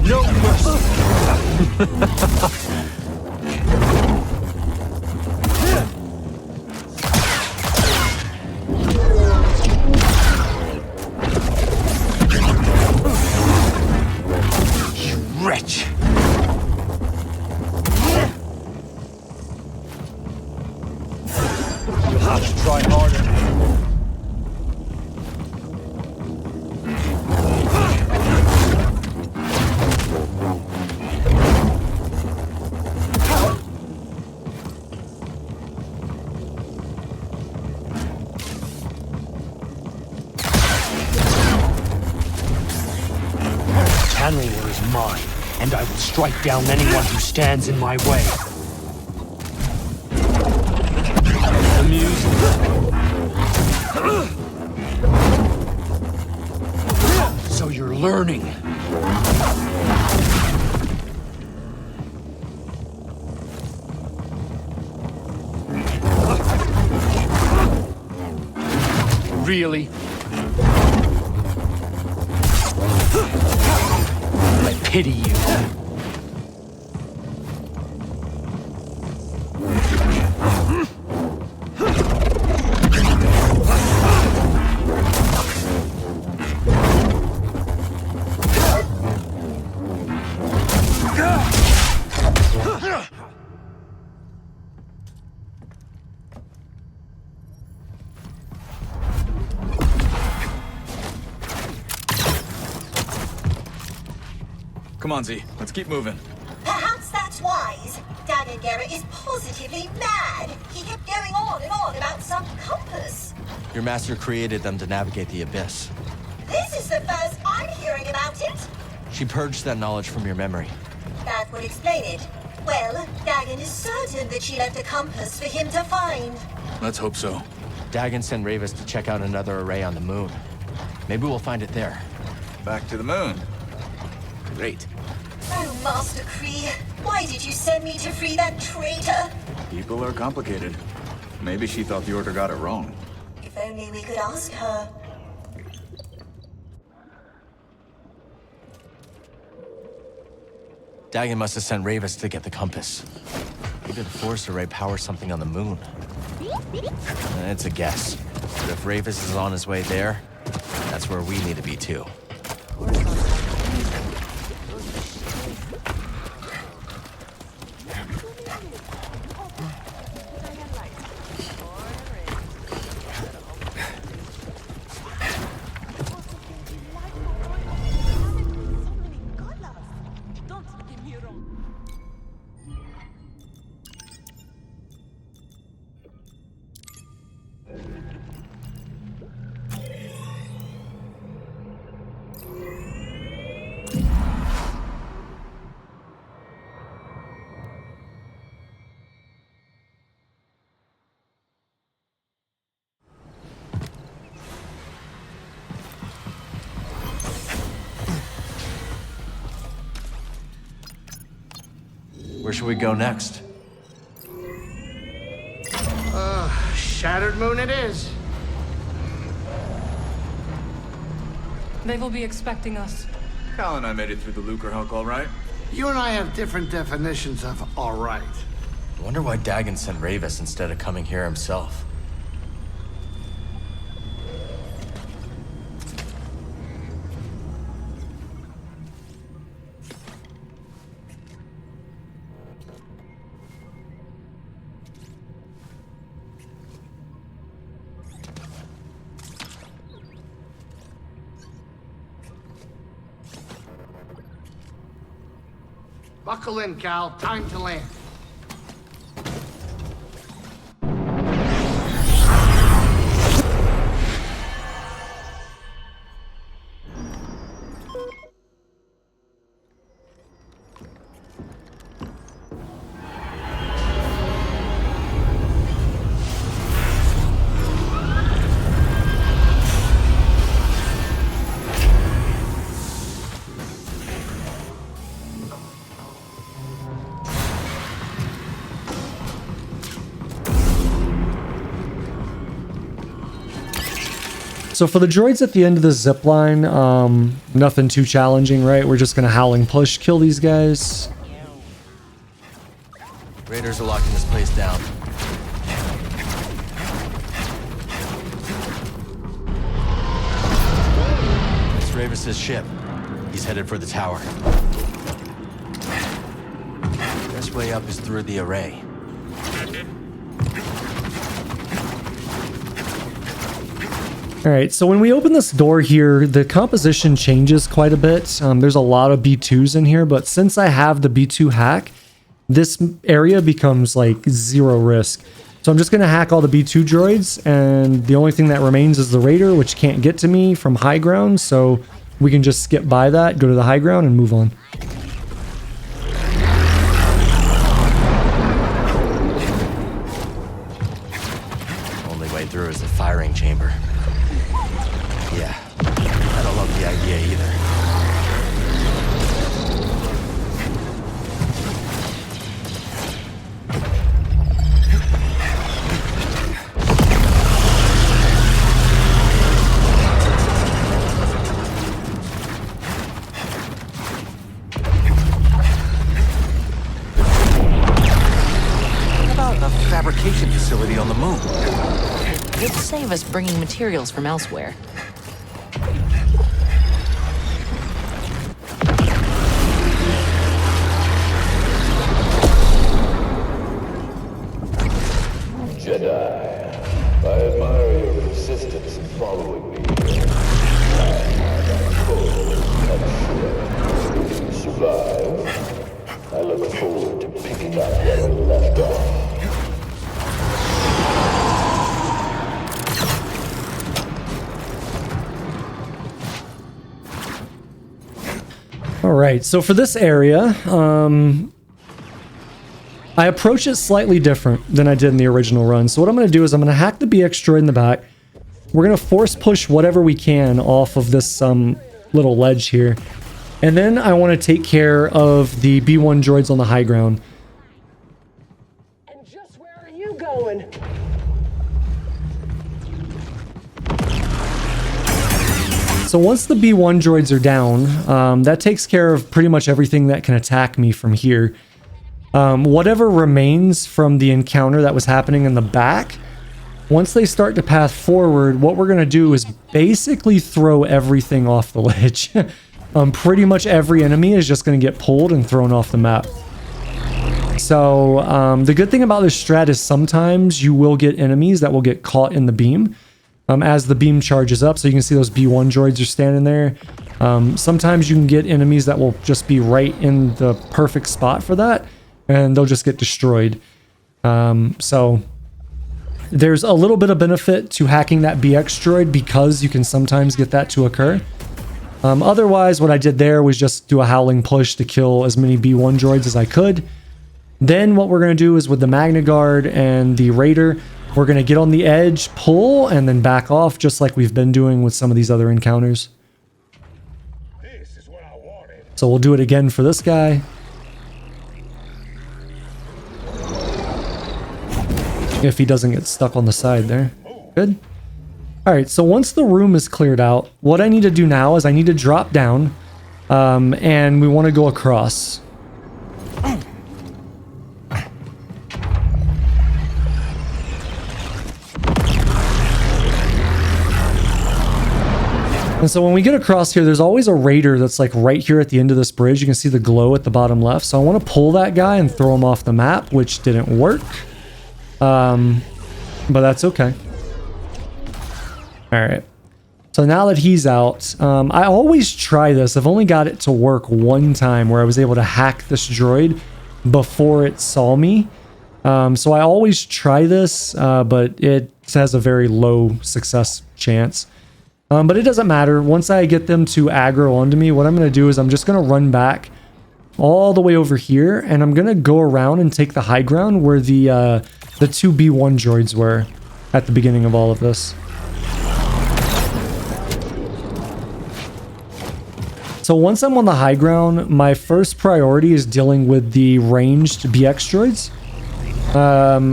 No mercy. You wretch. You'll have to try harder. Channel War is mine, and I will strike down anyone who stands in my way. Amusing. So you're learning. Really? I pity you. Come on, Z. Let's keep moving. Perhaps that's wise. Dagan Gera is positively mad. He kept going on and on about some compass. Your master created them to navigate the abyss. This is the first I'm hearing about it. She purged that knowledge from your memory. That would explain it. Well, Dagan is certain that she left a compass for him to find. Let's hope so. Dagan sent Rayvis to check out another array on the moon. Maybe we'll find it there. Back to the moon. Great. Oh, Master Kree, why did you send me to free that traitor? People are complicated. Maybe she thought the Order got it wrong. If only we could ask her. Dagan must have sent Rayvis to get the compass. Maybe the Force Array powers something on the moon. It's a guess. But if Rayvis is on his way there, that's where we need to be too. Where should we go next? Shattered Moon it is. They will be expecting us. Cal and I made it through the Lucrehulk all right. You and I have different definitions of all right. I wonder why Dagan sent Rayvis instead of coming here himself. Buckle in, Cal. Time to land. So for the droids at the end of the zip line, nothing too challenging, right? We're just gonna howling push, kill these guys. Raiders are locking this place down. It's Rayvis' ship. He's headed for the tower. Best way up is through the array. All right, so when we open this door here, the composition changes quite a bit. There's a lot of B2s in here, but since I have the B2 hack, this area becomes like zero risk. So I'm just gonna hack all the B2 droids, and the only thing that remains is the Raider, which can't get to me from high ground, so we can just skip by that, go to the high ground, and move on. Only way through is the firing chamber. Yeah, I don't love the idea either. What about a fabrication facility on the moon? It'd save us bringing materials from elsewhere. Jedi, I admire your persistence in following me. You survive. I look forward to picking up where we left off. All right, so for this area, I approach it slightly different than I did in the original run. So what I'm going to do is I'm going to hack the BX droid in the back. We're going to force push whatever we can off of this little ledge here. And then I want to take care of the B1 droids on the high ground. And just where are you going? So once the B1 droids are down, that takes care of pretty much everything that can attack me from here. Whatever remains from the encounter that was happening in the back, once they start to path forward, what we're going to do is basically throw everything off the ledge. Pretty much every enemy is just going to get pulled and thrown off the map. So the good thing about this strat is sometimes you will get enemies that will get caught in the beam as the beam charges up. So you can see those B1 droids are standing there. Sometimes you can get enemies that will just be right in the perfect spot for that, and they'll just get destroyed. So there's a little bit of benefit to hacking that BX droid because you can sometimes get that to occur. Otherwise, what I did there was just do a howling push to kill as many B1 droids as I could. Then what we're going to do is with the Magnaguard and the Raider, we're going to get on the edge, pull, and then back off just like we've been doing with some of these other encounters. So we'll do it again for this guy. If he doesn't get stuck on the side there. Good. Alright, so once the room is cleared out, what I need to do now is I need to drop down, and we want to go across. And so when we get across here, there's always a raider that's like right here at the end of this bridge. You can see the glow at the bottom left. So I want to pull that guy and throw him off the map, which didn't work. But that's okay. All right. So now that he's out, I always try this. I've only got it to work one time where I was able to hack this droid before it saw me. So I always try this, but it has a very low success chance. But it doesn't matter. Once I get them to aggro onto me, what I'm going to do is I'm just going to run back all the way over here, and I'm going to go around and take the high ground where the two B1 droids were at the beginning of all of this. So once I'm on the high ground, my first priority is dealing with the ranged BX droids.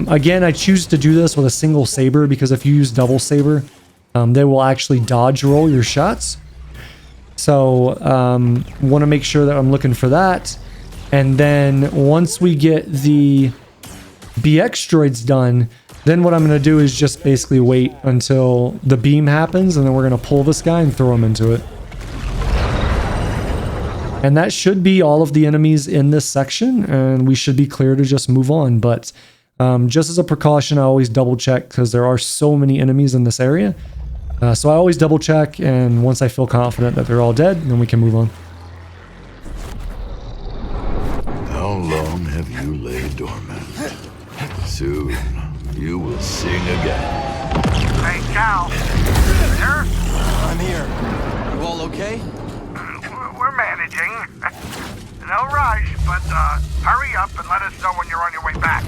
Again, I choose to do this with a single saber because if you use double saber, they will actually dodge roll your shots. So want to make sure that I'm looking for that. And then once we get the BX droids done, then what I'm going to do is just basically wait until the beam happens, and then we're going to pull this guy and throw him into it. And that should be all of the enemies in this section, and we should be clear to just move on. But just as a precaution, I always double check because there are so many enemies in this area. So I always double check, and once I feel confident that they're all dead, then we can move on. How long have you laid dormant? Soon, you will sing again. Hey, Cal. There? I'm here. You all okay? We're managing. No rush, but hurry up and let us know when you're on your way back.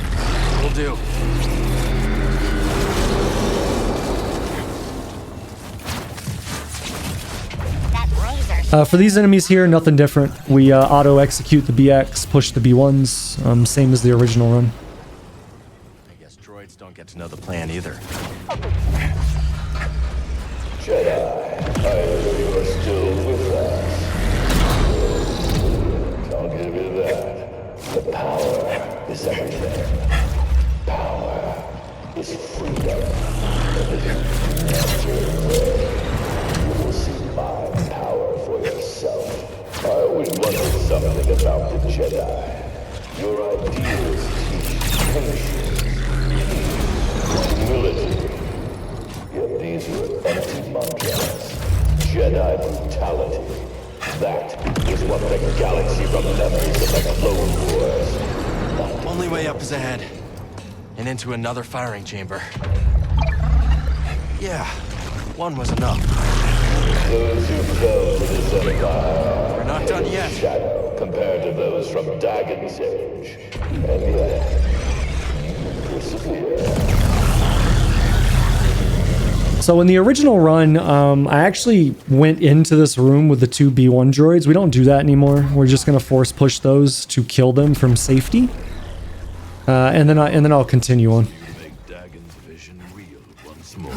Will do. For these enemies here, nothing different. We auto-execute the BX, push the B1s, same as the original run. I guess droids don't get to know the plan either. Jedi, I hear you are still with us. I'll give you that. The power is everything. Power is freedom. And if you enter way, you will see my power for yourself. I always wondered something about the Jedi. Your ideas teach patience, humility. Yet these were empty mantras. Jedi brutality. That is what the galaxy remembers of the Clone Wars. Only way up is ahead. And into another firing chamber. Yeah, one was enough. Those who fell to this empire We're not done yet. Shadow compared to those from Dagan's age. And yet, you persevere. So in the original run, I actually went into this room with the two B1 droids. We don't do that anymore. We're just going to force push those to kill them from safety. And then I'll continue on. Make Dagan's vision real once more.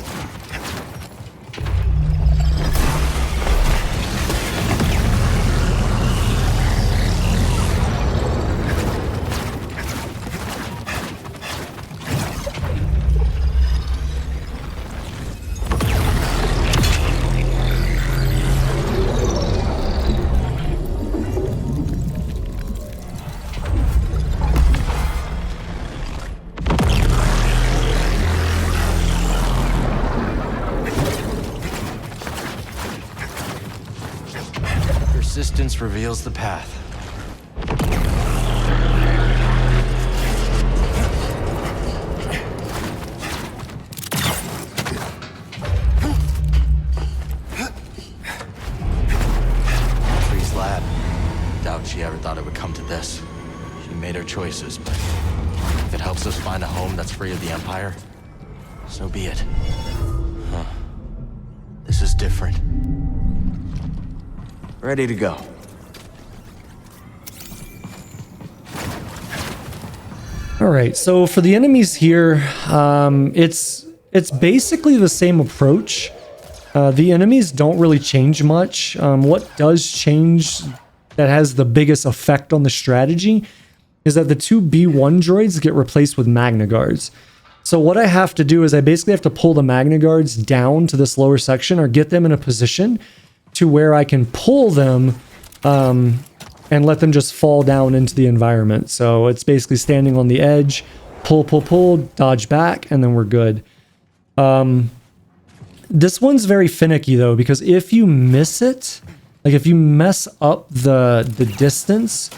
Persistence reveals the path. Tree's lab. Doubt she ever thought it would come to this. She made her choices, but if it helps us find a home that's free of the Empire, so be it. Huh. This is different. Ready to go. All right, so for the enemies here, it's basically the same approach. The enemies don't really change much. What does change that has the biggest effect on the strategy is that the two B1 droids get replaced with Magnaguards. So what I have to do is I basically have to pull the Magnaguards down to this lower section or get them in a position to where I can pull them and let them just fall down into the environment. So it's basically standing on the edge, pull, pull, pull, dodge back, and then we're good. This one's very finicky though, because if you miss it, like if you mess up the distance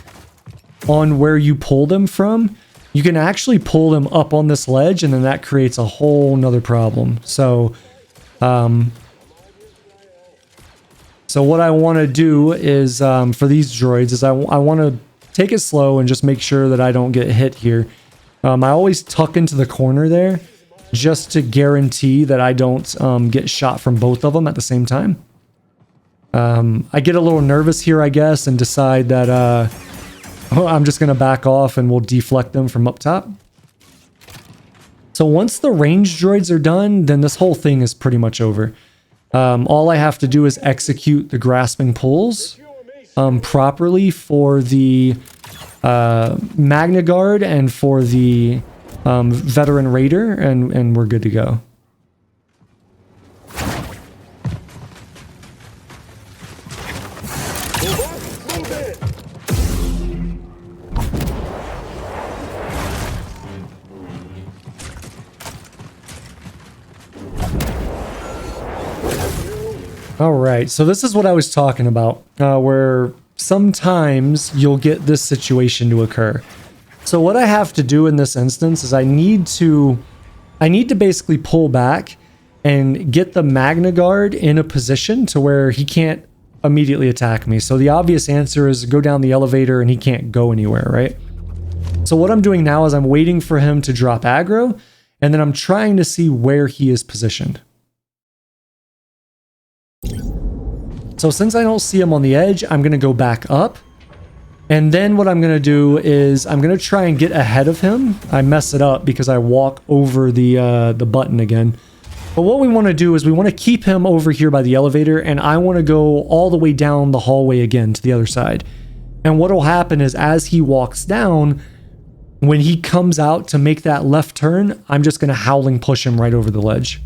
on where you pull them from, you can actually pull them up on this ledge, and then that creates a whole nother problem. So, so what I want to do is, for these droids, is I want to take it slow and just make sure that I don't get hit here. I always tuck into the corner there, just to guarantee that I don't get shot from both of them at the same time. I get a little nervous here, I guess, and decide that I'm just going to back off and we'll deflect them from up top. So once the range droids are done, then this whole thing is pretty much over. All I have to do is execute the grasping pulls properly for the Magnaguard and for the veteran raider, and we're good to go. All right, so this is what I was talking about, where sometimes you'll get this situation to occur. So what I have to do in this instance is I need to basically pull back and get the Magnaguard in a position to where he can't immediately attack me. So the obvious answer is go down the elevator and he can't go anywhere, right? So what I'm doing now is I'm waiting for him to drop aggro, and then I'm trying to see where he is positioned. So since I don't see him on the edge, I'm going to go back up. And then what I'm going to do is I'm going to try and get ahead of him. I mess it up because I walk over the button again. But what we want to do is we want to keep him over here by the elevator, and I want to go all the way down the hallway again to the other side. And what will happen is as he walks down, when he comes out to make that left turn, I'm just going to howling push him right over the ledge.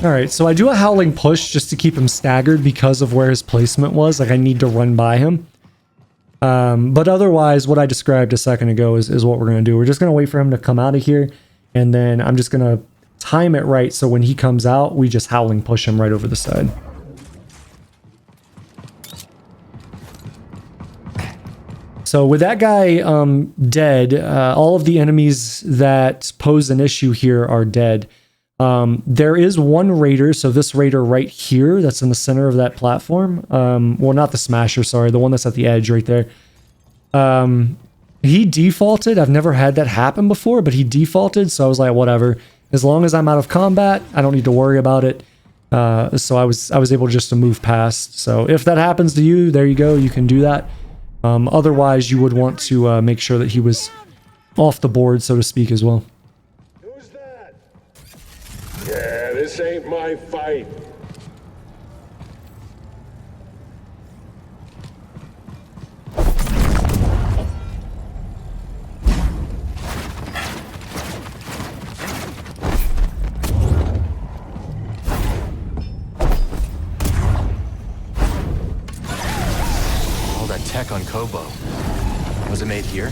Alright, so I do a howling push just to keep him staggered because of where his placement was. Like, I need to run by him. But otherwise, what I described a second ago is what we're going to do. We're just going to wait for him to come out of here, and then I'm just going to time it right so when he comes out, we just howling push him right over the side. So with that guy dead, all of the enemies that pose an issue here are dead. There is one raider, so this raider right here that's in the center of that platform. Well, not the smasher, sorry, the one that's at the edge right there. He defaulted. I've never had that happen before, but he defaulted, so I was like, whatever. As long as I'm out of combat, I don't need to worry about it. So I was able just to move past. So if that happens to you, there you go, you can do that. Otherwise, you would want to make sure that he was off the board, so to speak, as well. Yeah, this ain't my fight. All that tech on Koboh. Was it made here?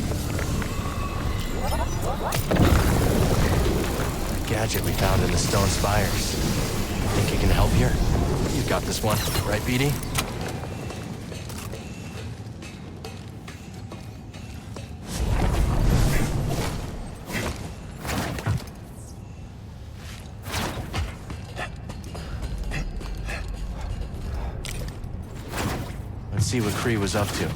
Gadget we found in the stone spires. Think you can help here? You've got this one, right, BD? Let's see what Cere was up to.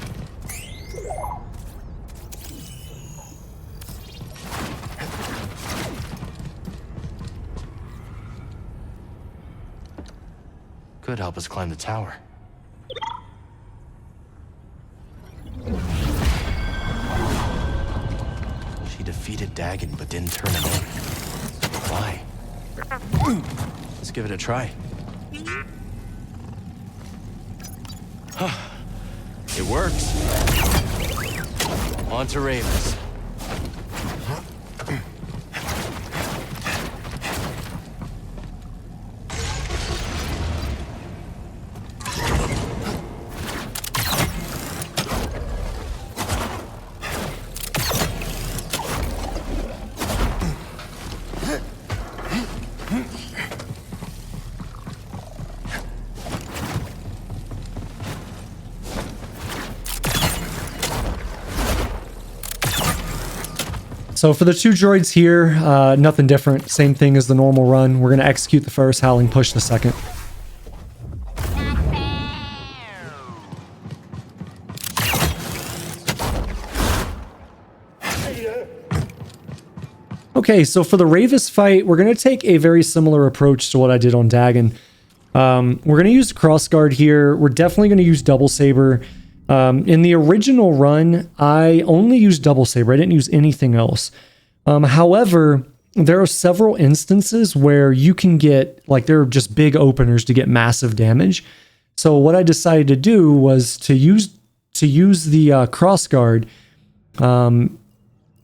Could help us climb the tower. She defeated Dagan but didn't turn him in. Why? Let's give it a try. works. On to Rayvis. So for the two droids here, nothing different. Same thing as the normal run. We're going to execute the first, howling push the second. Okay, so for the Rayvis fight, we're going to take a very similar approach to what I did on Dagan. We're going to use Crossguard here. We're definitely going to use Double Saber. In the original run, I only used Double Saber. I didn't use anything else. However, there are several instances where you can get, like, there are just big openers to get massive damage. So what I decided to do was to use the Crossguard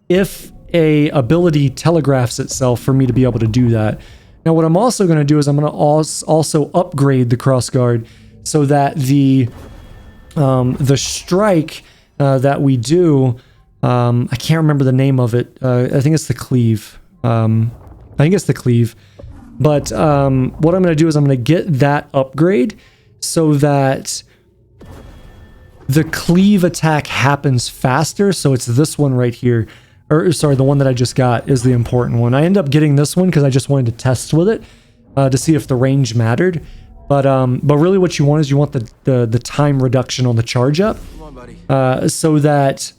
if a ability telegraphs itself for me to be able to do that. Now, what I'm also going to do is I'm going to also upgrade the Crossguard so that the strike that we do, I can't remember the name of it. I think it's the cleave. But what I'm going to do is I'm going to get that upgrade so that the cleave attack happens faster. So it's this one right here. Or sorry, the one that I just got is the important one. I end up getting this one because I just wanted to test with it to see if the range mattered. But really what you want is you want the time reduction on the charge up, so that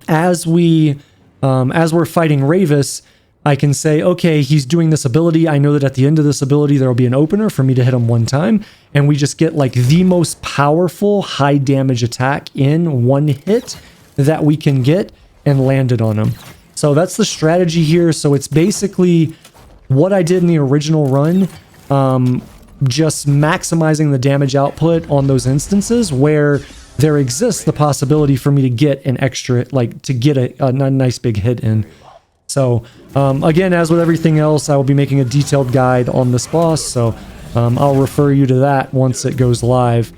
as we're fighting Rayvis, I can say, okay, he's doing this ability. I know that at the end of this ability, there will be an opener for me to hit him one time. And we just get like the most powerful high damage attack in one hit that we can get and land it on him. So that's the strategy here. So it's basically what I did in the original run, just maximizing the damage output on those instances where there exists the possibility for me to get an extra, like to get a nice big hit in. So again, as with everything else, I will be making a detailed guide on this boss. So I'll refer you to that once it goes live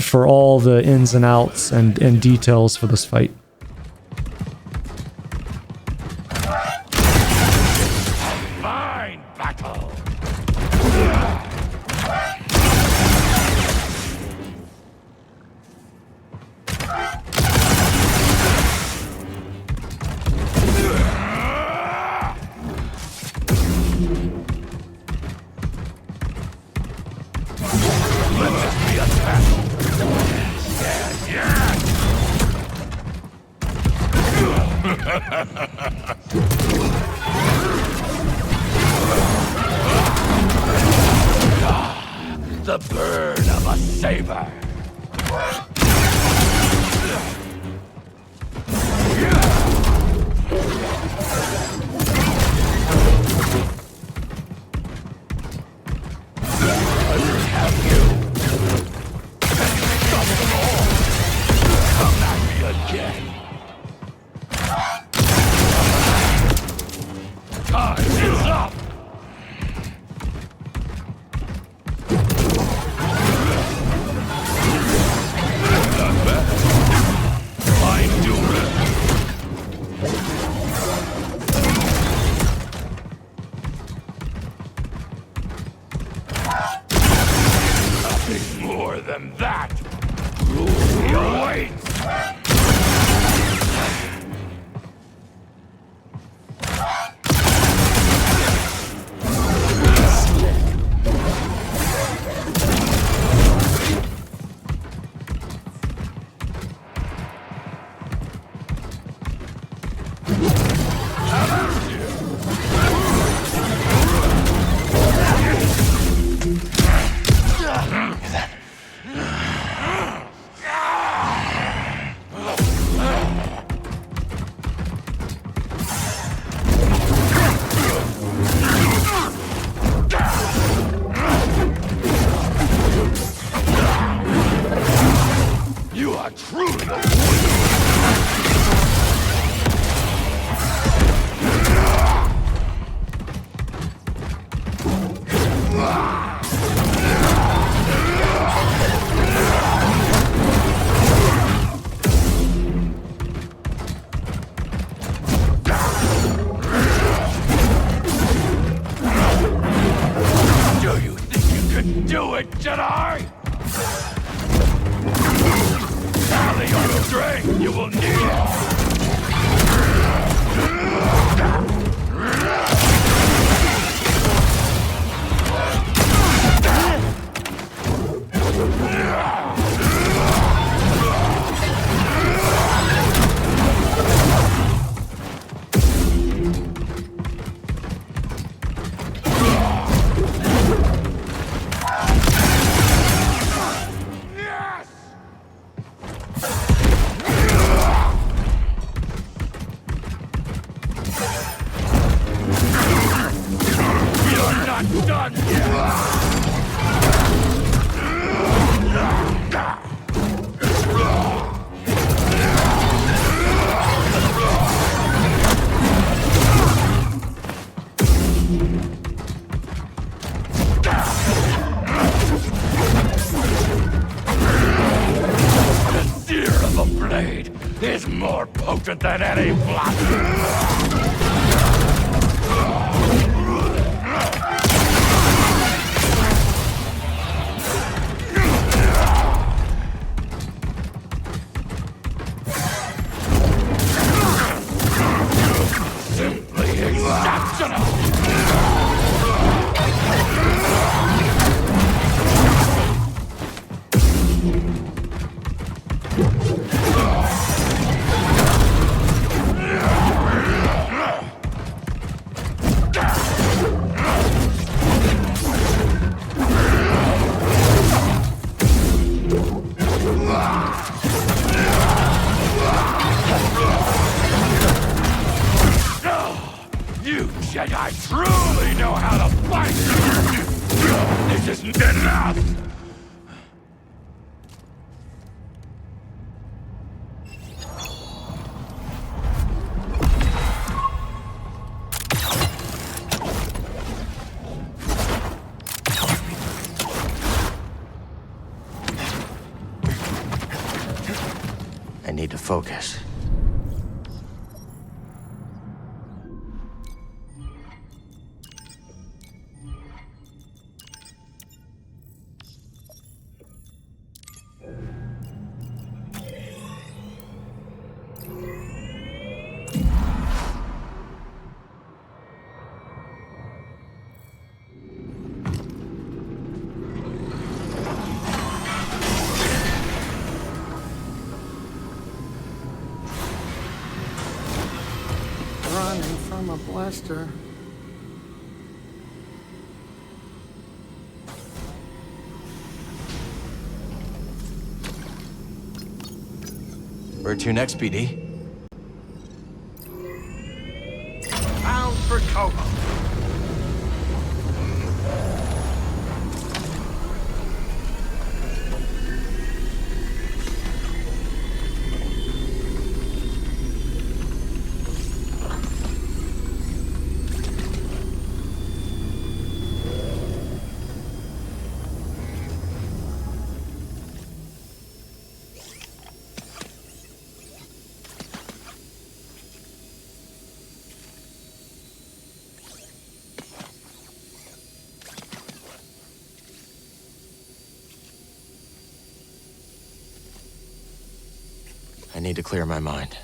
for all the ins and outs and details for this fight. The burn of a saber. are truly Do you think you can do it, Jedi? Rally your strength, you will need it! Is more potent than any blaster! Simply exceptional! Jedi truly know how to fight! This isn't enough! I need to focus. Running from a blaster. Where to next, PD? Bound for Koboh. I need to clear my mind.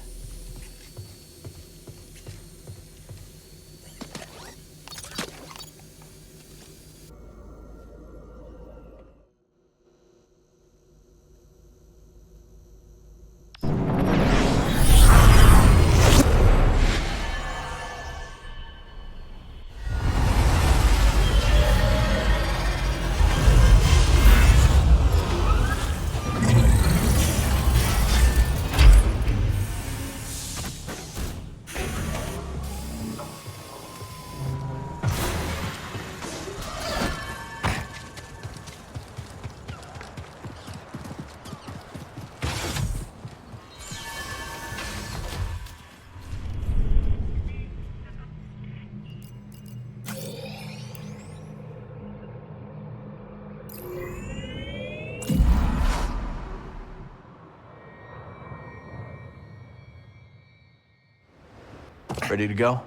Ready to go?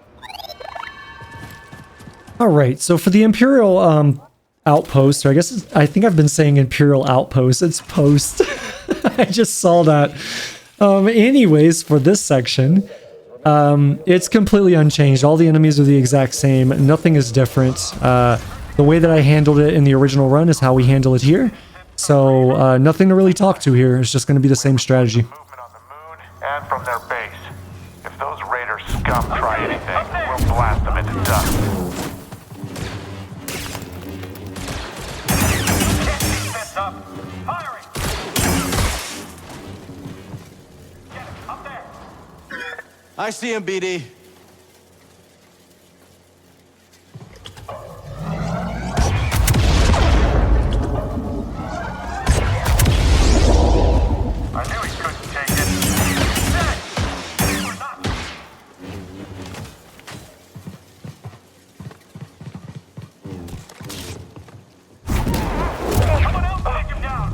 All right, so for the Imperial outpost, or I think I've been saying Imperial outpost, it's post. I just saw that. Anyways, for this section, it's completely unchanged. All the enemies are the exact same. Nothing is different. The way that I handled it in the original run is how we handle it here. So nothing to really talk to here. It's just going to be the same strategy. And from their base. If those Raider scum try anything, we'll blast them into dust. Up. Firing. Get him. Up there. I see him, BD. I knew he couldn't take it. Dead. We're not. Someone else take him down.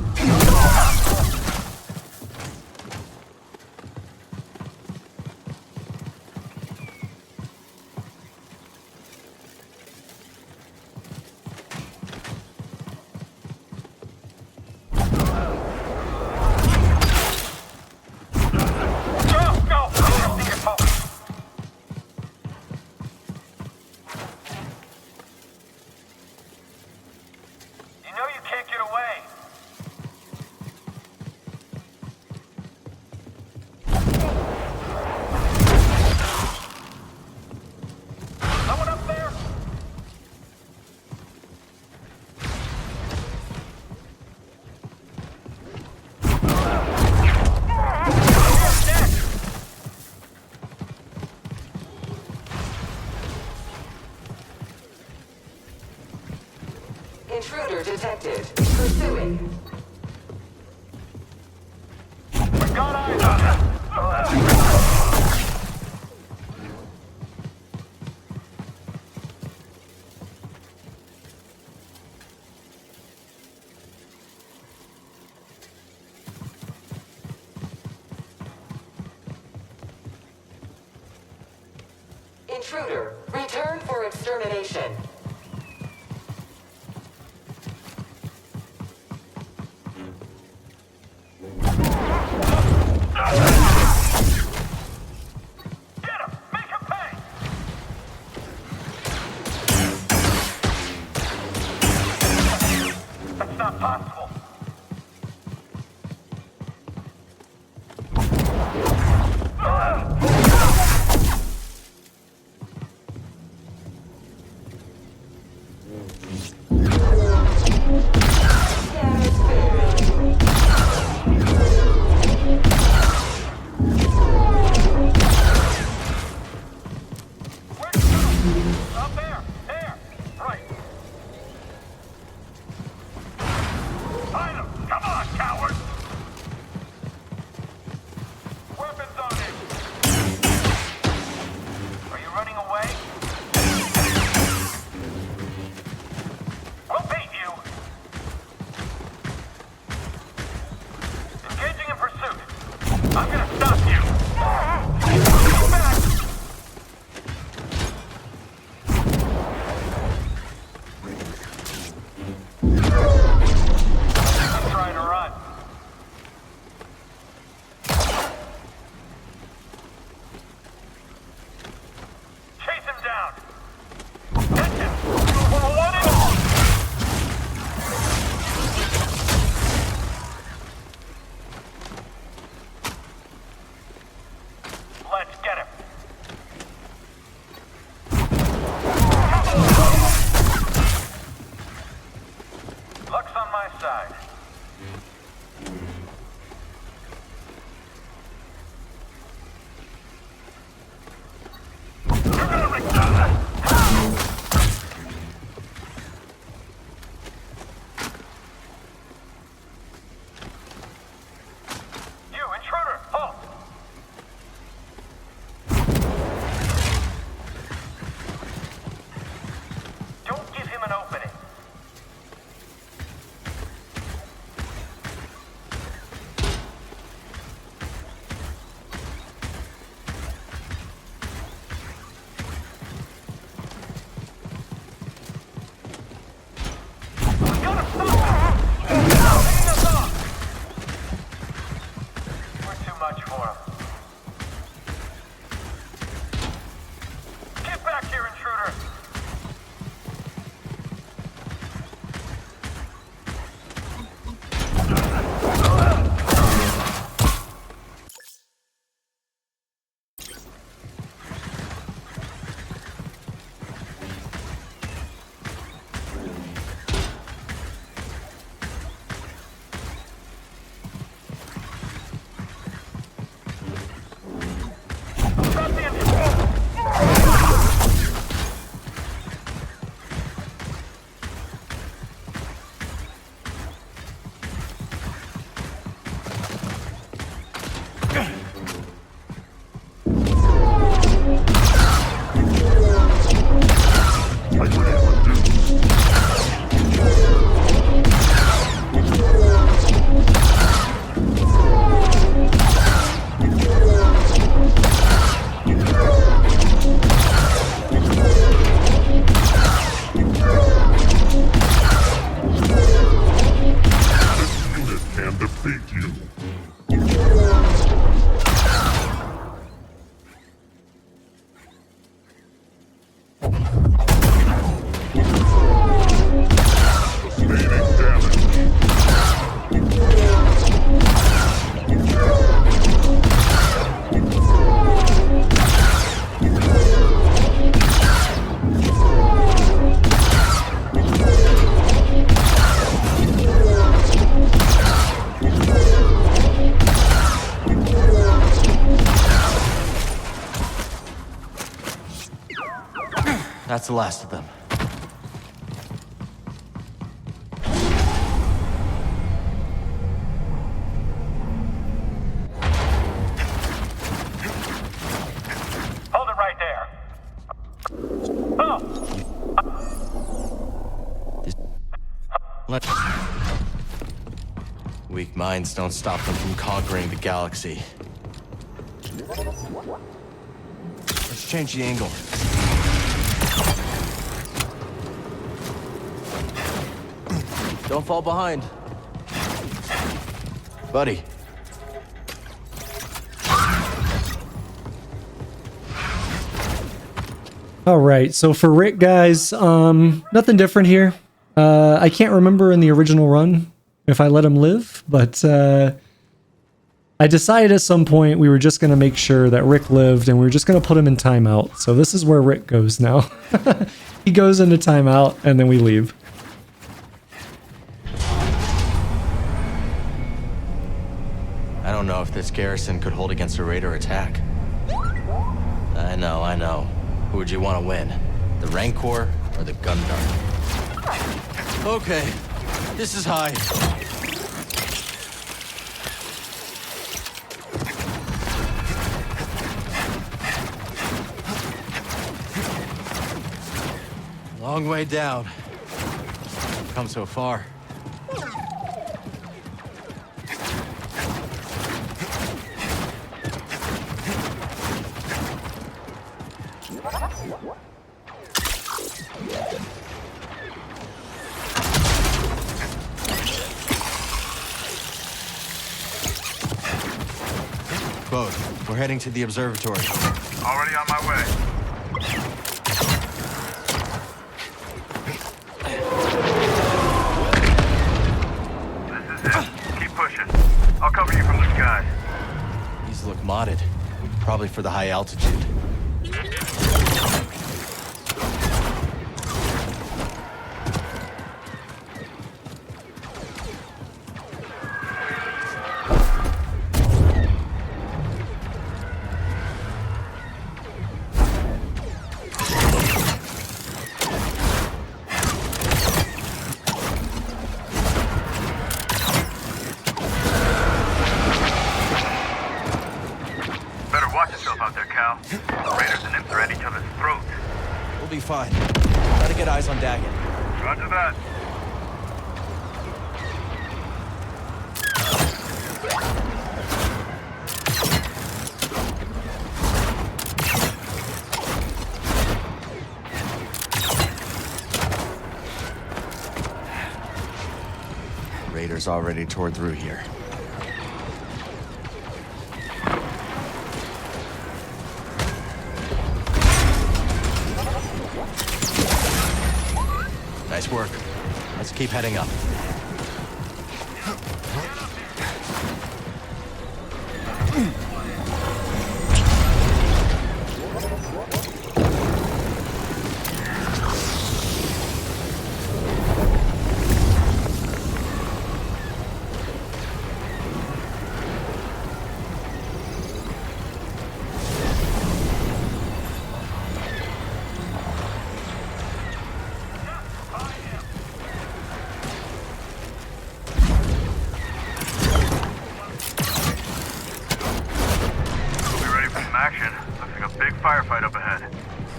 Intruder detected. Pursuing. We got eyes on him. Intruder, return for extermination. That's the last of them. Hold it right there. Oh! Weak minds don't stop them from conquering the galaxy. Let's change the angle. Don't fall behind. Buddy. All right, so for Rick, guys, nothing different here. I can't remember in the original run if I let him live, but I decided at some point we were just going to make sure that Rick lived and we were just going to put him in timeout. So this is where Rick goes now. He goes into timeout and then we leave. I don't know if this garrison could hold against a raider attack. I know. Who would you want to win? The Rancor or the Gundam? Okay, this is high. Long way down. Come so far. Bode, we're heading to the observatory. Already on my way. This is it. Keep pushing. I'll cover you from the sky. These look modded. Probably for the high altitude. Fine. Gotta get eyes on Dagan. Roger that. Raiders already tore through here. Nice work. Let's keep heading up.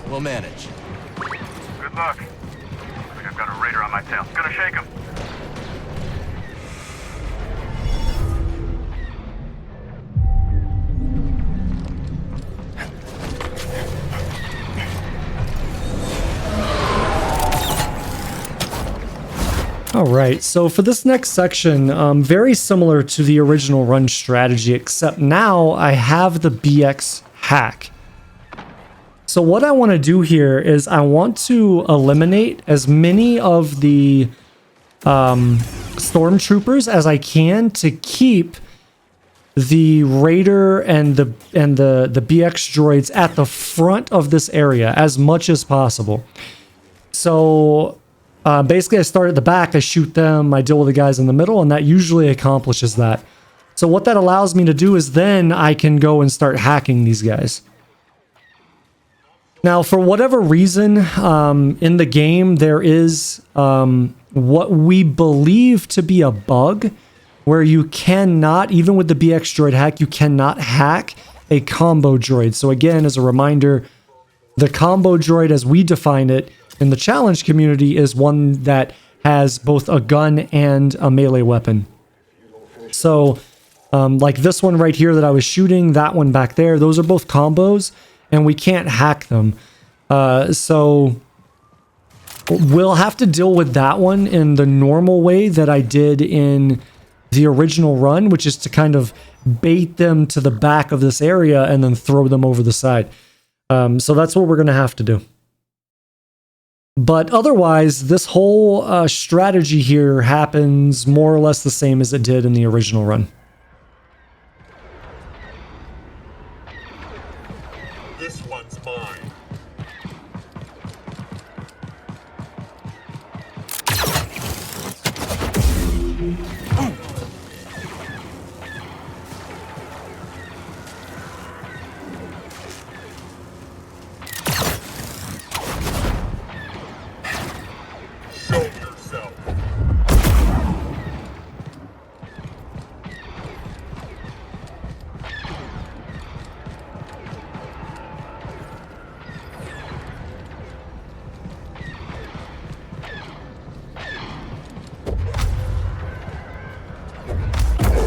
We'll manage. Good luck. I think I've got a raider on my tail. Gonna shake him. All right, so for this next section, very similar to the original run strategy, except now I have the BX hack. So what I want to do here is I want to eliminate as many of the stormtroopers as I can to keep the Raider and the BX droids at the front of this area as much as possible. So basically I start at the back, I shoot them, I deal with the guys in the middle, and that usually accomplishes that. So what that allows me to do is then I can go and start hacking these guys. Now, for whatever reason, in the game, there is what we believe to be a bug where you cannot, even with the BX droid hack, you cannot hack a combo droid. So again, as a reminder, the combo droid, as we define it in the challenge community, is one that has both a gun and a melee weapon. So, like this one right here that I was shooting, that one back there, those are both combos, and we can't hack them. So we'll have to deal with that one in the normal way that I did in the original run, which is to kind of bait them to the back of this area and then throw them over the side. So that's what we're going to have to do. But otherwise, this whole strategy here happens more or less the same as it did in the original run. This one's mine.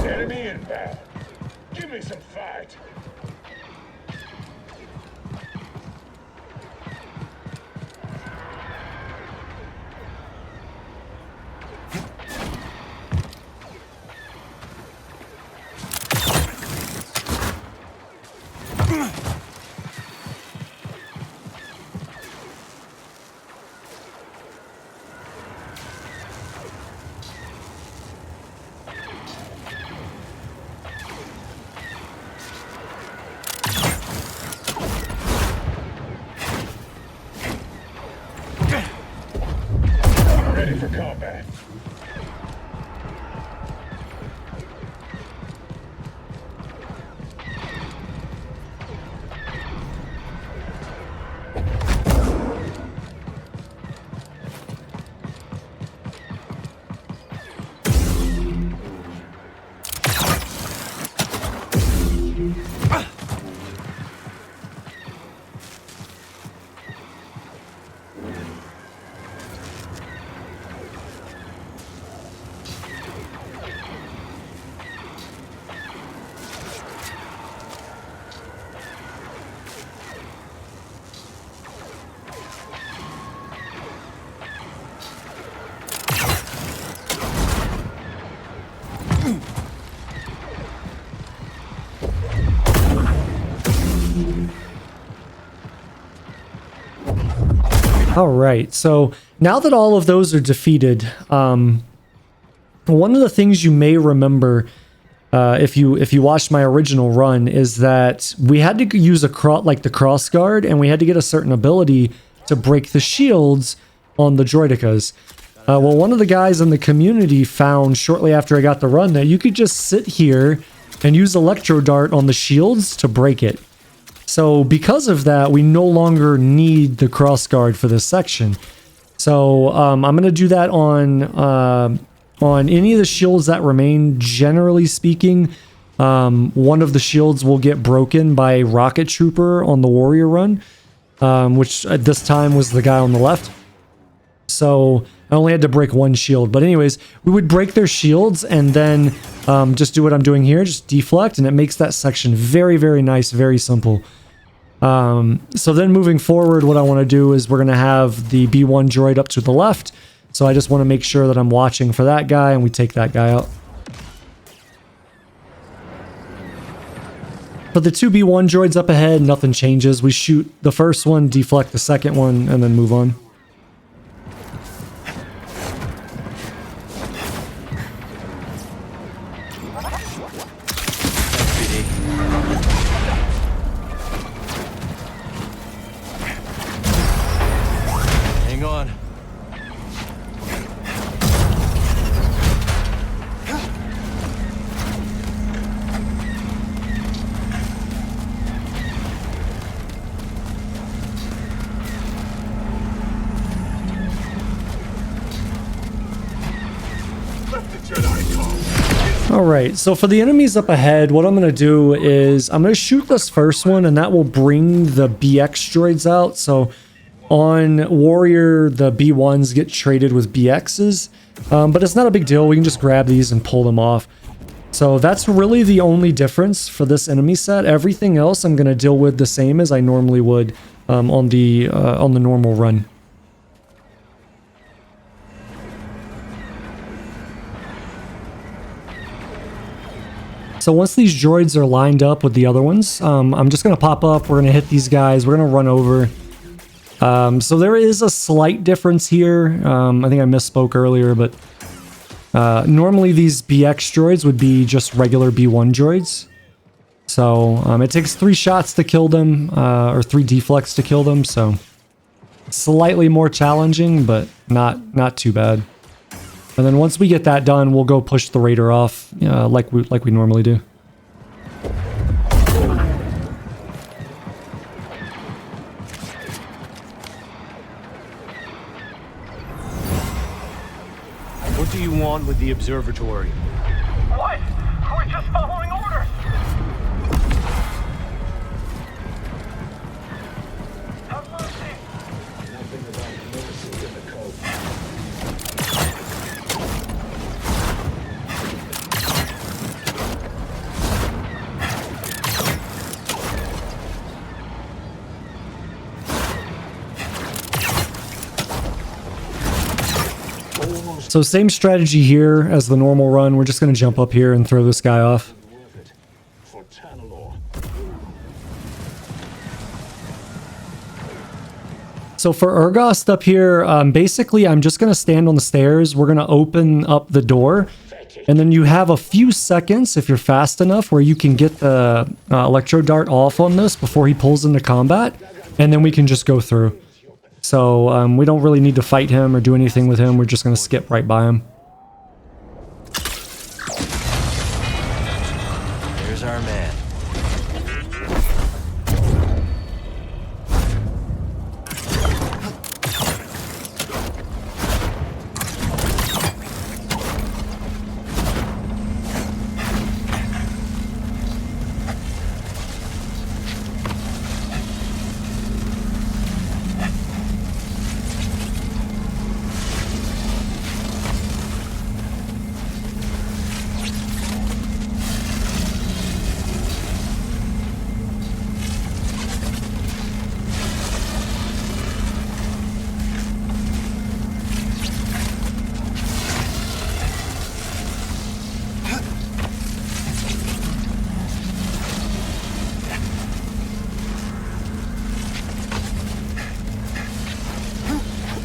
Enemy inbound. Give me some fight. Ready for combat. All right, so now that all of those are defeated, one of the things you may remember if you watched my original run is that we had to use the cross guard, and we had to get a certain ability to break the shields on the droidicas. Well, one of the guys in the community found shortly after I got the run that you could just sit here and use Electro-Dart on the shields to break it. So because of that, we no longer need the cross guard for this section. So I'm going to do that on any of the shields that remain. Generally speaking, one of the shields will get broken by a rocket trooper on the warrior run, which at this time was the guy on the left. So I only had to break one shield. But anyways, we would break their shields and then just do what I'm doing here, just deflect, and it makes that section very, very nice, very simple. So then moving forward, what I want to do is we're going to have the B1 droid up to the left. So I just want to make sure that I'm watching for that guy, and we take that guy out. For the two B1 droids up ahead, nothing changes. We shoot the first one, deflect the second one, and then move on. Alright, so for the enemies up ahead, what I'm going to do is I'm going to shoot this first one, and that will bring the BX droids out. So on Warrior, the B1s get traded with BXs, but it's not a big deal. We can just grab these and pull them off. So that's really the only difference for this enemy set. Everything else I'm going to deal with the same as I normally would on the normal run. So once these droids are lined up with the other ones, I'm just going to pop up. We're going to hit these guys. We're going to run over. So there is a slight difference here. I think I misspoke earlier, but normally these BX droids would be just regular B1 droids. So it takes 3 shots to kill them, or 3 deflects to kill them. So slightly more challenging, but not too bad. And then once we get that done, we'll go push the Raider off, like we normally do. What do you want with the observatory? What? We're just following orders. Have mercy. Nothing about mercy in the code. So same strategy here as the normal run. We're just going to jump up here and throw this guy off. So for Urgost up here, basically I'm just going to stand on the stairs. We're going to open up the door. And then you have a few seconds, if you're fast enough, where you can get the Electro-Dart off on this before he pulls into combat. And then we can just go through. So we don't really need to fight him or do anything with him. We're just going to skip right by him. Here's our man.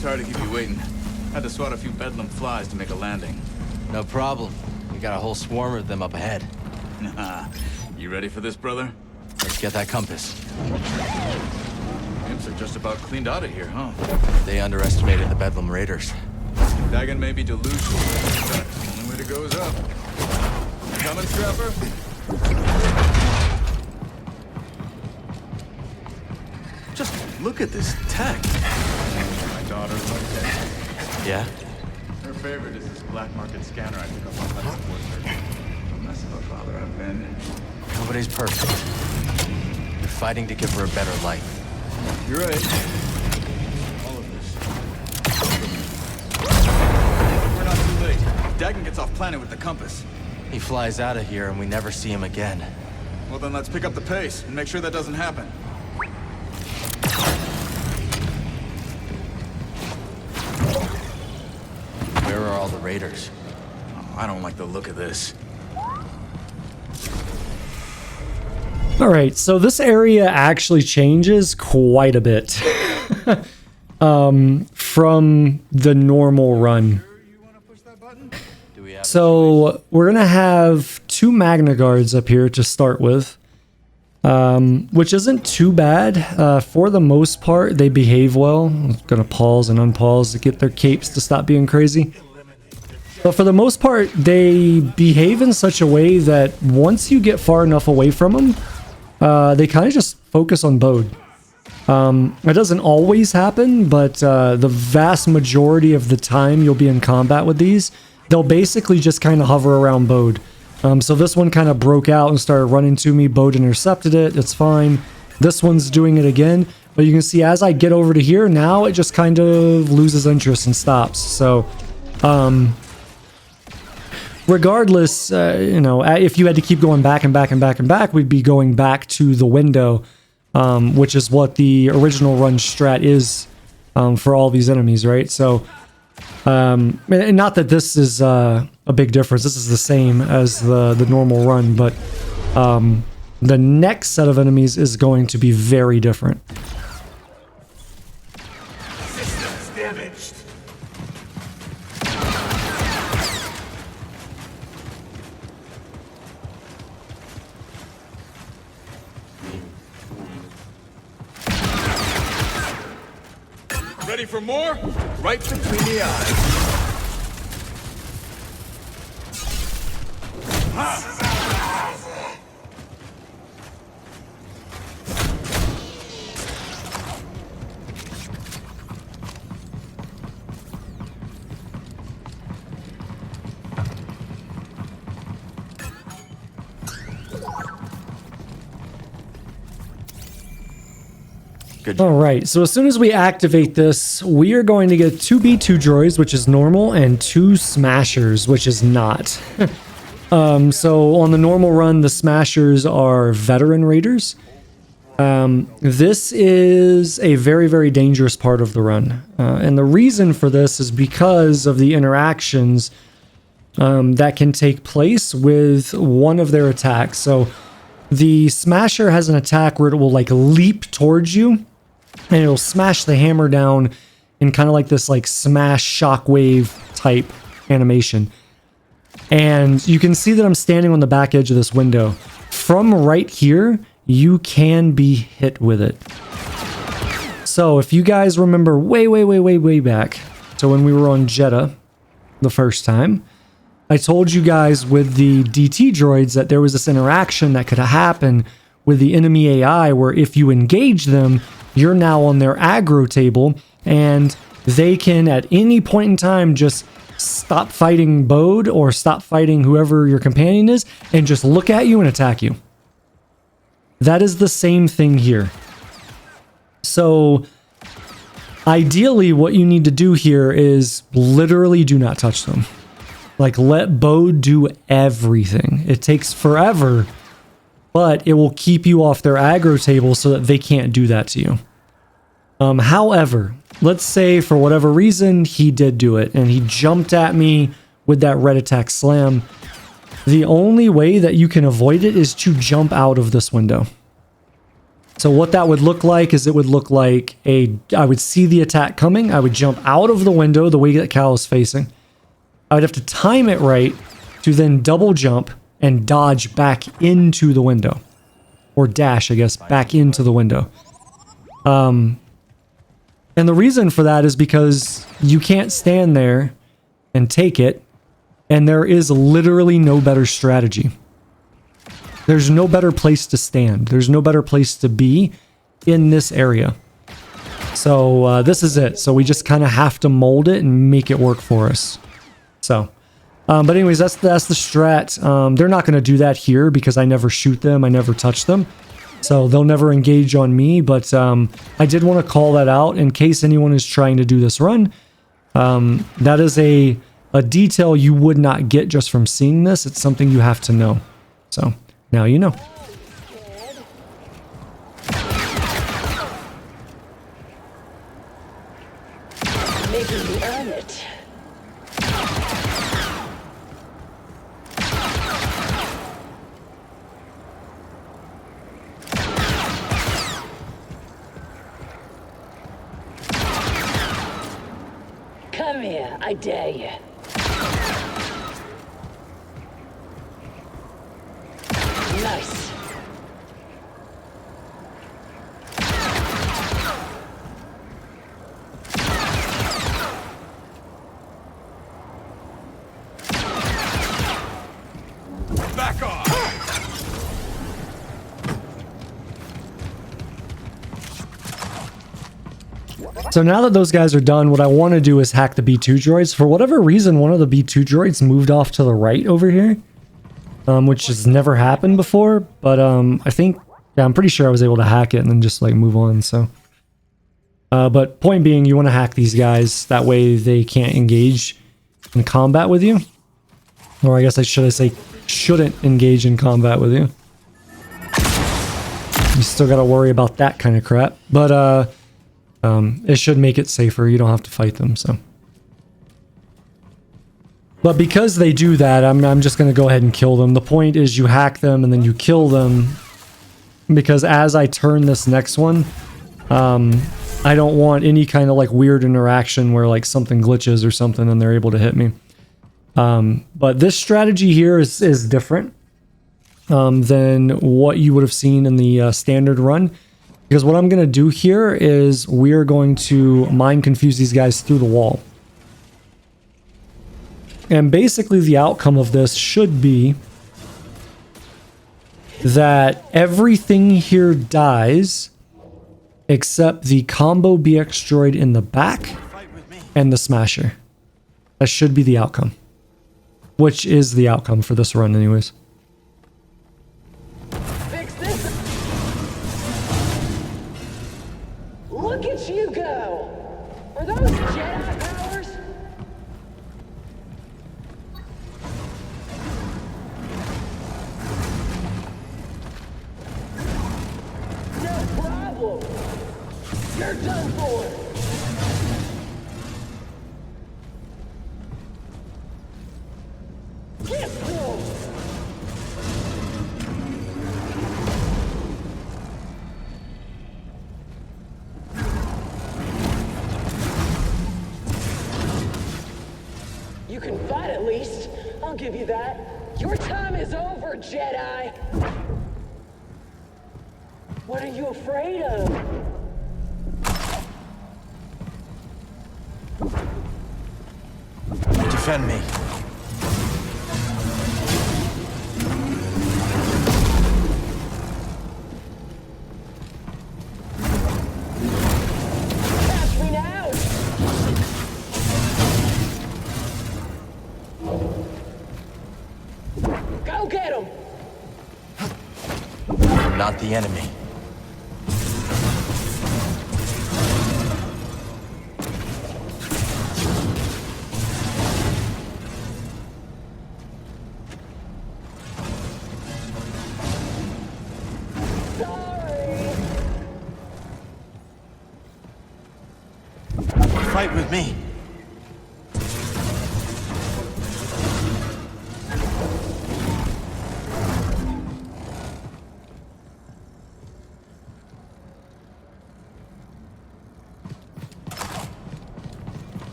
Sorry to keep you waiting. Had to swat a few bedlam flies to make a landing. No problem. We got a whole swarm of them up ahead. Nah. You ready for this, brother? Let's get that compass. Imps are just about cleaned out of here, huh? They underestimated the Bedlam Raiders. Dagan may be delusional, but the only way to go is up. Coming, Scrapper? Just look at this tech. My daughter loves it. Yeah? Her favorite is this black market scanner I took up on Hunter Force. A mess of a father I've been. Nobody's perfect. You're fighting to give her a better life. You're right. All of this. We're not too late. Dagan gets off planet with the compass. He flies out of here and we never see him again. Well, then let's pick up the pace and make sure that doesn't happen. Where are all the raiders? Oh, I don't like the look of this. Alright, so this area actually changes quite a bit from the normal run. So we're going to have 2 Magnaguards up here to start with, which isn't too bad. For the most part, they behave well. I'm going to pause and unpause to get their capes to stop being crazy. But for the most part, they behave in such a way that once you get far enough away from them, they kind of just focus on Bode. It doesn't always happen, but the vast majority of the time you'll be in combat with these, they'll basically just kind of hover around Bode. So this one kind of broke out and started running to me. Bode intercepted it. It's fine. This one's doing it again. But you can see as I get over to here, now it just kind of loses interest and stops. So, regardless, you know, if you had to keep going back and back and back and back, we'd be going back to the window, which is what the original run strat is for all these enemies, right? So, and not that this is a big difference. This is the same as the normal run, but the next set of enemies is going to be very different. Systems damaged. Ready for more? Right between the eyes. All right, so as soon as we activate this, we are going to get 2 B2 droids, which is normal, and 2 smashers, which is not. So on the normal run, the smashers are veteran raiders. This is a very, very dangerous part of the run. And the reason for this is because of the interactions that can take place with one of their attacks. So the smasher has an attack where it will like leap towards you, and it'll smash the hammer down in kind of like this like smash shockwave type animation. And you can see that I'm standing on the back edge of this window. From right here, you can be hit with it. So if you guys remember way back to when we were on Jedah the first time, I told you guys with the DT droids that there was this interaction that could happen with the enemy AI where if you engage them, you're now on their aggro table and they can at any point in time just stop fighting Bode or stop fighting whoever your companion is and just look at you and attack you. That is the same thing here. So ideally what you need to do here is literally do not touch them. Like let Bode do everything. It takes forever, but it will keep you off their aggro table so that they can't do that to you. However, let's say for whatever reason he did do it and he jumped at me with that red attack slam. The only way that you can avoid it is to jump out of this window. So what that would look like is it would look like I would see the attack coming. I would jump out of the window the way that Cal is facing. I would have to time it right to then double jump and dodge back into the window. Or dash, I guess, back into the window. And the reason for that is because you can't stand there and take it, and there is literally no better strategy. There's no better place to stand. There's no better place to be in this area. So this is it. So we just kind of have to mold it and make it work for us. So, but anyways, that's the strat. They're not going to do that here because I never shoot them. I never touch them. So they'll never engage on me, but I did want to call that out in case anyone is trying to do this run. That is a detail you would not get just from seeing this. It's something you have to know. So now you know. Maybe you earn it. Come here, I dare you. Nice. Back off! So now that those guys are done, what I want to do is hack the B2 droids. For whatever reason, one of the B2 droids moved off to the right over here. which has never happened before, but I think, yeah, I'm pretty sure I was able to hack it and then just like move on, so. But point being, you want to hack these guys, that way they can't engage in combat with you. Or I guess I should say, shouldn't engage in combat with you. You still gotta worry about that kind of crap, but it should make it safer. You don't have to fight them, so. But because they do that, I'm just gonna go ahead and kill them. The point is you hack them and then you kill them, because as I turn this next one, I don't want any kind of like weird interaction where like something glitches or something and they're able to hit me. But this strategy here is different than what you would have seen in the standard run, because what I'm going to do here is we're going to mind confuse these guys through the wall. And basically the outcome of this should be that everything here dies except the combo BX droid in the back and the smasher. That should be the outcome. Which is the outcome for this run anyways. Fix this. Look at you go! Are those Jedi powers? No problem. You're done for. Get go. You can fight at least. I'll give you that. Your time is over, Jedi. What are you afraid of? Defend me. Catch me now! Go get him! I'm not the enemy. Fight with me.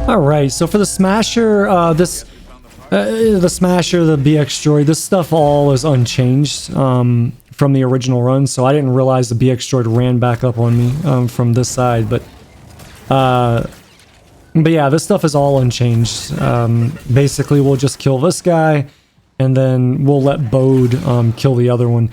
All right, so for the smasher, the smasher, the BX droid, this stuff all is unchanged from the original run, so I didn't realize the BX droid ran back up on me from this side, but yeah, this stuff is all unchanged. Basically, we'll just kill this guy, and then we'll let Bode kill the other one.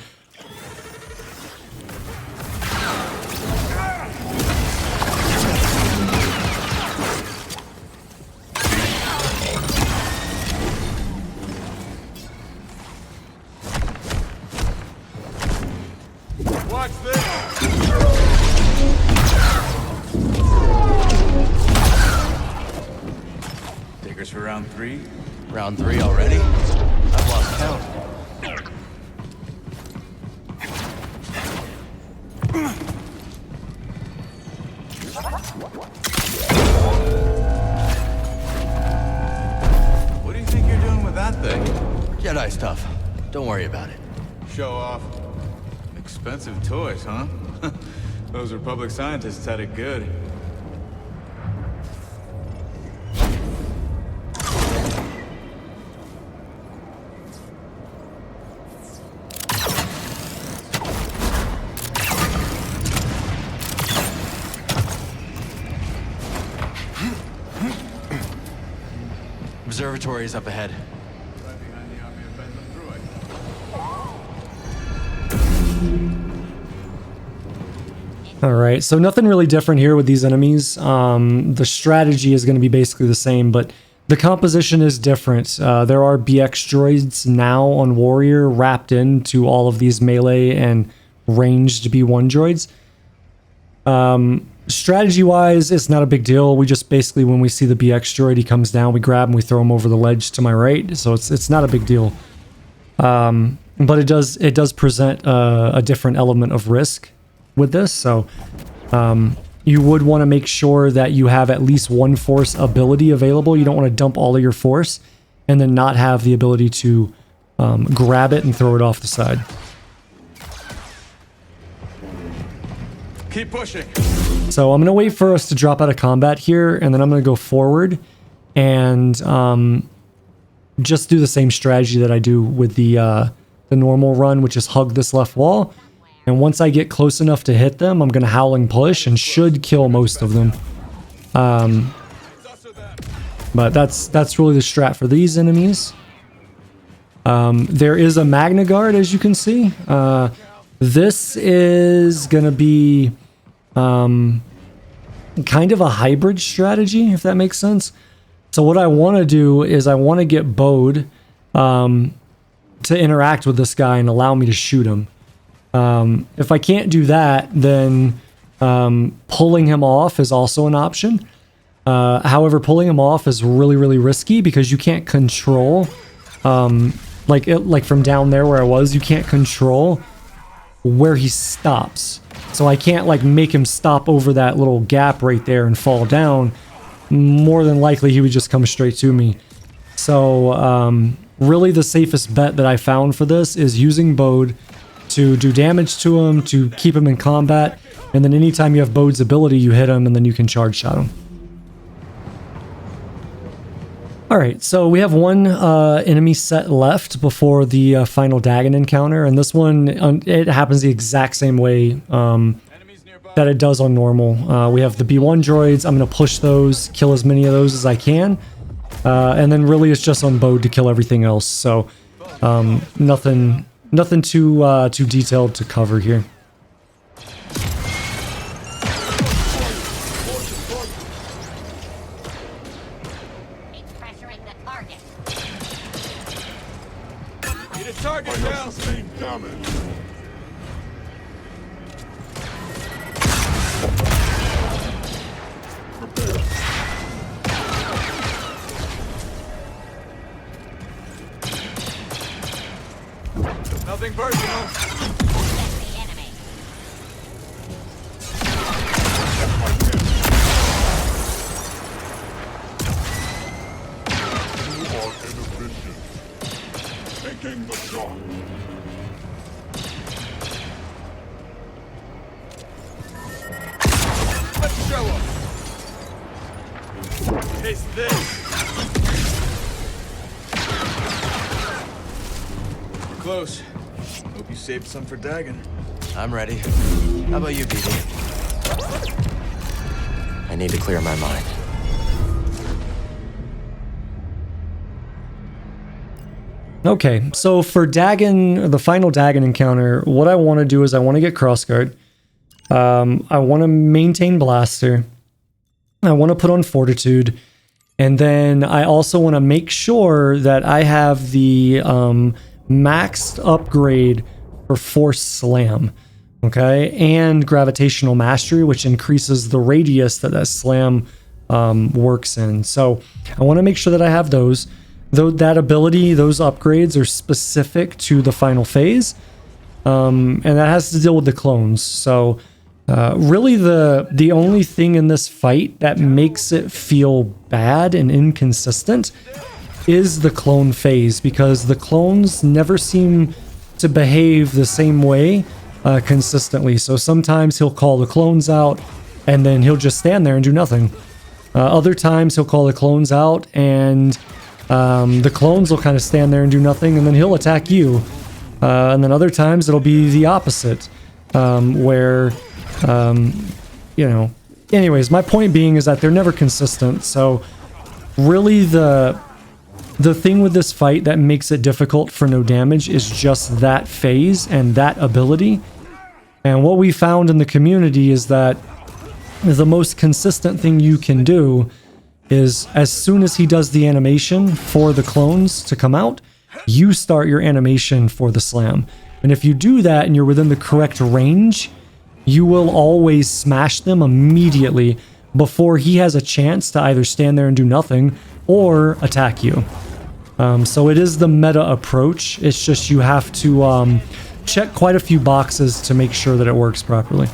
Round 3 already? I've lost count. What do you think you're doing with that thing? Jedi stuff. Don't worry about it. Show off. Expensive toys, huh? Those Republic scientists had it good. Observatory is up ahead. Right behind the army of Bendel Droid. Alright, so nothing really different here with these enemies. The strategy is going to be basically the same, but the composition is different. There are BX droids now on Warrior wrapped into all of these melee and ranged B1 droids. Strategy-wise, it's not a big deal. We just basically, when we see the BX droid, he comes down, we grab him, we throw him over the ledge to my right. So it's not a big deal. But it does present a different element of risk with this. So you would want to make sure that you have at least one force ability available. You don't want to dump all of your force and then not have the ability to grab it and throw it off the side. Keep pushing. So I'm going to wait for us to drop out of combat here, and then I'm going to go forward and just do the same strategy that I do with the normal run, which is hug this left wall. And once I get close enough to hit them, I'm going to howling push and should kill most of them. But that's really the strat for these enemies. There is a Magnaguard, as you can see. This is going to be kind of a hybrid strategy, if that makes sense. So what I want to do is I want to get Bode to interact with this guy and allow me to shoot him. If I can't do that, then pulling him off is also an option. However, pulling him off is really, really risky because you can't control, like from down there where I was, you can't control where he stops. So I can't like make him stop over that little gap right there and fall down. More than likely he would just come straight to me. So really the safest bet that I found for this is using Bode to do damage to him, to keep him in combat, and then anytime you have Bode's ability, you hit him and then you can charge shot him. Alright, so we have one enemy set left before the final Dagan encounter, and this one, it happens the exact same way that it does on normal. We have the B1 droids. I'm going to push those, kill as many of those as I can, and then really it's just on Bode to kill everything else, so nothing too detailed to cover here. Nothing personal. You are inefficient. Taking the shot. Let's show 'em. Taste this. We're close. Hope you saved some for Dagan. I'm ready. How about you, BD? I need to clear my mind. Okay, so for Dagan, the final Dagan encounter, what I want to do is I want to get crossguard. I want to maintain blaster. I want to put on fortitude. And then I also want to make sure that I have the maxed upgrade for force slam. Okay, and gravitational mastery, which increases the radius that that slam works in. So I want to make sure that I have those. Though that ability, those upgrades are specific to the final phase. And that has to deal with the clones. So really the only thing in this fight that makes it feel bad and inconsistent is the clone phase, because the clones never seem to behave the same way consistently. So sometimes he'll call the clones out and then he'll just stand there and do nothing. Other times he'll call the clones out and the clones will kind of stand there and do nothing, and then he'll attack you. And then other times it'll be the opposite, where, you know... Anyways, my point being is that they're never consistent, so really the thing with this fight that makes it difficult for no damage is just that phase and that ability. And what we found in the community is that the most consistent thing you can do is as soon as he does the animation for the clones to come out, you start your animation for the slam. And if you do that and you're within the correct range, you will always smash them immediately before he has a chance to either stand there and do nothing or attack you. So it is the meta approach. It's just you have to check quite a few boxes to make sure that it works properly.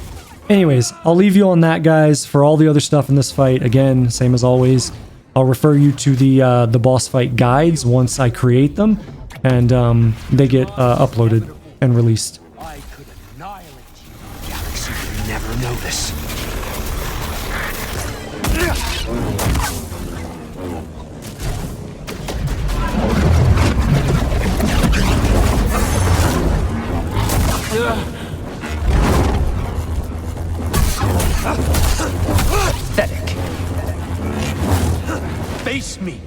Anyways, I'll leave you on that, guys. For all the other stuff in this fight, again, same as always, I'll refer you to the boss fight guides once I create them, and they get uploaded and released. I could annihilate you. The galaxy would never notice. Pathetic. Face me.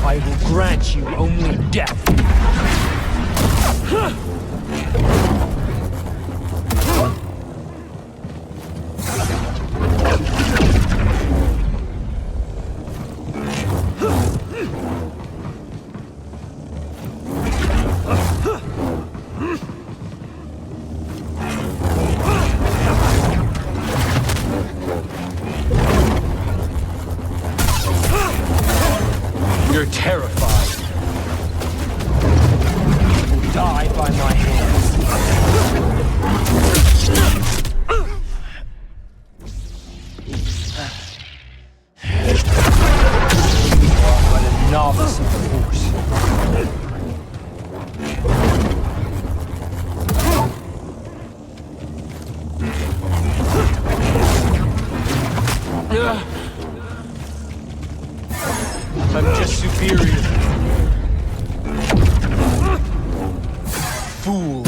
I will grant you only death. You're terrified. You will die by my hands. You are but a novice of the Force. I'm just superior. Fool.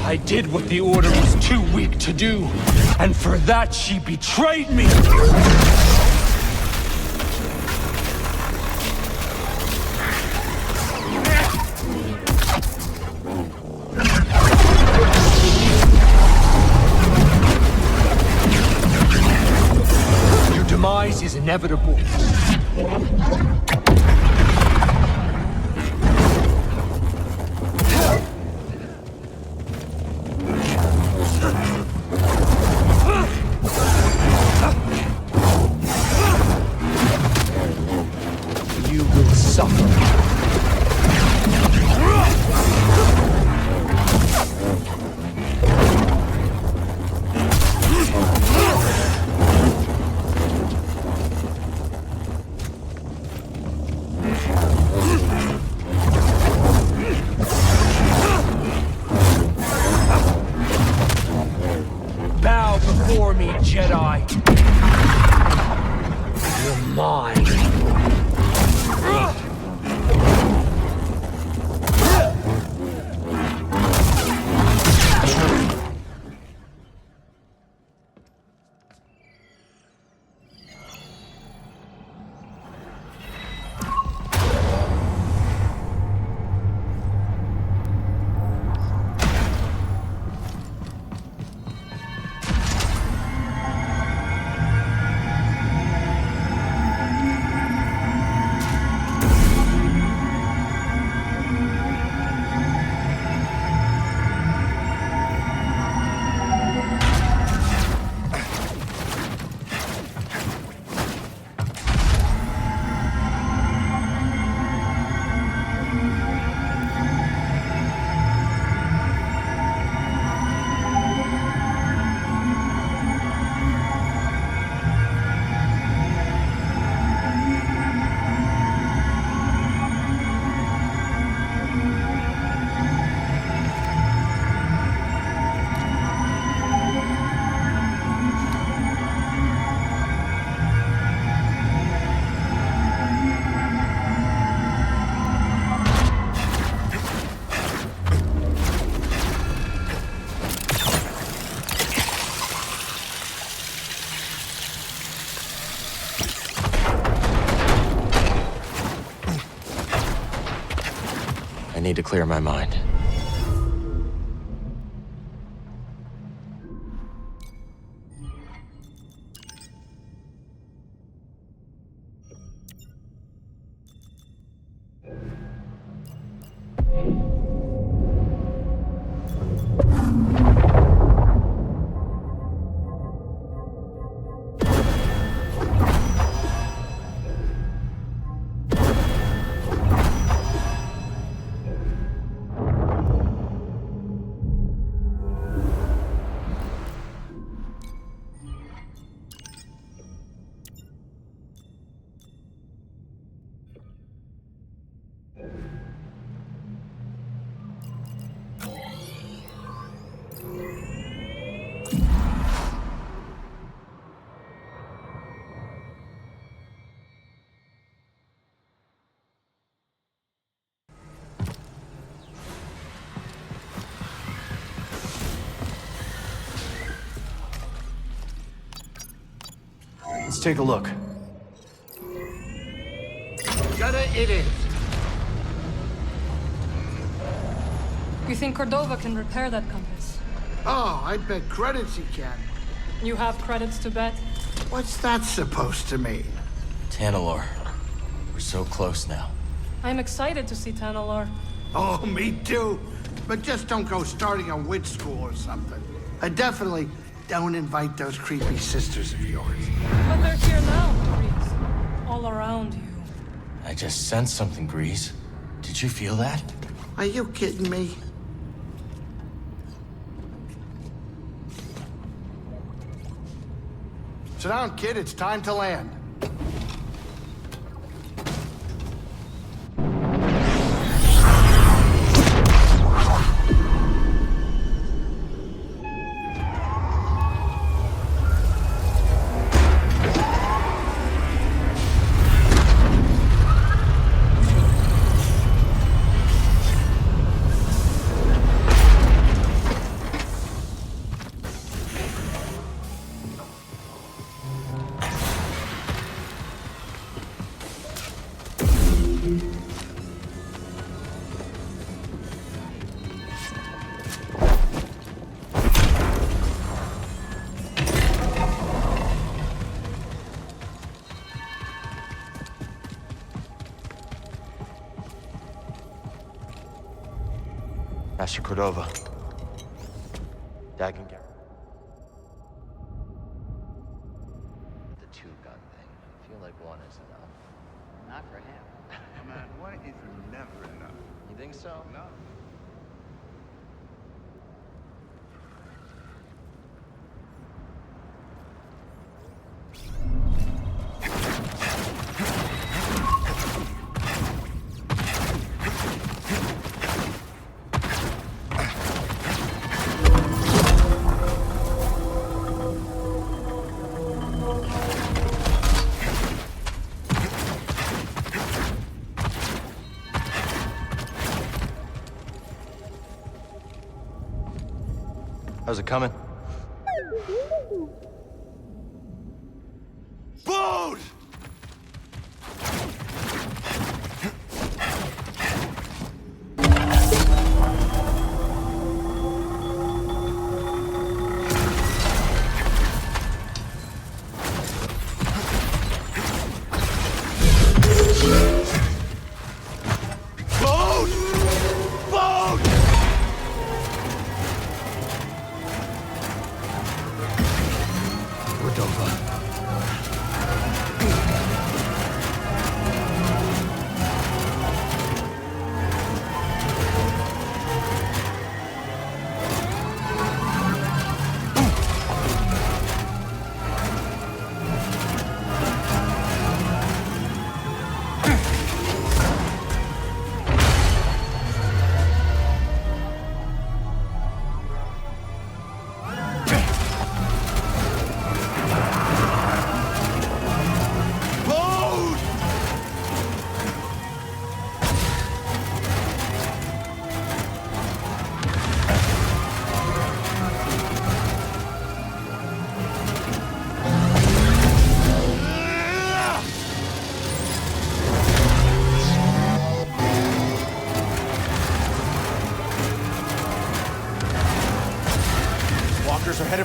I did what the Order was too weak to do, and for that she betrayed me! Your demise is inevitable. Bow before me, Jedi. You're mine. need to clear my mind. Let's take a look. Jedah it is. You think Cordova can repair that compass? Oh, I bet credits he can. You have credits to bet? What's that supposed to mean? Tanalorr. We're so close now. I'm excited to see Tanalorr. Oh, me too. But just don't go starting a witch school or something. And definitely don't invite those creepy sisters of yours. But they're here now, Grease. All around you. I just sensed something, Grease. Did you feel that? Are you kidding me? Sit down, kid. It's time to land. Master Cordova. Dagan Gera. The two-gun thing. I feel like one is enough. Not for him. Man, one is never enough. You think so? No. How's it coming? Bode!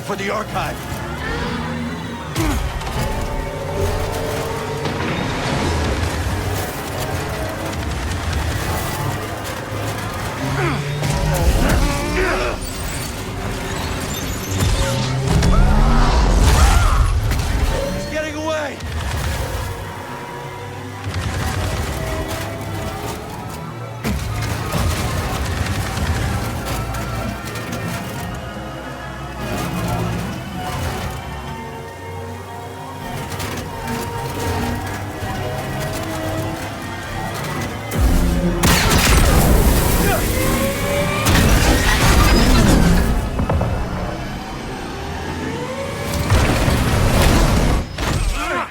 for the archive. It's getting away.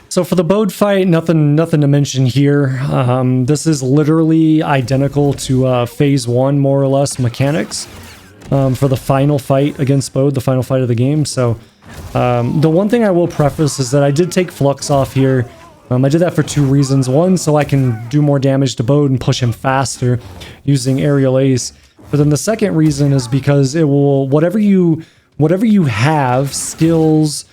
So for the Bode fight, nothing to mention here. This is literally identical to Phase 1, more or less, mechanics for the final fight against Bode, the final fight of the game. So the one thing I will preface is that I did take Flux off here. I did that for two reasons. One, so I can do more damage to Bode and push him faster using Aerial Ace. But then the second reason is because it will, whatever you have, skills,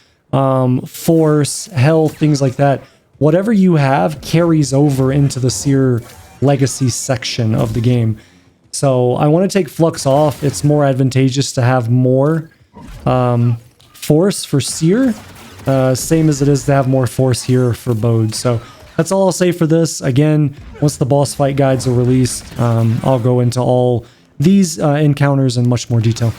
force, health, things like that, whatever you have carries over into the Cere legacy section of the game. So I want to take Flux off. It's more advantageous to have more force for Cere, same as it is to have more force here for Bode. So that's all I'll say for this. Again, once the boss fight guides are released, I'll go into all these encounters in much more detail.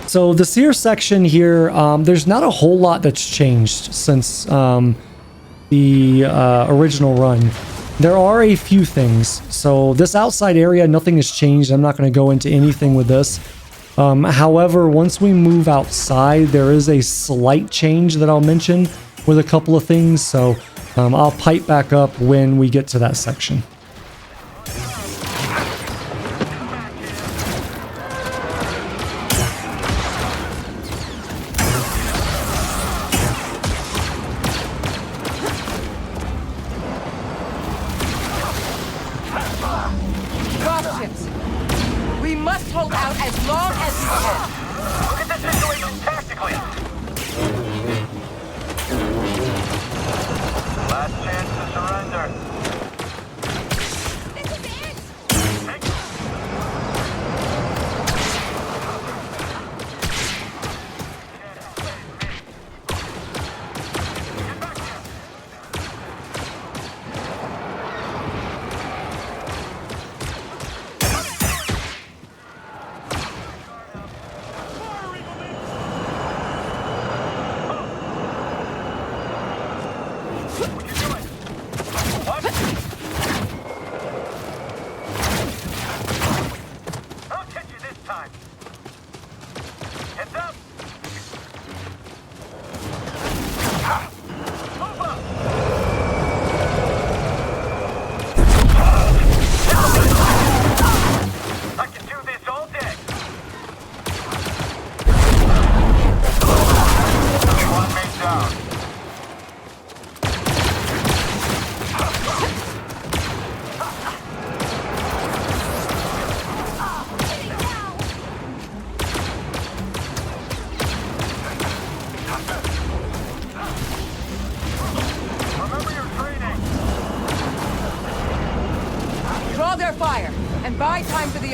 So the Cere section here, there's not a whole lot that's changed since the original run. There are a few things. So this outside area, nothing has changed. I'm not going to go into anything with this. However, once we move outside, there is a slight change that I'll mention with a couple of things. So I'll pipe back up when we get to that section.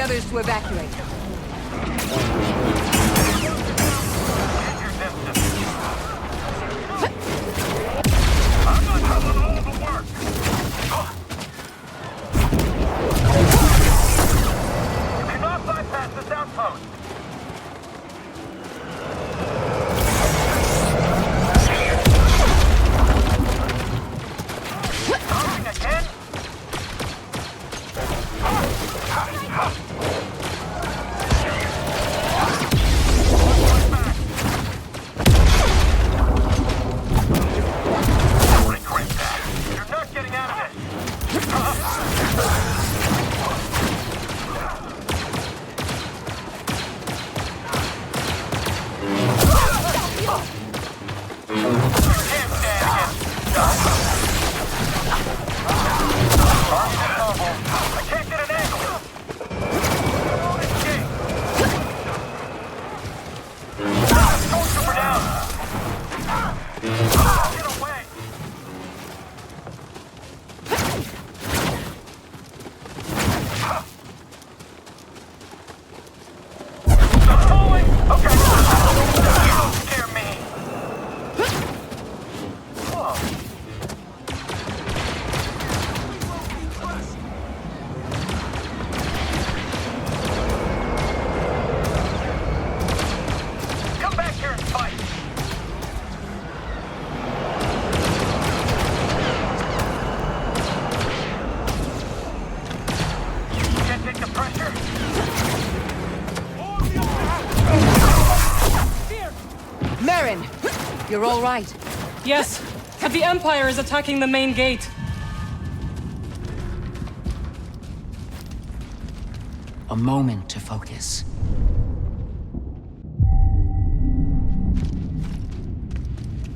Others to evacuate. you're all right. Yes, but the Empire is attacking the main gate. A moment to focus.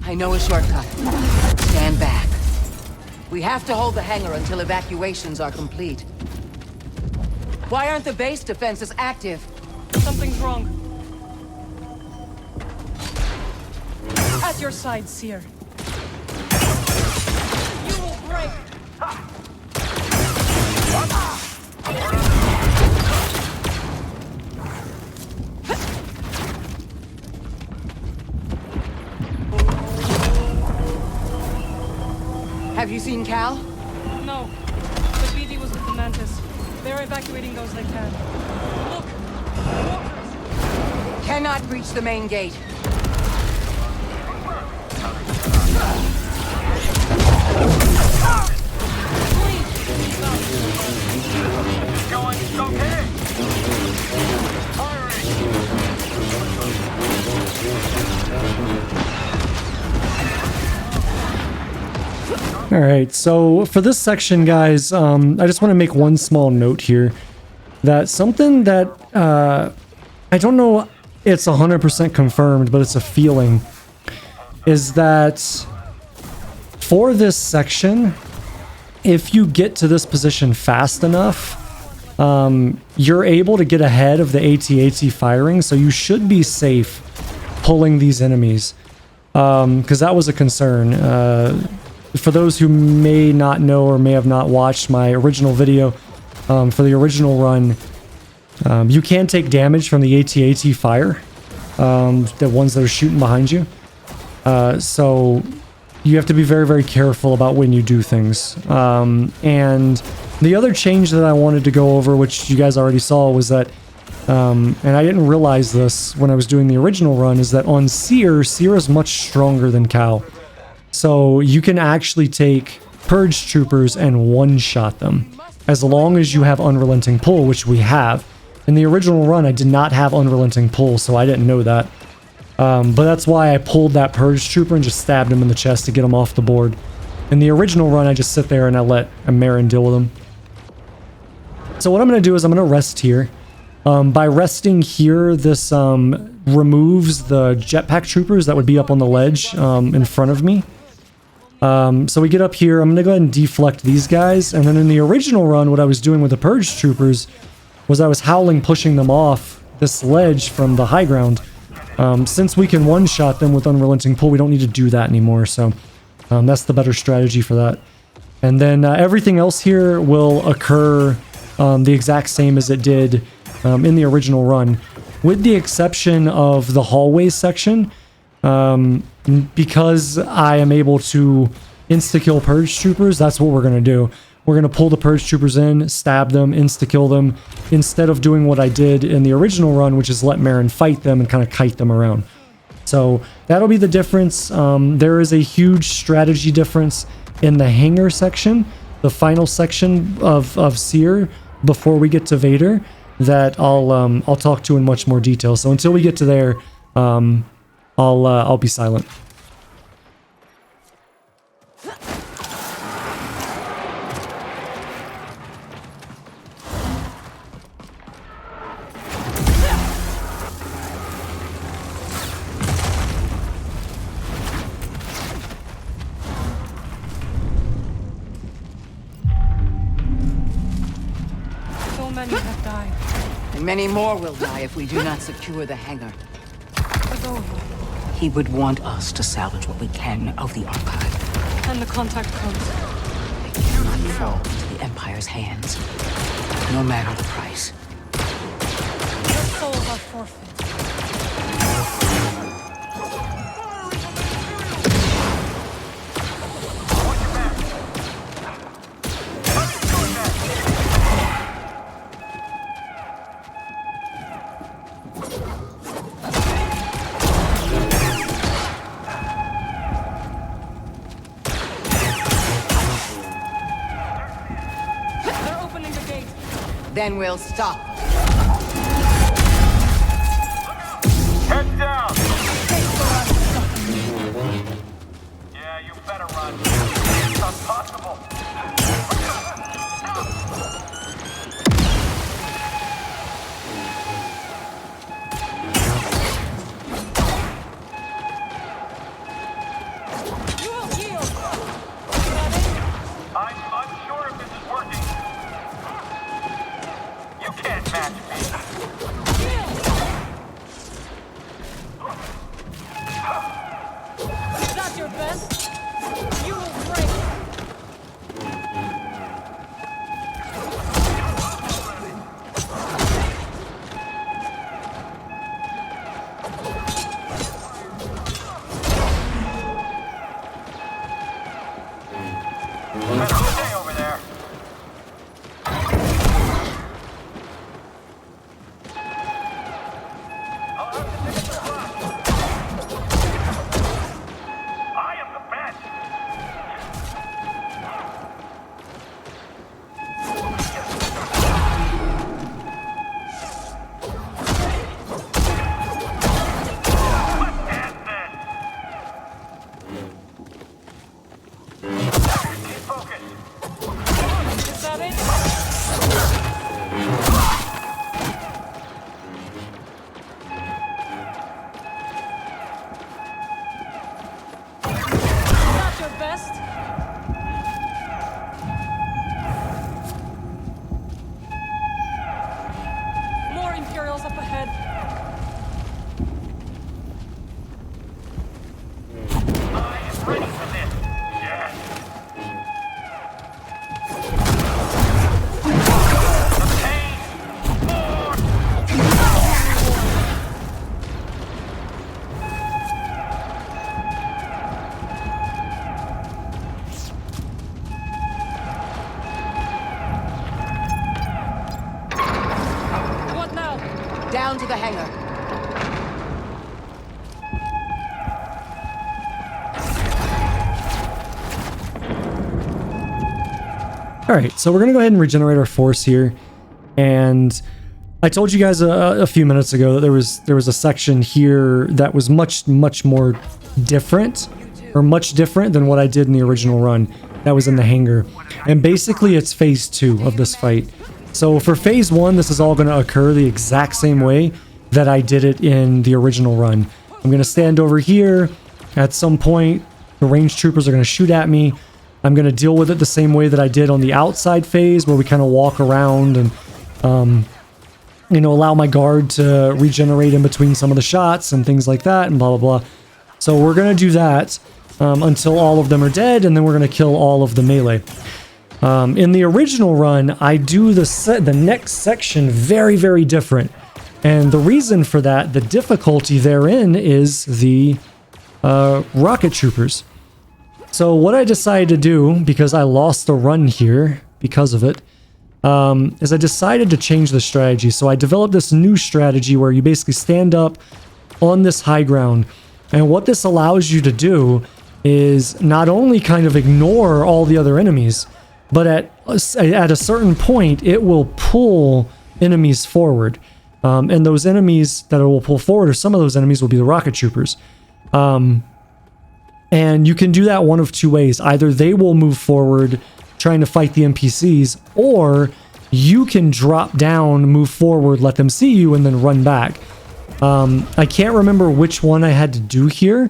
I know a shortcut. Stand back. We have to hold the hangar until evacuations are complete. Why aren't the base defenses active? Something's wrong. At your side, Cere. You will break. Have you seen Cal? No. The BD was with the Mantis. They're evacuating those they can. Look! Walkers! Cannot reach the main gate. Going okay. All right, so for this section, guys, I just want to make one small note here. That something that, I don't know it's 100% confirmed, but it's a feeling, is that for this section, if you get to this position fast enough, you're able to get ahead of the AT-AT firing, so you should be safe pulling these enemies. Because that was a concern. For those who may not know or may have not watched my original video, for the original run, you can take damage from the AT-AT fire, the ones that are shooting behind you. So you have to be very, very careful about when you do things. And the other change that I wanted to go over, which you guys already saw, was that, and I didn't realize this when I was doing the original run, is that on Cere, Cere is much stronger than Cal. So you can actually take Purge Troopers and one-shot them, as long as you have Unrelenting Pull, which we have. In the original run, I did not have Unrelenting Pull, so I didn't know that. But that's why I pulled that Purge Trooper and just stabbed him in the chest to get him off the board. In the original run, I just sit there and I let Merrin deal with him. So what I'm going to do is I'm going to rest here. By resting here, this removes the jetpack troopers that would be up on the ledge in front of me. So we get up here, I'm going to go ahead and deflect these guys, and then in the original run, what I was doing with the Purge Troopers was I was howling pushing them off this ledge from the high ground. Since we can one-shot them with Unrelenting Pull, we don't need to do that anymore, so that's the better strategy for that. And then everything else here will occur the exact same as it did in the original run, with the exception of the hallway section. Because I am able to insta-kill Purge Troopers, that's what we're going to do. We're going to pull the Purge Troopers in, stab them, insta-kill them, instead of doing what I did in the original run, which is let Merrin fight them and kind of kite them around. So that'll be the difference. There is a huge strategy difference in the hangar section, the final section of Cere, before we get to Vader, that I'll talk to in much more detail. So until we get to there, I'll be silent. So many have died. And many more will die if we do not secure the hangar. Ago. He would want us to salvage what we can of the archive. And the contact codes. They cannot fall into the Empire's hands, no matter the price. Your souls are forfeit. Then we'll stop. Head down. Down to the hangar. All right, so we're going to go ahead and regenerate our force here. And I told you guys a few minutes ago that there was a section here that was much more different, or much different than what I did in the original run. That was in the hangar. And basically it's phase 2 of this fight. So for phase 1, this is all going to occur the exact same way that I did it in the original run. I'm going to stand over here. At some point, the ranged troopers are going to shoot at me. I'm going to deal with it the same way that I did on the outside phase, where we kind of walk around and, you know, allow my guard to regenerate in between some of the shots and things like that, and blah, blah, blah. So we're going to do that until all of them are dead, and then we're going to kill all of the melee. In the original run, I do the next section very different. And the reason for that, the difficulty therein, is the rocket troopers. So what I decided to do, because I lost a run here because of it, is I decided to change the strategy. So I developed this new strategy where you basically stand up on this high ground. And what this allows you to do is not only kind of ignore all the other enemies, but at a certain point, it will pull enemies forward. And those enemies that it will pull forward, or some of those enemies, will be the rocket troopers. And you can do that one of two ways. Either they will move forward trying to fight the NPCs, or you can drop down, move forward, let them see you, and then run back. I can't remember which one I had to do here,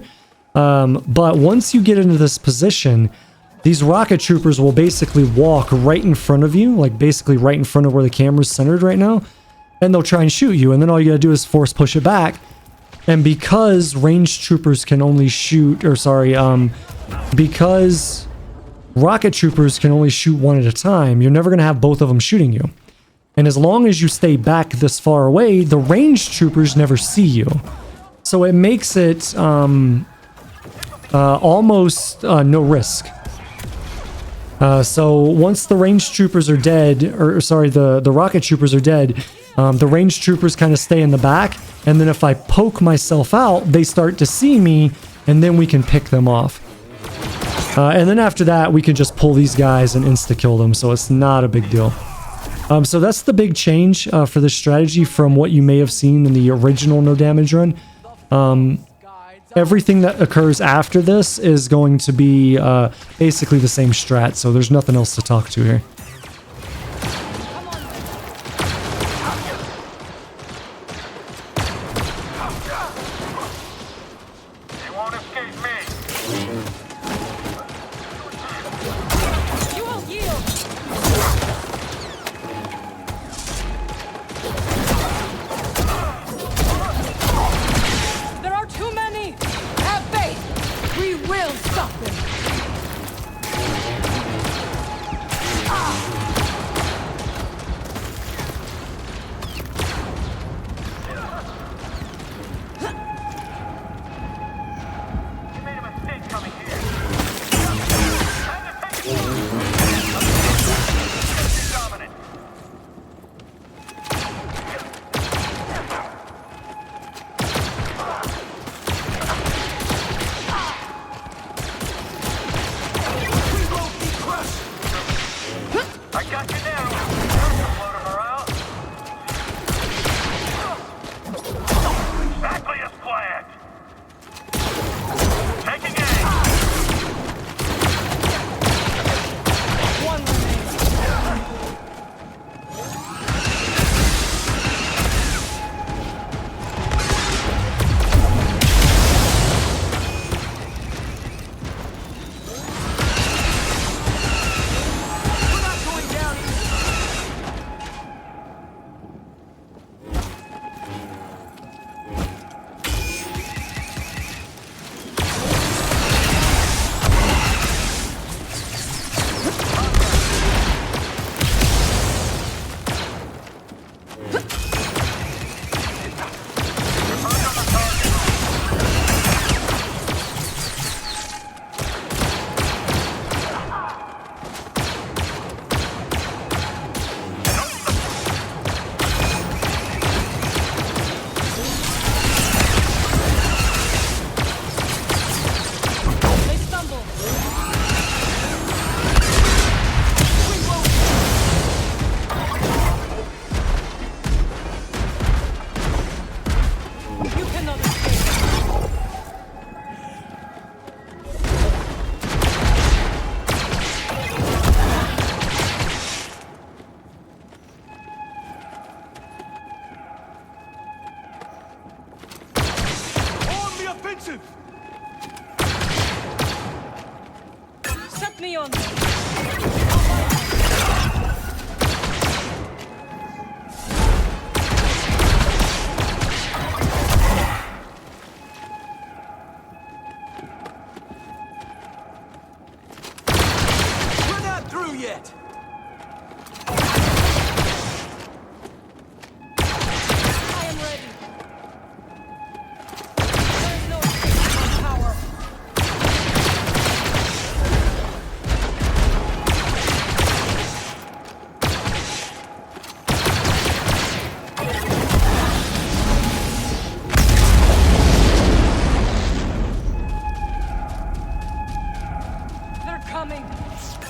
but once you get into this position, these rocket troopers will basically walk right in front of you, like basically right in front of where the camera's centered right now, and they'll try and shoot you, and then all you gotta do is force push it back. And because ranged troopers can only shoot, or sorry, because rocket troopers can only shoot one at a time, you're never gonna have both of them shooting you. And as long as you stay back this far away, the ranged troopers never see you. So it makes it almost no risk. So once the ranged troopers are dead, or sorry, the rocket troopers are dead, the ranged troopers kind of stay in the back, and then if I poke myself out, they start to see me, and then we can pick them off. And then after that, we can just pull these guys and insta-kill them, so it's not a big deal. So that's the big change for this strategy from what you may have seen in the original no damage run. everything that occurs after this is going to be basically the same strat, so there's nothing else to talk to here.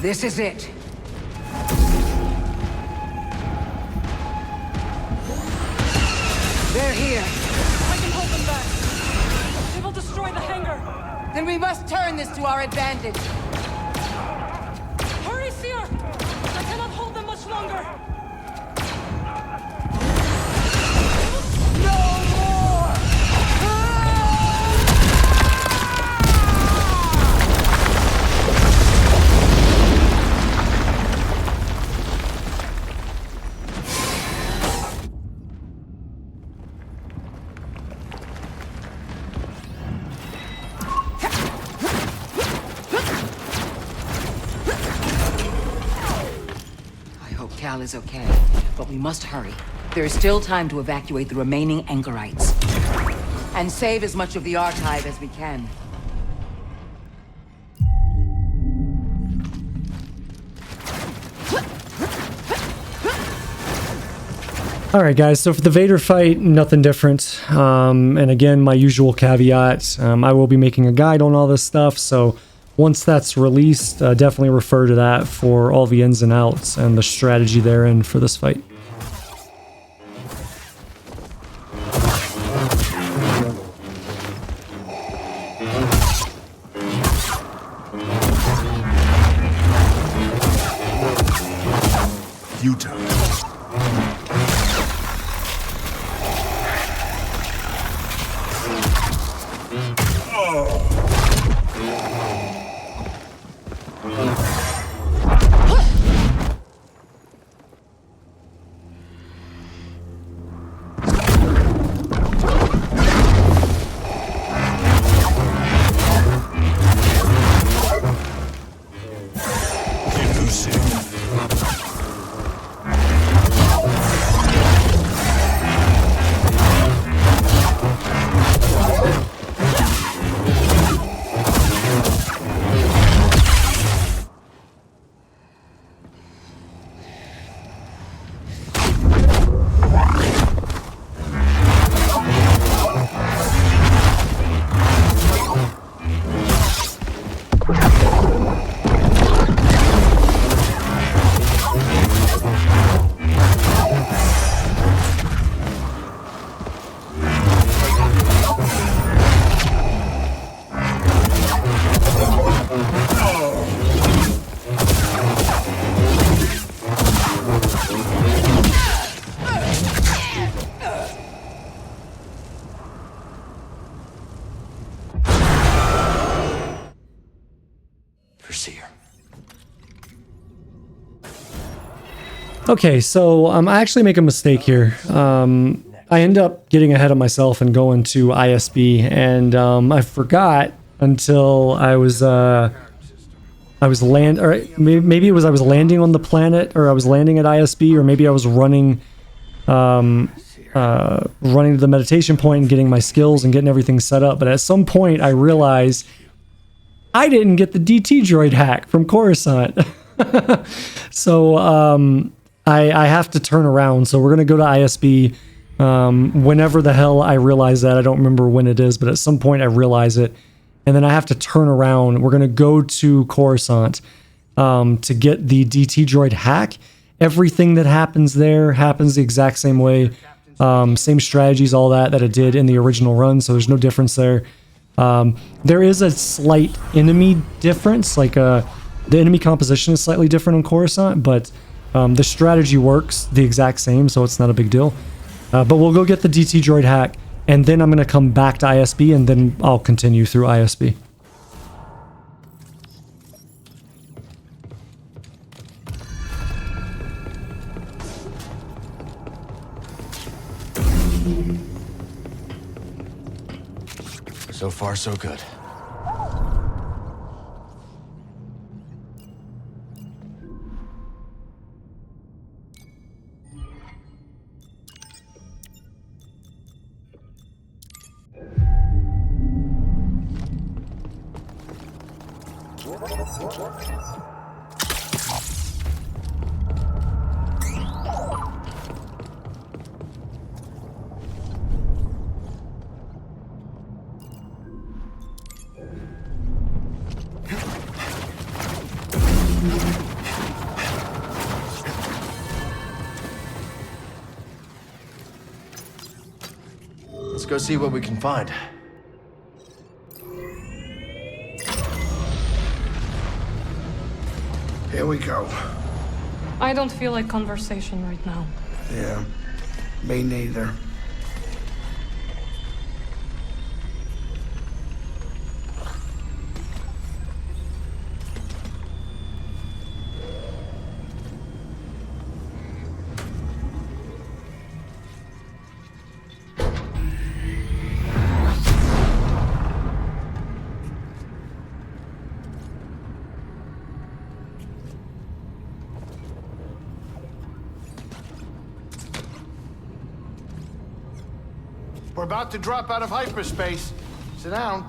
This is it. They're here. I can hold them back. They will destroy the hangar. Then we must turn this to our advantage. Hurry, Cere! I cannot hold them much longer. Cal is okay, but we must hurry. There is still time to evacuate the remaining Angarites. And save as much of the archive as we can. Alright guys, so for the Vader fight, nothing different. And again, my usual caveat, I will be making a guide on all this stuff, so once that's released, definitely refer to that for all the ins and outs and the strategy therein for this fight. futile. Okay, so I actually make a mistake here. I end up getting ahead of myself and going to ISB, and I forgot until I was landing on the planet, or I was landing at ISB, or maybe I was running to the meditation point and getting my skills and getting everything set up. But at some point, I realized I didn't get the DT droid hack from Coruscant. So I have to turn around. So we're going to go to ISB whenever the hell I realize that. I don't remember when it is, but at some point I realize it. And then I have to turn around. We're going to go to Coruscant to get the DT droid hack. Everything that happens there happens the exact same way. Same strategies, all that it did in the original run. So there's no difference there. There is a slight enemy difference. Like the enemy composition is slightly different on Coruscant, but the strategy works the exact same, so it's not a big deal. But we'll go get the DT droid hack, and then I'm going to come back to ISB, and then I'll continue through ISB. So far, so good. Let's go see what we can find. Here we go. I don't feel like conversation right now. Yeah, me neither. We're about to drop out of hyperspace. Sit down.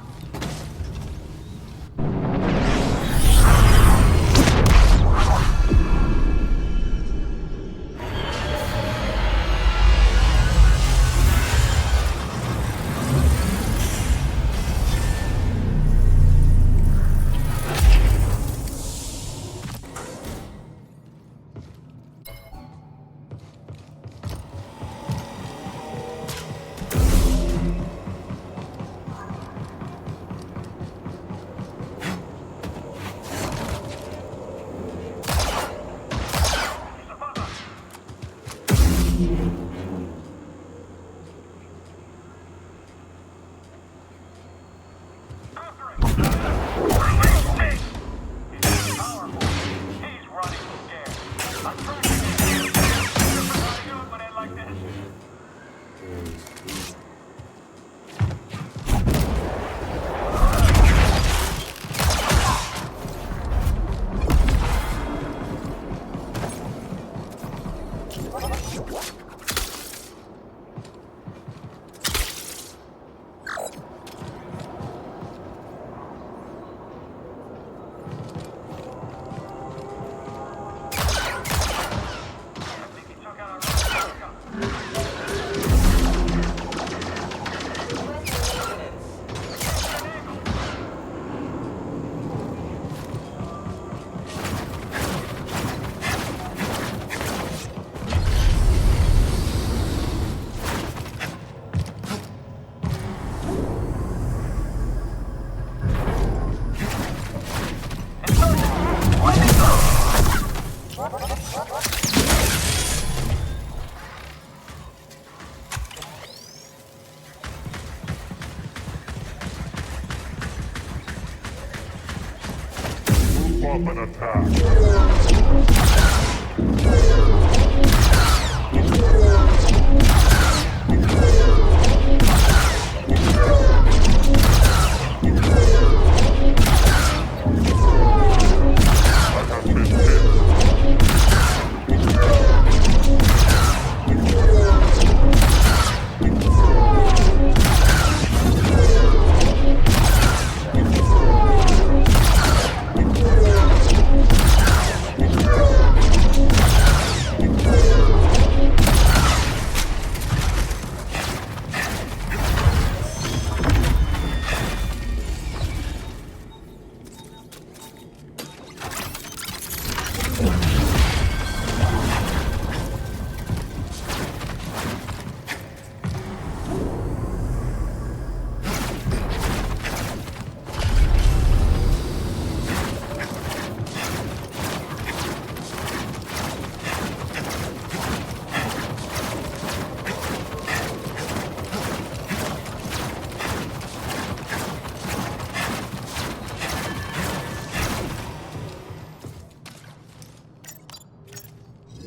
up an attack.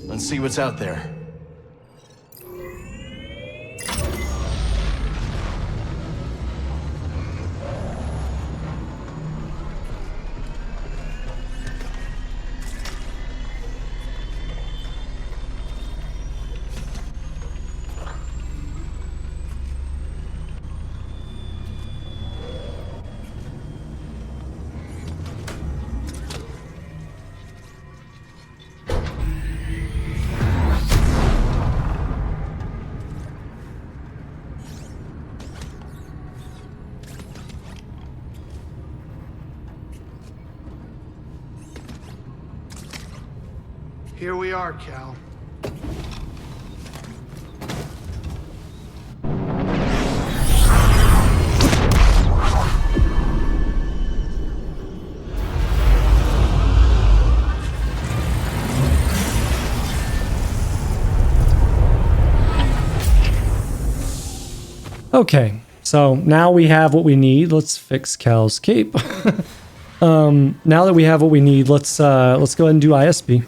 Let's see what's out there. Here we are, Cal. Okay, so now we have what we need. Let's fix Cal's cape. Now that we have what we need, let's go ahead and do ISB.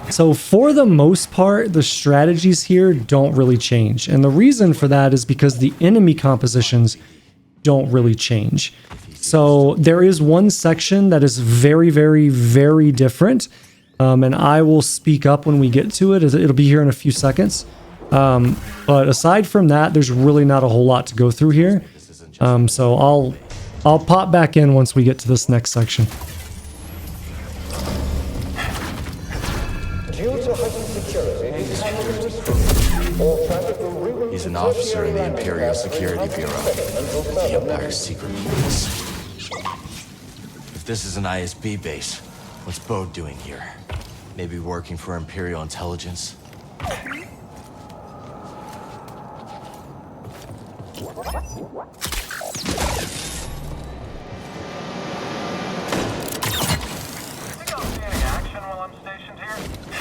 So for the most part, the strategies here don't really change. And the reason for that is because the enemy compositions don't really change. So there is one section that is very, very, very different. And I will speak up when we get to it. It'll be here in a few seconds. But aside from that, there's really not a whole lot to go through here. So I'll pop back in once we get to this next section. He's an officer in the Imperial Security Bureau, the Empire's secret police. If this is an ISB base, what's Bode doing here? Maybe working for Imperial intelligence?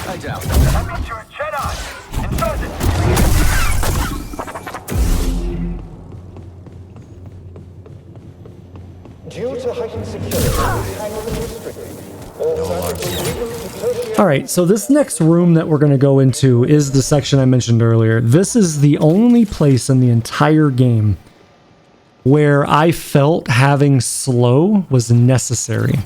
I doubt that means you're a Jedi. Inside it. Due to heightened security, hangar is restricted. All right, so this next room that we're going to go into is the section I mentioned earlier. This is the only place in the entire game where I felt having slow was necessary.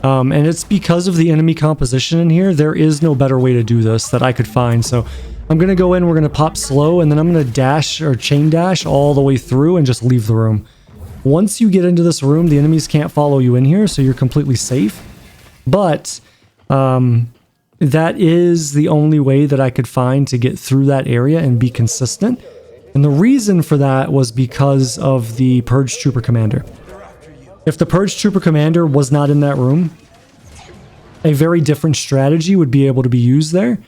And it's because of the enemy composition in here. There is no better way to do this that I could find. So I'm going to go in, we're going to pop slow, and then I'm going to dash or chain dash all the way through and just leave the room. Once you get into this room, the enemies can't follow you in here, so you're completely safe. But that is the only way that I could find to get through that area and be consistent. And the reason for that was because of the Purge Trooper Commander. If the Purge Trooper Commander was not in that room, a very different strategy would be able to be used there.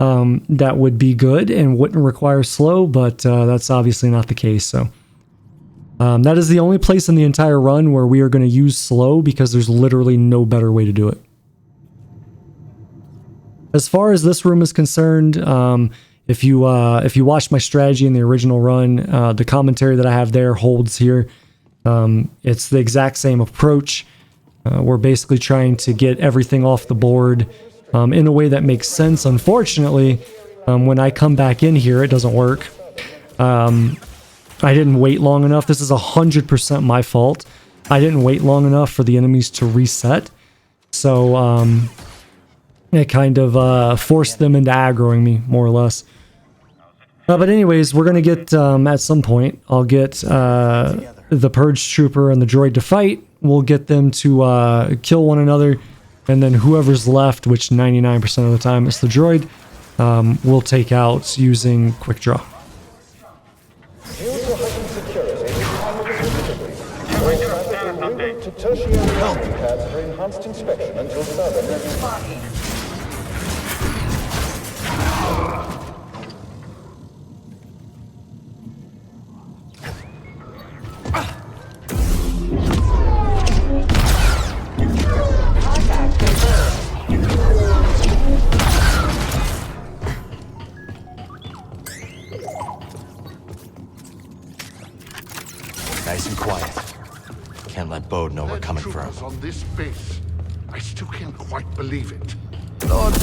That would be good and wouldn't require slow, but that's obviously not the case. So that is the only place in the entire run where we are going to use slow because there's literally no better way to do it. As far as this room is concerned, if you watch my strategy in the original run, the commentary that I have there holds here. It's the exact same approach. We're basically trying to get everything off the board in a way that makes sense. Unfortunately, when I come back in here, it doesn't work. I didn't wait long enough. This is 100% my fault. I didn't wait long enough for the enemies to reset. So it kind of forced them into aggroing me, more or less. But anyways, we're going to get, at some point, I'll get the Purge Trooper and the droid to fight. We'll get them to kill one another. And then whoever's left, which 99% of the time is the droid, we'll take out using Quick Draw. To tertiary pads for enhanced inspection until further notice. Nice and quiet. Can't let Bode know we're coming for him. On this base. I still can't quite believe it. Lord,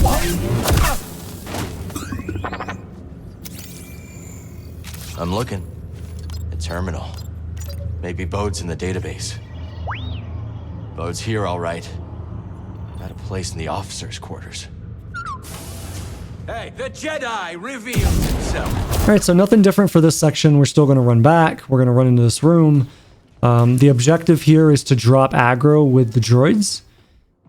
I'm looking. A terminal. Maybe Bode's in the database. Bode's here, all right. Got a place in the officers' quarters. Hey, the Jedi revealed himself. Alright, so nothing different for this section. We're still going to run back. We're going to run into this room. The objective here is to drop aggro with the droids.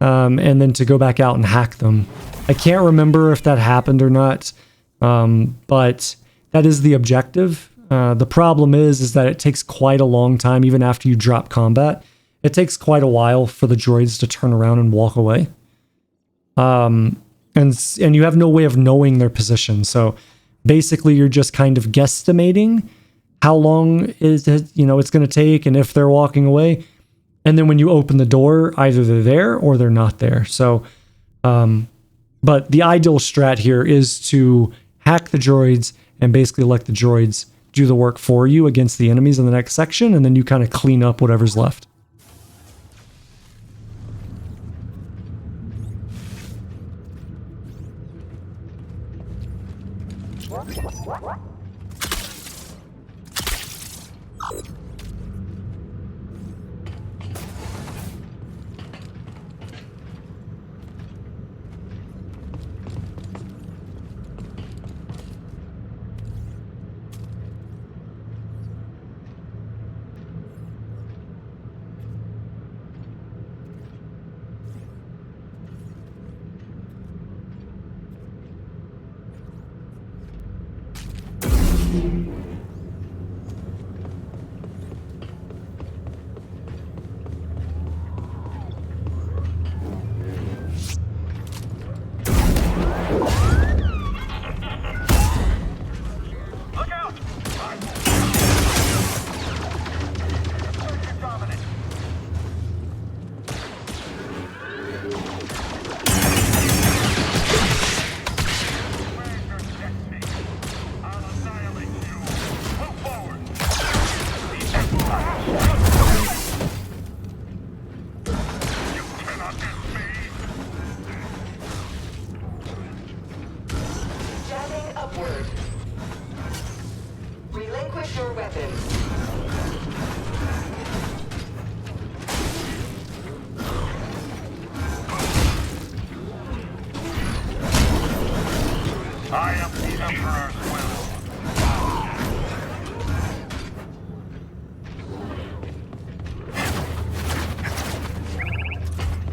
And then to go back out and hack them. I can't remember if that happened or not. But that is the objective. The problem is that it takes quite a long time, even after you drop combat. It takes quite a while for the droids to turn around and walk away. And you have no way of knowing their position. So basically you're just kind of guesstimating how long is it, it's going to take and if they're walking away. And then when you open the door, either they're there or they're not there. So, but the ideal strat here is to hack the droids and basically let the droids do the work for you against the enemies in the next section. And then you kind of clean up whatever's left.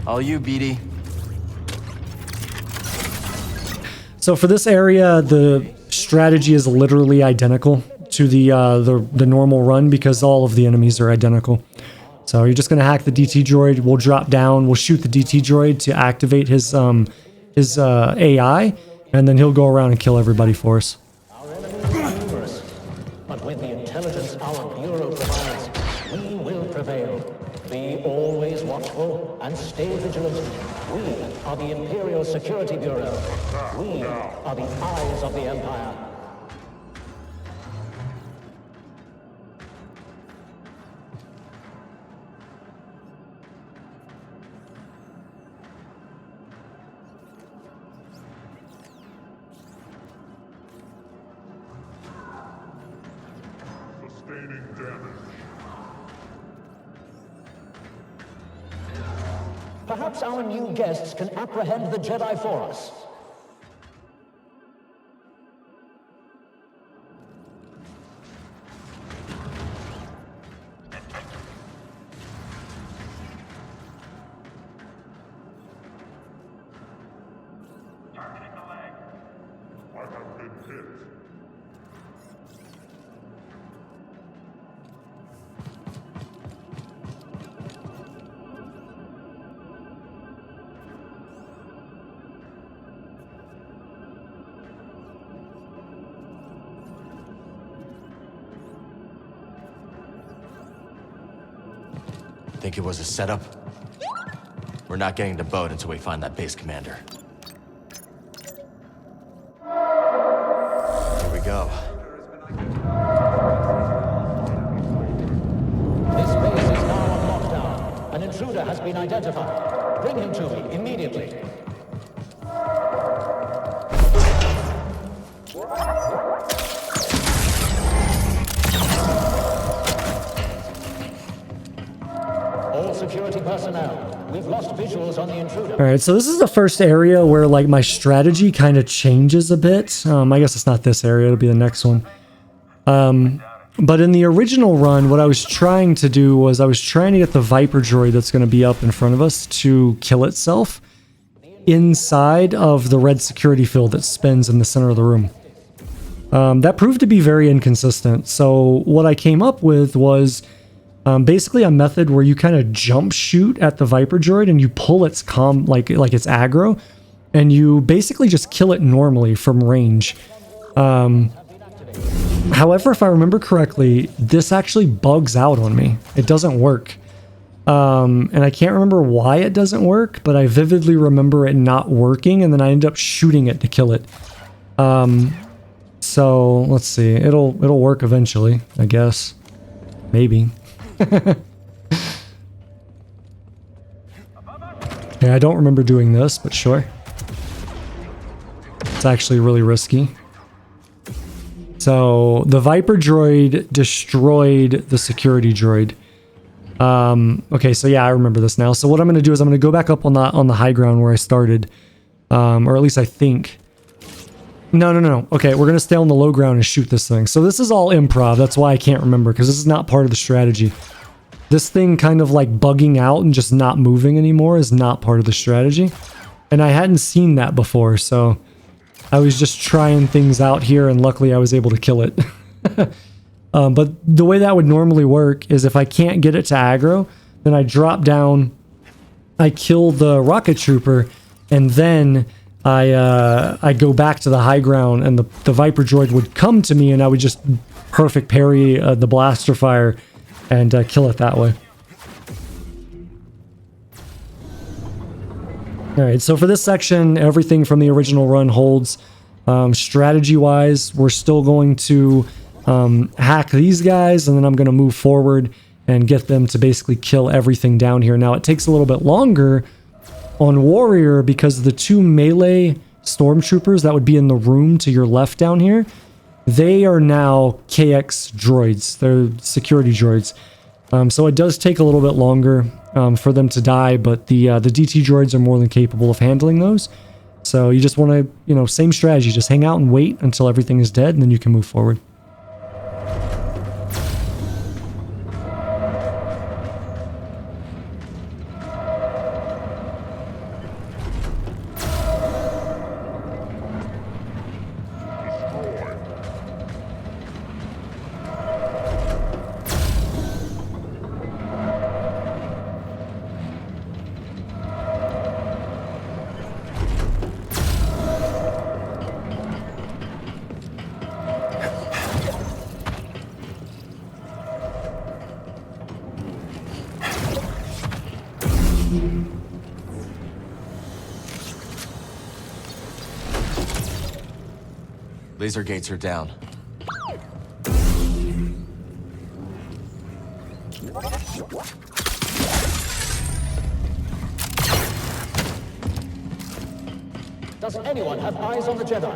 All you, BD. So for this area, the strategy is literally identical to the normal run because all of the enemies are identical. So you're just going to hack the DT droid. We'll drop down. We'll shoot the DT droid to activate his AI, and then he'll go around and kill everybody for us. Our enemies are numerous, but with the intelligence our Bureau provides, we will prevail. Be always watchful and stay vigilant. We are the Imperial Security Bureau. We are the eyes of the Empire. Perhaps our new guests can apprehend the Jedi for us. Think it was a setup? We're not getting to Bode until we find that base commander. Here we go. This base is now on lockdown. An intruder has been identified. Bring him to me immediately. All security personnel, we've lost visuals on the intruder. All right, so this is the first area where like my strategy kind of changes a bit. I guess it's not this area, it'll be the next one. But in the original run, what I was trying to do was I was trying to get the Viper droid that's going to be up in front of us to kill itself inside of the red security field that spins in the center of the room. That proved to be very inconsistent. So what I came up with was basically a method where you kind of jump shoot at the Viper droid and you pull its like its aggro, and you basically just kill it normally from range. However, if I remember correctly, this actually bugs out on me. It doesn't work. And I can't remember why it doesn't work, but I vividly remember it not working, and then I end up shooting it to kill it. So let's see. It'll work eventually, I guess. Maybe. Yeah, I don't remember doing this, but sure. It's actually really risky. So the Viper droid destroyed the security droid. Okay, so yeah, I remember this now. So what I'm going to do is I'm going to go back up on the high ground where I started. Or at least I think. No. Okay, we're going to stay on the low ground and shoot this thing. So this is all improv. That's why I can't remember, because this is not part of the strategy. This thing kind of like bugging out and just not moving anymore is not part of the strategy. And I hadn't seen that before, so I was just trying things out here, and luckily I was able to kill it. But the way that would normally work is if I can't get it to aggro, then I drop down, I kill the rocket trooper, and then I go back to the high ground, and the Viper droid would come to me, and I would just perfect parry the blaster fire and kill it that way. Alright, so for this section, everything from the original run holds. Strategy-wise, we're still going to hack these guys, and then I'm going to move forward and get them to basically kill everything down here. Now, it takes a little bit longer on Warrior because the two melee stormtroopers that would be in the room to your left down here, they are now KX droids. They're security droids. So it does take a little bit longer for them to die, but the DT droids are more than capable of handling those. So you just want to, same strategy, just hang out and wait until everything is dead, and then you can move forward. Laser gates are down. Does anyone have eyes on the Jedi?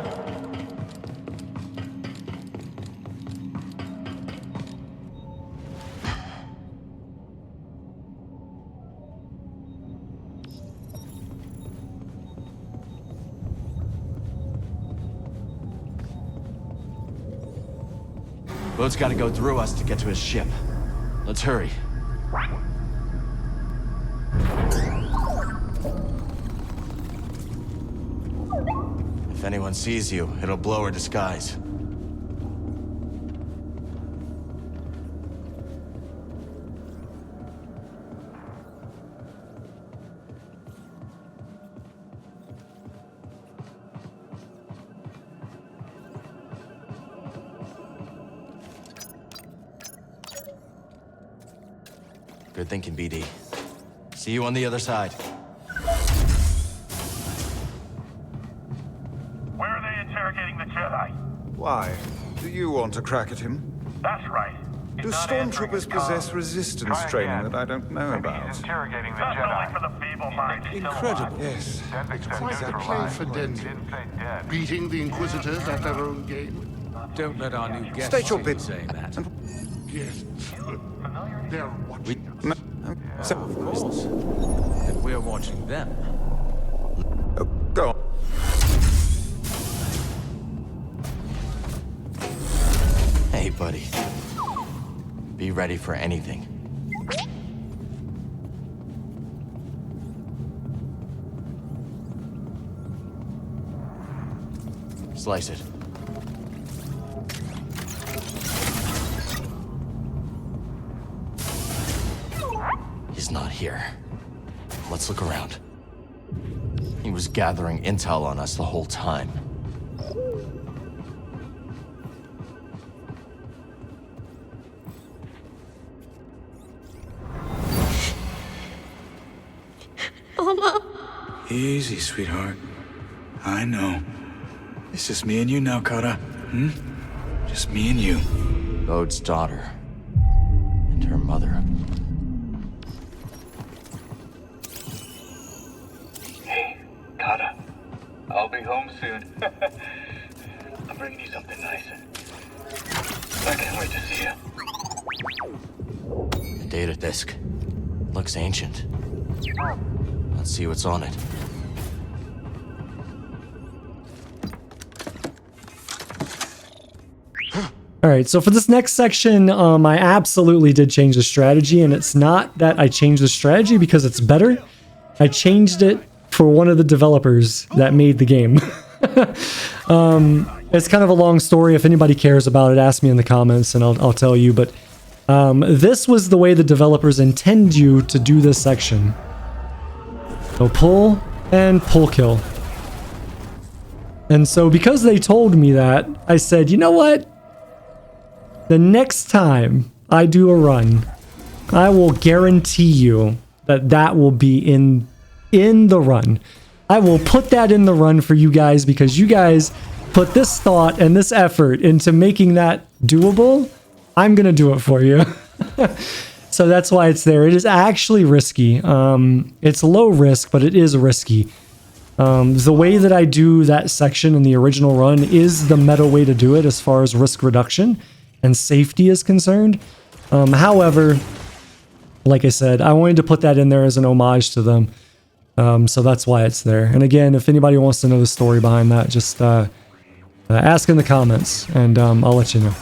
Bode's got to go through us to get to his ship. Let's hurry. If anyone sees you, it'll blow her disguise. Good thinking, BD. See you on the other side. Where are they interrogating the Jedi? Why? Do you want to crack at him? That's right. Do stormtroopers possess resistance training that I don't know about? Interrogating the Jedi. Only for the feeble-minded. Incredible. Yes. It's quite a play for Denver. Beating the Inquisitors at their own game. Don't let our new guests State your bid. saying that. Yes. They're watching us. So, of course. And we're watching them. Oh, go on. Hey, buddy. Be ready for anything. Slice it. He's not here. Let's look around. He was gathering intel on us the whole time. Mama. Easy, sweetheart. I know. It's just me and you now, Kara. Just me and you. Bode's daughter. And her mother. Hey, Kara. I'll be home soon. I'm bringing you something nice. I can't wait to see you. The data disk. Looks ancient. Let's see what's on it. All right, so for this next section, I absolutely did change the strategy, and it's not that I changed the strategy because it's better. I changed it for one of the developers that made the game. It's kind of a long story. If anybody cares about it, ask me in the comments and I'll tell you. But this was the way the developers intend you to do this section. So pull and pull kill. And so because they told me that, I said, you know what? The next time I do a run, I will guarantee you that that will be in the run. I will put that in the run for you guys because you guys put this thought and this effort into making that doable. I'm going to do it for you. So that's why it's there. It is actually risky. It's low risk, but it is risky. The way that I do that section in the original run is the meta way to do it as far as risk reduction and safety is concerned. However, like I said, I wanted to put that in there as an homage to them. So that's why it's there. And again, if anybody wants to know the story behind that, just ask in the comments and I'll let you know.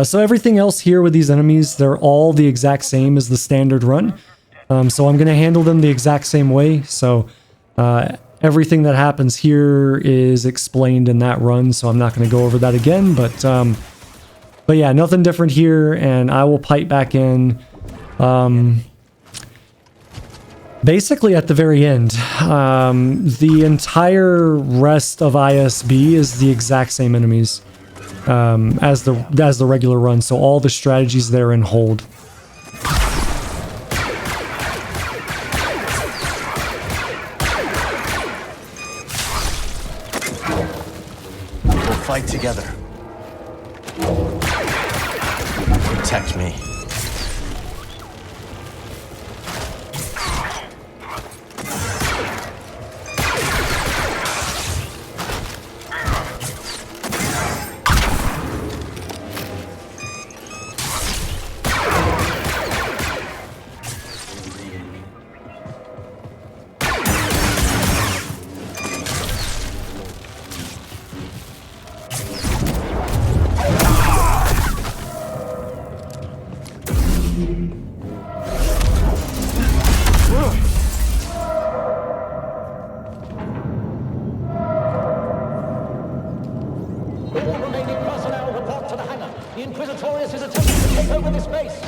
So everything else here with these enemies, they're all the exact same as the standard run. So I'm going to handle them the exact same way. So everything that happens here is explained in that run. So I'm not going to go over that again. But yeah, nothing different here. And I will pipe back in basically at the very end. The entire rest of ISB is the exact same enemies as the regular run. So all the strategies there in hold. We'll fight together. Protect me. Inquisitorius is attempting to take over this base.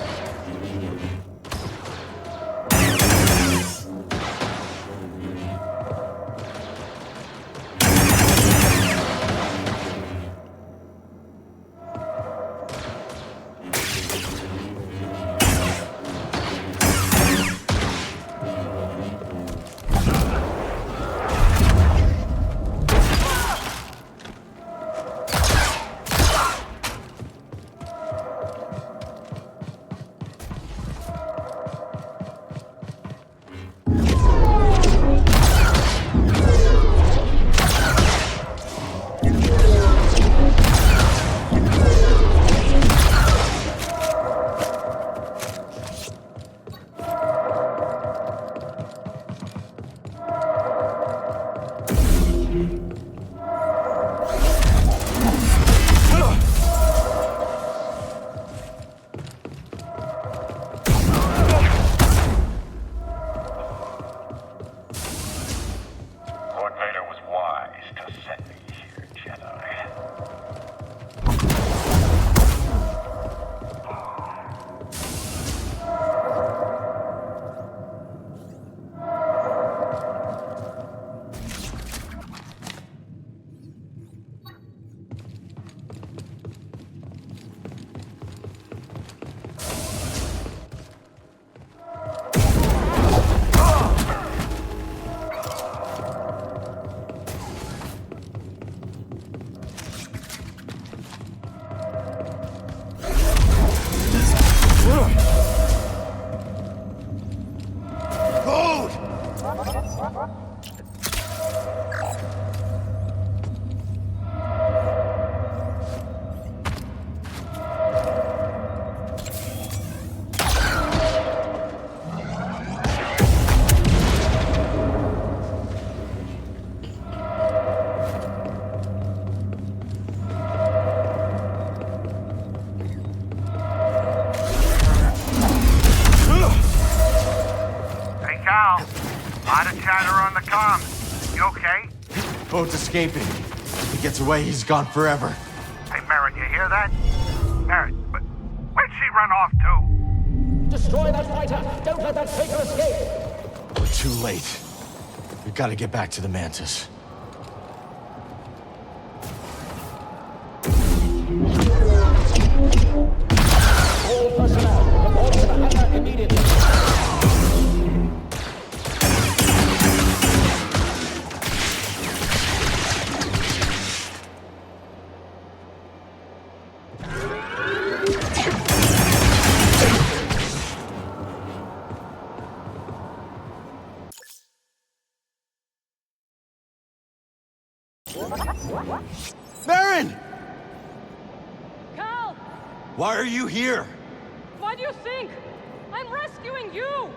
Bode's escaping. If he gets away, he's gone forever. Hey, Merrin, you hear that? Merrin, where'd she run off to? Destroy that fighter! Don't let that faker escape! We're too late. We've got to get back to the Mantis. All personnel, report to the hangar immediately. Merrin! Cal! Why are you here? Why do you think? I'm rescuing you!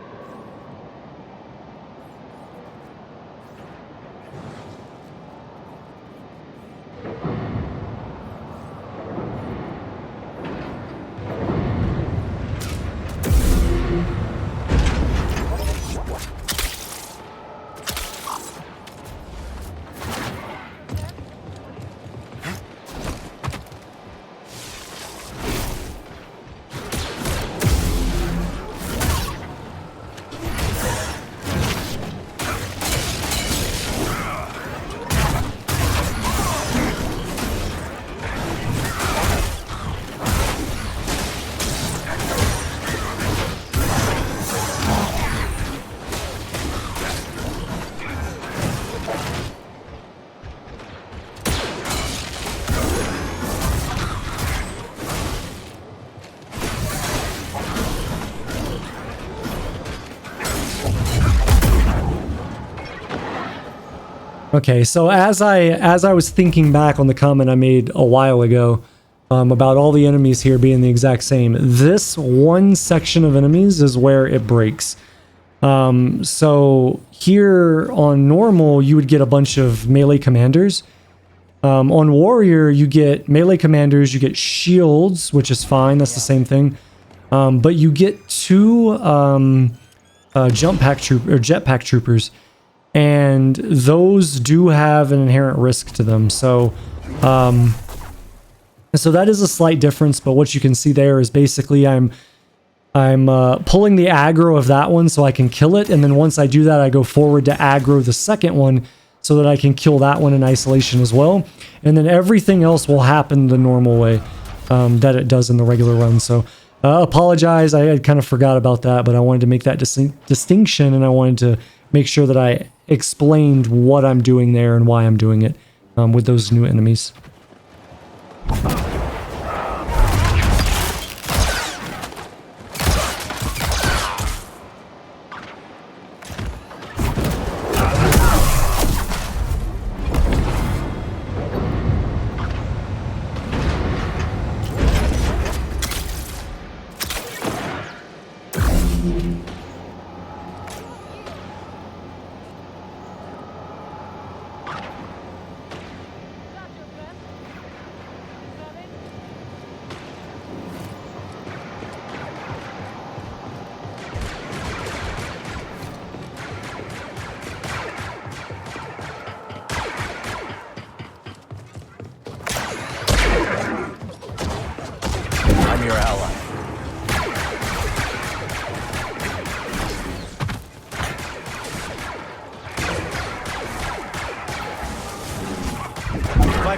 Okay, so as I was thinking back on the comment I made a while ago about all the enemies here being the exact same, this one section of enemies is where it breaks. So here on normal, you would get a bunch of melee commanders. On warrior, you get melee commanders, you get shields, which is fine, that's the same thing. But you get two jetpack troopers. And those do have an inherent risk to them. So And so that is a slight difference, but what you can see there is basically I'm pulling the aggro of that one so I can kill it, and then once I do that, I go forward to aggro the second one so that I can kill that one in isolation as well. And then everything else will happen the normal way that it does in the regular run. So apologize, I had kind of forgot about that, but I wanted to make that distinction, and I wanted to make sure that I explained what I'm doing there and why I'm doing it with those new enemies.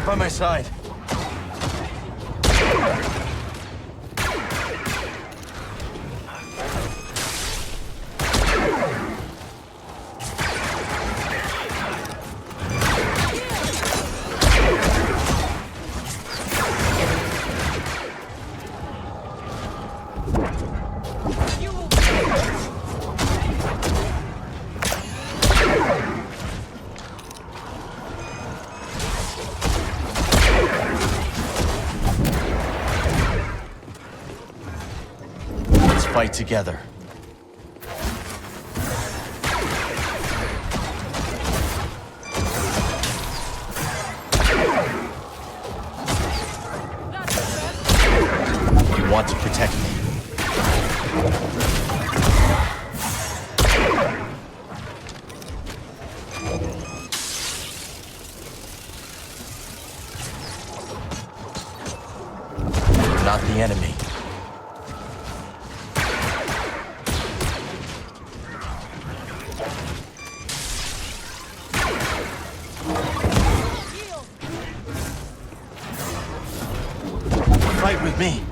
By my side. Fight together. You want to protect me. You're not the enemy. Fight with me.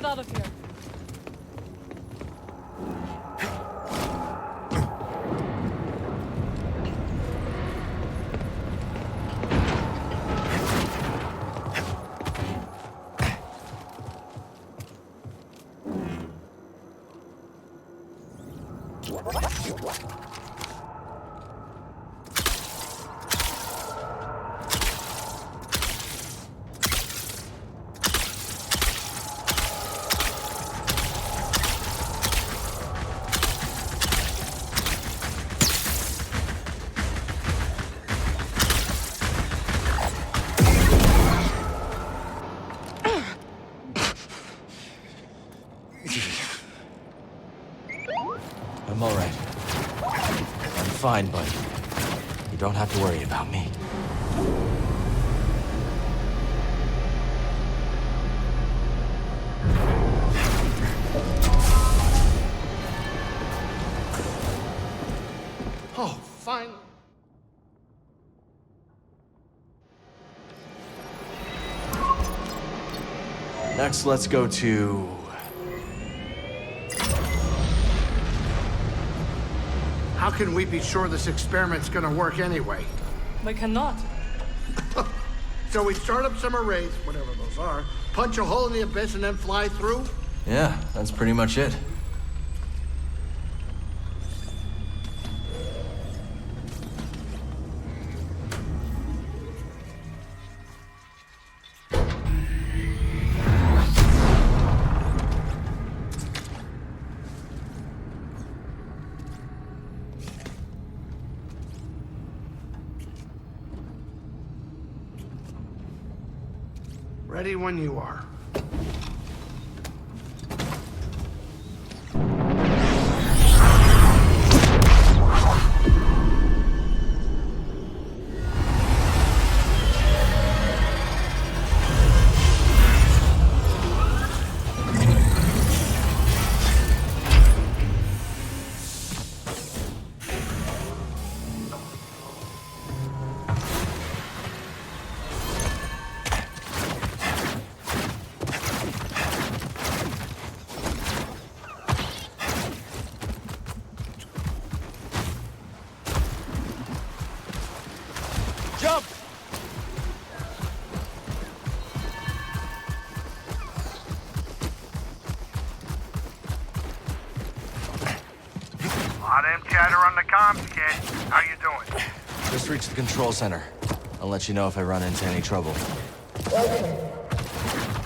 out of here. I'm all right. I'm fine, buddy. You don't have to worry about me. Oh, fine. Next, let's go to... How can we be sure this experiment's gonna work anyway? We cannot. So we start up some arrays, whatever those are, punch a hole in the abyss and then fly through? Yeah, that's pretty much it. Ready when you are. Jump! Lot of chatter on the comms, kid. How you doing? Just reached the control center. I'll let you know if I run into any trouble. Welcome.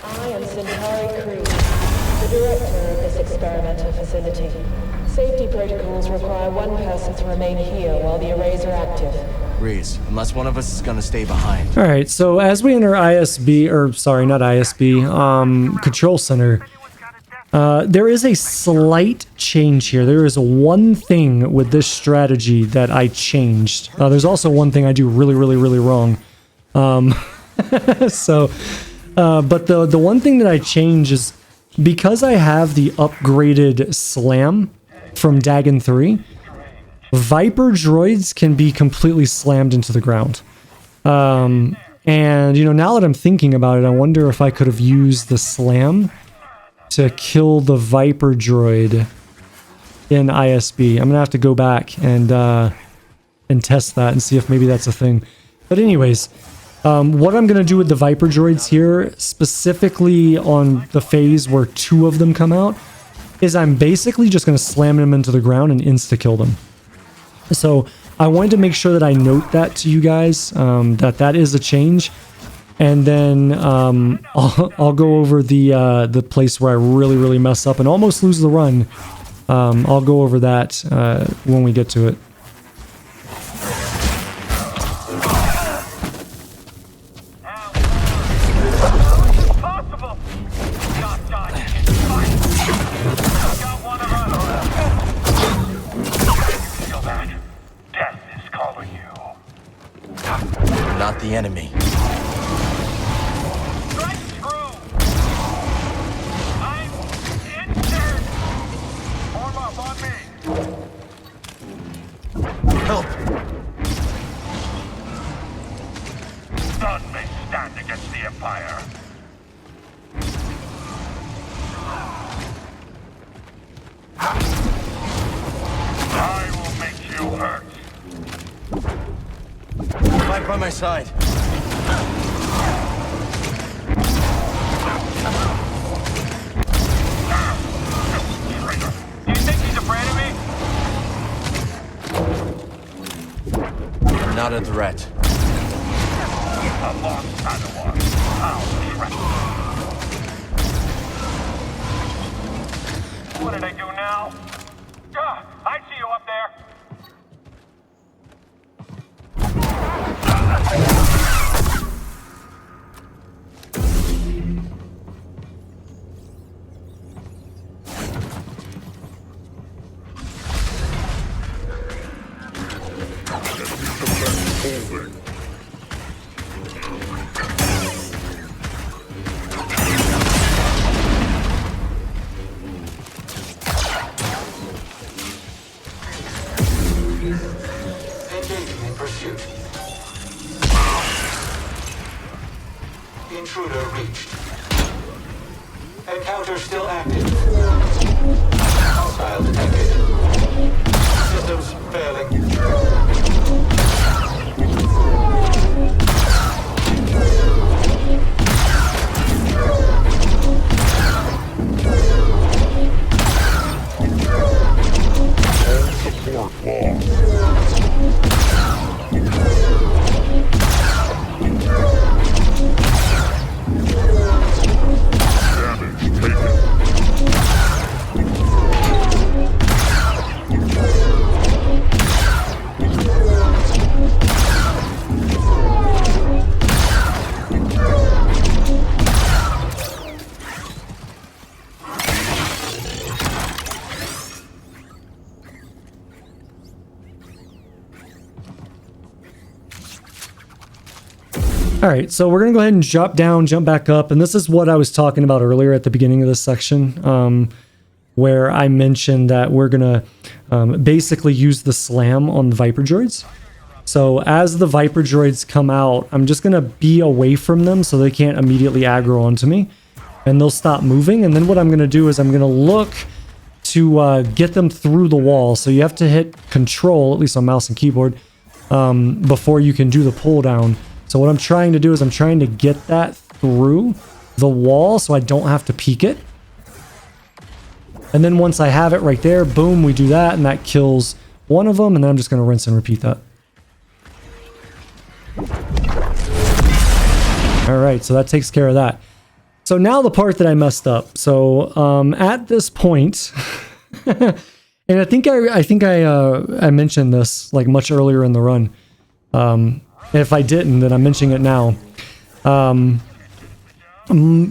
I am Centauri Cree, the director of this experimental facility. Safety protocols require one person to remain here while the arrays are active. Reese, unless one of us is gonna stay behind. All right, so as we enter ISB, or sorry, not ISB, Control Center, there is a slight change here. There is one thing with this strategy that I changed. There's also one thing I do really, really, really wrong. But the one thing that I change is because I have the upgraded slam from Dagan 3, Viper droids can be completely slammed into the ground. And, you know, now that I'm thinking about it, I wonder if I could have used the slam to kill the Viper droid in ISB. I'm gonna have to go back and test that and see if maybe that's a thing. But anyways, what I'm gonna do with the Viper droids here, specifically on the phase where 2 of them come out, is I'm basically just gonna slam them into the ground and insta-kill them. So I wanted to make sure that I note that to you guys, that is a change. And then I'll go over the place where I really, really mess up and almost lose the run. I'll go over that when we get to it. Not the enemy. Help! None may stand against the Empire. still hurts. Right by my side. Do you think he's afraid of me? You're not a threat. A lost Padawan. I'll track you. What did I do now? I see you up there. Intruder reached. Encounter still active. Hostile detected. Systems failing. Support lost. All right, so we're gonna go ahead and jump down, jump back up, and this is what I was talking about earlier at the beginning of this section, where I mentioned that we're gonna basically use the slam on the Viper droids. So as the Viper droids come out, I'm just gonna be away from them so they can't immediately aggro onto me, and they'll stop moving. And then what I'm gonna do is I'm gonna look to get them through the wall. So you have to hit Control, at least on mouse and keyboard, before you can do the pull down. So what I'm trying to do is I'm trying to get that through the wall so I don't have to peek it. And then once I have it right there, boom, we do that, and that kills one of them, and then I'm just going to rinse and repeat that. All right, so that takes care of that. So now the part that I messed up. So at this point, and I think I mentioned this like much earlier in the run. If I didn't, then I'm mentioning it now.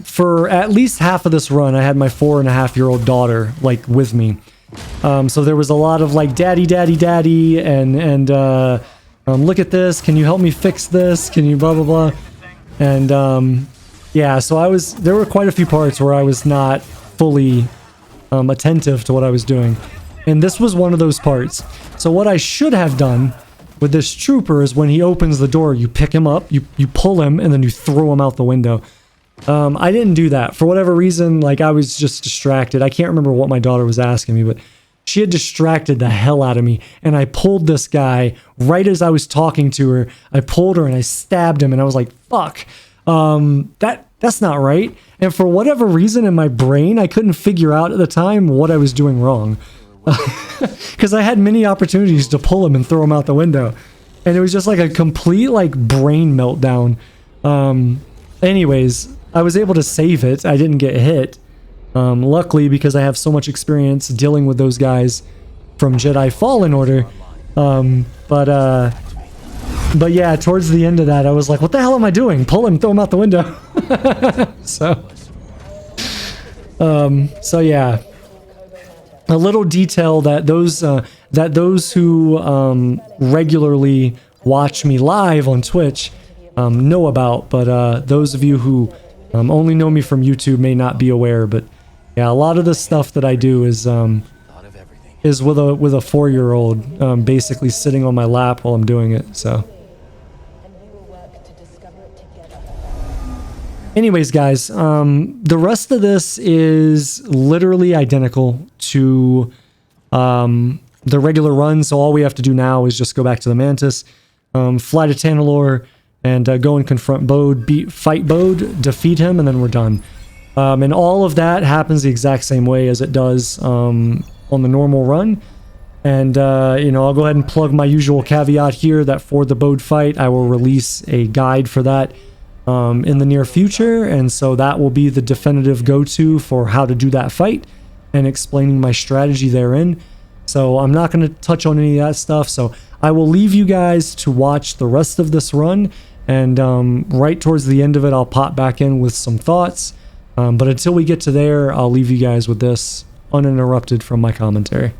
For at least half of this run, I had my 4.5-year-old daughter like with me. So there was a lot of like daddy, daddy, daddy, and look at this. Can you help me fix this? Can you blah blah blah? And yeah, so there were quite a few parts where I was not fully attentive to what I was doing, and this was one of those parts. So what I should have done with this trooper is when he opens the door, you pick him up, you pull him, and then you throw him out the window. I didn't do that. For whatever reason, like I was just distracted. I can't remember what my daughter was asking me, but she had distracted the hell out of me. And I pulled this guy right as I was talking to her. I pulled her and I stabbed him, and I was like, fuck, that's not right. And for whatever reason in my brain, I couldn't figure out at the time what I was doing wrong. Because I had many opportunities to pull him and throw him out the window, and it was just like a complete like brain meltdown. Anyways, I was able to save it. I didn't get hit, luckily, because I have so much experience dealing with those guys from Jedi Fallen Order. But yeah, towards the end of that, I was like, what the hell am I doing? Pull him, throw him out the window. So yeah. A little detail that those who regularly watch me live on Twitch know about, but those of you who only know me from YouTube may not be aware. But yeah, a lot of the stuff that I do is with a 4-year-old basically sitting on my lap while I'm doing it. So anyways, guys, the rest of this is literally identical to the regular run. So all we have to do now is just go back to the Mantis, fly to Tanalorr, and go and confront Bode, fight Bode, defeat him, and then we're done. And all of that happens the exact same way as it does on the normal run. And, you know, I'll go ahead and plug my usual caveat here that for the Bode fight, I will release a guide for that in the near future. And so that will be the definitive go-to for how to do that fight and explaining my strategy therein. So I'm not going to touch on any of that stuff. So I will leave you guys to watch the rest of this run. And right towards the end of it, I'll pop back in with some thoughts. But until we get to there, I'll leave you guys with this uninterrupted from my commentary.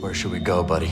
Where should we go, buddy?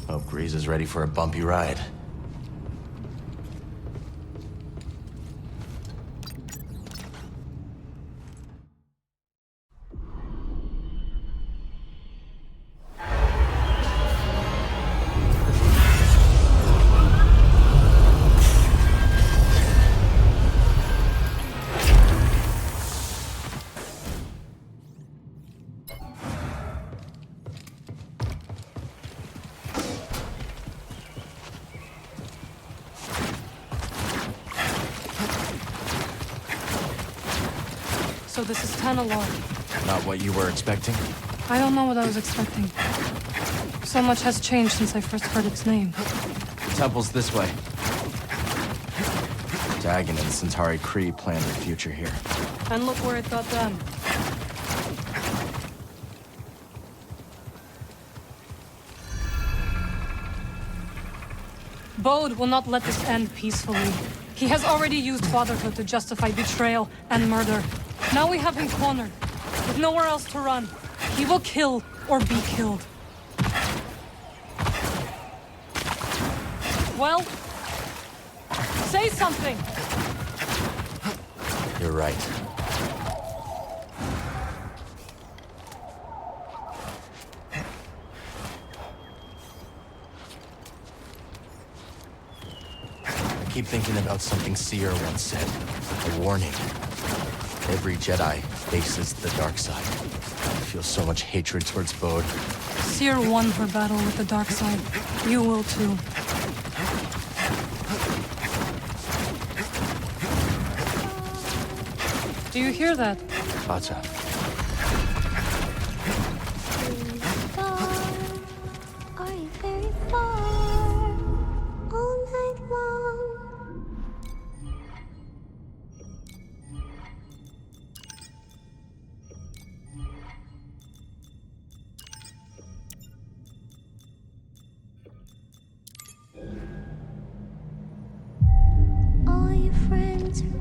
Hope Grease is ready for a bumpy ride. So this is Tanalorr. Not what you were expecting? I don't know what I was expecting. So much has changed since I first heard its name. The temple's this way. Dagan and Centauri Kree planned their future here. And look where it got them. Bode will not let this end peacefully. He has already used fatherhood to justify betrayal and murder. Now we have him cornered, with nowhere else to run. He will kill or be killed. Well, say something! You're right. I keep thinking about something Cere once said. A warning. Every Jedi faces the dark side. I feel so much hatred towards Bode. Cere won her battle with the dark side. You will too. Do you hear that? Bata.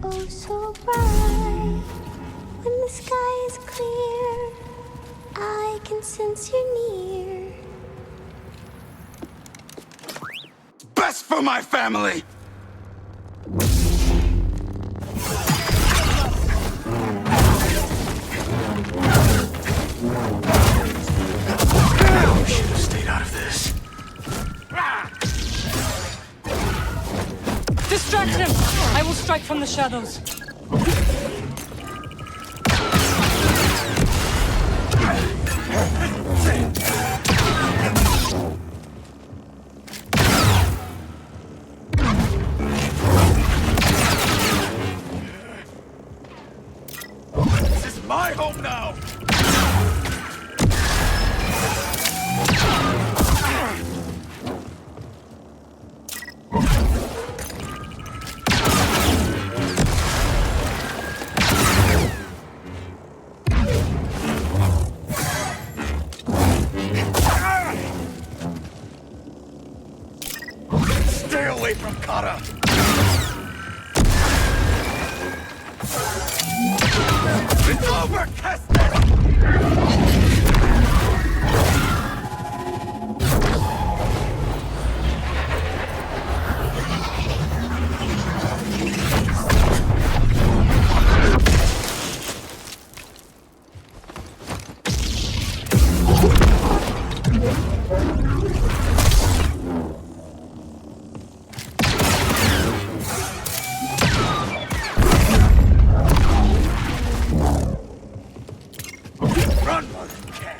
Oh, so bright. When the sky is clear, I can sense you're near. Best for my family! strike from the shadows. This is my home now! Stay away from Kara! It's over, Kestis! Run, while you can.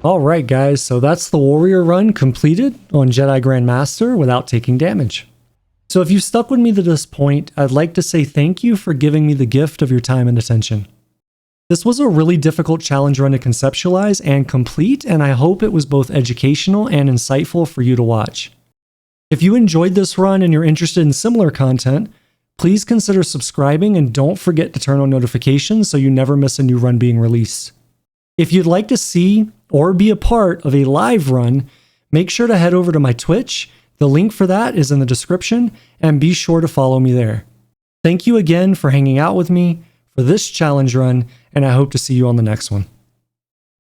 Alright guys, so that's the Warrior run completed on Jedi Grandmaster without taking damage. So if you stuck with me to this point, I'd like to say thank you for giving me the gift of your time and attention. This was a really difficult challenge run to conceptualize and complete, and I hope it was both educational and insightful for you to watch. If you enjoyed this run and you're interested in similar content, please consider subscribing and don't forget to turn on notifications so you never miss a new run being released. If you'd like to see or be a part of a live run, make sure to head over to my Twitch. The link for that is in the description, and be sure to follow me there. Thank you again for hanging out with me for this challenge run, and I hope to see you on the next one.